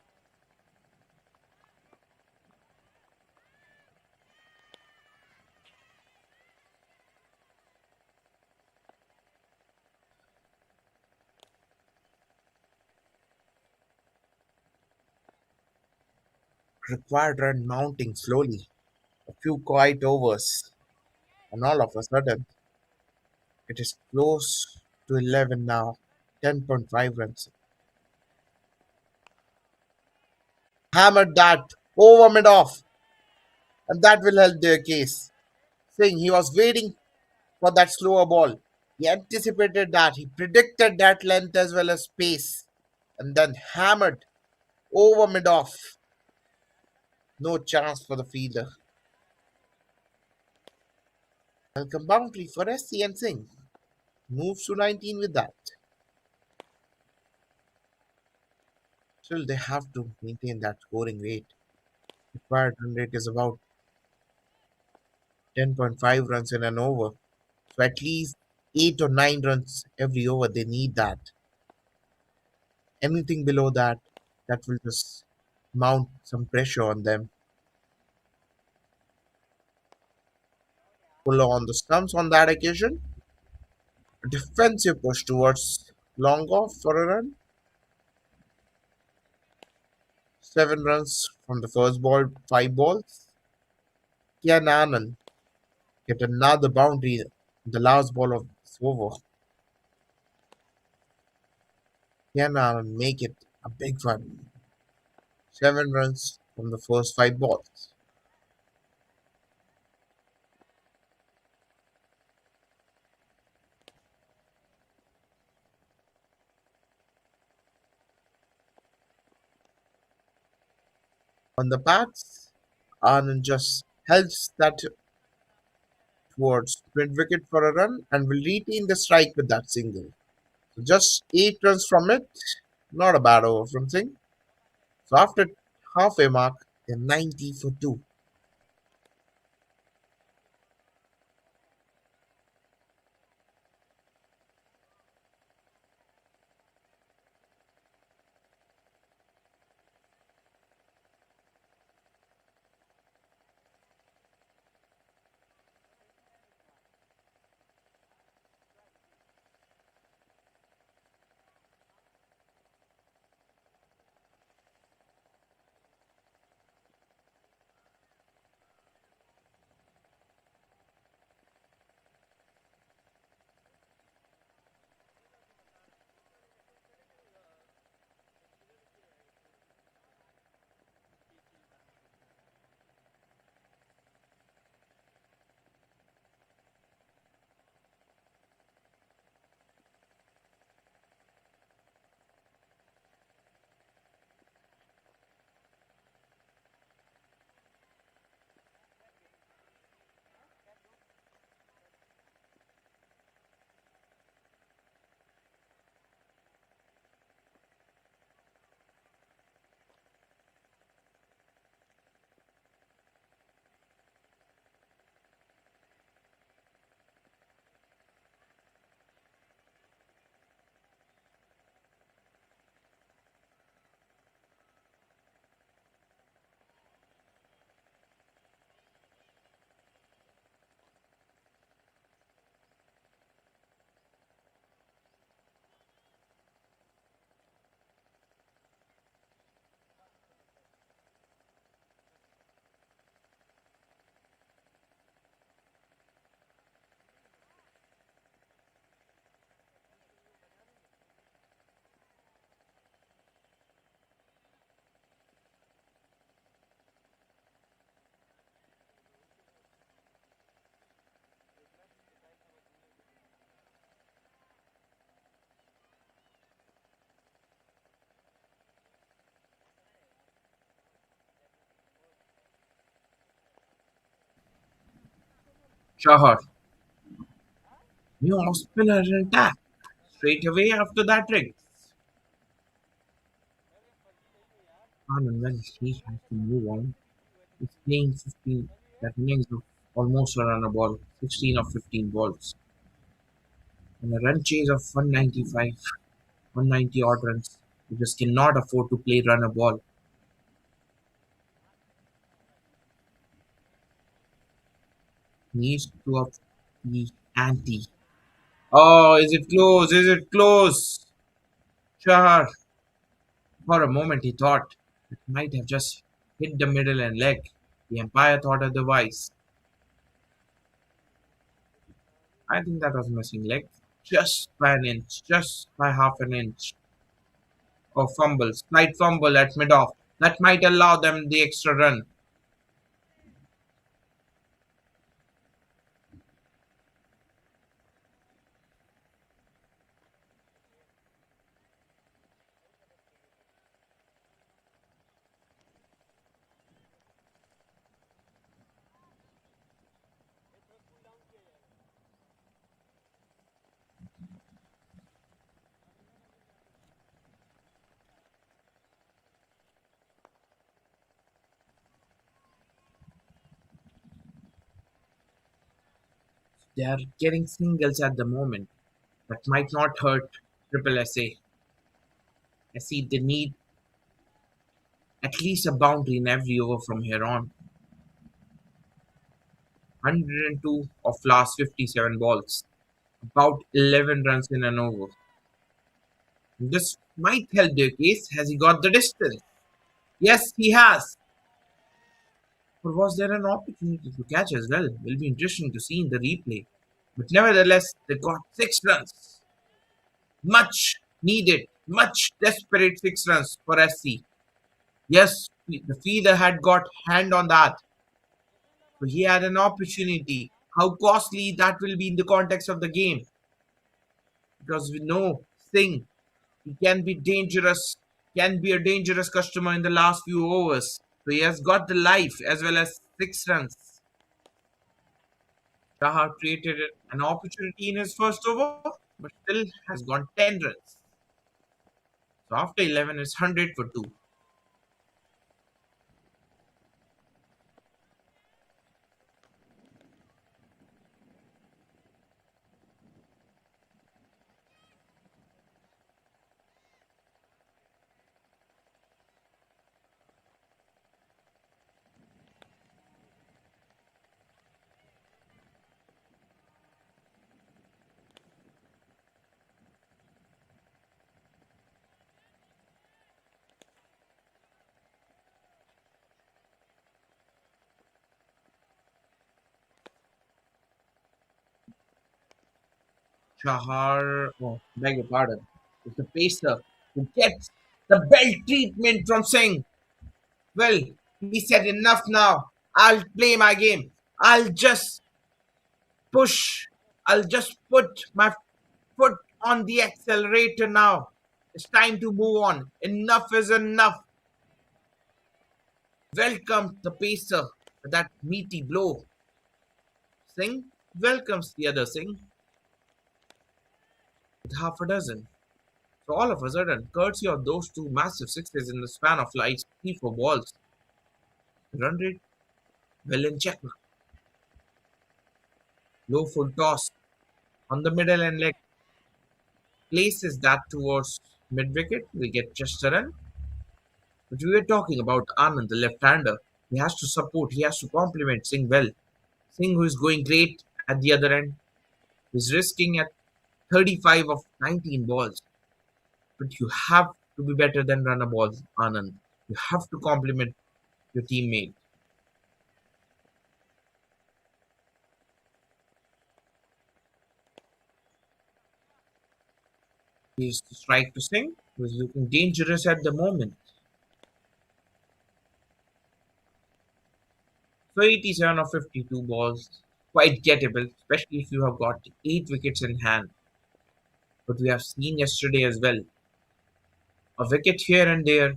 Required run mounting slowly. A few quiet overs, and all of a sudden, it is close to 11 now. 10.5 runs. Hammered that over mid off, and that will help their case. Saying he was waiting for that slower ball. He anticipated that. He predicted that length as well as pace, and then hammered over mid off. No chance for the fielder. Welcome boundary for SC and Singh. Moves to 19 with that. Still, they have to maintain that scoring rate. Required run rate is about 10.5 runs in an over. So at least 8 or 9 runs every over. They need that. Anything below that, that will just mount some pressure on them. Pull on the stumps on that occasion. A defensive push towards long off for a run. 7 runs from the first ball, 5 balls. Kian Anand get another boundary in the last ball of this over. Kian Anand make it a big run. 7 runs from the first 5 balls. On the bats, Anand just helps that towards mid-wicket for a run and will retain the strike with that single. So just 8 runs from it, not a bad over from Singh. So after halfway mark, they're 90 for 2. Shahar, new off spinner attack straight away after that ring. Anand, when he has to move on, he's playing 15, that innings of almost a run a ball, 16 of 15 balls. And a run chase of 195, 190 odd runs. You just cannot afford to play run a ball. Needs to up the ante. Oh, is it close? Is it close? Shahar, for a moment he thought it might have just hit the middle and leg. The umpire thought otherwise. I think that was missing leg. Just by an inch, just by half an inch. Or fumble, slight fumble at mid off. That might allow them the extra run. They are getting singles at the moment. That might not hurt Triple SA I see they need at least a boundary in every over from here on. 102 of last 57 balls, about 11 runs in an over. This might help their case. Has he got the distance? Yes, he has. Or was there an opportunity to catch as well? Will be interesting to see in the replay. But nevertheless, they got 6 runs. Much needed, much desperate 6 runs for SC. Yes, the fielder had got hand on that. So he had an opportunity. How costly that will be in the context of the game. Because we know Singh, he can be dangerous, can be a dangerous customer in the last few overs. So he has got the life as well as 6 runs. Taha created an opportunity in his first over, but still has gone 10 runs. So after 11, it's 100 for 2. Chahar, oh, beg your pardon, is the pacer who gets the belt treatment from Singh. Well, he said enough now. I'll play my game. I'll just push. I'll just put my foot on the accelerator now. It's time to move on. Enough is enough. Welcome the pacer for that meaty blow. Singh welcomes the other Singh with half a dozen. So all of a sudden, courtesy of those two massive sixes in the span of like 3 4 balls, the run rate well in check now. Low full toss on the middle and leg places that towards mid wicket. We get just a run. But we were talking about Anand, the left-hander. He has to support. He has to complement Singh well. Singh, who is going great at the other end, is risking at 35 of 19 balls. But you have to be better than run a ball, Anand. You have to complement your teammate. He's to strike to Singh, who is looking dangerous at the moment. So 87 of 52 balls, quite gettable, especially if you have got 8 wickets in hand. But we have seen yesterday as well, a wicket here and there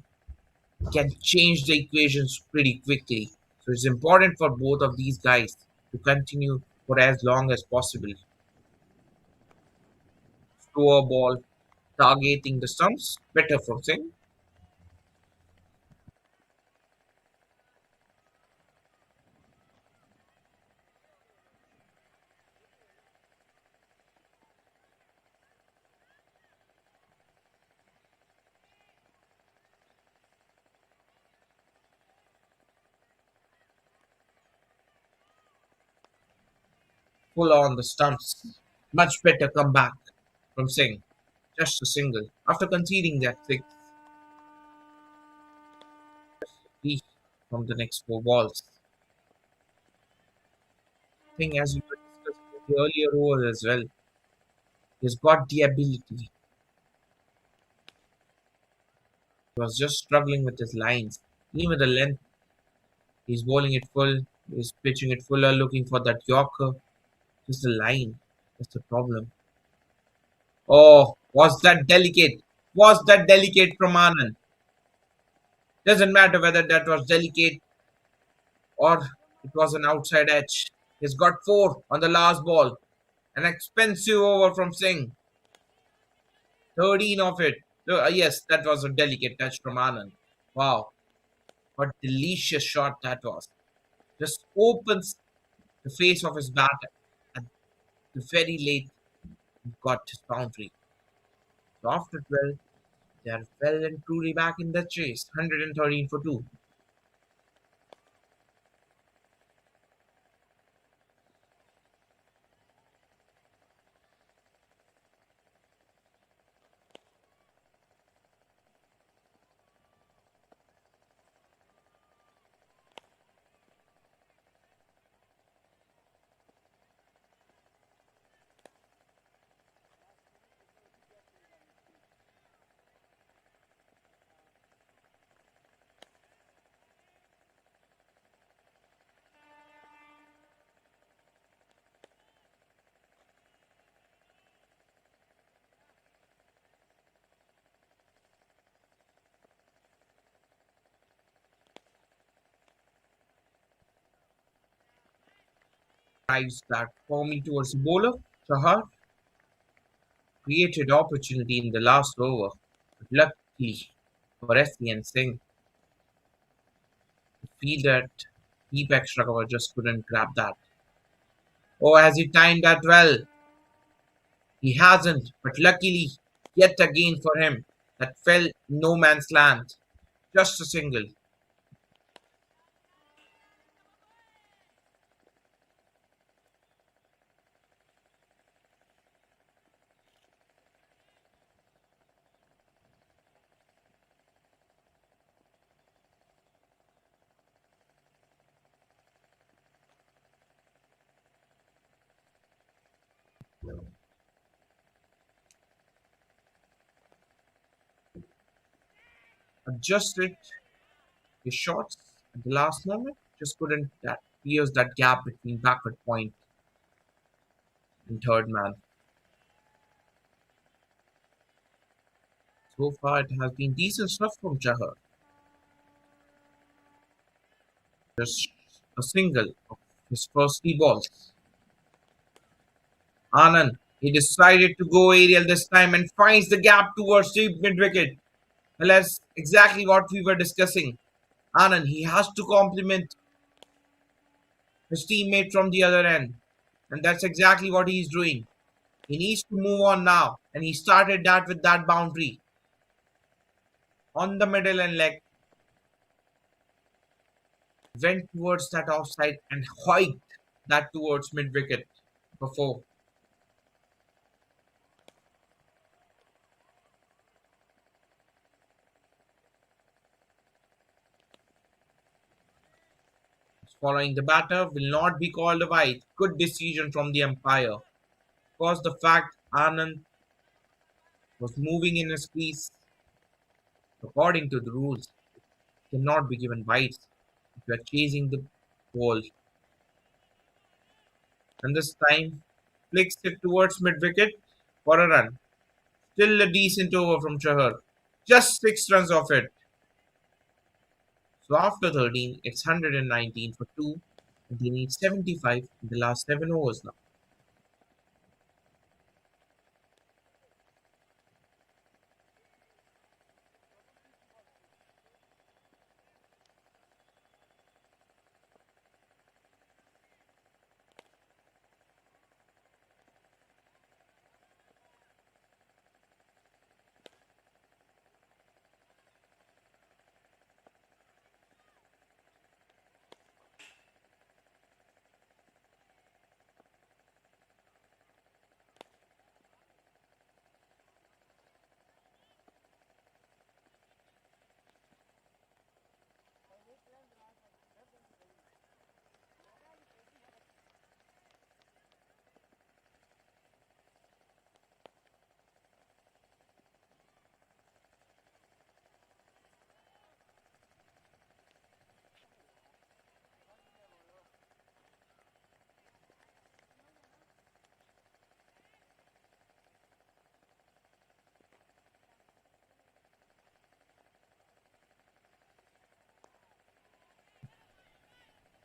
can change the equations pretty quickly. So it's important for both of these guys to continue for as long as possible. Slower ball targeting the stumps, better from Singh. Full on the stumps. Much better comeback from Singh. Just a single. After conceding that six, three from the next 4 balls. Thing as we were discussing in the earlier overs as well, he's got the ability. He was just struggling with his lines. Even the length, he's bowling it full, he's pitching it fuller, looking for that Yorker. Just the line. That's the problem. Oh, was that delicate? Was that delicate from Anand? Doesn't matter whether that was delicate or it was an outside edge. He's got 4 on the last ball. An expensive over from Singh. 13 of it. Yes, that was a delicate touch from Anand. Wow, what delicious shot that was. Just opens the face of his bat at the very late got his boundary. So after 12, They are well and truly back in the chase. 113 for 2. Drives back firmly towards the bowler. Chahar created opportunity in the last over. But luckily for SC and Singh, the fielder at deep extra cover just couldn't grab that. Oh, has he timed that well? He hasn't, but luckily, yet again for him, that fell no man's land. Just a single. Adjusted his shots at the last moment, just couldn't that pierce that gap between backward point and third man. So far, it has been decent stuff from Chahar. Just a single of his first three balls. Anand, he decided to go aerial this time and finds the gap towards the mid wicket. Well, that's exactly what we were discussing. Anand, he has to compliment his teammate from the other end. And that's exactly what he's doing. He needs to move on now. And he started that with that boundary on the middle and leg. Went towards that offside and hiked that towards mid wicket for four. Following the batter will not be called a wide. Good decision from the umpire. Because the fact Anand was moving in his crease according to the rules cannot be given wides if you are chasing the ball. And this time flicks it towards mid wicket for a run. Still a decent over from Chahar. Just 6 runs off it. So after 13, it's 119 for 2. And they need 75 in the last 7 overs now.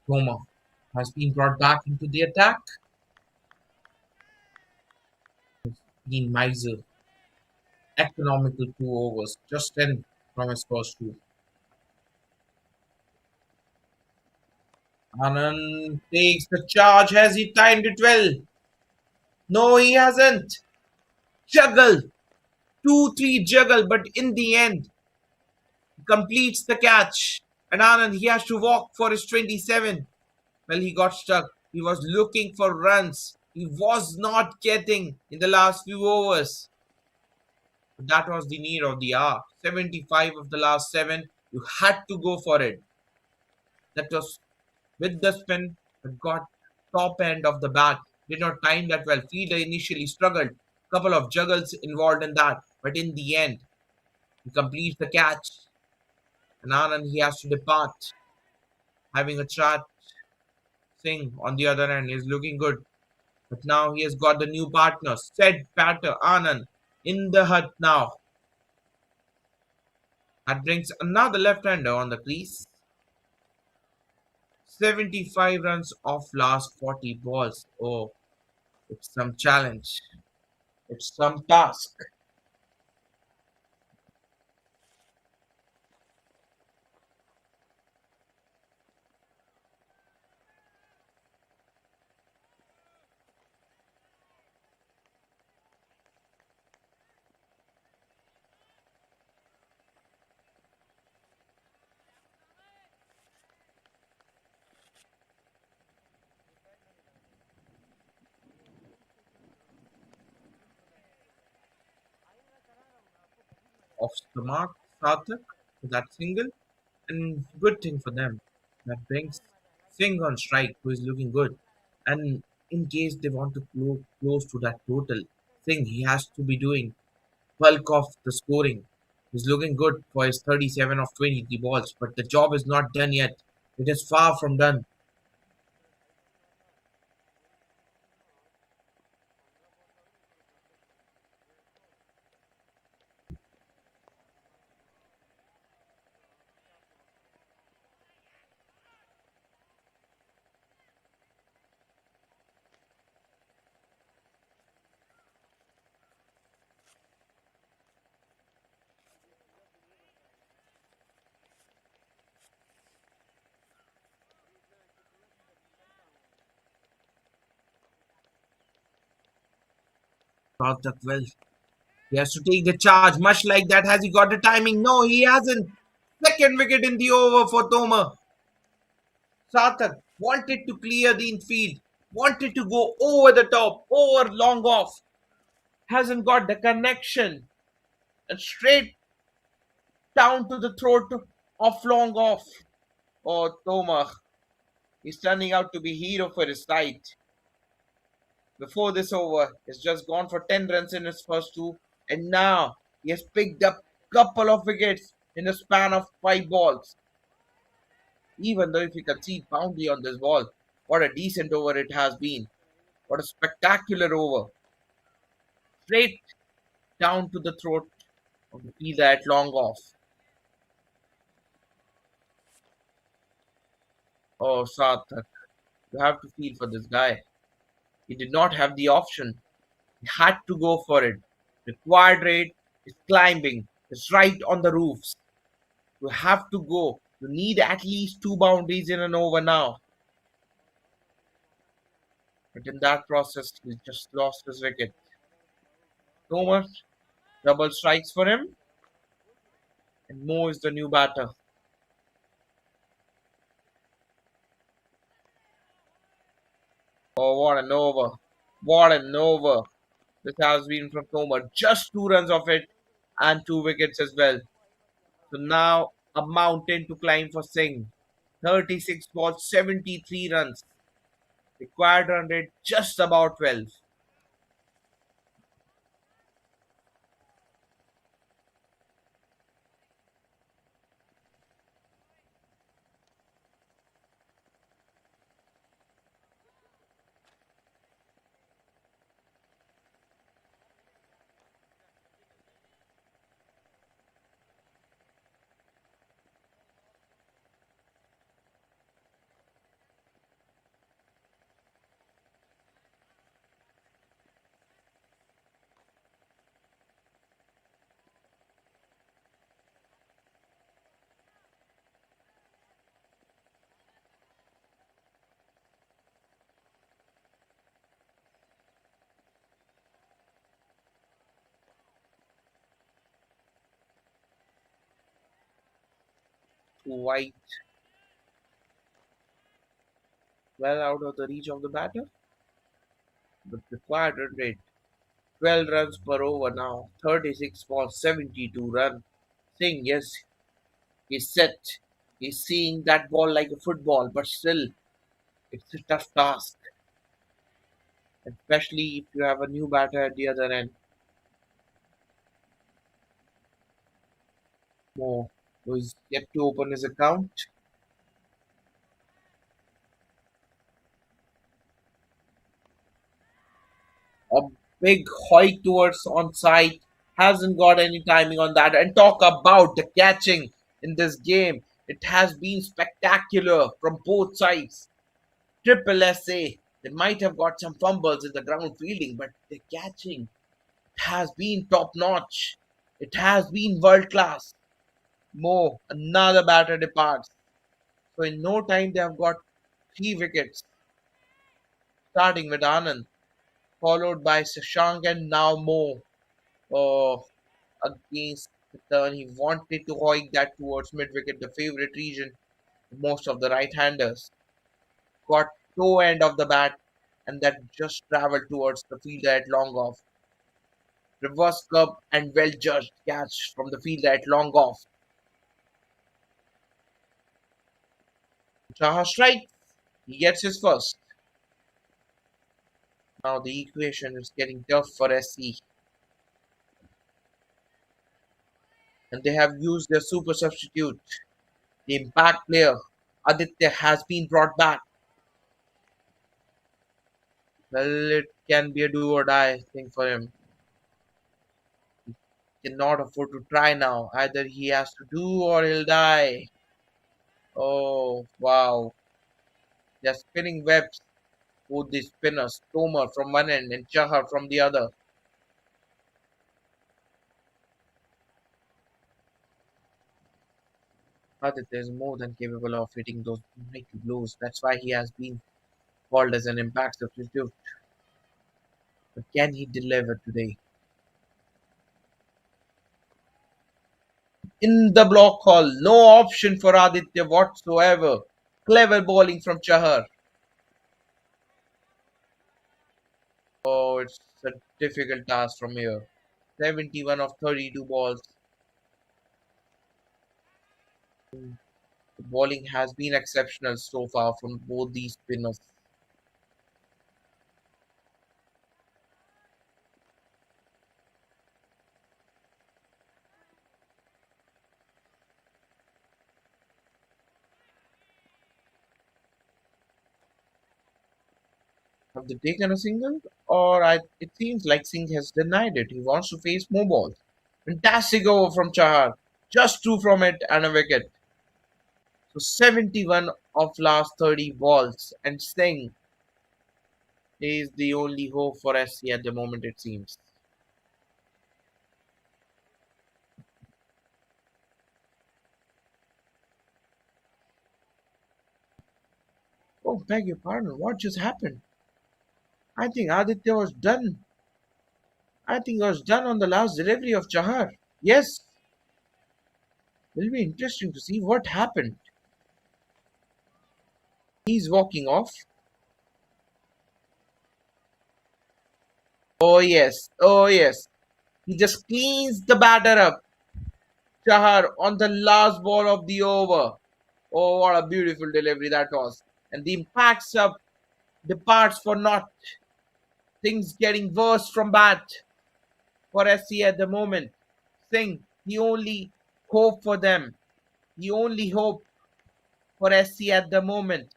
Roma has been brought back into the attack. Been miser, economical 2 overs, just 10 from his first two. Anand takes the charge. Has he timed it well? No, he hasn't. Juggle. 2-3 juggle, but in the end, he completes the catch. And Anand, he has to walk for his 27. Well, he got stuck. He was looking for runs. He was not getting in the last few overs. But that was the need of the hour. 75 of the last seven. You had to go for it. That was with the spin, but got top end of the bat. Did not time that well. Fielder initially struggled. Couple of juggles involved in that. But in the end, he completes the catch. And Anand, he has to depart. Having a chat. Singh on the other end is looking good. But now he has got the new partner, said batter Anand, in the hut now. That brings another left-hander on the crease. 75 runs off last 40 balls. Oh, it's some challenge. It's some task. Off the mark, Sarthak for that single. And good thing for them. That brings Singh on strike, who is looking good. And in case they want to close to that total, Singh he has to be doing bulk of the scoring. He's looking good for his 37 of 23 balls, but the job is not done yet. It is far from done. Sarthak, well, he has to take the charge. Much like that, has he got the timing? No, he hasn't. Second wicket in the over for Toma. Sarthak wanted to clear the infield, wanted to go over the top, over long off. Hasn't got the connection. And straight down to the throat of long off. Oh, Toma. He's turning out to be hero for his side. Before this over, he's just gone for 10 runs in his first two, and now he has picked up couple of wickets in the span of 5 balls. Even though if he concede boundary on this ball, what a decent over it has been. What a spectacular over. Straight down to the throat of the fielder at long off. Oh, Sarthak, you have to feel for this guy. He did not have the option. He had to go for it. Required rate is climbing. It's right on the roofs. You have to go. You need at least two boundaries in an over now. But in that process, he just lost his wicket. Thomas double strikes for him, and Mo is the new batter. Oh, what an over! What an over! This has been from Thomas. Just 2 runs of it, and 2 wickets as well. So now a mountain to climb for Singh. 36 balls, 73 runs. Required run rate just about 12. White well out of the reach of the batter, but required run rate 12 runs per over now, 36 for 72 run. Saying yes, he's set. He's seeing that ball like a football, but still, it's a tough task, especially if you have a new batter at the other end. More who is yet to open his account. A big hoik towards onside. Hasn't got any timing on that. And talk about the catching in this game. It has been spectacular from both sides. Triple SA. They might have got some fumbles in the ground fielding, but the catching has been top notch. It has been world class. Mo, another batter departs. So in no time they have got 3 wickets, starting with Anand, followed by Shashank and now Mo. Oh, against the turn. He wanted to hoik that towards mid wicket, the favorite region for most of the right handers. Got toe end of the bat and that just travelled towards the fielder at long off. Reverse curve and well judged catch from the fielder at long off. Chaha strikes. He gets his first. Now the equation is getting tough for SC, and they have used their super substitute. The impact player Aditya has been brought back. Well, it can be a do or die thing for him. Cannot afford to try now. Either he has to do or he'll die. Oh, wow. They're spinning webs. Both the spinners, Tomer from one end and Chahar from the other. Aditya is more than capable of hitting those mighty blows. That's why he has been called as an impact substitute. But can he deliver today? In the block hall, no option for Aditya whatsoever. Clever bowling from Chahar. Oh, it's a difficult task from here. 71 of 32 balls. The bowling has been exceptional so far from both these spinners. Have they taken a single? It seems like Singh has denied it. He wants to face more balls. Fantastic over from Chahar. Just two from it and a wicket. So 71 of last 30 balls. And Singh is the only hope for SC at the moment, it seems. Oh, beg your pardon. What just happened? I think Aditya was done. I think he was done on the last delivery of Chahar. Yes, will be interesting to see what happened. He's walking off. Oh yes, oh yes. He just cleans the batter up. Chahar on the last ball of the over. Oh, what a beautiful delivery that was. And the impact sub departs for not. Things getting worse from bat for SC at the moment. Singh, the only hope for them. The only hope for SC at the moment.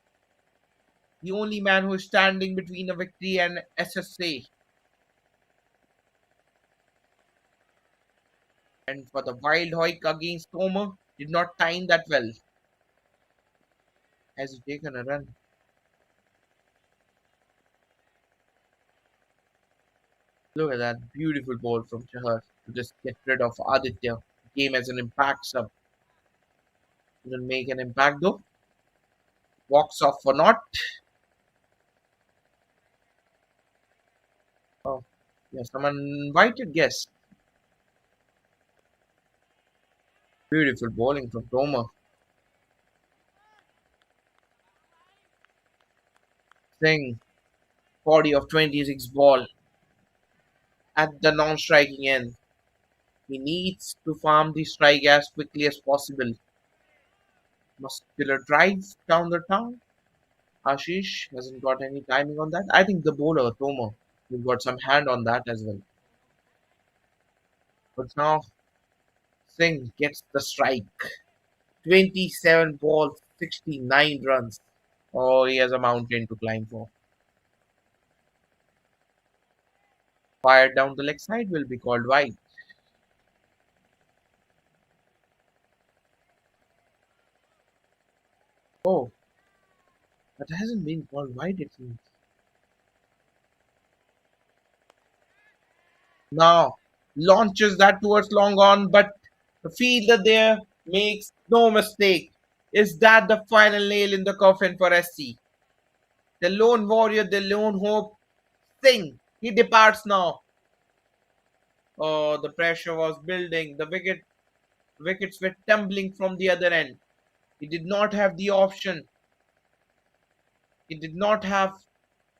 The only man who is standing between a victory and SSA. And for the wild hoik against Tomer, did not time that well. Has he taken a run? Look at that beautiful ball from Chahar to just get rid of Aditya. Came as an impact sub. Didn't make an impact though. Walks off for not. Oh, yeah, someone invited guest. Beautiful bowling from Tomer. Singh, 40 of 26 ball at the non-striking end. He needs to farm the strike as quickly as possible. Muscular drive down the town. Ashish hasn't got any timing on that. I think the bowler, Tomo, has got some hand on that as well. But now Singh gets the strike. 27 balls, 69 runs. Oh, he has a mountain to climb for. Fired down the leg side will be called wide. Oh, that hasn't been called wide, it seems. Now launches that towards long on, but the fielder there makes no mistake. Is that the final nail in the coffin for SC? The lone warrior, the lone hope, Singh. He departs now. Oh, the pressure was building. Wickets were tumbling from the other end. He did not have the option. He did not have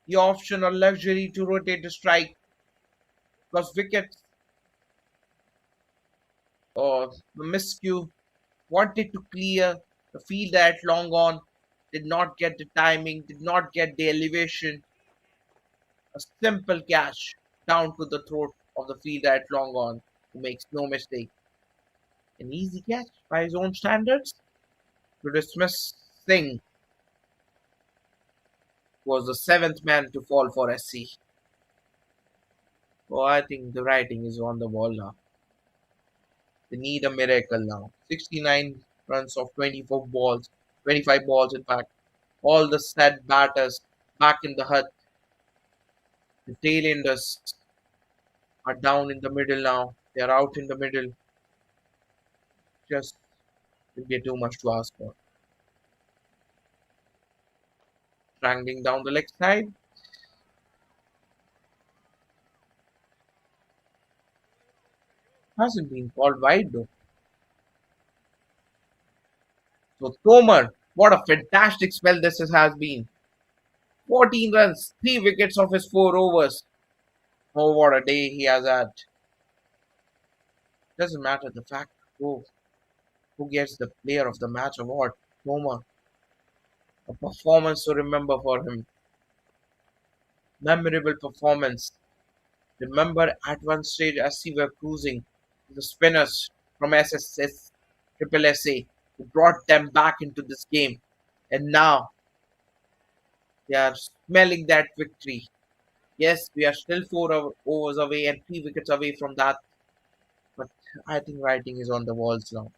the option or luxury to rotate the strike because wickets or the miscue wanted to clear the field at long on, did not get the timing, did not get the elevation. A simple catch down to the throat of the fielder at long on, who makes no mistake. An easy catch by his own standards to dismiss Singh, who was the seventh man to fall for SC. Oh, I think the writing is on the wall now. They need a miracle now. 69 runs of 24 balls, 25 balls in fact. All the set batters back in the hut. The tailenders are down in the middle now. They are out in the middle. Just will be too much to ask for. Strangling down the leg side. Hasn't been called wide though. So Tomar, what a fantastic spell has been. 14 runs, 3 wickets of his 4 overs. Oh, what a day he has had. Doesn't matter the fact who gets the player of the match award. Tomar, a performance to remember for him. Memorable performance. Remember at one stage as we were cruising, the spinners from SSS Triple SA who brought them back into this game. And now they are smelling that victory. Yes, we are still overs away and 3 wickets away from that. But I think writing is on the walls now.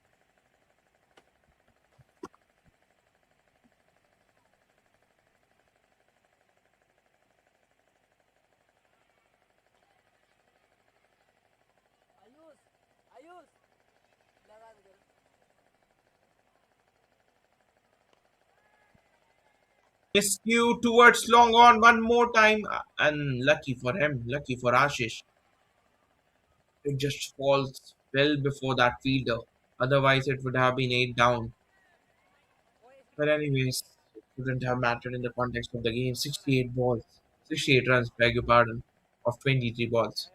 Ayush Ayush लगा दे Rescue towards long on one more time. And lucky for him, lucky for Ashish. It just falls well before that fielder. Otherwise, it would have been 8 down. वो इसकी But team देखी anyways, क्या it wouldn't have mattered in the context of the game. 68 balls, 68 runs, beg your pardon, of 23 balls.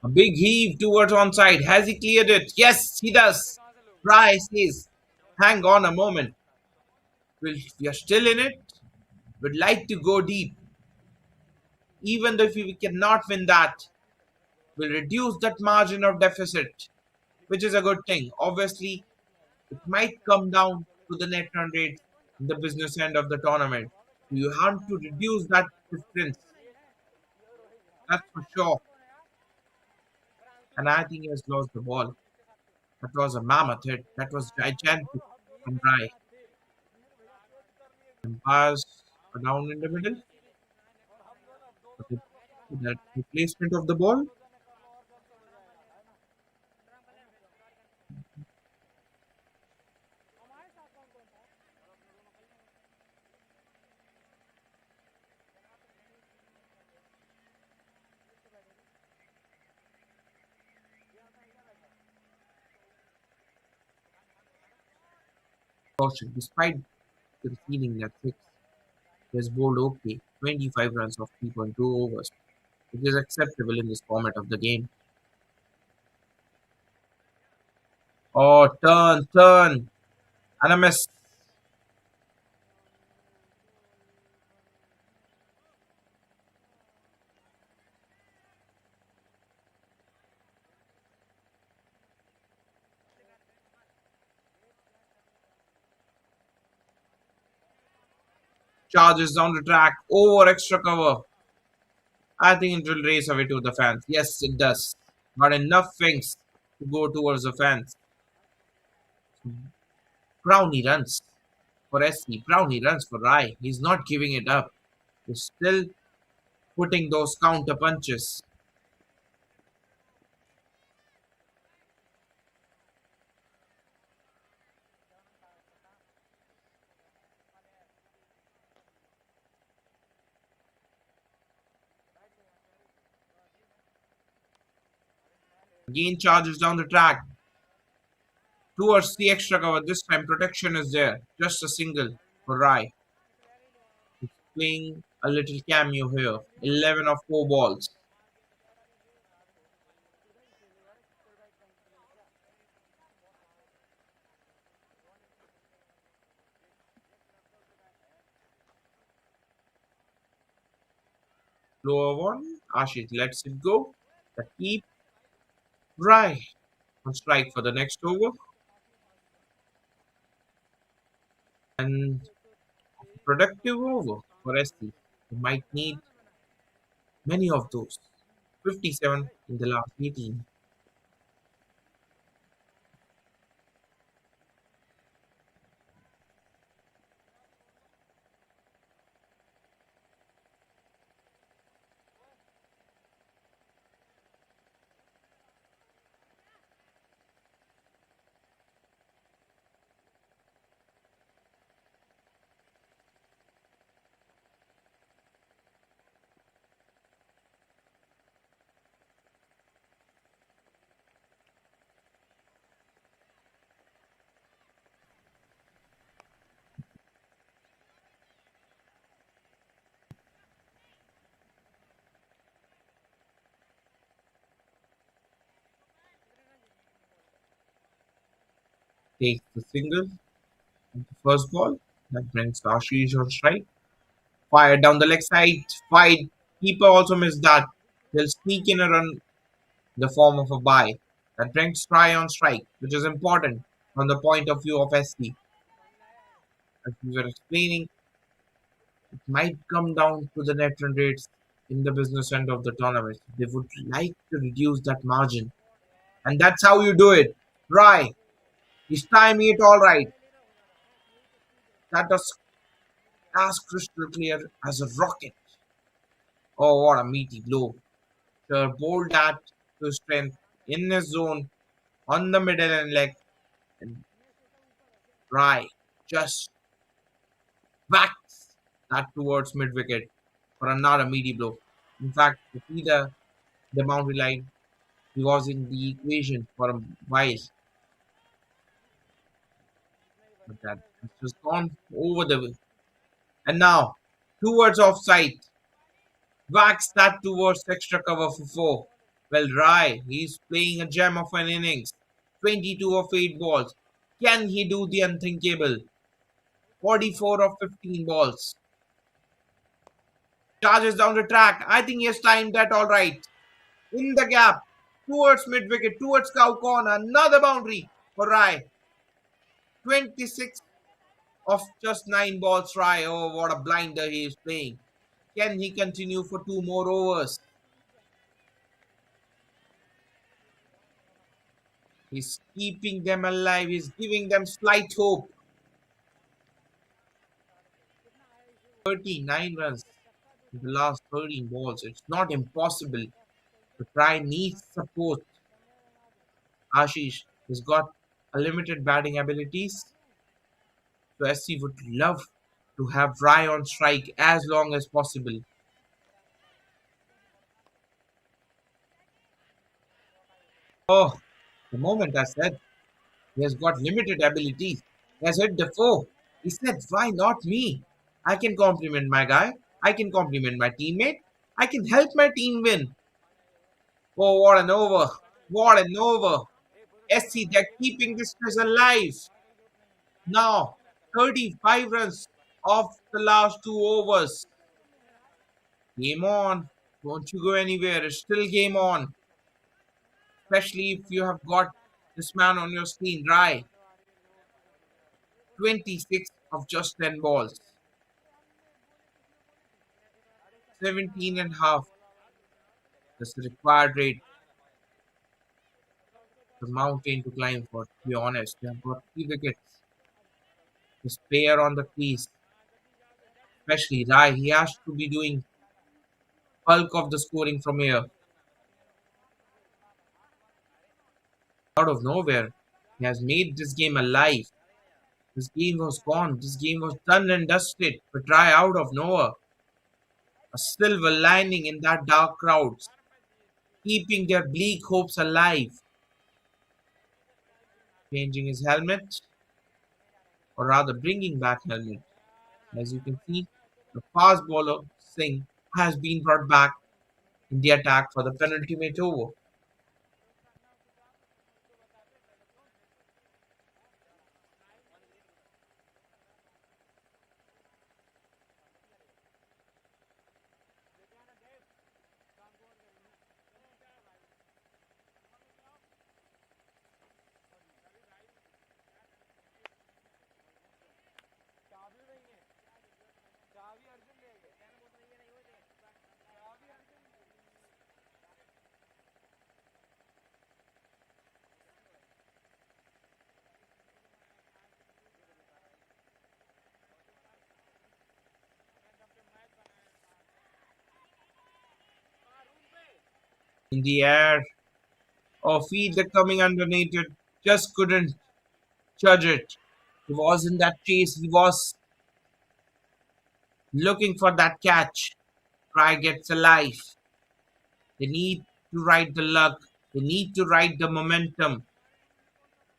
आया A big heave towards onside. Has he cleared it? Yes, he मैं does. कहाँ से लूँ Try says, hang on a moment. We are still in it. We'd like to go deep. Even though if we cannot win that, we'll reduce that margin of deficit, which is a good thing. Obviously, it might come down to the net run rate in the business end of the tournament. You have to reduce that difference. That's for sure. And I think he has lost the ball. That was a mammoth hit. That was gigantic from Rai. Umpires are down in the middle. But that replacement of the ball. Caution, despite conceding that six, he has bowled okay, 25 runs of 3.2 overs, which is acceptable in this format of the game. Oh, turn, and a miss. Charges down the track, over extra cover. I think it will race away to the fans. Yes, it does. Not enough wings to go towards the fans. Brownie runs for SC. Brownie runs for Rai. He's not giving it up. He's still putting those counter punches. Again charges down the track towards the extra cover. This time protection is there. Just a single for Rai. He's playing a little cameo here. 11 of 4 balls. Lower one. Ashish lets it go. The keep. Rai on strike for the next over. And productive over for SC. They might need many of those. 57 in the last 18. Takes the single at the first ball. That brings Ashish on strike. Fire down the leg side. Fight. Keeper also missed that. They'll sneak in a run in the form of a bye. That brings Try on strike, which is important from the point of view of SC. As we were explaining, it might come down to the net run rates in the business end of the tournament. They would like to reduce that margin. And that's how you do it. Try. He's timing it all right. That was as crystal clear as a rocket. Oh, what a meaty blow. Sir bowled that to strength in his zone on the middle and leg and Rai just whacks that towards mid wicket for another meaty blow. In fact, if the boundary line, he was in the equation for a while, but that has just gone over the and now towards offside. Whacks that towards extra cover for four. Well, Rai, he's playing a gem of an innings. 22 of 8 balls. Can he do the unthinkable? 44 of 15 balls. Charges down the track. I think he has timed that all right. In the gap. Towards mid wicket. Towards cow corner. Another boundary for Rai. 26 of just 9 balls, Rai. Oh, what a blinder he is playing. Can he continue for 2 more overs? He's keeping them alive. He's giving them slight hope. 39 runs in the last 13 balls. It's not impossible. The try needs support. Ashish has got a limited batting abilities. So SC would love to have Rai on strike as long as possible. Oh, the moment I said he has got limited abilities. has hit the four. He said, why not me? I can compliment my guy. I can compliment my teammate. I can help my team win. Oh, what an over. What an over. SC, they're keeping this stress alive. Now, 35 runs off the last two overs. Game on. Don't you go anywhere. It's still game on. Especially if you have got this man on your screen, right? 26 of just 10 balls. 17 and a half. That's the required rate. The mountain to climb for, to be honest. They have got 3 wickets. This player on the crease, especially Rai, he has to be doing bulk of the scoring from here. Out of nowhere, he has made this game alive. This game was gone. This game was done and dusted. But Rai out of nowhere, a silver lining in that dark crowds, keeping their bleak hopes alive. Changing his helmet, or rather bringing back helmet. As you can see, the fast bowler Singh has been brought back in the attack for the penultimate over. In the air, or feet that coming underneath it, just couldn't judge it. He was in that chase, he was looking for that catch. Try gets alive. They need to ride the luck, they need to ride the momentum.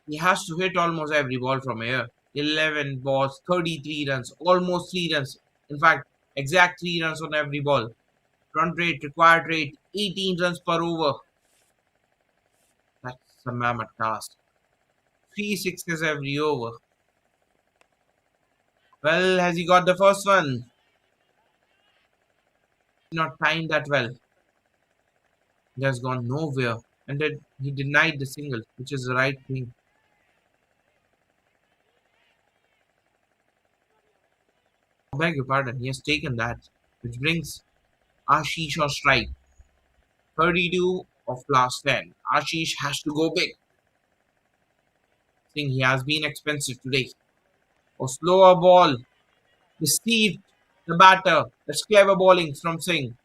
He has to hit almost every ball from here. 11 balls, 33 runs, almost 3 runs. In fact, exact 3 runs on every ball. Run rate, required rate, 18 runs per over. That's a mammoth task. 3 sixes every over. Well, has he got the first one? Not timed that well. He has gone nowhere. And then he denied the single, which is the right thing. I beg your pardon, he has taken that. Which brings Ashish on strike. 32 of last 10. Ashish has to go big. Think he has been expensive today. A slower ball. Deceived the batter. That's clever bowling from Singh.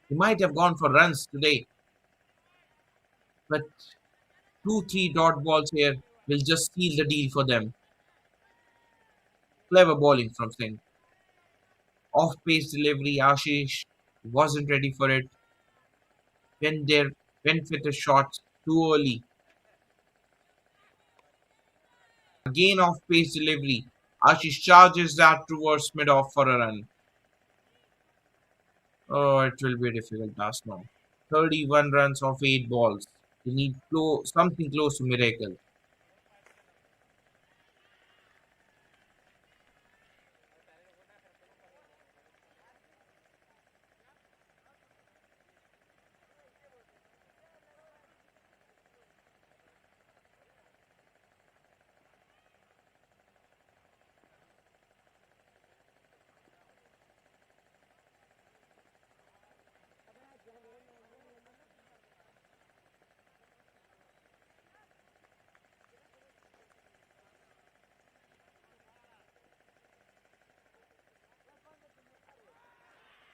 He might have gone for runs today. But 2-3 dot balls here will just seal the deal for them. Clever bowling from Singh. Off pace delivery. Ashish wasn't ready for it. Went with the shots too early. Again off pace delivery. Ashish charges that towards mid off for a run. Oh, it will be a difficult task now. 31 runs off 8 balls. They need something close to miracle.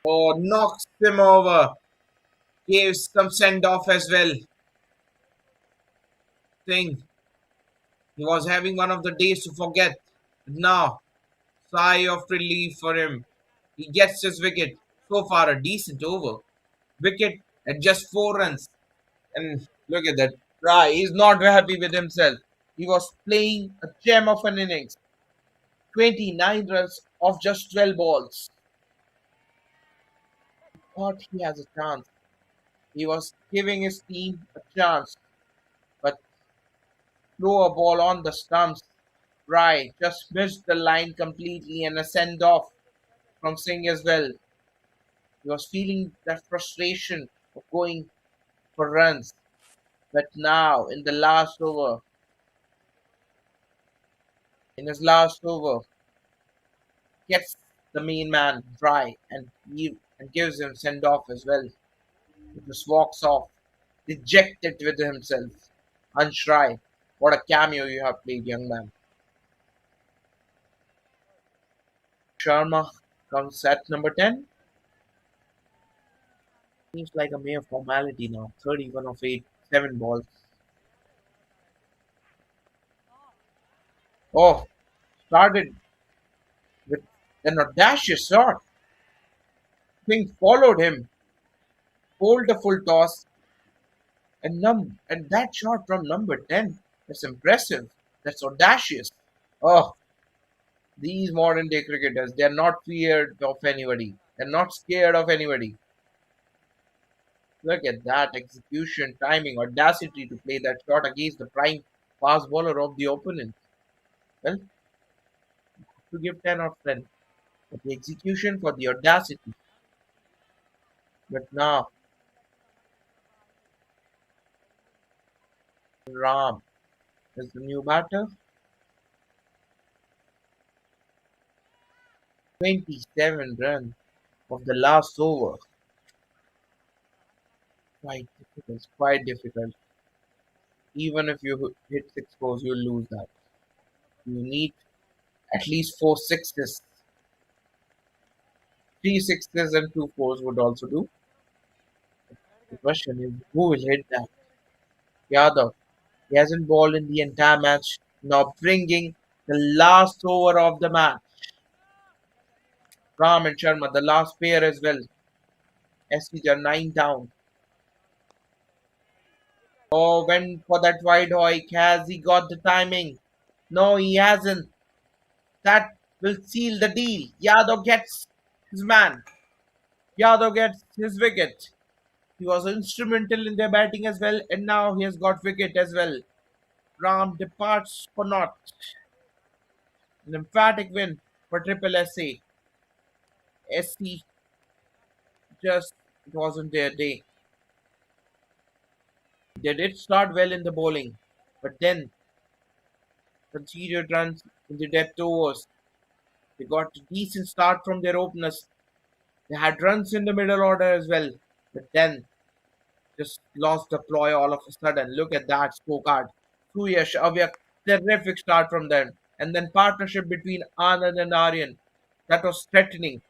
Oh, knocks him over. Gives some send off as well. Thing. He was having one of the days to forget. But now, sigh of relief for him. He gets his wicket. So far, a decent over. Wicket at just 4 runs. And look at that. Right, he's not happy with himself. He was playing a gem of an innings. 29 runs off just 12 balls. Thought he has a chance. He was giving his team a chance, but throw a ball on the stumps. Right, just missed the line completely and a send off from Singh as well. He was feeling that frustration of going for runs. But now, in his last over, gets the main man dry and gives him send off as well. He just walks off, dejected with himself. Unshy, what a cameo you have played, young man. Sharma comes at number 10. Seems like a mere formality now. 31 of 8, 7 balls. Oh, started with an audacious shot. King followed him, bowled a full toss, and that shot from number 10. That's impressive. That's audacious. Oh, these modern day cricketers, they're not feared of anybody. They're not scared of anybody. Look at that execution, timing, audacity to play that shot against the prime fast bowler of the opponent. Well, to give 10 out of 10. But the execution for the audacity. But now, Ram is the new batter. 27 runs of the last over. Quite difficult, quite difficult. Even if you hit 6 fours, you'll lose that. You need at least 4 sixes. 3 sixes and 2 fours would also do. The question is, who will hit that? Yadav. He hasn't bowled in the entire match. Now bringing the last over of the match. Ram and Sharma, the last pair as well. SCs are 9 down. Oh, went for that wide hoik. Has he got the timing? No, he hasn't. That will seal the deal. Yadav gets his man. Yadav gets his wicket. He was instrumental in their batting as well, and now he has got wicket as well. Ram departs for naught. An emphatic win for Triple SA. SC just it wasn't their day. They did start well in the bowling, but then conceded runs in the depth overs. They got a decent start from their openers. They had runs in the middle order as well, but then just lost the ploy all of a sudden. Look at that scorecard. Suyash, Avyak, terrific start from them. And then partnership between Anand and Aryan. That was threatening.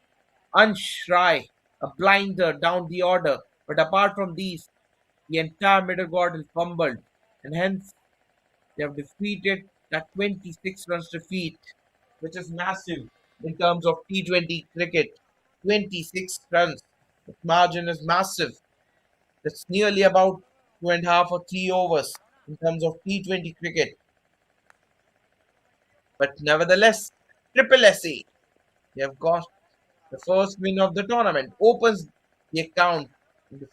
Ansh Rai, a blinder down the order. But apart from these, the entire middle order fumbled. And hence, they have defeated that 26 runs defeat, which is massive in terms of T20 cricket. 26 runs. The margin is massive. That's nearly about 2.5 or 3 overs in terms of T20 cricket. But nevertheless, Triple SA, they have got the first win of the tournament, opens the account in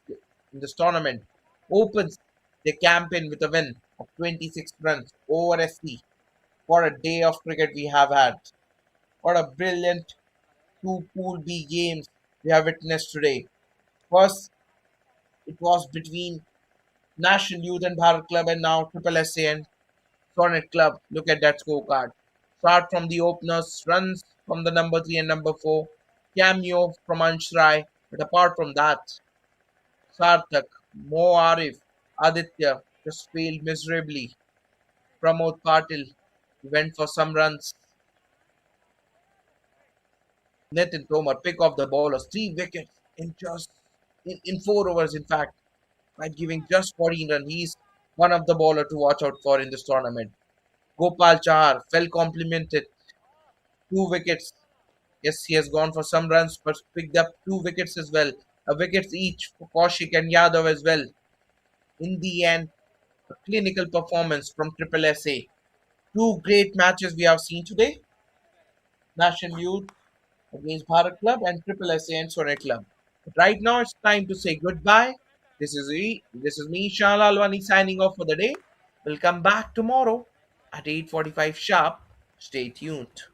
this tournament, opens the campaign with a win of 26 runs over SC. What a day of cricket we have had. What a brilliant two Pool B games we have witnessed today. First, it was between National Youth and Bharat Club, and now Triple SA and Sonnet Club. Look at that scorecard. Start from the openers, runs from the number 3 and number 4, cameo from Ansh Rai. But apart from that, Sarthak, Mo Arif, Aditya just failed miserably. Pramod Patil went for some runs. Nitin Tomar pick off the bowlers, 3 wickets in 4 overs, in fact, by giving just 14 runs. He's one of the bowler to watch out for in this tournament. Gopal Chahar fell complimented, 2 wickets. Yes, he has gone for some runs, but picked up 2 wickets as well. A wickets each for Kaushik and Yadav as well. In the end, a clinical performance from Triple SA. Two great matches we have seen today. National Youth against Bharat Club and Triple SA and Sonnet Club. But right now it's time to say goodbye. This is me, Shah Lalwani, signing off for the day. We'll come back tomorrow at 8:45 sharp. Stay tuned.